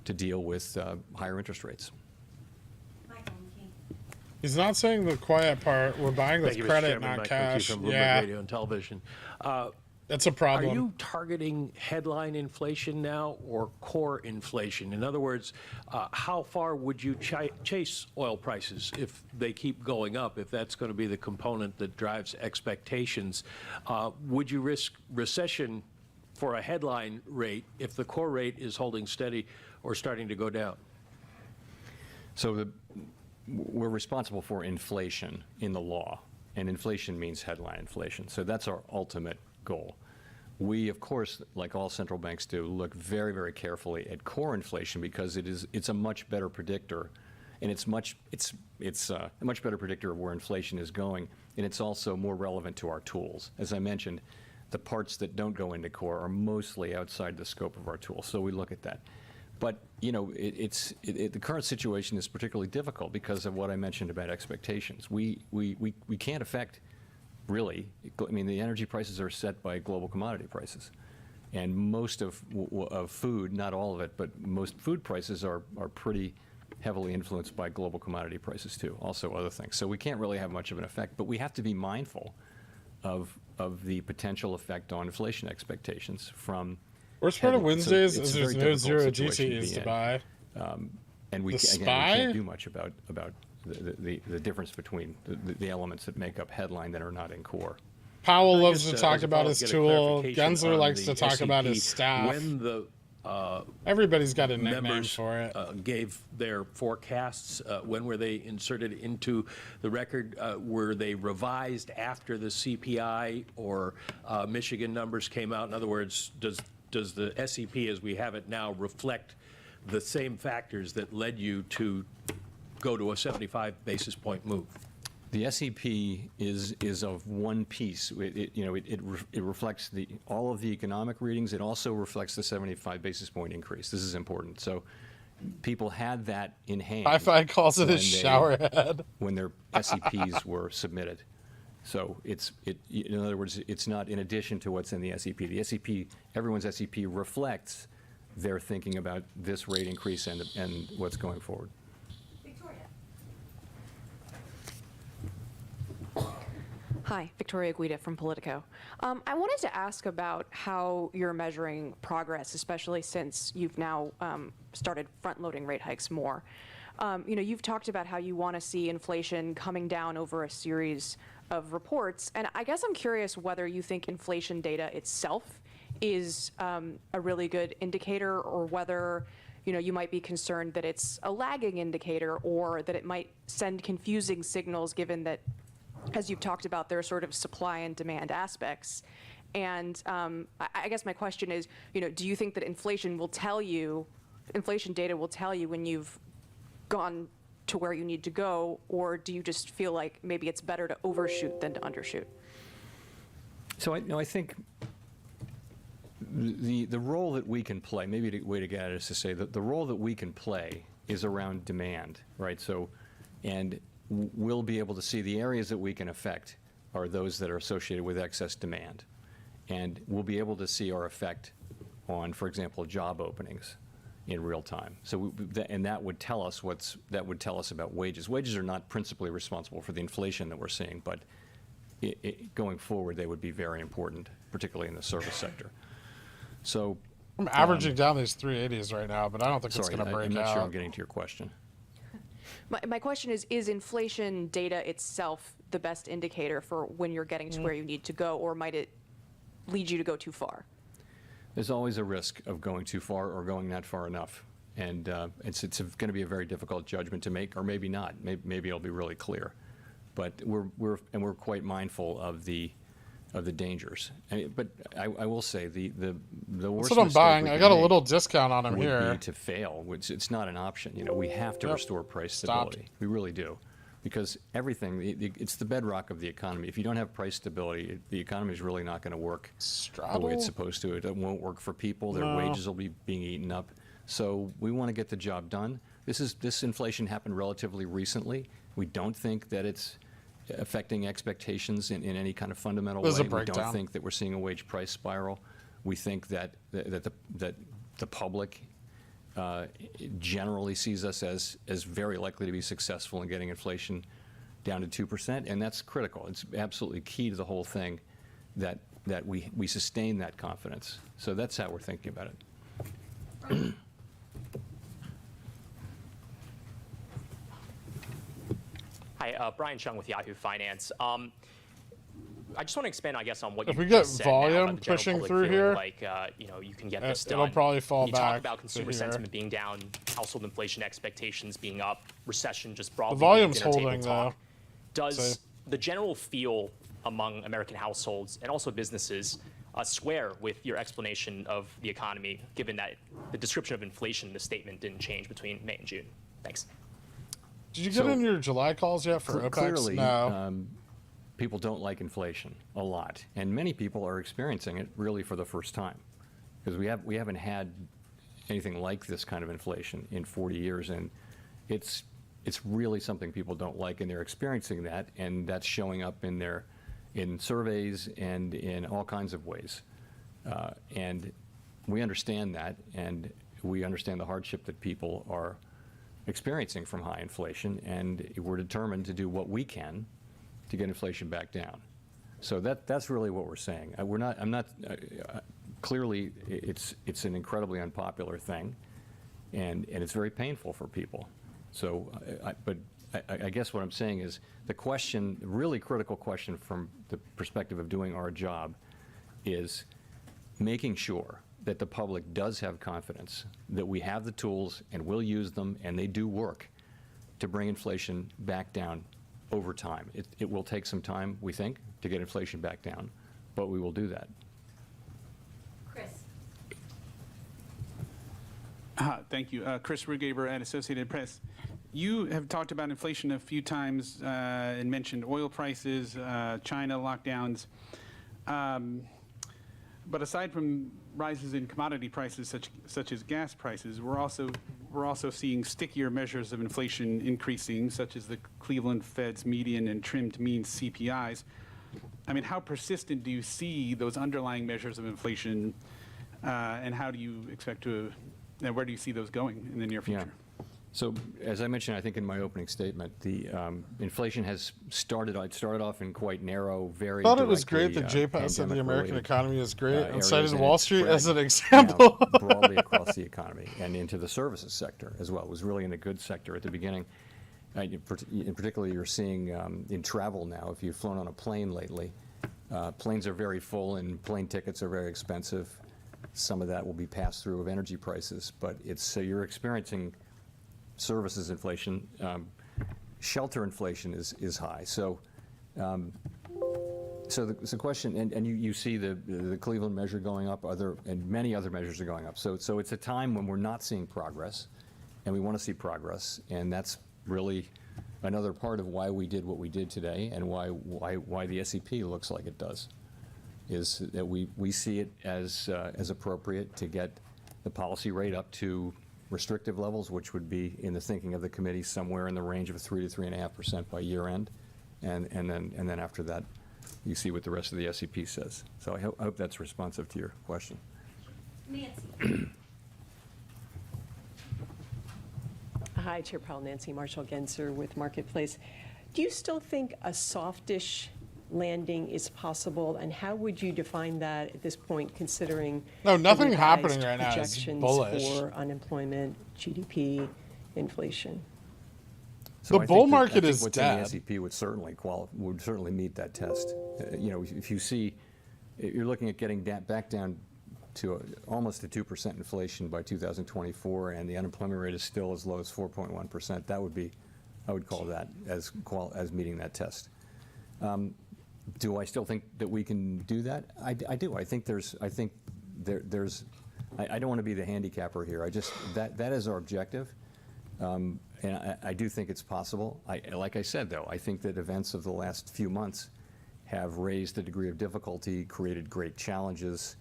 [SPEAKER 4] deal with higher interest rates.
[SPEAKER 2] He's not saying the quiet part. We're buying with
[SPEAKER 15] Thank you, Mr.
[SPEAKER 2] credit,
[SPEAKER 15] Chairman.
[SPEAKER 2] not
[SPEAKER 15] Mike
[SPEAKER 2] cash.
[SPEAKER 15] McKee from Bloomberg
[SPEAKER 2] Yeah,
[SPEAKER 15] Radio and Television.
[SPEAKER 2] that's a problem.
[SPEAKER 15] Are you targeting headline inflation now or core inflation? In other words, how far would you chase oil prices if they keep going up, if that's going to be the component that drives expectations? Would you risk recession for a headline rate if the core rate is holding steady or starting to go down?
[SPEAKER 4] So we're responsible for inflation in the law, and inflation means headline inflation. So that's our ultimate goal. We, of course, like all central banks do, look very, very carefully at core inflation because it's a much better predictor, and it's a much better predictor of where inflation is going, and it's also more relevant to our tools. As I mentioned, the parts that don't go into core are mostly outside the scope of our tools, so we look at that. But you know, the current situation is particularly difficult because of what I mentioned about expectations. We can't affect, really. I mean, the energy prices are set by global commodity prices, and most of food, not all of it, but most food prices are pretty heavily influenced by global commodity prices too. Also other things. So we can't really have much of an effect, but we have to be mindful of the potential effect on inflation expectations from.
[SPEAKER 2] Worst part of Wednesdays
[SPEAKER 4] So
[SPEAKER 2] is
[SPEAKER 4] it's a
[SPEAKER 2] there's
[SPEAKER 4] very
[SPEAKER 2] no zero
[SPEAKER 4] difficult situation
[SPEAKER 2] GTs
[SPEAKER 4] be
[SPEAKER 2] to
[SPEAKER 4] in.
[SPEAKER 2] buy.
[SPEAKER 4] And we,
[SPEAKER 2] The
[SPEAKER 4] again, we
[SPEAKER 2] SPY?
[SPEAKER 4] can't do much about the difference between the elements that make up headline that are not in core.
[SPEAKER 2] Powell loves
[SPEAKER 15] Just,
[SPEAKER 2] to talk
[SPEAKER 15] as a
[SPEAKER 2] about
[SPEAKER 15] follow-up,
[SPEAKER 2] his
[SPEAKER 15] get a
[SPEAKER 2] tool.
[SPEAKER 15] clarification
[SPEAKER 2] Gensler
[SPEAKER 15] on
[SPEAKER 2] likes
[SPEAKER 15] the
[SPEAKER 2] to talk about
[SPEAKER 15] SEP.
[SPEAKER 2] his staff.
[SPEAKER 15] When the
[SPEAKER 2] Everybody's got a nickname
[SPEAKER 15] members
[SPEAKER 2] for it.
[SPEAKER 15] gave their forecasts, when were they inserted into the record? Were they revised after the CPI or Michigan numbers came out? In other words, does the SEP as we have it now reflect the same factors that led you to go to a 75 basis point move?
[SPEAKER 4] The SEP is of one piece. It reflects all of the economic readings. It also reflects the 75 basis point increase. This is important. So people had that in hand.
[SPEAKER 2] Wi-Fi calls it
[SPEAKER 4] when
[SPEAKER 2] his shower head.
[SPEAKER 4] when their SEPs were submitted. So in other words, it's not in addition to what's in the SEP. The SEP, everyone's SEP reflects their thinking about this rate increase and what's going forward.
[SPEAKER 16] Hi, Victoria Guida from Politico. I wanted to ask about how you're measuring progress, especially since you've now started front-loading rate hikes more. You've talked about how you want to see inflation coming down over a series of reports, and I guess I'm curious whether you think inflation data itself is a really good indicator, or whether you might be concerned that it's a lagging indicator, or that it might send confusing signals, given that, as you've talked about, there are sort of supply and demand aspects. And I guess my question is, do you think that inflation data will tell you when you've gone to where you need to go, or do you just feel like maybe it's better to overshoot than to undershoot?
[SPEAKER 4] So I think the role that we can play, maybe the way to get at it is to say that the role that we can play is around demand, right? So, and we'll be able to see the areas that we can affect are those that are associated with excess demand. And we'll be able to see our effect on, for example, job openings in real time. So, and that would tell us about wages. Wages are not principally responsible for the inflation that we're seeing, but going forward, they would be very important, particularly in the service sector. So
[SPEAKER 2] I'm averaging down these 380s right now, but I don't think it's going to break out.
[SPEAKER 4] I'm not sure I'm getting to your question.
[SPEAKER 16] My question is inflation data itself the best indicator for when you're getting to where you need to go, or might it lead you to go too far?
[SPEAKER 4] There's always a risk of going too far or going not far enough. And it's going to be a very difficult judgment to make, or maybe not. Maybe it'll be really clear. But we're quite mindful of the dangers. But I will say the worst
[SPEAKER 2] That's what I'm buying. I got a little
[SPEAKER 4] discount
[SPEAKER 2] discount on them
[SPEAKER 4] would
[SPEAKER 2] here.
[SPEAKER 4] be to fail, which it's not an option. You know, we have to restore price
[SPEAKER 2] Stopped.
[SPEAKER 4] stability. We really do, because everything it's the bedrock of the economy. If you don't have price stability, the economy is really not going to work the way it's supposed to. It won't work for people. Their wages will be being eaten up. So we want to get the job done. This inflation happened relatively recently. We don't think that it's affecting expectations in any kind of fundamental way. We don't think that we're seeing a wage price spiral. We think that the public generally sees us as very likely to be successful in getting inflation down to 2%, and that's critical. It's absolutely key to the whole thing that we sustain that confidence. So that's how we're thinking about it.
[SPEAKER 17] Hi, Brian Chung with Yahoo Finance. I just want to expand, I guess, on what
[SPEAKER 2] if
[SPEAKER 17] you
[SPEAKER 2] we get
[SPEAKER 17] just said
[SPEAKER 2] volume
[SPEAKER 17] now about the general
[SPEAKER 2] pushing
[SPEAKER 17] public
[SPEAKER 2] through
[SPEAKER 17] feeling
[SPEAKER 2] here,
[SPEAKER 17] like you know, you can get this done.
[SPEAKER 2] it'll probably fall
[SPEAKER 17] you
[SPEAKER 2] back.
[SPEAKER 17] talk about consumer
[SPEAKER 2] to here.
[SPEAKER 17] sentiment being down, household inflation expectations being up, recession just broadly.
[SPEAKER 2] The volume's
[SPEAKER 17] dinner table
[SPEAKER 2] holding
[SPEAKER 17] talk.
[SPEAKER 2] though.
[SPEAKER 17] Does the general feel among American households and also businesses square with your explanation of the economy, given that the description of inflation in the statement didn't change between May and June? Thanks.
[SPEAKER 2] Did you get in your July calls yet for OPEX?
[SPEAKER 4] Clearly,
[SPEAKER 2] no.
[SPEAKER 4] People don't like inflation a lot, and many people are experiencing it really for the first time, because we haven't had anything like this kind of inflation in 40 years, and it's really something people don't like, and they're experiencing that, and that's showing up in surveys and in all kinds of ways, and we understand that, and we understand the hardship that people are experiencing from high inflation, and we're determined to do what we can to get inflation back down. So that's really what we're saying. Clearly, it's an incredibly unpopular thing, and it's very painful for people. So, I guess what I'm saying is the really critical question from the perspective of doing our job is making sure that the public does have confidence that we have the tools and will use them, and they do work to bring inflation back down over time. It will take some time, we think, to get inflation back down, but we will do that.
[SPEAKER 6] Chris.
[SPEAKER 18] Thank you. Chris Rugaber at Associated Press. You have talked about inflation a few times and mentioned oil prices, China lockdowns. But aside from rises in commodity prices such as gas prices, we're also seeing stickier measures of inflation increasing, such as the Cleveland Fed's median and trimmed mean CPIs. I mean, how persistent do you see those underlying measures of inflation, and how do you expect where do you see those going in the near future?
[SPEAKER 4] Yeah. So, as I mentioned, I think in my opening statement, the inflation has started off in quite narrow, very.
[SPEAKER 2] I thought it was great that JPAS said the American economy is great and cited Wall Street as an
[SPEAKER 4] example.
[SPEAKER 2] example.
[SPEAKER 4] Broadly across the economy and into the services sector as well. It was really in the good sector at the beginning. In particular, you're seeing in travel now, if you've flown on a plane lately, planes are very full and plane tickets are very expensive. Some of that will be passed through of energy prices, but you're experiencing services inflation. Shelter inflation is high. So the question, and you see the Cleveland measure going up, and many other measures are going up. So it's a time when we're not seeing progress, and we want to see progress, and that's really another part of why we did what we did today, and why the SEP looks like it does, is that we see it as appropriate to get the policy rate up to restrictive levels, which would be, in the thinking of the committee, somewhere in the range of 3 to 3.5% by year end, and then after that, you see what the rest of the SEP says. So I hope that's responsive to your question.
[SPEAKER 6] Nancy.
[SPEAKER 19] Hi, Chair Powell. Nancy Marshall-Genzer with Marketplace. Do you still think a softish landing is possible, and how would you define that at this point, considering
[SPEAKER 2] nothing
[SPEAKER 19] the
[SPEAKER 2] happening
[SPEAKER 19] revised
[SPEAKER 2] right now is
[SPEAKER 19] projections
[SPEAKER 2] bullish
[SPEAKER 19] for unemployment, GDP, inflation?
[SPEAKER 4] So
[SPEAKER 2] the bull market is
[SPEAKER 4] what's
[SPEAKER 2] dead.
[SPEAKER 4] In the SEP would certainly meet that test. If you see you're looking at getting back down to almost a 2% inflation by 2024, and the unemployment rate is still as low as 4.1%. That would be, I would call that as meeting that test. Do I still think that we can do that? I do. I think there's. I don't want to be the handicapper here. That is our objective, and I do think it's possible. Like I said, though, I think that events of the last few months have raised the degree of difficulty, created great challenges,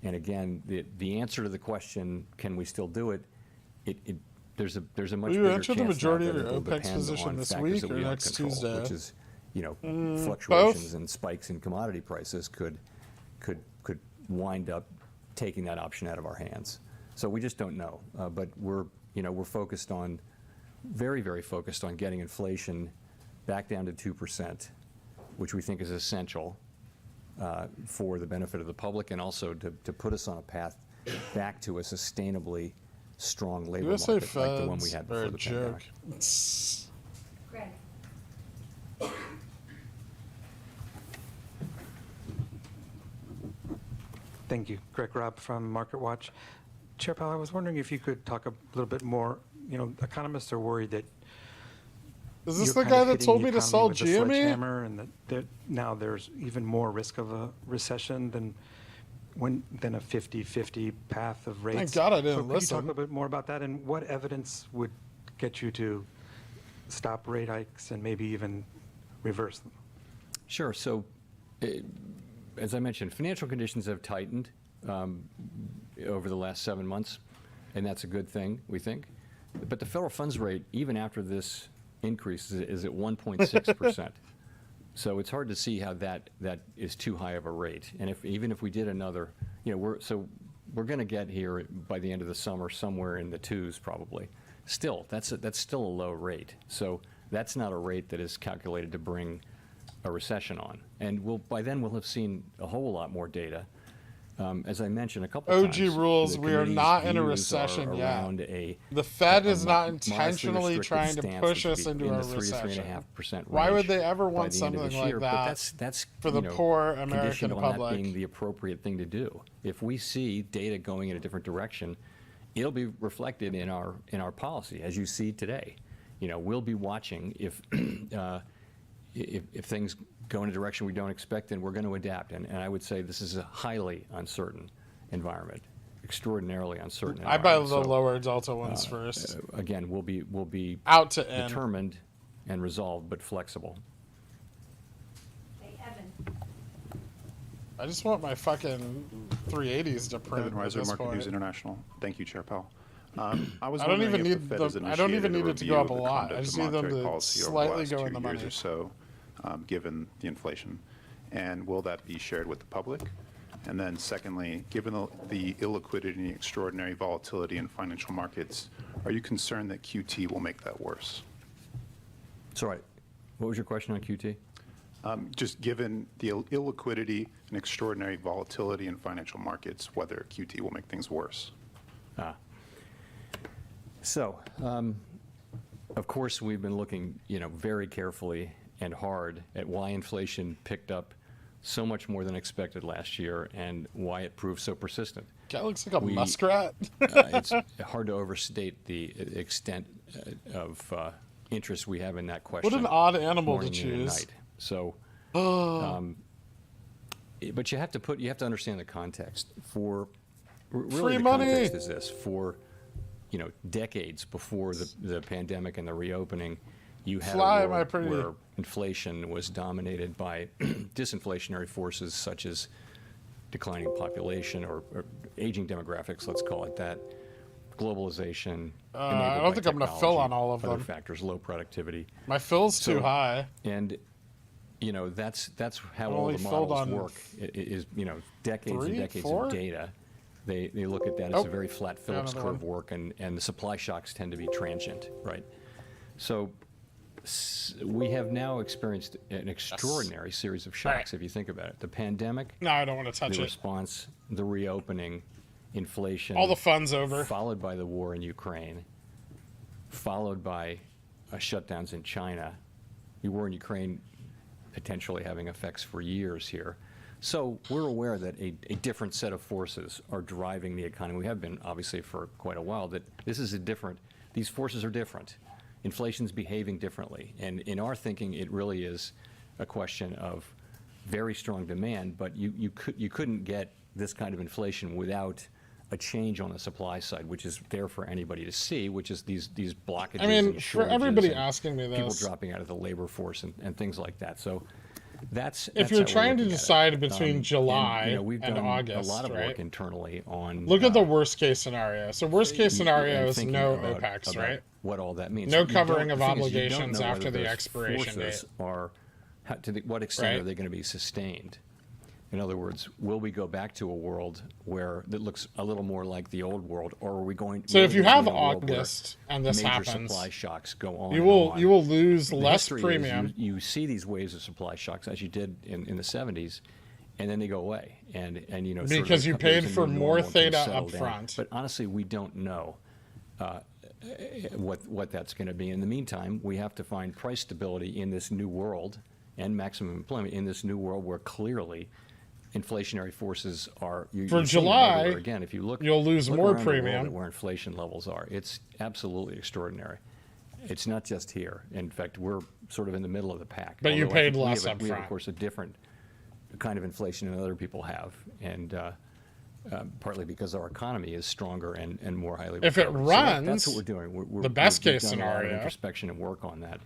[SPEAKER 4] and again, the answer to the question, can we still do it? There's a much bigger chance
[SPEAKER 2] the majority
[SPEAKER 4] now
[SPEAKER 2] of
[SPEAKER 4] that
[SPEAKER 2] your
[SPEAKER 4] it'll
[SPEAKER 2] OPEX
[SPEAKER 4] depend
[SPEAKER 2] position
[SPEAKER 4] on
[SPEAKER 2] this
[SPEAKER 4] factors
[SPEAKER 2] week
[SPEAKER 4] that
[SPEAKER 2] or
[SPEAKER 4] we don't
[SPEAKER 2] next
[SPEAKER 4] control,
[SPEAKER 2] Tuesday?
[SPEAKER 4] which is, fluctuations
[SPEAKER 2] both?
[SPEAKER 4] and spikes in commodity prices could wind up taking that option out of our hands. So we just don't know. But we're focused on, very, very focused on getting inflation back down to 2%, which we think is essential for the benefit of the public, and also to put us on a path back to a sustainably strong labor
[SPEAKER 2] USA
[SPEAKER 4] market like the one we
[SPEAKER 2] Feds
[SPEAKER 4] had
[SPEAKER 2] are
[SPEAKER 4] before
[SPEAKER 2] a
[SPEAKER 4] the
[SPEAKER 2] joke.
[SPEAKER 4] pandemic.
[SPEAKER 6] Greg.
[SPEAKER 20] Thank you. Greg Robb from MarketWatch. Chair Powell, I was wondering if you could talk a little bit more. Economists are worried that
[SPEAKER 2] Is this
[SPEAKER 20] you're
[SPEAKER 2] the
[SPEAKER 20] kind
[SPEAKER 2] guy
[SPEAKER 20] of
[SPEAKER 2] that
[SPEAKER 20] hitting
[SPEAKER 2] told
[SPEAKER 20] the
[SPEAKER 2] me to
[SPEAKER 20] economy
[SPEAKER 2] sell
[SPEAKER 20] with a
[SPEAKER 2] GME?
[SPEAKER 20] sledgehammer, and that now there's even more risk of a recession than a 50-50 path of rates.
[SPEAKER 2] Thank God I didn't
[SPEAKER 20] so could you
[SPEAKER 2] listen.
[SPEAKER 20] talk a little bit more about that, and what evidence would get you to stop rate hikes and maybe even reverse them?
[SPEAKER 4] Sure. So, as I mentioned, financial conditions have tightened over the last 7 months, and that's a good thing, we think. But the federal funds rate, even after this increase, is at 1.6%. So it's hard to see how that is too high of a rate. And even if we did another, we're going to get here by the end of the summer somewhere in the 2s probably. Still, that's still a low rate. So that's not a rate that is calculated to bring a recession on. And by then we'll have seen a whole lot more data. As I mentioned a couple
[SPEAKER 2] OG
[SPEAKER 4] times,
[SPEAKER 2] rules,
[SPEAKER 4] the
[SPEAKER 2] we are
[SPEAKER 4] committee's
[SPEAKER 2] not in a
[SPEAKER 4] views
[SPEAKER 2] recession
[SPEAKER 4] are
[SPEAKER 2] yet.
[SPEAKER 4] around
[SPEAKER 2] The Fed
[SPEAKER 4] a
[SPEAKER 2] is not
[SPEAKER 4] modestly
[SPEAKER 2] intentionally
[SPEAKER 4] restricted
[SPEAKER 2] trying to
[SPEAKER 4] stance,
[SPEAKER 2] push
[SPEAKER 4] which
[SPEAKER 2] us
[SPEAKER 4] would be
[SPEAKER 2] into
[SPEAKER 4] in
[SPEAKER 2] a
[SPEAKER 4] the 3 to
[SPEAKER 2] recession.
[SPEAKER 4] 3.5%
[SPEAKER 2] Why would
[SPEAKER 4] range
[SPEAKER 2] they ever
[SPEAKER 4] by
[SPEAKER 2] want
[SPEAKER 4] the end of
[SPEAKER 2] something
[SPEAKER 4] this
[SPEAKER 2] like
[SPEAKER 4] year. But
[SPEAKER 2] that
[SPEAKER 4] that's
[SPEAKER 2] for the poor American
[SPEAKER 4] conditioned on that
[SPEAKER 2] public?
[SPEAKER 4] being the appropriate thing to do. If we see data going in a different direction, it'll be reflected in our policy, as you see today. We'll be watching if things go in a direction we don't expect, then we're going to adapt. And I would say this is a highly uncertain environment, extraordinarily uncertain
[SPEAKER 2] I buy the
[SPEAKER 4] environment. So,
[SPEAKER 2] lower Delta ones first.
[SPEAKER 4] Again, we'll be
[SPEAKER 2] Out to in.
[SPEAKER 4] determined and resolved, but flexible.
[SPEAKER 6] Hey, Evan.
[SPEAKER 5] I
[SPEAKER 2] just want my fucking 380s to print
[SPEAKER 5] Evan
[SPEAKER 2] at
[SPEAKER 5] Reiser,
[SPEAKER 2] this
[SPEAKER 5] Market
[SPEAKER 2] point.
[SPEAKER 5] News International. Thank you, Chair Powell. I was
[SPEAKER 2] I don't
[SPEAKER 5] wondering
[SPEAKER 2] even
[SPEAKER 5] if
[SPEAKER 2] need
[SPEAKER 5] the Fed has
[SPEAKER 2] I don't even
[SPEAKER 5] initiated a
[SPEAKER 2] need it to go
[SPEAKER 5] review
[SPEAKER 2] up a
[SPEAKER 5] of the
[SPEAKER 2] lot.
[SPEAKER 5] conduct
[SPEAKER 2] I just
[SPEAKER 5] of
[SPEAKER 2] need them
[SPEAKER 5] monetary
[SPEAKER 2] to
[SPEAKER 5] policy over the
[SPEAKER 2] slightly
[SPEAKER 5] last
[SPEAKER 2] go
[SPEAKER 5] 2
[SPEAKER 2] in the
[SPEAKER 5] years
[SPEAKER 2] money.
[SPEAKER 5] or so, given the inflation. And will that be shared with the public? And then secondly, given the illiquidity and the extraordinary volatility in financial markets, are you concerned that QT will make that worse?
[SPEAKER 4] Sorry, what was your question on QT?
[SPEAKER 5] Just given the illiquidity and extraordinary volatility in financial markets, whether QT will make things worse.
[SPEAKER 4] So, of course, we've been looking, very carefully and hard at why inflation picked up so much more than expected last year and why it proved so persistent.
[SPEAKER 2] Guy looks like a muskrat.
[SPEAKER 4] It's hard to overstate the extent of interest we have in that question.
[SPEAKER 2] What an odd animal to
[SPEAKER 4] morning, noon, and
[SPEAKER 2] choose.
[SPEAKER 4] night. So, but you have to understand the context. Really,
[SPEAKER 2] Free
[SPEAKER 4] the
[SPEAKER 2] money.
[SPEAKER 4] context is this: for decades before the pandemic and the reopening, you had
[SPEAKER 2] Fly,
[SPEAKER 4] a
[SPEAKER 2] my
[SPEAKER 4] world
[SPEAKER 2] pretty.
[SPEAKER 4] where inflation was dominated by disinflationary forces such as declining population or aging demographics, let's call it that, globalization.
[SPEAKER 2] I don't think I'm going to fill on all of
[SPEAKER 4] other
[SPEAKER 2] them.
[SPEAKER 4] factors, low productivity.
[SPEAKER 2] My fill's too high.
[SPEAKER 4] And that's how
[SPEAKER 2] I'm
[SPEAKER 4] all
[SPEAKER 2] only
[SPEAKER 4] the
[SPEAKER 2] filled
[SPEAKER 4] models
[SPEAKER 2] on
[SPEAKER 4] work. It is decades
[SPEAKER 2] 3,
[SPEAKER 4] and decades
[SPEAKER 2] 4?
[SPEAKER 4] of data. They look at that as a very flat Phillips
[SPEAKER 2] another
[SPEAKER 4] curve work, and the supply shocks tend to be transient, right? So we have now experienced an extraordinary series of shocks, if you think about it. The pandemic.
[SPEAKER 2] No, I don't want to touch
[SPEAKER 4] the
[SPEAKER 2] it.
[SPEAKER 4] response, the reopening, inflation.
[SPEAKER 2] All the fun's over.
[SPEAKER 4] Followed by the war in Ukraine, followed by shutdowns in China. The war in Ukraine potentially having effects for years here. So we're aware that a different set of forces are driving the economy. We have been, obviously, for quite a while, that this is these forces are different. Inflation's behaving differently. And in our thinking, it really is a question of very strong demand, but you couldn't get this kind of inflation without a change on the supply side, which is there for anybody to see, which is these blockages.
[SPEAKER 2] I mean,
[SPEAKER 4] and
[SPEAKER 2] for everybody
[SPEAKER 4] and
[SPEAKER 2] asking me
[SPEAKER 4] people
[SPEAKER 2] this,
[SPEAKER 4] dropping out of the labor force and things like that. So that's
[SPEAKER 2] if
[SPEAKER 4] how
[SPEAKER 2] you're
[SPEAKER 4] we're
[SPEAKER 2] trying to
[SPEAKER 4] looking at it.
[SPEAKER 2] decide between July
[SPEAKER 4] and, we've
[SPEAKER 2] and
[SPEAKER 4] done
[SPEAKER 2] August,
[SPEAKER 4] a lot of
[SPEAKER 2] right?
[SPEAKER 4] work internally on.
[SPEAKER 2] Look at the worst case scenario. So worst case scenario
[SPEAKER 4] and
[SPEAKER 2] is
[SPEAKER 4] thinking
[SPEAKER 2] no
[SPEAKER 4] about
[SPEAKER 2] OPEX, right?
[SPEAKER 4] What all that means.
[SPEAKER 2] No
[SPEAKER 4] You don't-
[SPEAKER 2] covering of
[SPEAKER 4] the thing is, you don't
[SPEAKER 2] obligations
[SPEAKER 4] know whether
[SPEAKER 2] after the
[SPEAKER 4] those
[SPEAKER 2] expiration
[SPEAKER 4] forces
[SPEAKER 2] date.
[SPEAKER 4] Are, what extent
[SPEAKER 2] Right.
[SPEAKER 4] are they going to be sustained? In other words, will we go back to a world that looks a little more like the old world, or are we going?
[SPEAKER 2] So if you
[SPEAKER 4] really
[SPEAKER 2] have
[SPEAKER 4] in a world where
[SPEAKER 2] August and this
[SPEAKER 4] major
[SPEAKER 2] happens,
[SPEAKER 4] supply shocks go on,
[SPEAKER 2] you
[SPEAKER 4] and
[SPEAKER 2] will
[SPEAKER 4] on.
[SPEAKER 2] you will lose
[SPEAKER 4] The
[SPEAKER 2] less
[SPEAKER 4] history is
[SPEAKER 2] premium.
[SPEAKER 4] you see these waves of supply shocks as you did in the 70s, and then they go away, and sort of
[SPEAKER 2] Because you
[SPEAKER 4] there's
[SPEAKER 2] paid
[SPEAKER 4] a
[SPEAKER 2] for
[SPEAKER 4] new
[SPEAKER 2] more
[SPEAKER 4] normal and things
[SPEAKER 2] theta
[SPEAKER 4] settle
[SPEAKER 2] up
[SPEAKER 4] down.
[SPEAKER 2] front.
[SPEAKER 4] But honestly, we don't know what that's going to be. In the meantime, we have to find price stability in this new world and maximum employment in this new world where clearly inflationary forces are.
[SPEAKER 2] For
[SPEAKER 4] you're seeing them
[SPEAKER 2] July,
[SPEAKER 4] everywhere. Again, if you look,
[SPEAKER 2] you'll lose
[SPEAKER 4] look
[SPEAKER 2] more
[SPEAKER 4] around the world
[SPEAKER 2] premium.
[SPEAKER 4] at where inflation levels are. It's absolutely extraordinary. It's not just here. In fact, we're sort of in the middle of the pack.
[SPEAKER 2] But you
[SPEAKER 4] Although I
[SPEAKER 2] paid
[SPEAKER 4] think
[SPEAKER 2] less
[SPEAKER 4] we have,
[SPEAKER 2] up
[SPEAKER 4] of
[SPEAKER 2] front.
[SPEAKER 4] course, a different kind of inflation than other people have, and partly because our economy is stronger and more highly
[SPEAKER 2] If it
[SPEAKER 4] recovered. So
[SPEAKER 2] runs,
[SPEAKER 4] that's what we're doing.
[SPEAKER 2] the best
[SPEAKER 4] we've
[SPEAKER 2] case
[SPEAKER 4] done a lot of
[SPEAKER 2] scenario,
[SPEAKER 4] introspection and work on that.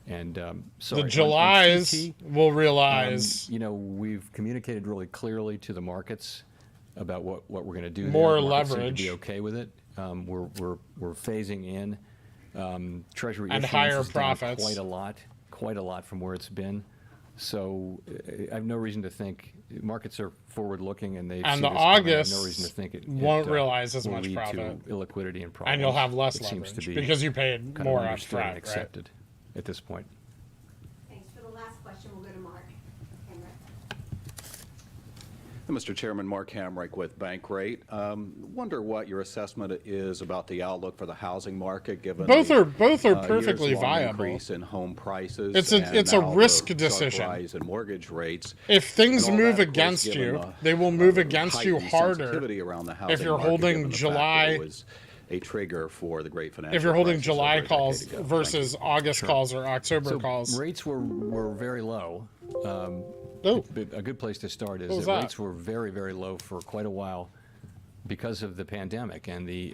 [SPEAKER 4] And so
[SPEAKER 2] the Julys will realize.
[SPEAKER 4] We've communicated really clearly to the markets about what we're going to do.
[SPEAKER 2] More
[SPEAKER 4] there. Markets seem
[SPEAKER 2] leverage.
[SPEAKER 4] to be okay with it. We're phasing in Treasury
[SPEAKER 2] And
[SPEAKER 4] issuance
[SPEAKER 2] higher
[SPEAKER 4] is down
[SPEAKER 2] profits.
[SPEAKER 4] quite a lot from where it's been. So I have no reason to think markets are forward-looking, and they
[SPEAKER 2] And
[SPEAKER 4] see
[SPEAKER 2] the
[SPEAKER 4] this coming. I have
[SPEAKER 2] August
[SPEAKER 4] no reason to think it
[SPEAKER 2] won't realize as
[SPEAKER 4] will
[SPEAKER 2] much
[SPEAKER 4] lead
[SPEAKER 2] profit.
[SPEAKER 4] to illiquidity and problems.
[SPEAKER 2] And you'll have less
[SPEAKER 4] It seems to
[SPEAKER 2] leverage
[SPEAKER 4] be
[SPEAKER 2] because you paid
[SPEAKER 4] kind
[SPEAKER 2] more
[SPEAKER 4] of
[SPEAKER 2] up
[SPEAKER 4] understood
[SPEAKER 2] front,
[SPEAKER 4] and
[SPEAKER 2] right?
[SPEAKER 4] accepted at this point.
[SPEAKER 6] Thanks. For the last question, we'll go to Mark Henry.
[SPEAKER 21] Mr. Chairman, Mark Hamrick with Bankrate. Wonder what your assessment is about the outlook for the housing market, given
[SPEAKER 2] Both
[SPEAKER 21] the,
[SPEAKER 2] are perfectly
[SPEAKER 21] years-long
[SPEAKER 2] viable.
[SPEAKER 21] increase in home prices.
[SPEAKER 2] It's a
[SPEAKER 21] now the
[SPEAKER 2] risk
[SPEAKER 21] sharp
[SPEAKER 2] decision.
[SPEAKER 21] rise in mortgage rates.
[SPEAKER 2] If things
[SPEAKER 21] And all
[SPEAKER 2] move
[SPEAKER 21] that, of course,
[SPEAKER 2] against
[SPEAKER 21] given
[SPEAKER 2] you,
[SPEAKER 21] the,
[SPEAKER 2] they will move against you
[SPEAKER 21] heightened
[SPEAKER 2] harder
[SPEAKER 21] sensitivity around the
[SPEAKER 2] if
[SPEAKER 21] housing
[SPEAKER 2] you're
[SPEAKER 21] market,
[SPEAKER 2] holding
[SPEAKER 21] given the fact that
[SPEAKER 2] July.
[SPEAKER 21] it was a trigger for the great financial
[SPEAKER 2] If you're holding
[SPEAKER 21] crisis
[SPEAKER 2] July
[SPEAKER 21] over a decade
[SPEAKER 2] calls
[SPEAKER 21] ago. Thank
[SPEAKER 2] versus
[SPEAKER 21] you.
[SPEAKER 2] August
[SPEAKER 4] Sure.
[SPEAKER 2] calls or October
[SPEAKER 4] So
[SPEAKER 2] calls.
[SPEAKER 4] rates were very low.
[SPEAKER 2] Oh.
[SPEAKER 4] A good place to start is
[SPEAKER 2] What was
[SPEAKER 4] that
[SPEAKER 2] that?
[SPEAKER 4] rates were very, very low for quite a while because of the pandemic and the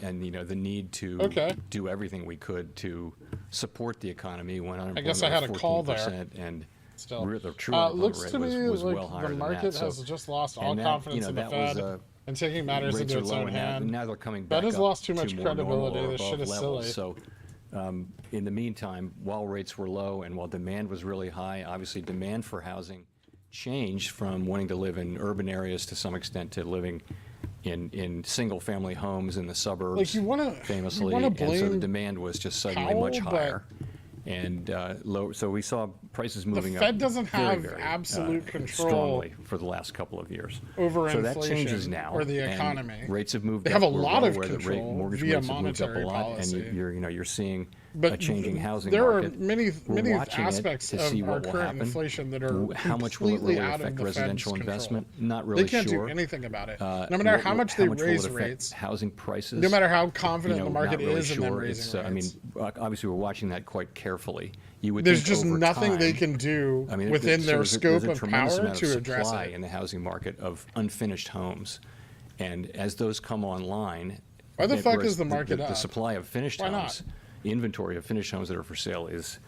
[SPEAKER 4] need to do everything we could to support the economy when unemployment
[SPEAKER 2] guess I had
[SPEAKER 4] was
[SPEAKER 2] a call there.
[SPEAKER 4] 14% and
[SPEAKER 2] Still.
[SPEAKER 4] the true unemployment
[SPEAKER 2] Looks
[SPEAKER 4] rate
[SPEAKER 2] to me
[SPEAKER 4] was
[SPEAKER 2] like
[SPEAKER 4] well higher
[SPEAKER 2] the
[SPEAKER 4] than
[SPEAKER 2] market
[SPEAKER 4] that.
[SPEAKER 2] has just lost all
[SPEAKER 4] and that,
[SPEAKER 2] confidence in the
[SPEAKER 4] that was,
[SPEAKER 2] Fed and taking matters
[SPEAKER 4] rates
[SPEAKER 2] into
[SPEAKER 4] are
[SPEAKER 2] its
[SPEAKER 4] low
[SPEAKER 2] own
[SPEAKER 4] and now-
[SPEAKER 2] hand.
[SPEAKER 4] Now they're coming
[SPEAKER 2] Fed
[SPEAKER 4] back
[SPEAKER 2] has
[SPEAKER 4] up
[SPEAKER 2] lost too
[SPEAKER 4] to
[SPEAKER 2] much
[SPEAKER 4] more normal
[SPEAKER 2] credibility.
[SPEAKER 4] or
[SPEAKER 2] This shit
[SPEAKER 4] above
[SPEAKER 2] is
[SPEAKER 4] levels.
[SPEAKER 2] silly.
[SPEAKER 4] So in the meantime, while rates were low and while demand was really high, obviously demand for housing changed from wanting to live in urban areas to some extent to living in single-family homes in the suburbs,
[SPEAKER 2] Like, you wanna
[SPEAKER 4] famously, and so the
[SPEAKER 2] blame
[SPEAKER 4] demand was just suddenly
[SPEAKER 2] Powell,
[SPEAKER 4] much
[SPEAKER 2] but
[SPEAKER 4] higher. And low, so we saw prices moving up.
[SPEAKER 2] Fed doesn't
[SPEAKER 4] very,
[SPEAKER 2] have
[SPEAKER 4] very,
[SPEAKER 2] absolute control
[SPEAKER 4] strongly for the last couple of years.
[SPEAKER 2] over
[SPEAKER 4] so that
[SPEAKER 2] inflation
[SPEAKER 4] changes now,
[SPEAKER 2] or the
[SPEAKER 4] and
[SPEAKER 2] economy.
[SPEAKER 4] rates have moved
[SPEAKER 2] They
[SPEAKER 4] up.
[SPEAKER 2] have a
[SPEAKER 4] We're
[SPEAKER 2] lot
[SPEAKER 4] well
[SPEAKER 2] of
[SPEAKER 4] aware that
[SPEAKER 2] control
[SPEAKER 4] mortgage
[SPEAKER 2] via
[SPEAKER 4] rates have moved up a
[SPEAKER 2] monetary
[SPEAKER 4] lot,
[SPEAKER 2] policy.
[SPEAKER 4] and you're seeing
[SPEAKER 2] But
[SPEAKER 4] a changing housing
[SPEAKER 2] there
[SPEAKER 4] market.
[SPEAKER 2] are many
[SPEAKER 4] We're watching
[SPEAKER 2] aspects
[SPEAKER 4] it to see
[SPEAKER 2] of our
[SPEAKER 4] what will
[SPEAKER 2] current
[SPEAKER 4] happen.
[SPEAKER 2] inflation that are
[SPEAKER 4] How much will it
[SPEAKER 2] completely
[SPEAKER 4] really
[SPEAKER 2] out of
[SPEAKER 4] affect
[SPEAKER 2] the Fed's
[SPEAKER 4] residential
[SPEAKER 2] control.
[SPEAKER 4] investment? Not really
[SPEAKER 2] They can't
[SPEAKER 4] sure.
[SPEAKER 2] do anything about it. No matter how much they
[SPEAKER 4] will it
[SPEAKER 2] raise
[SPEAKER 4] affect
[SPEAKER 2] rates,
[SPEAKER 4] housing prices.
[SPEAKER 2] no matter how confident the market
[SPEAKER 4] not really
[SPEAKER 2] is in them
[SPEAKER 4] sure.
[SPEAKER 2] raising
[SPEAKER 4] It's,
[SPEAKER 2] rates.
[SPEAKER 4] obviously we're watching that quite carefully. You would
[SPEAKER 2] There's
[SPEAKER 4] think
[SPEAKER 2] just
[SPEAKER 4] over
[SPEAKER 2] nothing they
[SPEAKER 4] time-
[SPEAKER 2] can do
[SPEAKER 4] I mean,
[SPEAKER 2] within their
[SPEAKER 4] there's
[SPEAKER 2] scope
[SPEAKER 4] a
[SPEAKER 2] of
[SPEAKER 4] tremendous
[SPEAKER 2] power
[SPEAKER 4] amount
[SPEAKER 2] to
[SPEAKER 4] of
[SPEAKER 2] address
[SPEAKER 4] supply
[SPEAKER 2] it.
[SPEAKER 4] in the housing market of unfinished homes, and as those come online,
[SPEAKER 2] Why the fuck
[SPEAKER 4] whereas
[SPEAKER 2] is the market
[SPEAKER 4] the
[SPEAKER 2] up?
[SPEAKER 4] supply of finished
[SPEAKER 2] Why
[SPEAKER 4] homes,
[SPEAKER 2] not?
[SPEAKER 4] the inventory of finished homes that are for sale is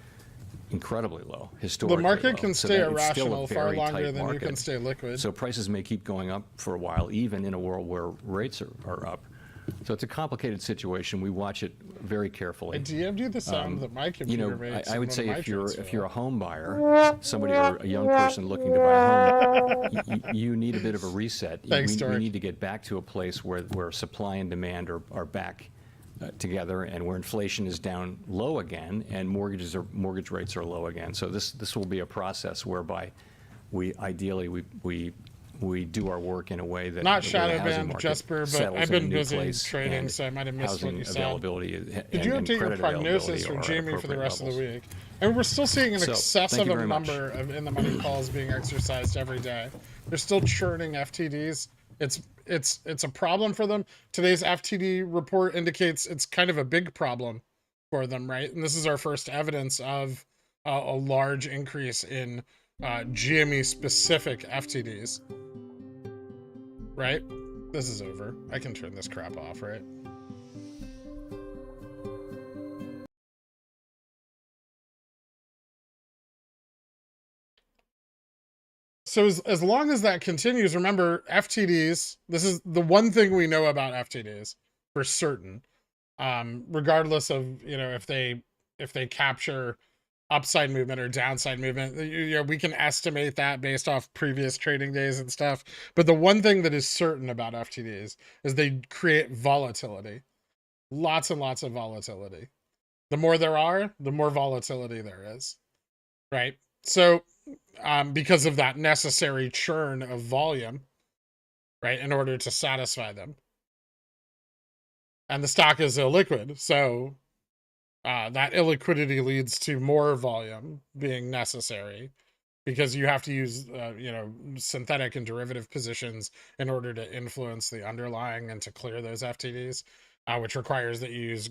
[SPEAKER 4] incredibly low,
[SPEAKER 2] The
[SPEAKER 4] historically
[SPEAKER 2] market
[SPEAKER 4] low.
[SPEAKER 2] can
[SPEAKER 4] So
[SPEAKER 2] stay
[SPEAKER 4] that it's still a
[SPEAKER 2] irrational far
[SPEAKER 4] very
[SPEAKER 2] longer
[SPEAKER 4] tight
[SPEAKER 2] than you
[SPEAKER 4] market.
[SPEAKER 2] can stay liquid.
[SPEAKER 4] So prices may keep going up for a while, even in a world where rates are up. So it's a complicated situation. We watch it very carefully.
[SPEAKER 2] Do you do the sound that my computer makes?
[SPEAKER 4] I
[SPEAKER 2] in
[SPEAKER 4] would
[SPEAKER 2] one
[SPEAKER 4] say
[SPEAKER 2] of my
[SPEAKER 4] if you're a home buyer, somebody or a young person looking to buy a home, you need a bit of a reset.
[SPEAKER 2] Thanks,
[SPEAKER 4] we
[SPEAKER 2] George.
[SPEAKER 4] need to get back to a place where supply and demand are back together, and where inflation is down low again, and mortgage rates are low again. So this will be a process whereby we ideally we do our work in a way that
[SPEAKER 2] Not
[SPEAKER 4] the
[SPEAKER 2] shadow
[SPEAKER 4] housing
[SPEAKER 2] banned,
[SPEAKER 4] market
[SPEAKER 2] Jesper, but
[SPEAKER 4] settles
[SPEAKER 2] I've
[SPEAKER 4] in a
[SPEAKER 2] been
[SPEAKER 4] new
[SPEAKER 2] busy
[SPEAKER 4] place,
[SPEAKER 2] trading,
[SPEAKER 4] and
[SPEAKER 2] so I might have missed what
[SPEAKER 4] housing
[SPEAKER 2] you said.
[SPEAKER 4] availability
[SPEAKER 2] Did you
[SPEAKER 4] and
[SPEAKER 2] update your
[SPEAKER 4] credit
[SPEAKER 2] prognosis
[SPEAKER 4] availability
[SPEAKER 2] for
[SPEAKER 4] are at
[SPEAKER 2] Jamie for the
[SPEAKER 4] appropriate
[SPEAKER 2] rest of the
[SPEAKER 4] levels.
[SPEAKER 2] week? And we're still seeing an
[SPEAKER 4] So, thank you
[SPEAKER 2] excessive
[SPEAKER 4] very much.
[SPEAKER 2] number of in-the-money calls being exercised every day. They're still churning FTDs. It's a problem for them. Today's FTD report indicates it's kind of a big problem for them, right? And this is our first evidence of a large increase in GME specific FTDs, right? This is over. I can turn this crap off, right? So as long as that continues, remember FTDs, this is the one thing we know about FTDs for certain. Regardless of, you know, if they capture upside movement or downside movement, you know, we can estimate that based off previous trading days and stuff. But the one thing that is certain about FTDs is they create volatility. Lots and lots of volatility. The more there are, the more volatility there is, right? So because of that necessary churn of volume, right, in order to satisfy them. And the stock is illiquid, so that illiquidity leads to more volume being necessary because you have to use, you know, synthetic and derivative positions in order to influence the underlying and to clear those FTDs, which requires that you use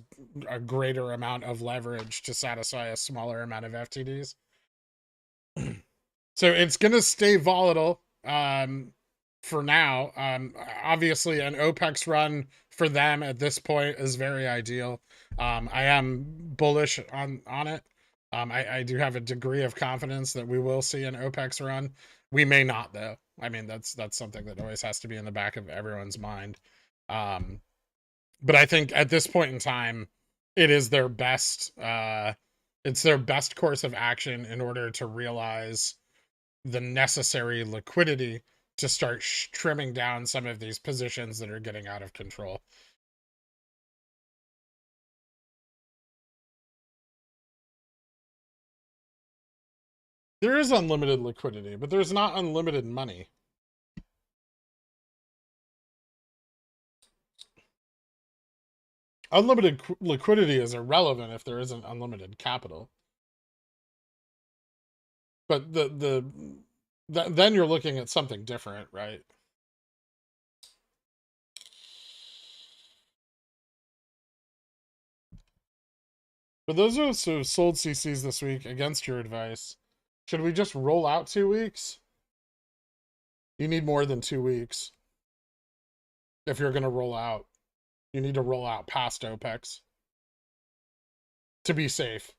[SPEAKER 2] a greater amount of leverage to satisfy a smaller amount of FTDs. So it's going to stay volatile for now. Obviously, an OPEX run for them at this point is very ideal. I am bullish on it. I do have a degree of confidence that we will see an OPEX run. We may not, though. I mean, that's something that always has to be in the back of everyone's mind. But I think at this point in time, it is their best. It's their best course of action in order to realize the necessary liquidity to start trimming down some of these positions that are getting out of control. There is unlimited liquidity, but there's not unlimited money. Unlimited liquidity is irrelevant if there isn't unlimited capital. But then you're looking at something different, right? For those of us who have sold CCs this week, against your advice, should we just roll out 2 weeks? You need more than 2 weeks. If you're going to roll out, you need to roll out past OPEX to be safe.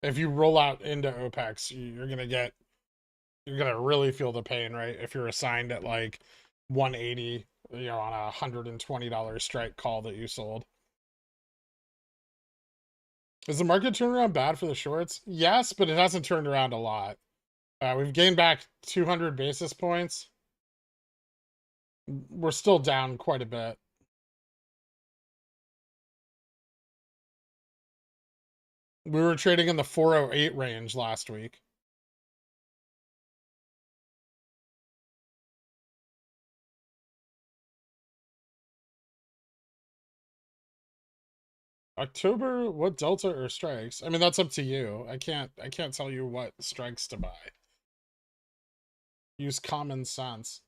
[SPEAKER 2] If you roll out into OPEX, you're going to really feel the pain, right? If you're assigned at like 180, you know, on a $120 strike call that you sold. Is the market turned around bad for the shorts? Yes, but it hasn't turned around a lot. We've gained back 200 basis points. We're still down quite a bit. We were trading in the 408 range last week. October, what delta or strikes? I mean, that's up to you. I can't tell you what strikes to buy. Use common sense.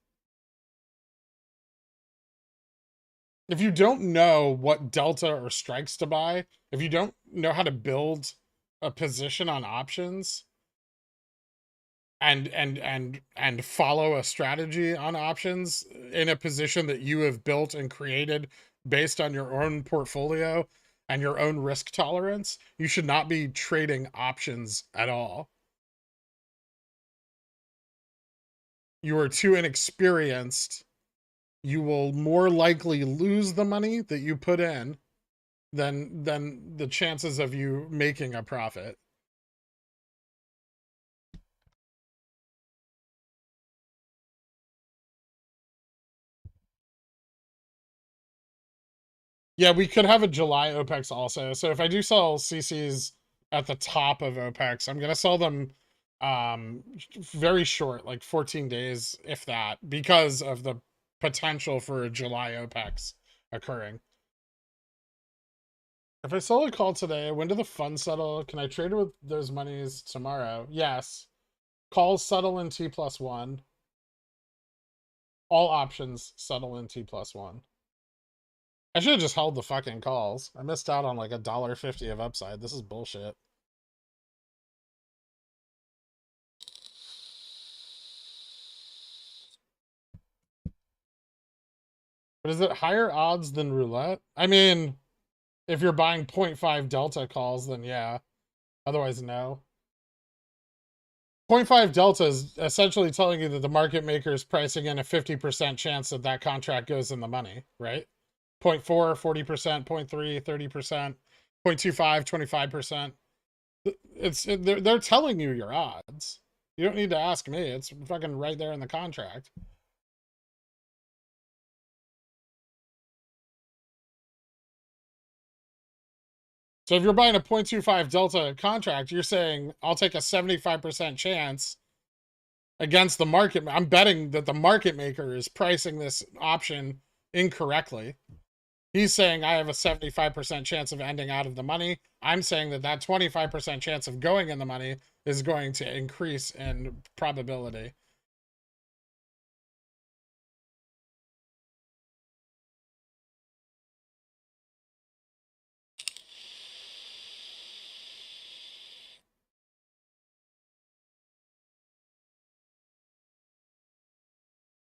[SPEAKER 2] If you don't know what delta or strikes to buy, if you don't know how to build a position on options and follow a strategy on options in a position that you have built and created based on your own portfolio and your own risk tolerance, you should not be trading options at all. You are too inexperienced. You will more likely lose the money that you put in than the chances of you making a profit. Yeah, we could have a July OPEX also. So if I do sell CCs at the top of OPEX, I'm going to sell them very short, like 14 days, if that, because of the potential for a July OPEX occurring. If I sell a call today, when do the funds settle? Can I trade with those monies tomorrow? Yes. Calls settle in T+1. All options settle in T+1. I should have just held the fucking calls. I missed out on like $1.50 of upside. This is bullshit. But is it higher odds than roulette? I mean, if you're buying 0.5 delta calls, then yeah. Otherwise, no. 0.5 delta is essentially telling you that the market maker is pricing in a 50% chance that that contract goes in the money, right? 0.4, 40%, 0.3, 30%, 0.25, 25%. They're telling you your odds. You don't need to ask me. It's fucking right there in the contract. So if you're buying a 0.25 delta contract, you're saying, I'll take a 75% chance against the market. I'm betting that the market maker is pricing this option incorrectly. He's saying I have a 75% chance of ending out of the money. I'm saying that that 25% chance of going in the money is going to increase in probability.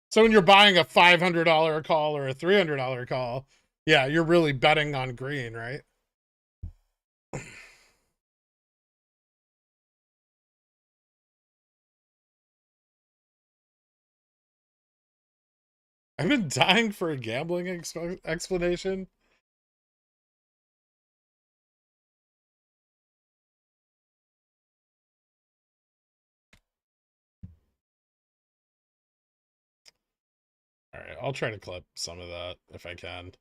[SPEAKER 2] So when you're buying a $500 call or a $300 call, yeah, you're really betting on green, right? I've been dying for a gambling explanation. All right, I'll try to clip some of that if I can.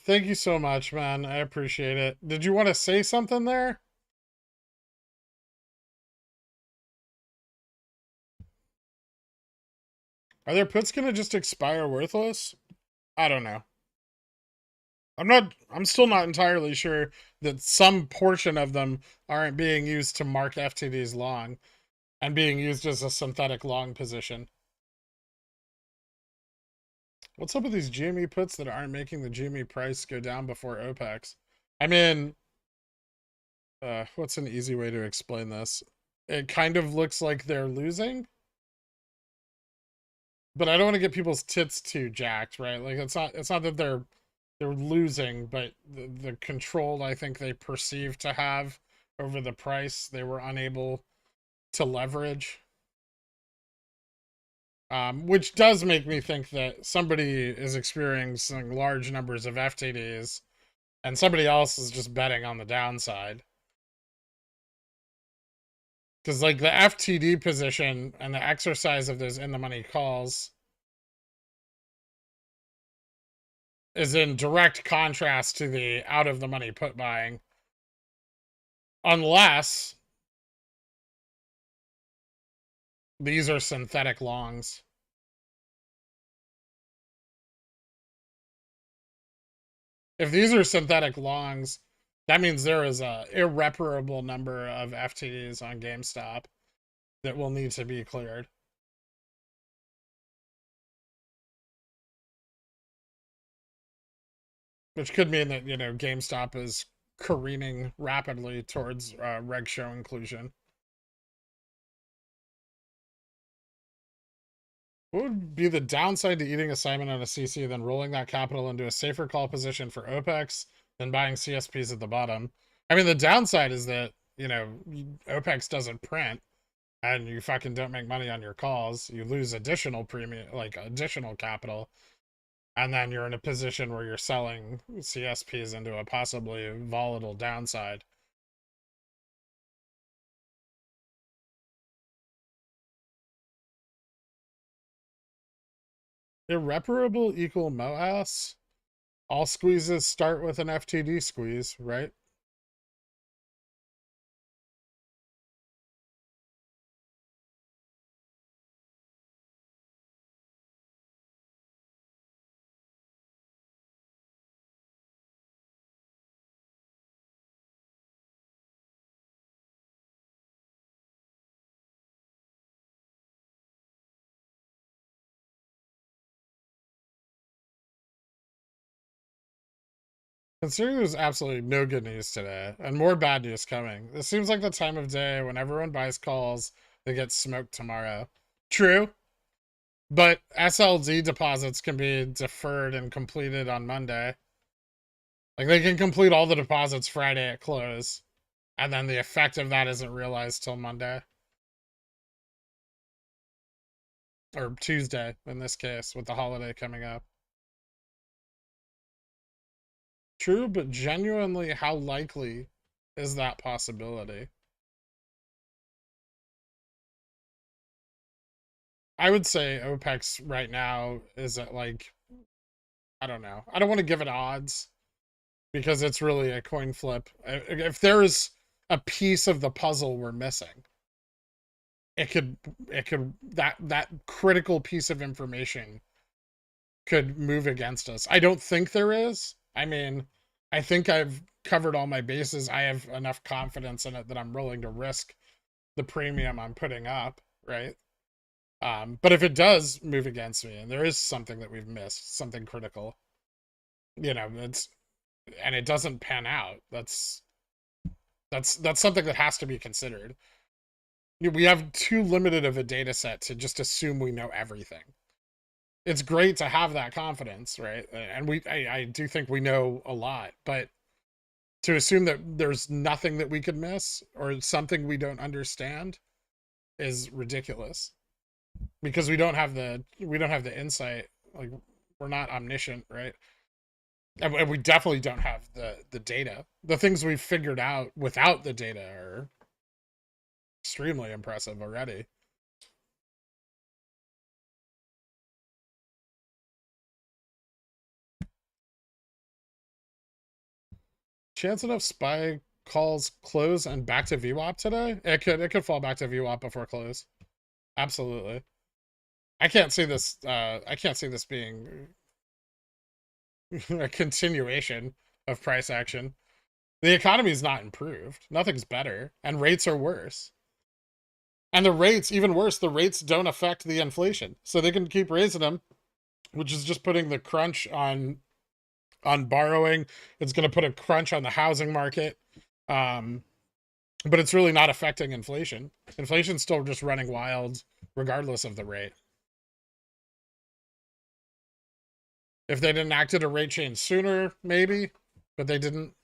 [SPEAKER 2] Thank you so much, man. I appreciate it. Did you want to say something there? Are their puts gonna just expire worthless? I don't know. I'm still not entirely sure that some portion of them aren't being used to mark FTDs long and being used as a synthetic long position. What's up with these GME puts that aren't making the GME price go down before OPEX? I mean, what's an easy way to explain this? It kind of looks like they're losing, but I don't want to get people's tits too jacked, right? Like it's not that they're losing, but the control I think they perceive to have over the price they were unable to leverage. Which does make me think that somebody is experiencing large numbers of FTDs and somebody else is just betting on the downside. Because like the FTD position and the exercise of those in-the-money calls is in direct contrast to the out-of-the-money put buying. Unless these are synthetic longs. If these are synthetic longs, that means there is a irreparable number of FTDs on GameStop that will need to be cleared. Which could mean that, you know, GameStop is careening rapidly towards reg show inclusion. What would be the downside to eating assignment on a CC, then rolling that capital into a safer call position for OPEX than buying CSPs at the bottom? I mean, the downside is that, you know, OPEX doesn't print and you fucking don't make money on your calls. You lose additional premium, like additional capital. And then you're in a position where you're selling CSPs into a possibly volatile downside. Irreparable equal MOASS. All squeezes start with an FTD squeeze, right? Considering there's absolutely no good news today, and more bad news coming, this seems like the time of day when everyone buys calls that get smoked tomorrow. True, but SLD deposits can be deferred and completed on Monday. Like, they can complete all the deposits Friday at close, and then the effect of that isn't realized till Monday. Or Tuesday, in this case, with the holiday coming up. True, but genuinely, how likely is that possibility? I would say OPEX right now is at, like, I don't know. I don't want to give it odds because it's really a coin flip. If there's a piece of the puzzle we're missing, that critical piece of information could move against us. I don't think there is. I mean, I think I've covered all my bases. I have enough confidence in it that I'm willing to risk the premium I'm putting up, right? But if it does move against me and there is something that we've missed, something critical, you know, and it doesn't pan out, that's something that has to be considered. We have too limited of a data set to just assume we know everything. It's great to have that confidence, right? And I do think we know a lot, but to assume that there's nothing that we could miss or something we don't understand is ridiculous. Because we don't have the insight. Like, we're not omniscient, right? And we definitely don't have the data. The things we've figured out without the data are extremely impressive already. Chance enough SPY calls close and back to VWAP today? It could fall back to VWAP before close. Absolutely. I can't see this being a continuation of price action. The economy's not improved. Nothing's better. And rates are worse. And the rates, even worse, the rates don't affect the inflation. So they can keep raising them, which is just putting the crunch on borrowing. It's going to put a crunch on the housing market. But it's really not affecting inflation. Inflation's still just running wild regardless of the rate. If they'd enacted a rate change sooner, maybe, but they didn't.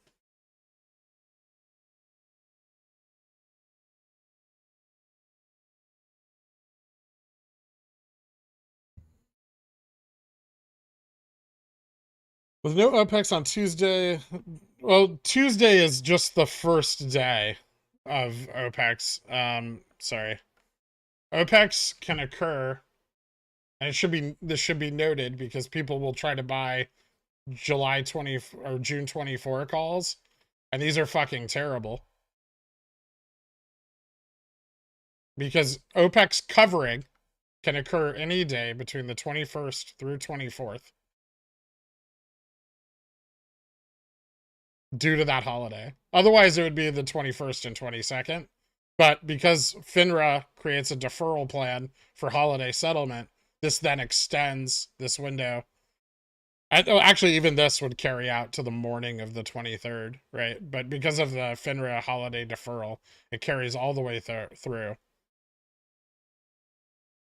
[SPEAKER 2] With no OPEX on Tuesday, well, Tuesday is just the first day of OPEX. Sorry. OPEX can occur, and this should be noted because people will try to buy July 20 or June 24 calls, and these are fucking terrible. Because OPEX covering can occur any day between the 21st through 24th. Due to that holiday. Otherwise, it would be the 21st and 22nd. But because FINRA creates a deferral plan for holiday settlement, this then extends this window. Actually, even this would carry out to the morning of the 23rd, right? But because of the FINRA holiday deferral, it carries all the way through.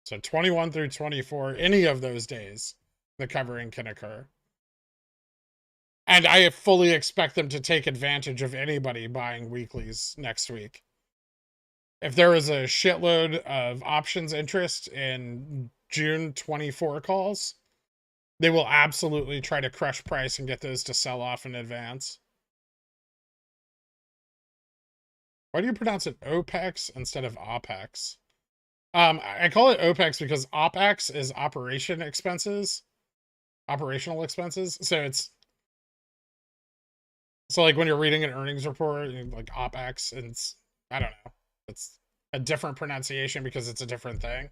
[SPEAKER 2] So 21 through 24, any of those days, the covering can occur. And I fully expect them to take advantage of anybody buying weeklies next week. If there is a shitload of options interest in June 24 calls, they will absolutely try to crush price and get those to sell off in advance. Why do you pronounce it OPEX instead of OPEX? I call it OPEX because OPEX is operational expenses. So like when you're reading an earnings report, like OPEX, and I don't know, it's a different pronunciation because it's a different thing.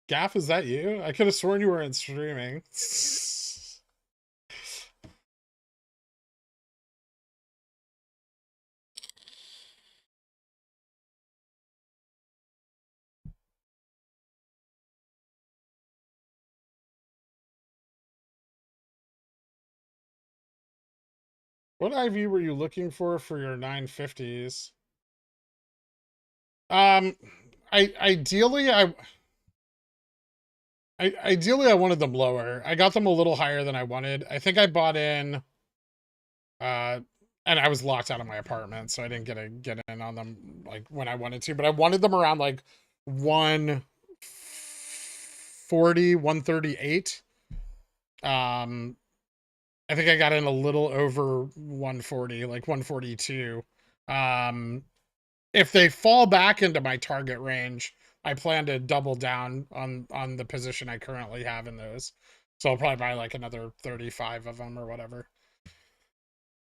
[SPEAKER 2] Gaff, is that you? I could have sworn you were in streaming. What IV were you looking for your 950s? Ideally I wanted them lower. I got them a little higher than I wanted. I think I bought in, and I was locked out of my apartment, so I didn't get in on them like when I wanted to. But I wanted them around like 140, 138. I think I got in a little over 140, like 142. If they fall back into my target range, I plan to double down on the position I currently have in those. So I'll probably buy like another 35 of them or whatever.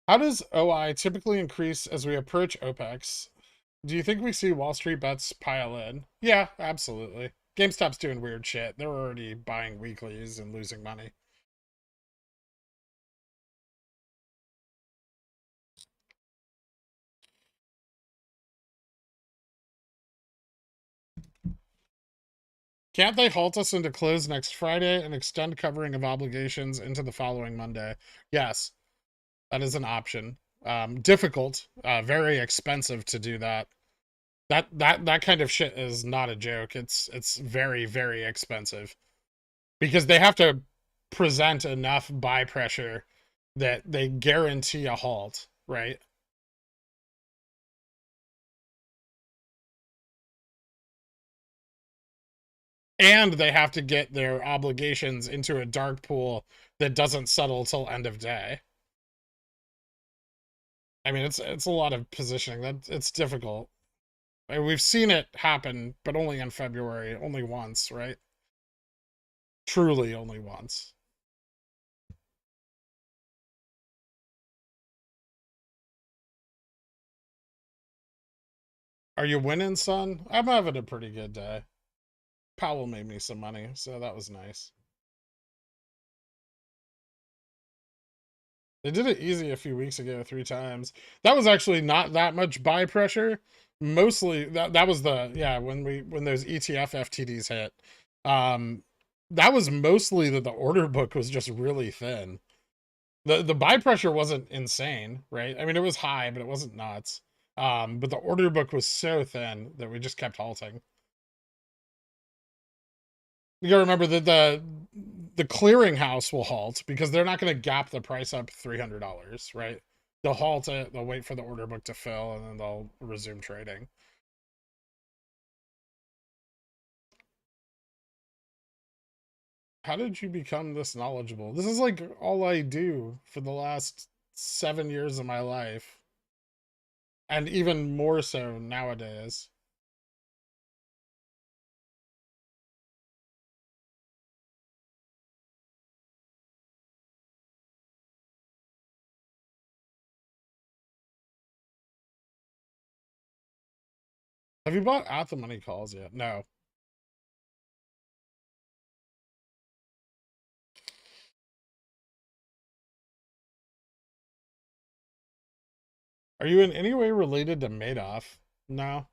[SPEAKER 2] How does OI typically increase as we approach OPEX? Do you think we see Wall Street bets pile in? Yeah, absolutely. GameStop's doing weird shit. They're already buying weeklies and losing money. Can't they halt us into close next Friday and extend covering of obligations into the following Monday? Yes, that is an option. Difficult, very expensive to do that. That kind of shit is not a joke. It's very, very expensive because they have to present enough buy pressure that they guarantee a halt, right? And they have to get their obligations into a dark pool that doesn't settle till end of day. I mean, it's a lot of positioning. It's difficult. I mean, we've seen it happen, but only in February, only once, right? Truly only once. Are you winning, son? I'm having a pretty good day. Powell made me some money, so that was nice. They did it easy a few weeks ago, 3 times. That was actually not that much buy pressure. Mostly that was the, yeah, when those ETF FTDs hit. That was mostly that the order book was just really thin. The buy pressure wasn't insane, right? I mean, it was high, but it wasn't nuts. But the order book was so thin that we just kept halting. You gotta remember that the clearinghouse will halt because they're not going to gap the price up $300, right? They'll halt it, they'll wait for the order book to fill, and then they'll resume trading. How did you become this knowledgeable? This is like all I do for the last 7 years of my life. And even more so nowadays. Have you bought At the Money calls yet? No. Are you in any way related to Madoff? No.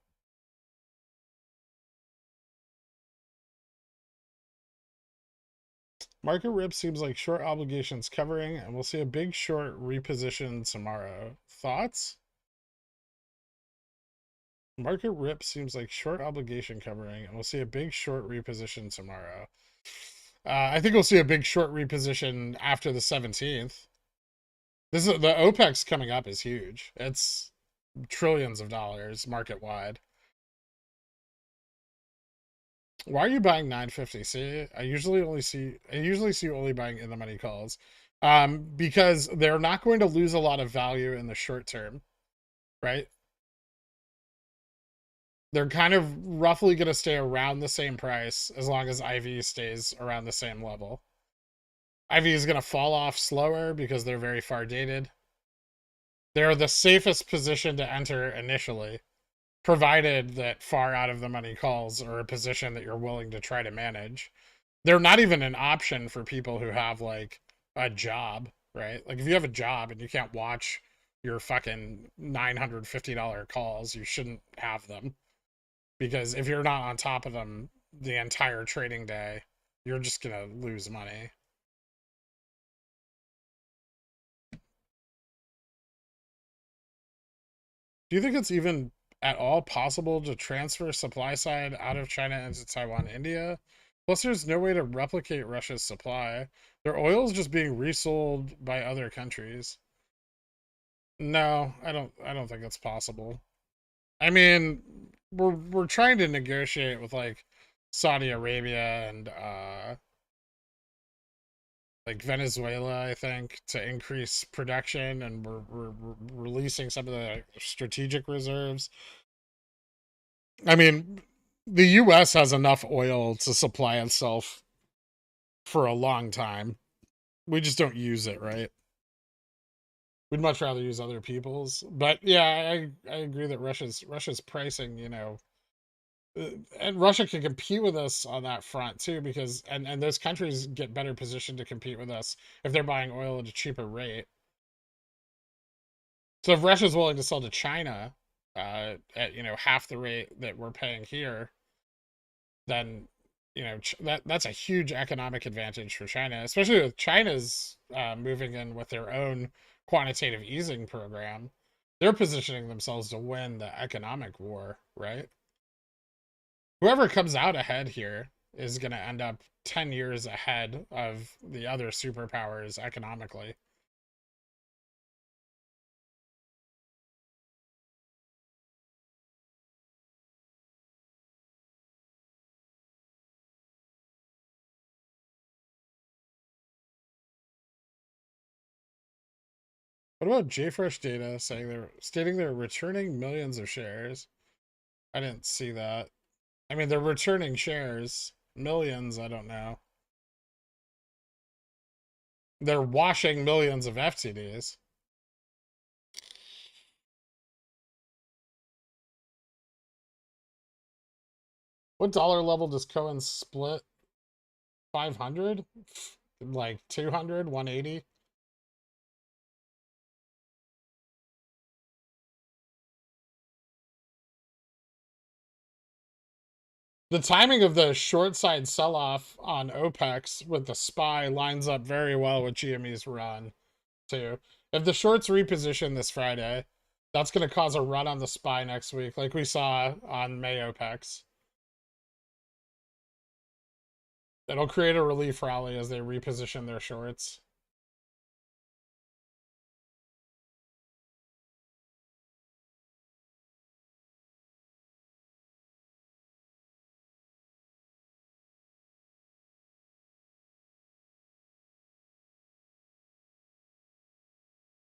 [SPEAKER 2] Market rip seems like short obligations covering, and we'll see a big short reposition tomorrow. Thoughts? Market rip seems like short obligation covering, and we'll see a big short reposition tomorrow. I think we'll see a big short reposition after the 17th. This is the OPEX coming up is huge. It's trillions of dollars market wide. Why are you buying 950? See, I usually see you only buying in the money calls. Because they're not going to lose a lot of value in the short term, right? They're kind of roughly going to stay around the same price as long as IV stays around the same level. IV is going to fall off slower because they're very far dated. They're the safest position to enter initially, provided that far out of the money calls are a position that you're willing to try to manage. They're not even an option for people who have like a job, right? Like if you have a job and you can't watch your fucking $950 calls, you shouldn't have them. Because if you're not on top of them the entire trading day, you're just gonna lose money. Do you think it's even at all possible to transfer supply side out of China into Taiwan, India? Plus, there's no way to replicate Russia's supply. Their oil is just being resold by other countries. No, I don't think it's possible. I mean, we're trying to negotiate with like Saudi Arabia and like Venezuela, I think, to increase production, and we're releasing some of the strategic reserves. I mean, the US has enough oil to supply itself for a long time. We just don't use it, right? We'd much rather use other people's. But yeah, I agree that Russia's pricing, you know, and Russia can compete with us on that front too, because and those countries get better positioned to compete with us if they're buying oil at a cheaper rate. So if Russia's willing to sell to China at, you know, half the rate that we're paying here, then, you know, that's a huge economic advantage for China, especially with China's moving in with their own quantitative easing program. They're positioning themselves to win the economic war, right? Whoever comes out ahead here is going to end up 10 years ahead of the other superpowers economically. What about JFresh data stating they're returning millions of shares? I didn't see that. I mean, they're returning shares. Millions, I don't know. They're washing millions of FTDs. What dollar level does Cohen split? 500? Like 200? 180? The timing of the short side sell-off on OPEX with the SPY lines up very well with GME's run, too. If the shorts reposition this Friday, that's going to cause a run on the SPY next week, like we saw on May OPEX. It'll create a relief rally as they reposition their shorts.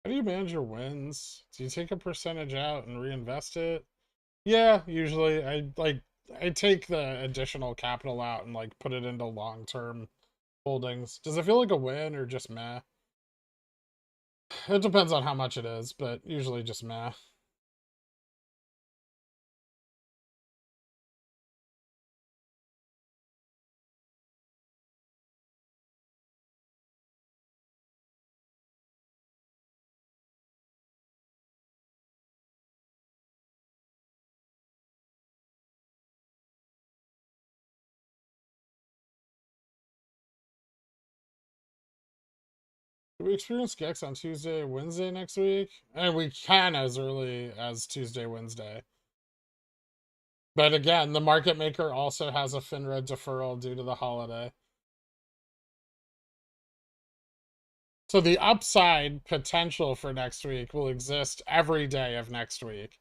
[SPEAKER 2] How do you manage your wins? Do you take a percentage out and reinvest it? Yeah, usually. I take the additional capital out and like put it into long-term holdings. Does it feel like a win or just meh? It depends on how much it is, but usually just meh. Do we experience Gex on Tuesday, Wednesday next week? And we can as early as Tuesday, Wednesday. But again, the market maker also has a FINRA deferral due to the holiday. So the upside potential for next week will exist every day of next week.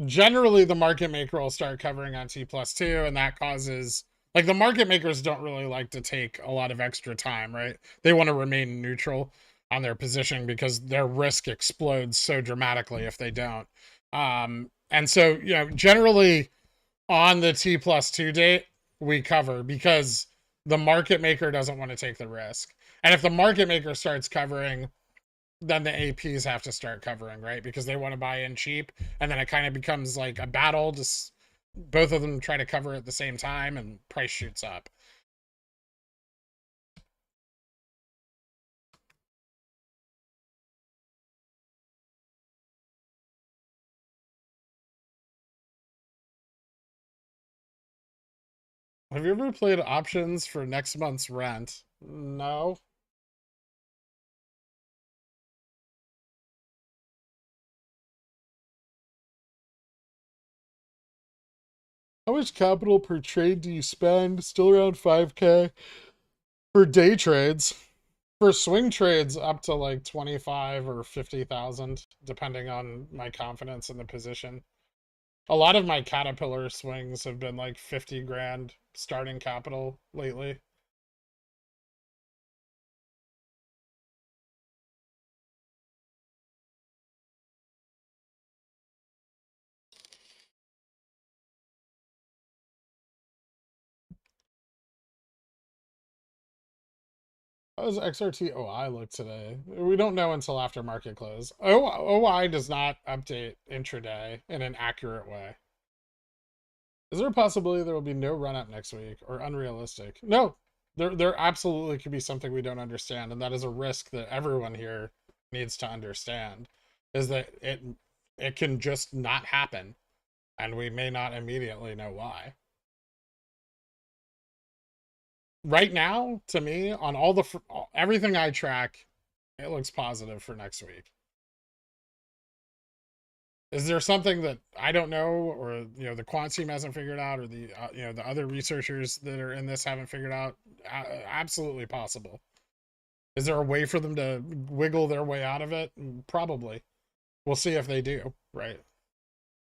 [SPEAKER 2] Generally, the market maker will start covering on T+2, and that causes, like, the market makers don't really like to take a lot of extra time, right? They want to remain neutral. on their positioning because their risk explodes so dramatically if they don't. And so, you know, generally on the T+2 date, we cover because the market maker doesn't want to take the risk. And if the market maker starts covering, then the APs have to start covering, right? Because they want to buy in cheap. And then it kind of becomes like a battle. Just both of them try to cover at the same time and price shoots up. Have you ever played options for next month's rent? No. How much capital per trade do you spend? Still around 5K for day trades. For swing trades, up to like 25 or 50,000, depending on my confidence in the position. A lot of my Caterpillar swings have been like 50 grand starting capital lately. How does XRT OI look today? We don't know until after market close. OI does not update intraday in an accurate way. Is there a possibility there will be no run up next week or unrealistic? No, there absolutely could be something we don't understand, and that is a risk that everyone here needs to understand, is that it can just not happen, and we may not immediately know why. Right now, to me, on everything I track, it looks positive for next week. Is there something that I don't know, or you know, the quant team hasn't figured out, or the you know, the other researchers that are in this haven't figured out? Absolutely possible. Is there a way for them to wiggle their way out of it? Probably. We'll see if they do, right?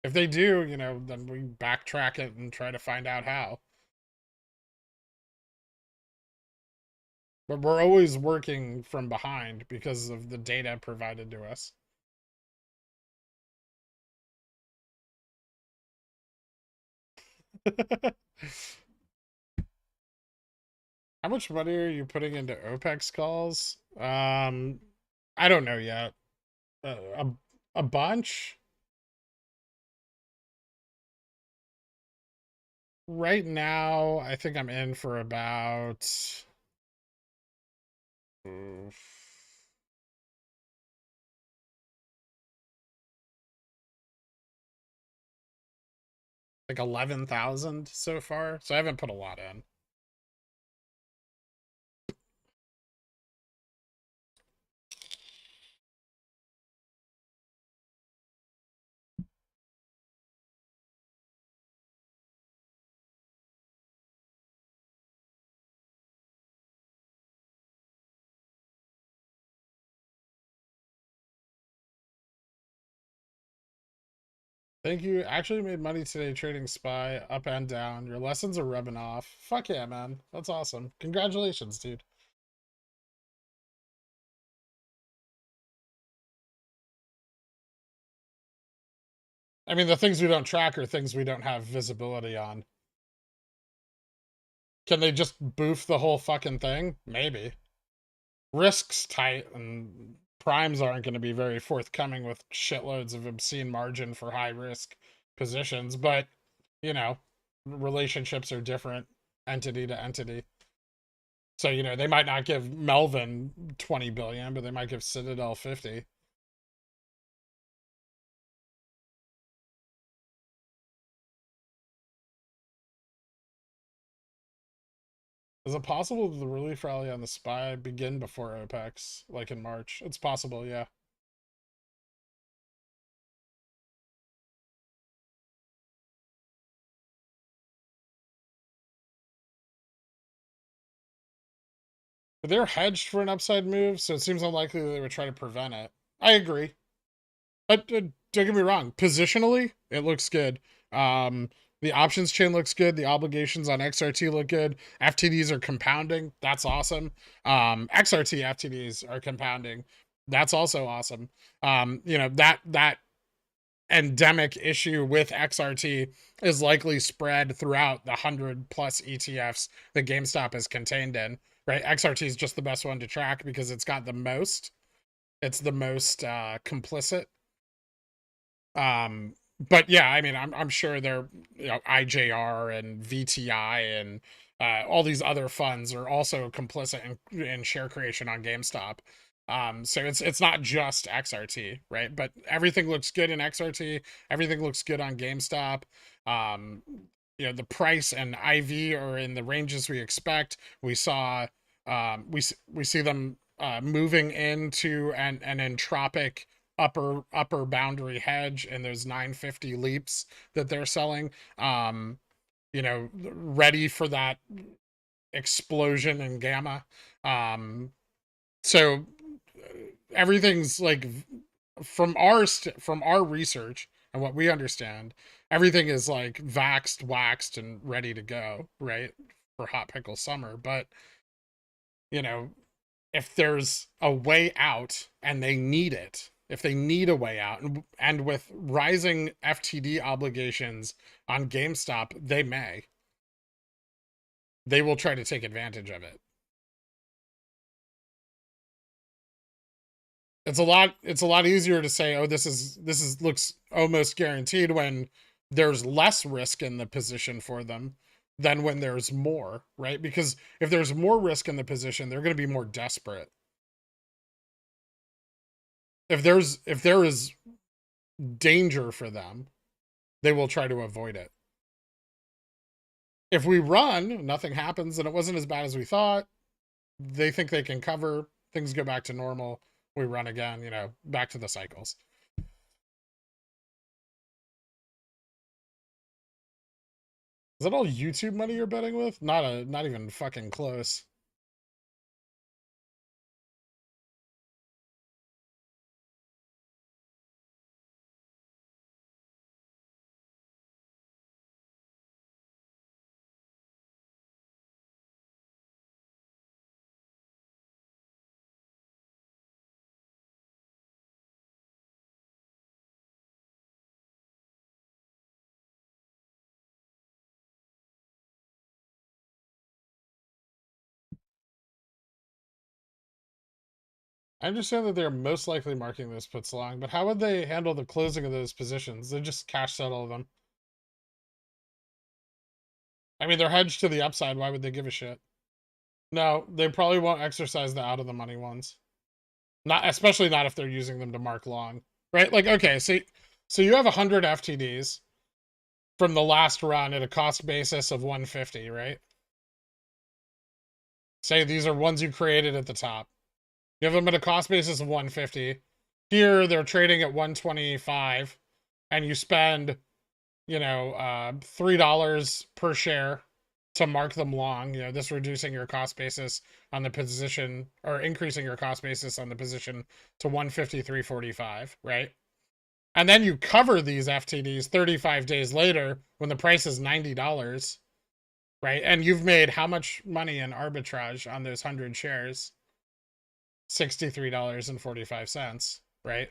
[SPEAKER 2] If they do, you know, then we backtrack it and try to find out how. But we're always working from behind because of the data provided to us. How much money are you putting into OPEX calls? I don't know yet. A bunch. Right now, I think I'm in for about like 11,000 so far. So I haven't put a lot in. Thank you. Actually made money today trading SPY up and down. Your lessons are rubbing off. Fuck yeah, man. That's awesome. Congratulations, dude. I mean, the things we don't track are things we don't have visibility on. Can they just boof the whole fucking thing? Maybe. Risk's tight, and primes aren't going to be very forthcoming with shitloads of obscene margin for high risk positions, but, you know, relationships are different entity to entity. So, you know, they might not give Melvin 20 billion, but they might give Citadel 50. Is it possible that the relief rally on the SPY begin before OPEX, like in March? It's possible, yeah. But they're hedged for an upside move, so it seems unlikely that they would try to prevent it. I agree. But don't get me wrong, positionally, it looks good. The options chain looks good. The obligations on XRT look good. FTDs are compounding. That's awesome. XRT FTDs are compounding. That's also awesome. You know, that endemic issue with XRT is likely spread throughout the 100+ ETFs that GameStop is contained in, right? XRT is just the best one to track because it's got the most. It's the most complicit. But yeah, I mean, I'm sure they're, you know, IJR and VTI and all these other funds are also complicit in share creation on GameStop. So it's not just XRT, right? But everything looks good in XRT. Everything looks good on GameStop. You know, the price and IV are in the ranges we expect. We saw, we see them moving into an entropic upper boundary hedge and those 950 leaps that they're selling. You know, ready for that explosion in gamma. So everything's like, from our research and what we understand, everything is like vaxxed, waxed, and ready to go, right, for hot pickle summer. But you know, if there's a way out and they need it, if they need a way out, and with rising FTD obligations on GameStop, they will try to take advantage of it. It's a lot easier to say, oh, this looks almost guaranteed, when there's less risk in the position for them than when there's more, right? Because if there's more risk in the position, they're going to be more desperate. If there is danger for them, they will try to avoid it. If we run, nothing happens, and it wasn't as bad as we thought, they think they can cover, things go back to normal, we run again, you know, back to the cycles. Is that all YouTube money you're betting with? Not even fucking close. I understand that they're most likely marking those puts long, but how would they handle the closing of those positions? They just cash settle them. I mean, they're hedged to the upside. Why would they give a shit? No, they probably won't exercise the out of the money ones. Not, especially not if they're using them to mark long, right? Like, okay, so you have 100 FTDs from the last run at a cost basis of 150, right? Say these are ones you created at the top. You have them at a cost basis of 150. Here, they're trading at 125, and you spend, you know, $3 per share to mark them long. You know, this reducing your cost basis on the position, or increasing your cost basis on the position to 153.45, right? And then you cover these FTDs 35 days later when the price is $90, right? And you've made how much money in arbitrage on those 100 shares? $63.45, right?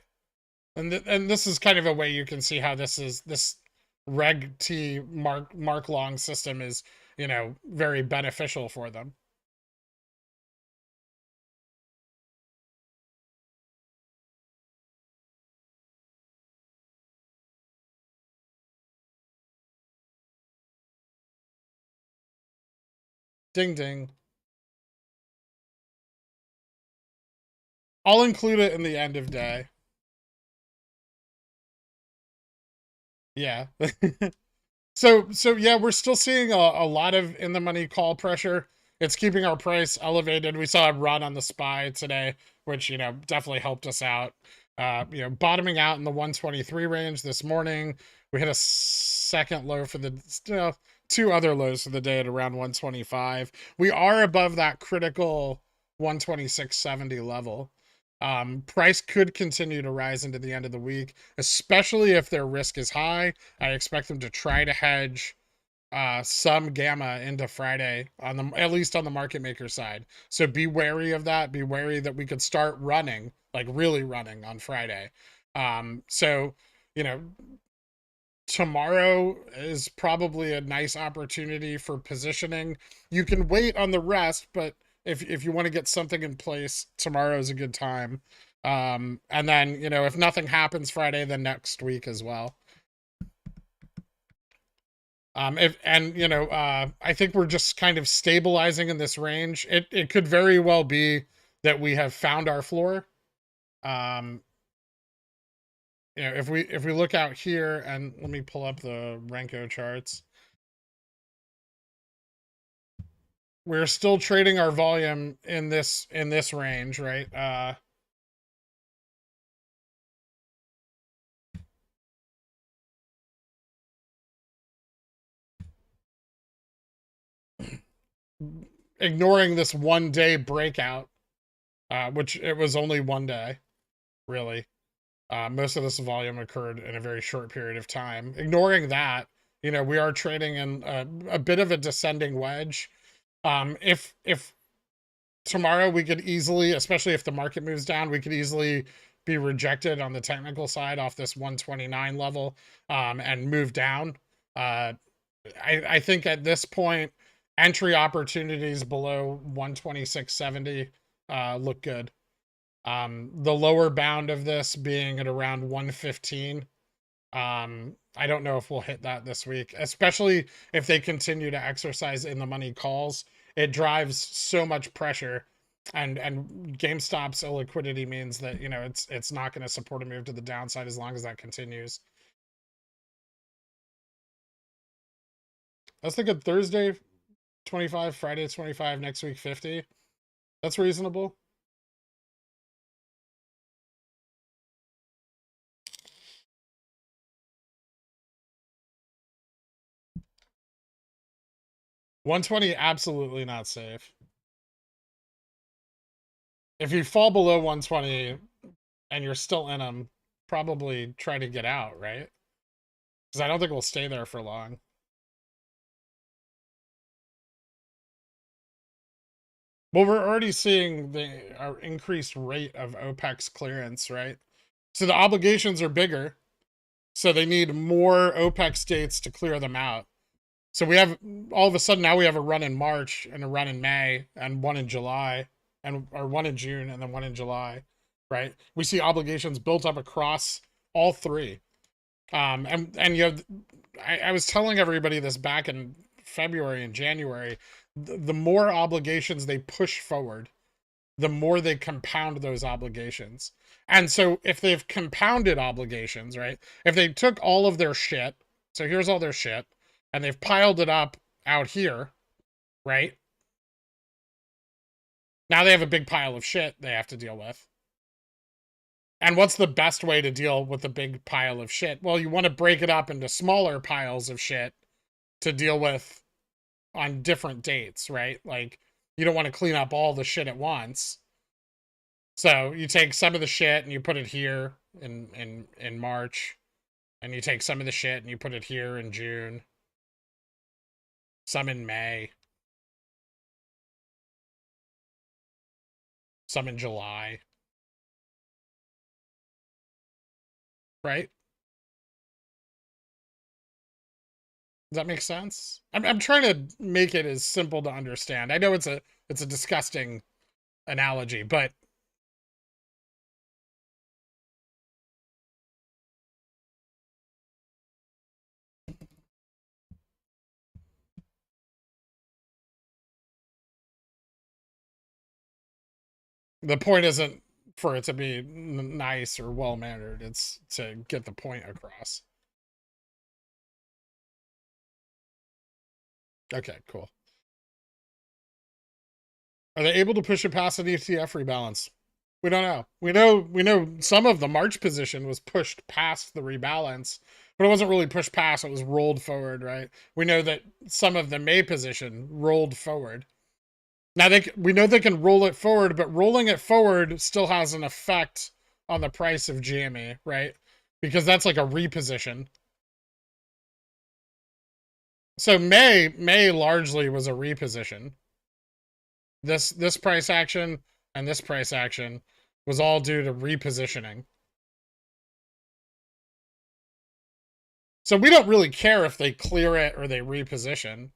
[SPEAKER 2] And this is kind of a way you can see how this Reg T mark long system is, you know, very beneficial for them. Ding ding. I'll include it in the end of day. Yeah. So yeah, we're still seeing a lot of in the money call pressure. It's keeping our price elevated. We saw a run on the SPY today, which, you know, definitely helped us out. You know, bottoming out in the 123 range this morning. We hit a second low for the, you know, two other lows for the day at around 125. We are above that critical 126.70 level. Price could continue to rise into the end of the week, especially if their risk is high. I expect them to try to hedge some gamma into Friday at least on the market maker side. So be wary of that. Be wary that we could start running, like really running on Friday. So, you know, tomorrow is probably a nice opportunity for positioning. You can wait on the rest, but if you want to get something in place, tomorrow is a good time. And then, you know, if nothing happens Friday, then next week as well. I think we're just kind of stabilizing in this range. It could very well be that we have found our floor. You know, if we look out here, and let me pull up the Renko charts. We're still trading our volume in this range, right? Ignoring this 1 day breakout, which it was only 1 day, really. Most of this volume occurred in a very short period of time. Ignoring that, you know, we are trading in a bit of a descending wedge. If tomorrow we could easily, especially if the market moves down, we could easily be rejected on the technical side off this 129 level and move down. I think at this point, entry opportunities below 126.70 look good. The lower bound of this being at around 115. I don't know if we'll hit that this week, especially if they continue to exercise in the money calls. It drives so much pressure, and GameStop's illiquidity means that, you know, it's not going to support a move to the downside as long as that continues. I was thinking Thursday 25, Friday 25, next week 50. That's reasonable. $120, absolutely not safe. If you fall below 120 and you're still in them, probably try to get out, right? Because I don't think we'll stay there for long. Well, we're already seeing our increased rate of OPEC's clearance, right? So the obligations are bigger, so they need more OPEC states to clear them out. So we have, all of a sudden now we have a run in March and a run in May and one in July, or one in June and then one in July, right? We see obligations built up across all three. And you have, I was telling everybody this back in February and January, the more obligations they push forward, the more they compound those obligations. And so if they've compounded obligations, right? If they took all of their shit, so here's all their shit, and they've piled it up out here, right? Now they have a big pile of shit they have to deal with. And what's the best way to deal with a big pile of shit? Well, you want to break it up into smaller piles of shit to deal with on different dates, right? Like, you don't want to clean up all the shit at once. So you take some of the shit and you put it here in March, and you take some of the shit and you put it here in June, some in May, some in July, right? Does that make sense? I'm trying to make it as simple to understand. I know it's a disgusting analogy, but the point isn't for it to be nice or well-mannered. It's to get the point across. Okay, cool. Are they able to push it past an ETF rebalance? We don't know. We know some of the March position was pushed past the rebalance, but it wasn't really pushed past, it was rolled forward, right? We know that some of the May position rolled forward. Now we know they can roll it forward, but rolling it forward still has an effect on the price of GME, right? Because that's like a reposition. So May largely was a reposition. This price action and this price action was all due to repositioning. So we don't really care if they clear it or they reposition.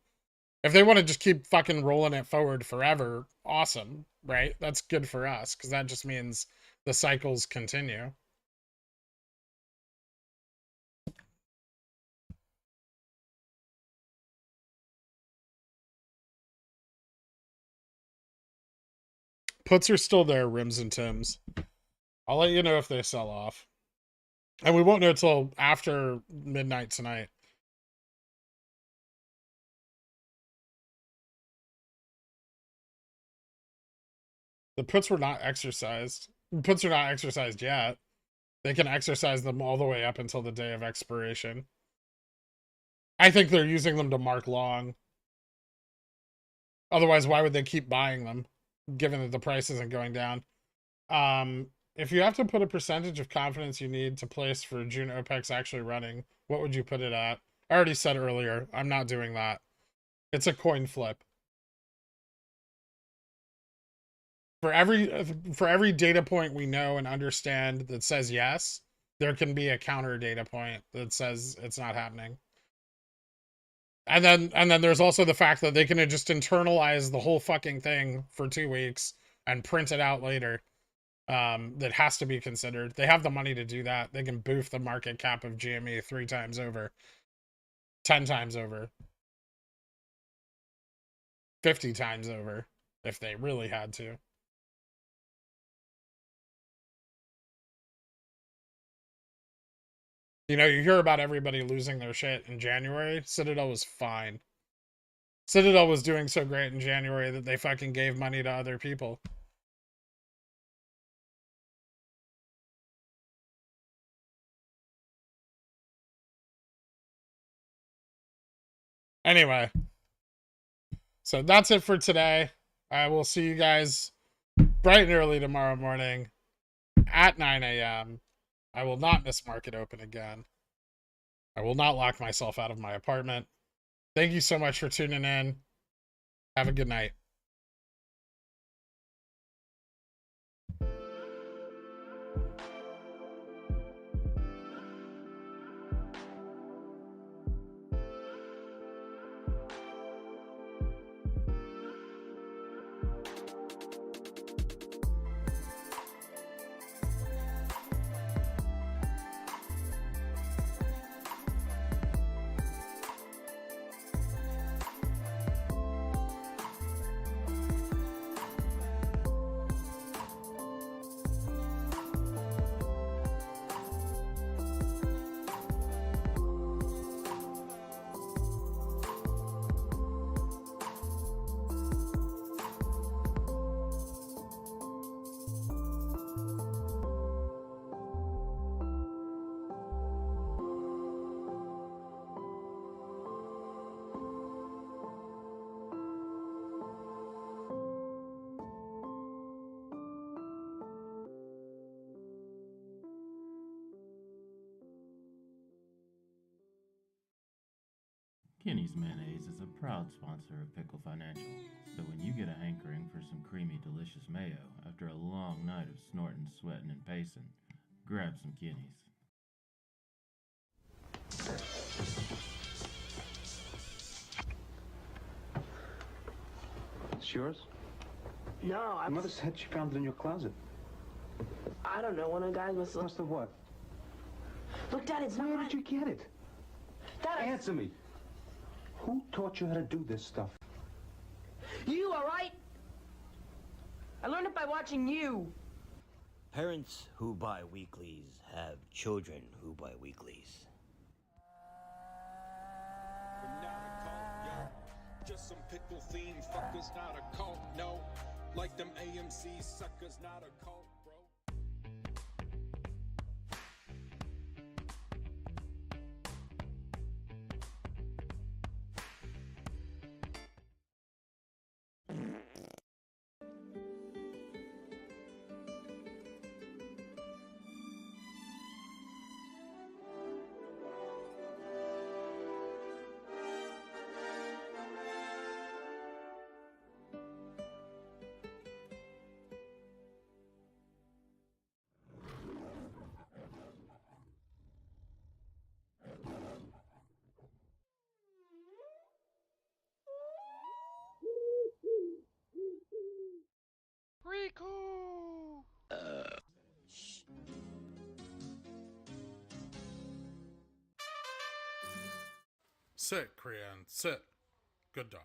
[SPEAKER 2] If they want to just keep fucking rolling it forward forever, awesome, right? That's good for us because that just means the cycles continue. Puts are still there, Rims and Tims. I'll let you know if they sell off. And we won't know until after midnight tonight. The puts were not exercised. Puts are not exercised yet. They can exercise them all the way up until the day of expiration. I think they're using them to mark long. Otherwise, why would they keep buying them, given that the price isn't going down? If you have to put a percentage of confidence you need to place for June OPEX actually running, what would you put it at? I already said earlier, I'm not doing that. It's a coin flip. For every data point we know and understand that says yes, there can be a counter data point that says it's not happening. And then there's also the fact that they can just internalize the whole fucking thing for 2 weeks and print it out later. That has to be considered. They have the money to do that. They can boof the market cap of GME 3 times over, 10 times over, 50 times over, if they really had to. You know, you hear about everybody losing their shit in January. Citadel was fine. Citadel was doing so great in January that they fucking gave money to other people. Anyway, so that's it for today. I will see you guys bright and early tomorrow morning at 9 a.m. I will not miss market open again. I will not lock myself out of my apartment. Thank you so much for tuning in. Have a good night.
[SPEAKER 1] Kenny's Mayonnaise is a proud sponsor of Pickle Financial, so when you get a hankering for some creamy, delicious mayo after a long night of snorting, sweating, and pacing, grab some Kenny's.
[SPEAKER 22] It's yours?
[SPEAKER 23] No,
[SPEAKER 22] My mother said she found it in your closet.
[SPEAKER 23] I don't know. One of the guys must have...
[SPEAKER 22] Must have what?
[SPEAKER 23] Look, Dad, it's
[SPEAKER 22] Where
[SPEAKER 23] not...
[SPEAKER 22] did you get it?
[SPEAKER 23] Dad,
[SPEAKER 22] Answer me. Who taught you how to do this stuff?
[SPEAKER 23] You, all right? I learned it by watching you.
[SPEAKER 24] Parents who buy weeklies have children who buy weeklies.
[SPEAKER 25] Just some pickle fiend fuckers, not a cult, no. Like them AMC suckers, not a cult, bro.
[SPEAKER 2] Sit, Krian, sit. Good dog.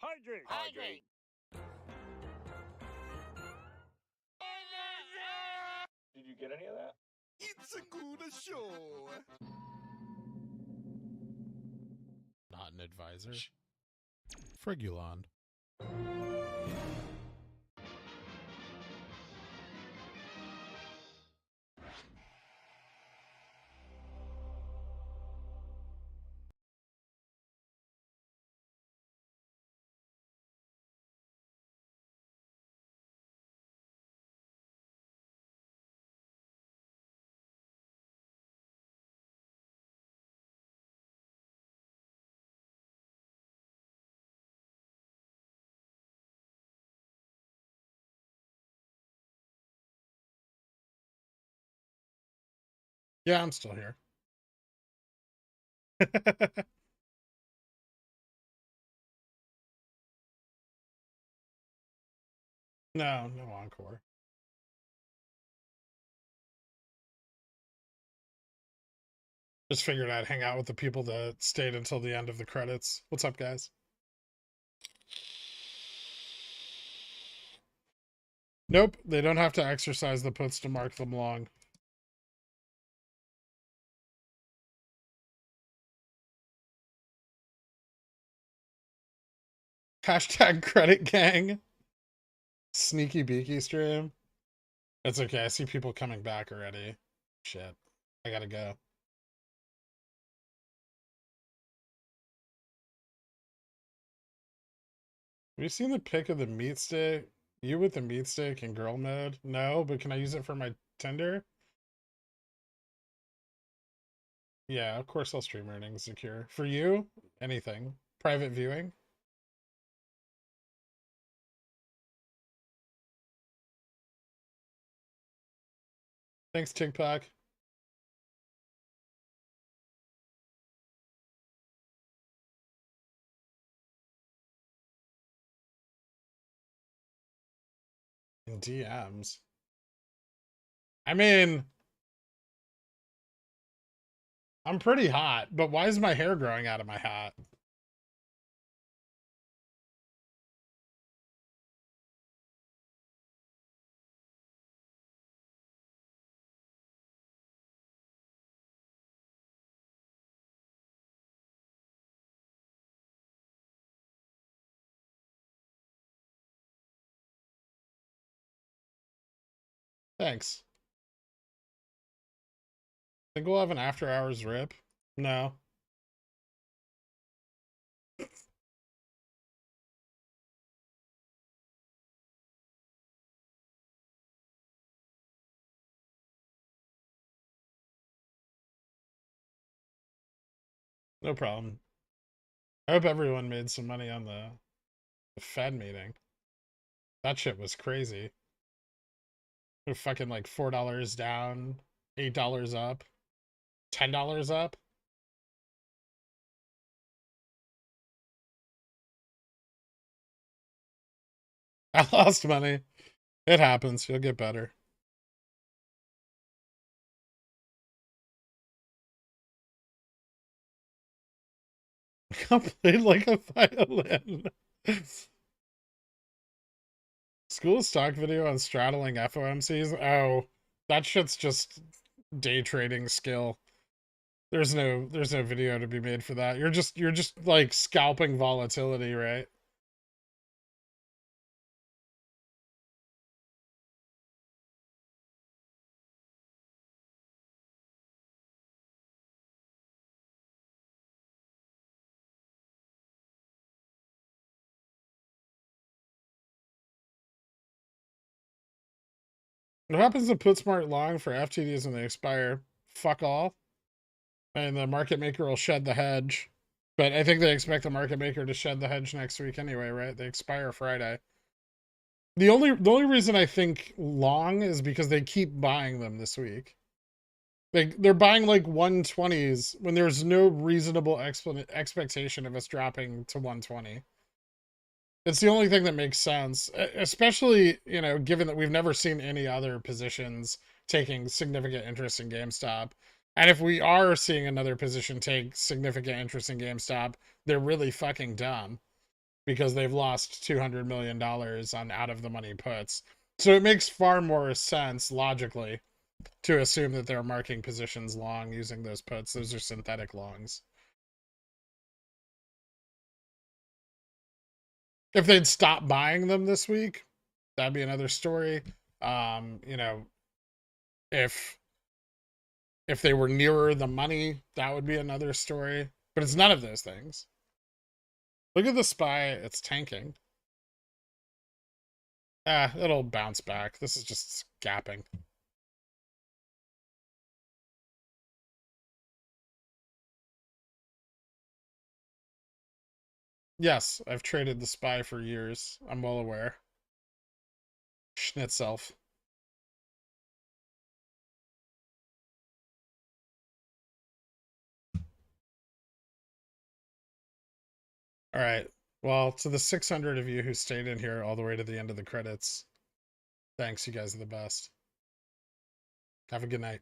[SPEAKER 3] Hydrate!
[SPEAKER 7] Hydrate!
[SPEAKER 3] Did you get any of that?
[SPEAKER 7] It's a good show!
[SPEAKER 2] Not an advisor. Frigulon. Yeah, I'm still here. No encore. Just figured I'd hang out with the people that stayed until the end of the credits. What's up, guys? Nope, they don't have to exercise the puts to mark them long. Hashtag credit gang. Sneaky beaky stream. It's okay. I see people coming back already. Shit. I gotta go. Have you seen the pic of the meat stick? You with the meat stick in girl mode? No, but can I use it for my Tinder? Yeah, of course I'll stream earnings secure. For you? Anything. Private viewing? Thanks, TikTok. In DMs. I mean, I'm pretty hot, but why is my hair growing out of my hat? Thanks. Think we'll have an after hours rip? No. No problem. I hope everyone made some money on the Fed meeting. That shit was crazy. They're fucking like $4 down, $8 up, $10 up. I lost money. It happens. You'll get better. I played like a violin. School stock video on straddling FOMCs. Oh, that shit's just day trading skill. There's no video to be made for that. You're just like scalping volatility, right? What happens to put smart long for FTDs when they expire? Fuck all. And the market maker will shed the hedge. But I think they expect the market maker to shed the hedge next week anyway, right? They expire Friday. The only reason I think long is because they keep buying them this week. They're buying like 120s when there's no reasonable expectation of us dropping to 120. It's the only thing that makes sense, especially, you know, given that we've never seen any other positions taking significant interest in GameStop. And if we are seeing another position take significant interest in GameStop, they're really fucking dumb because they've lost $200 million on out of the money puts. So it makes far more sense logically to assume that they're marking positions long using those puts. Those are synthetic longs. If they'd stop buying them this week, that'd be another story. You know, if they were nearer the money, that would be another story. But it's none of those things. Look at the SPY, it's tanking. It'll bounce back. This is just gapping. Yes, I've traded the SPY for years. I'm well aware. Schnitzelf. All right. Well, to the 600 of you who stayed in here all the way to the end of the credits, thanks. You guys are the best. Have a good night.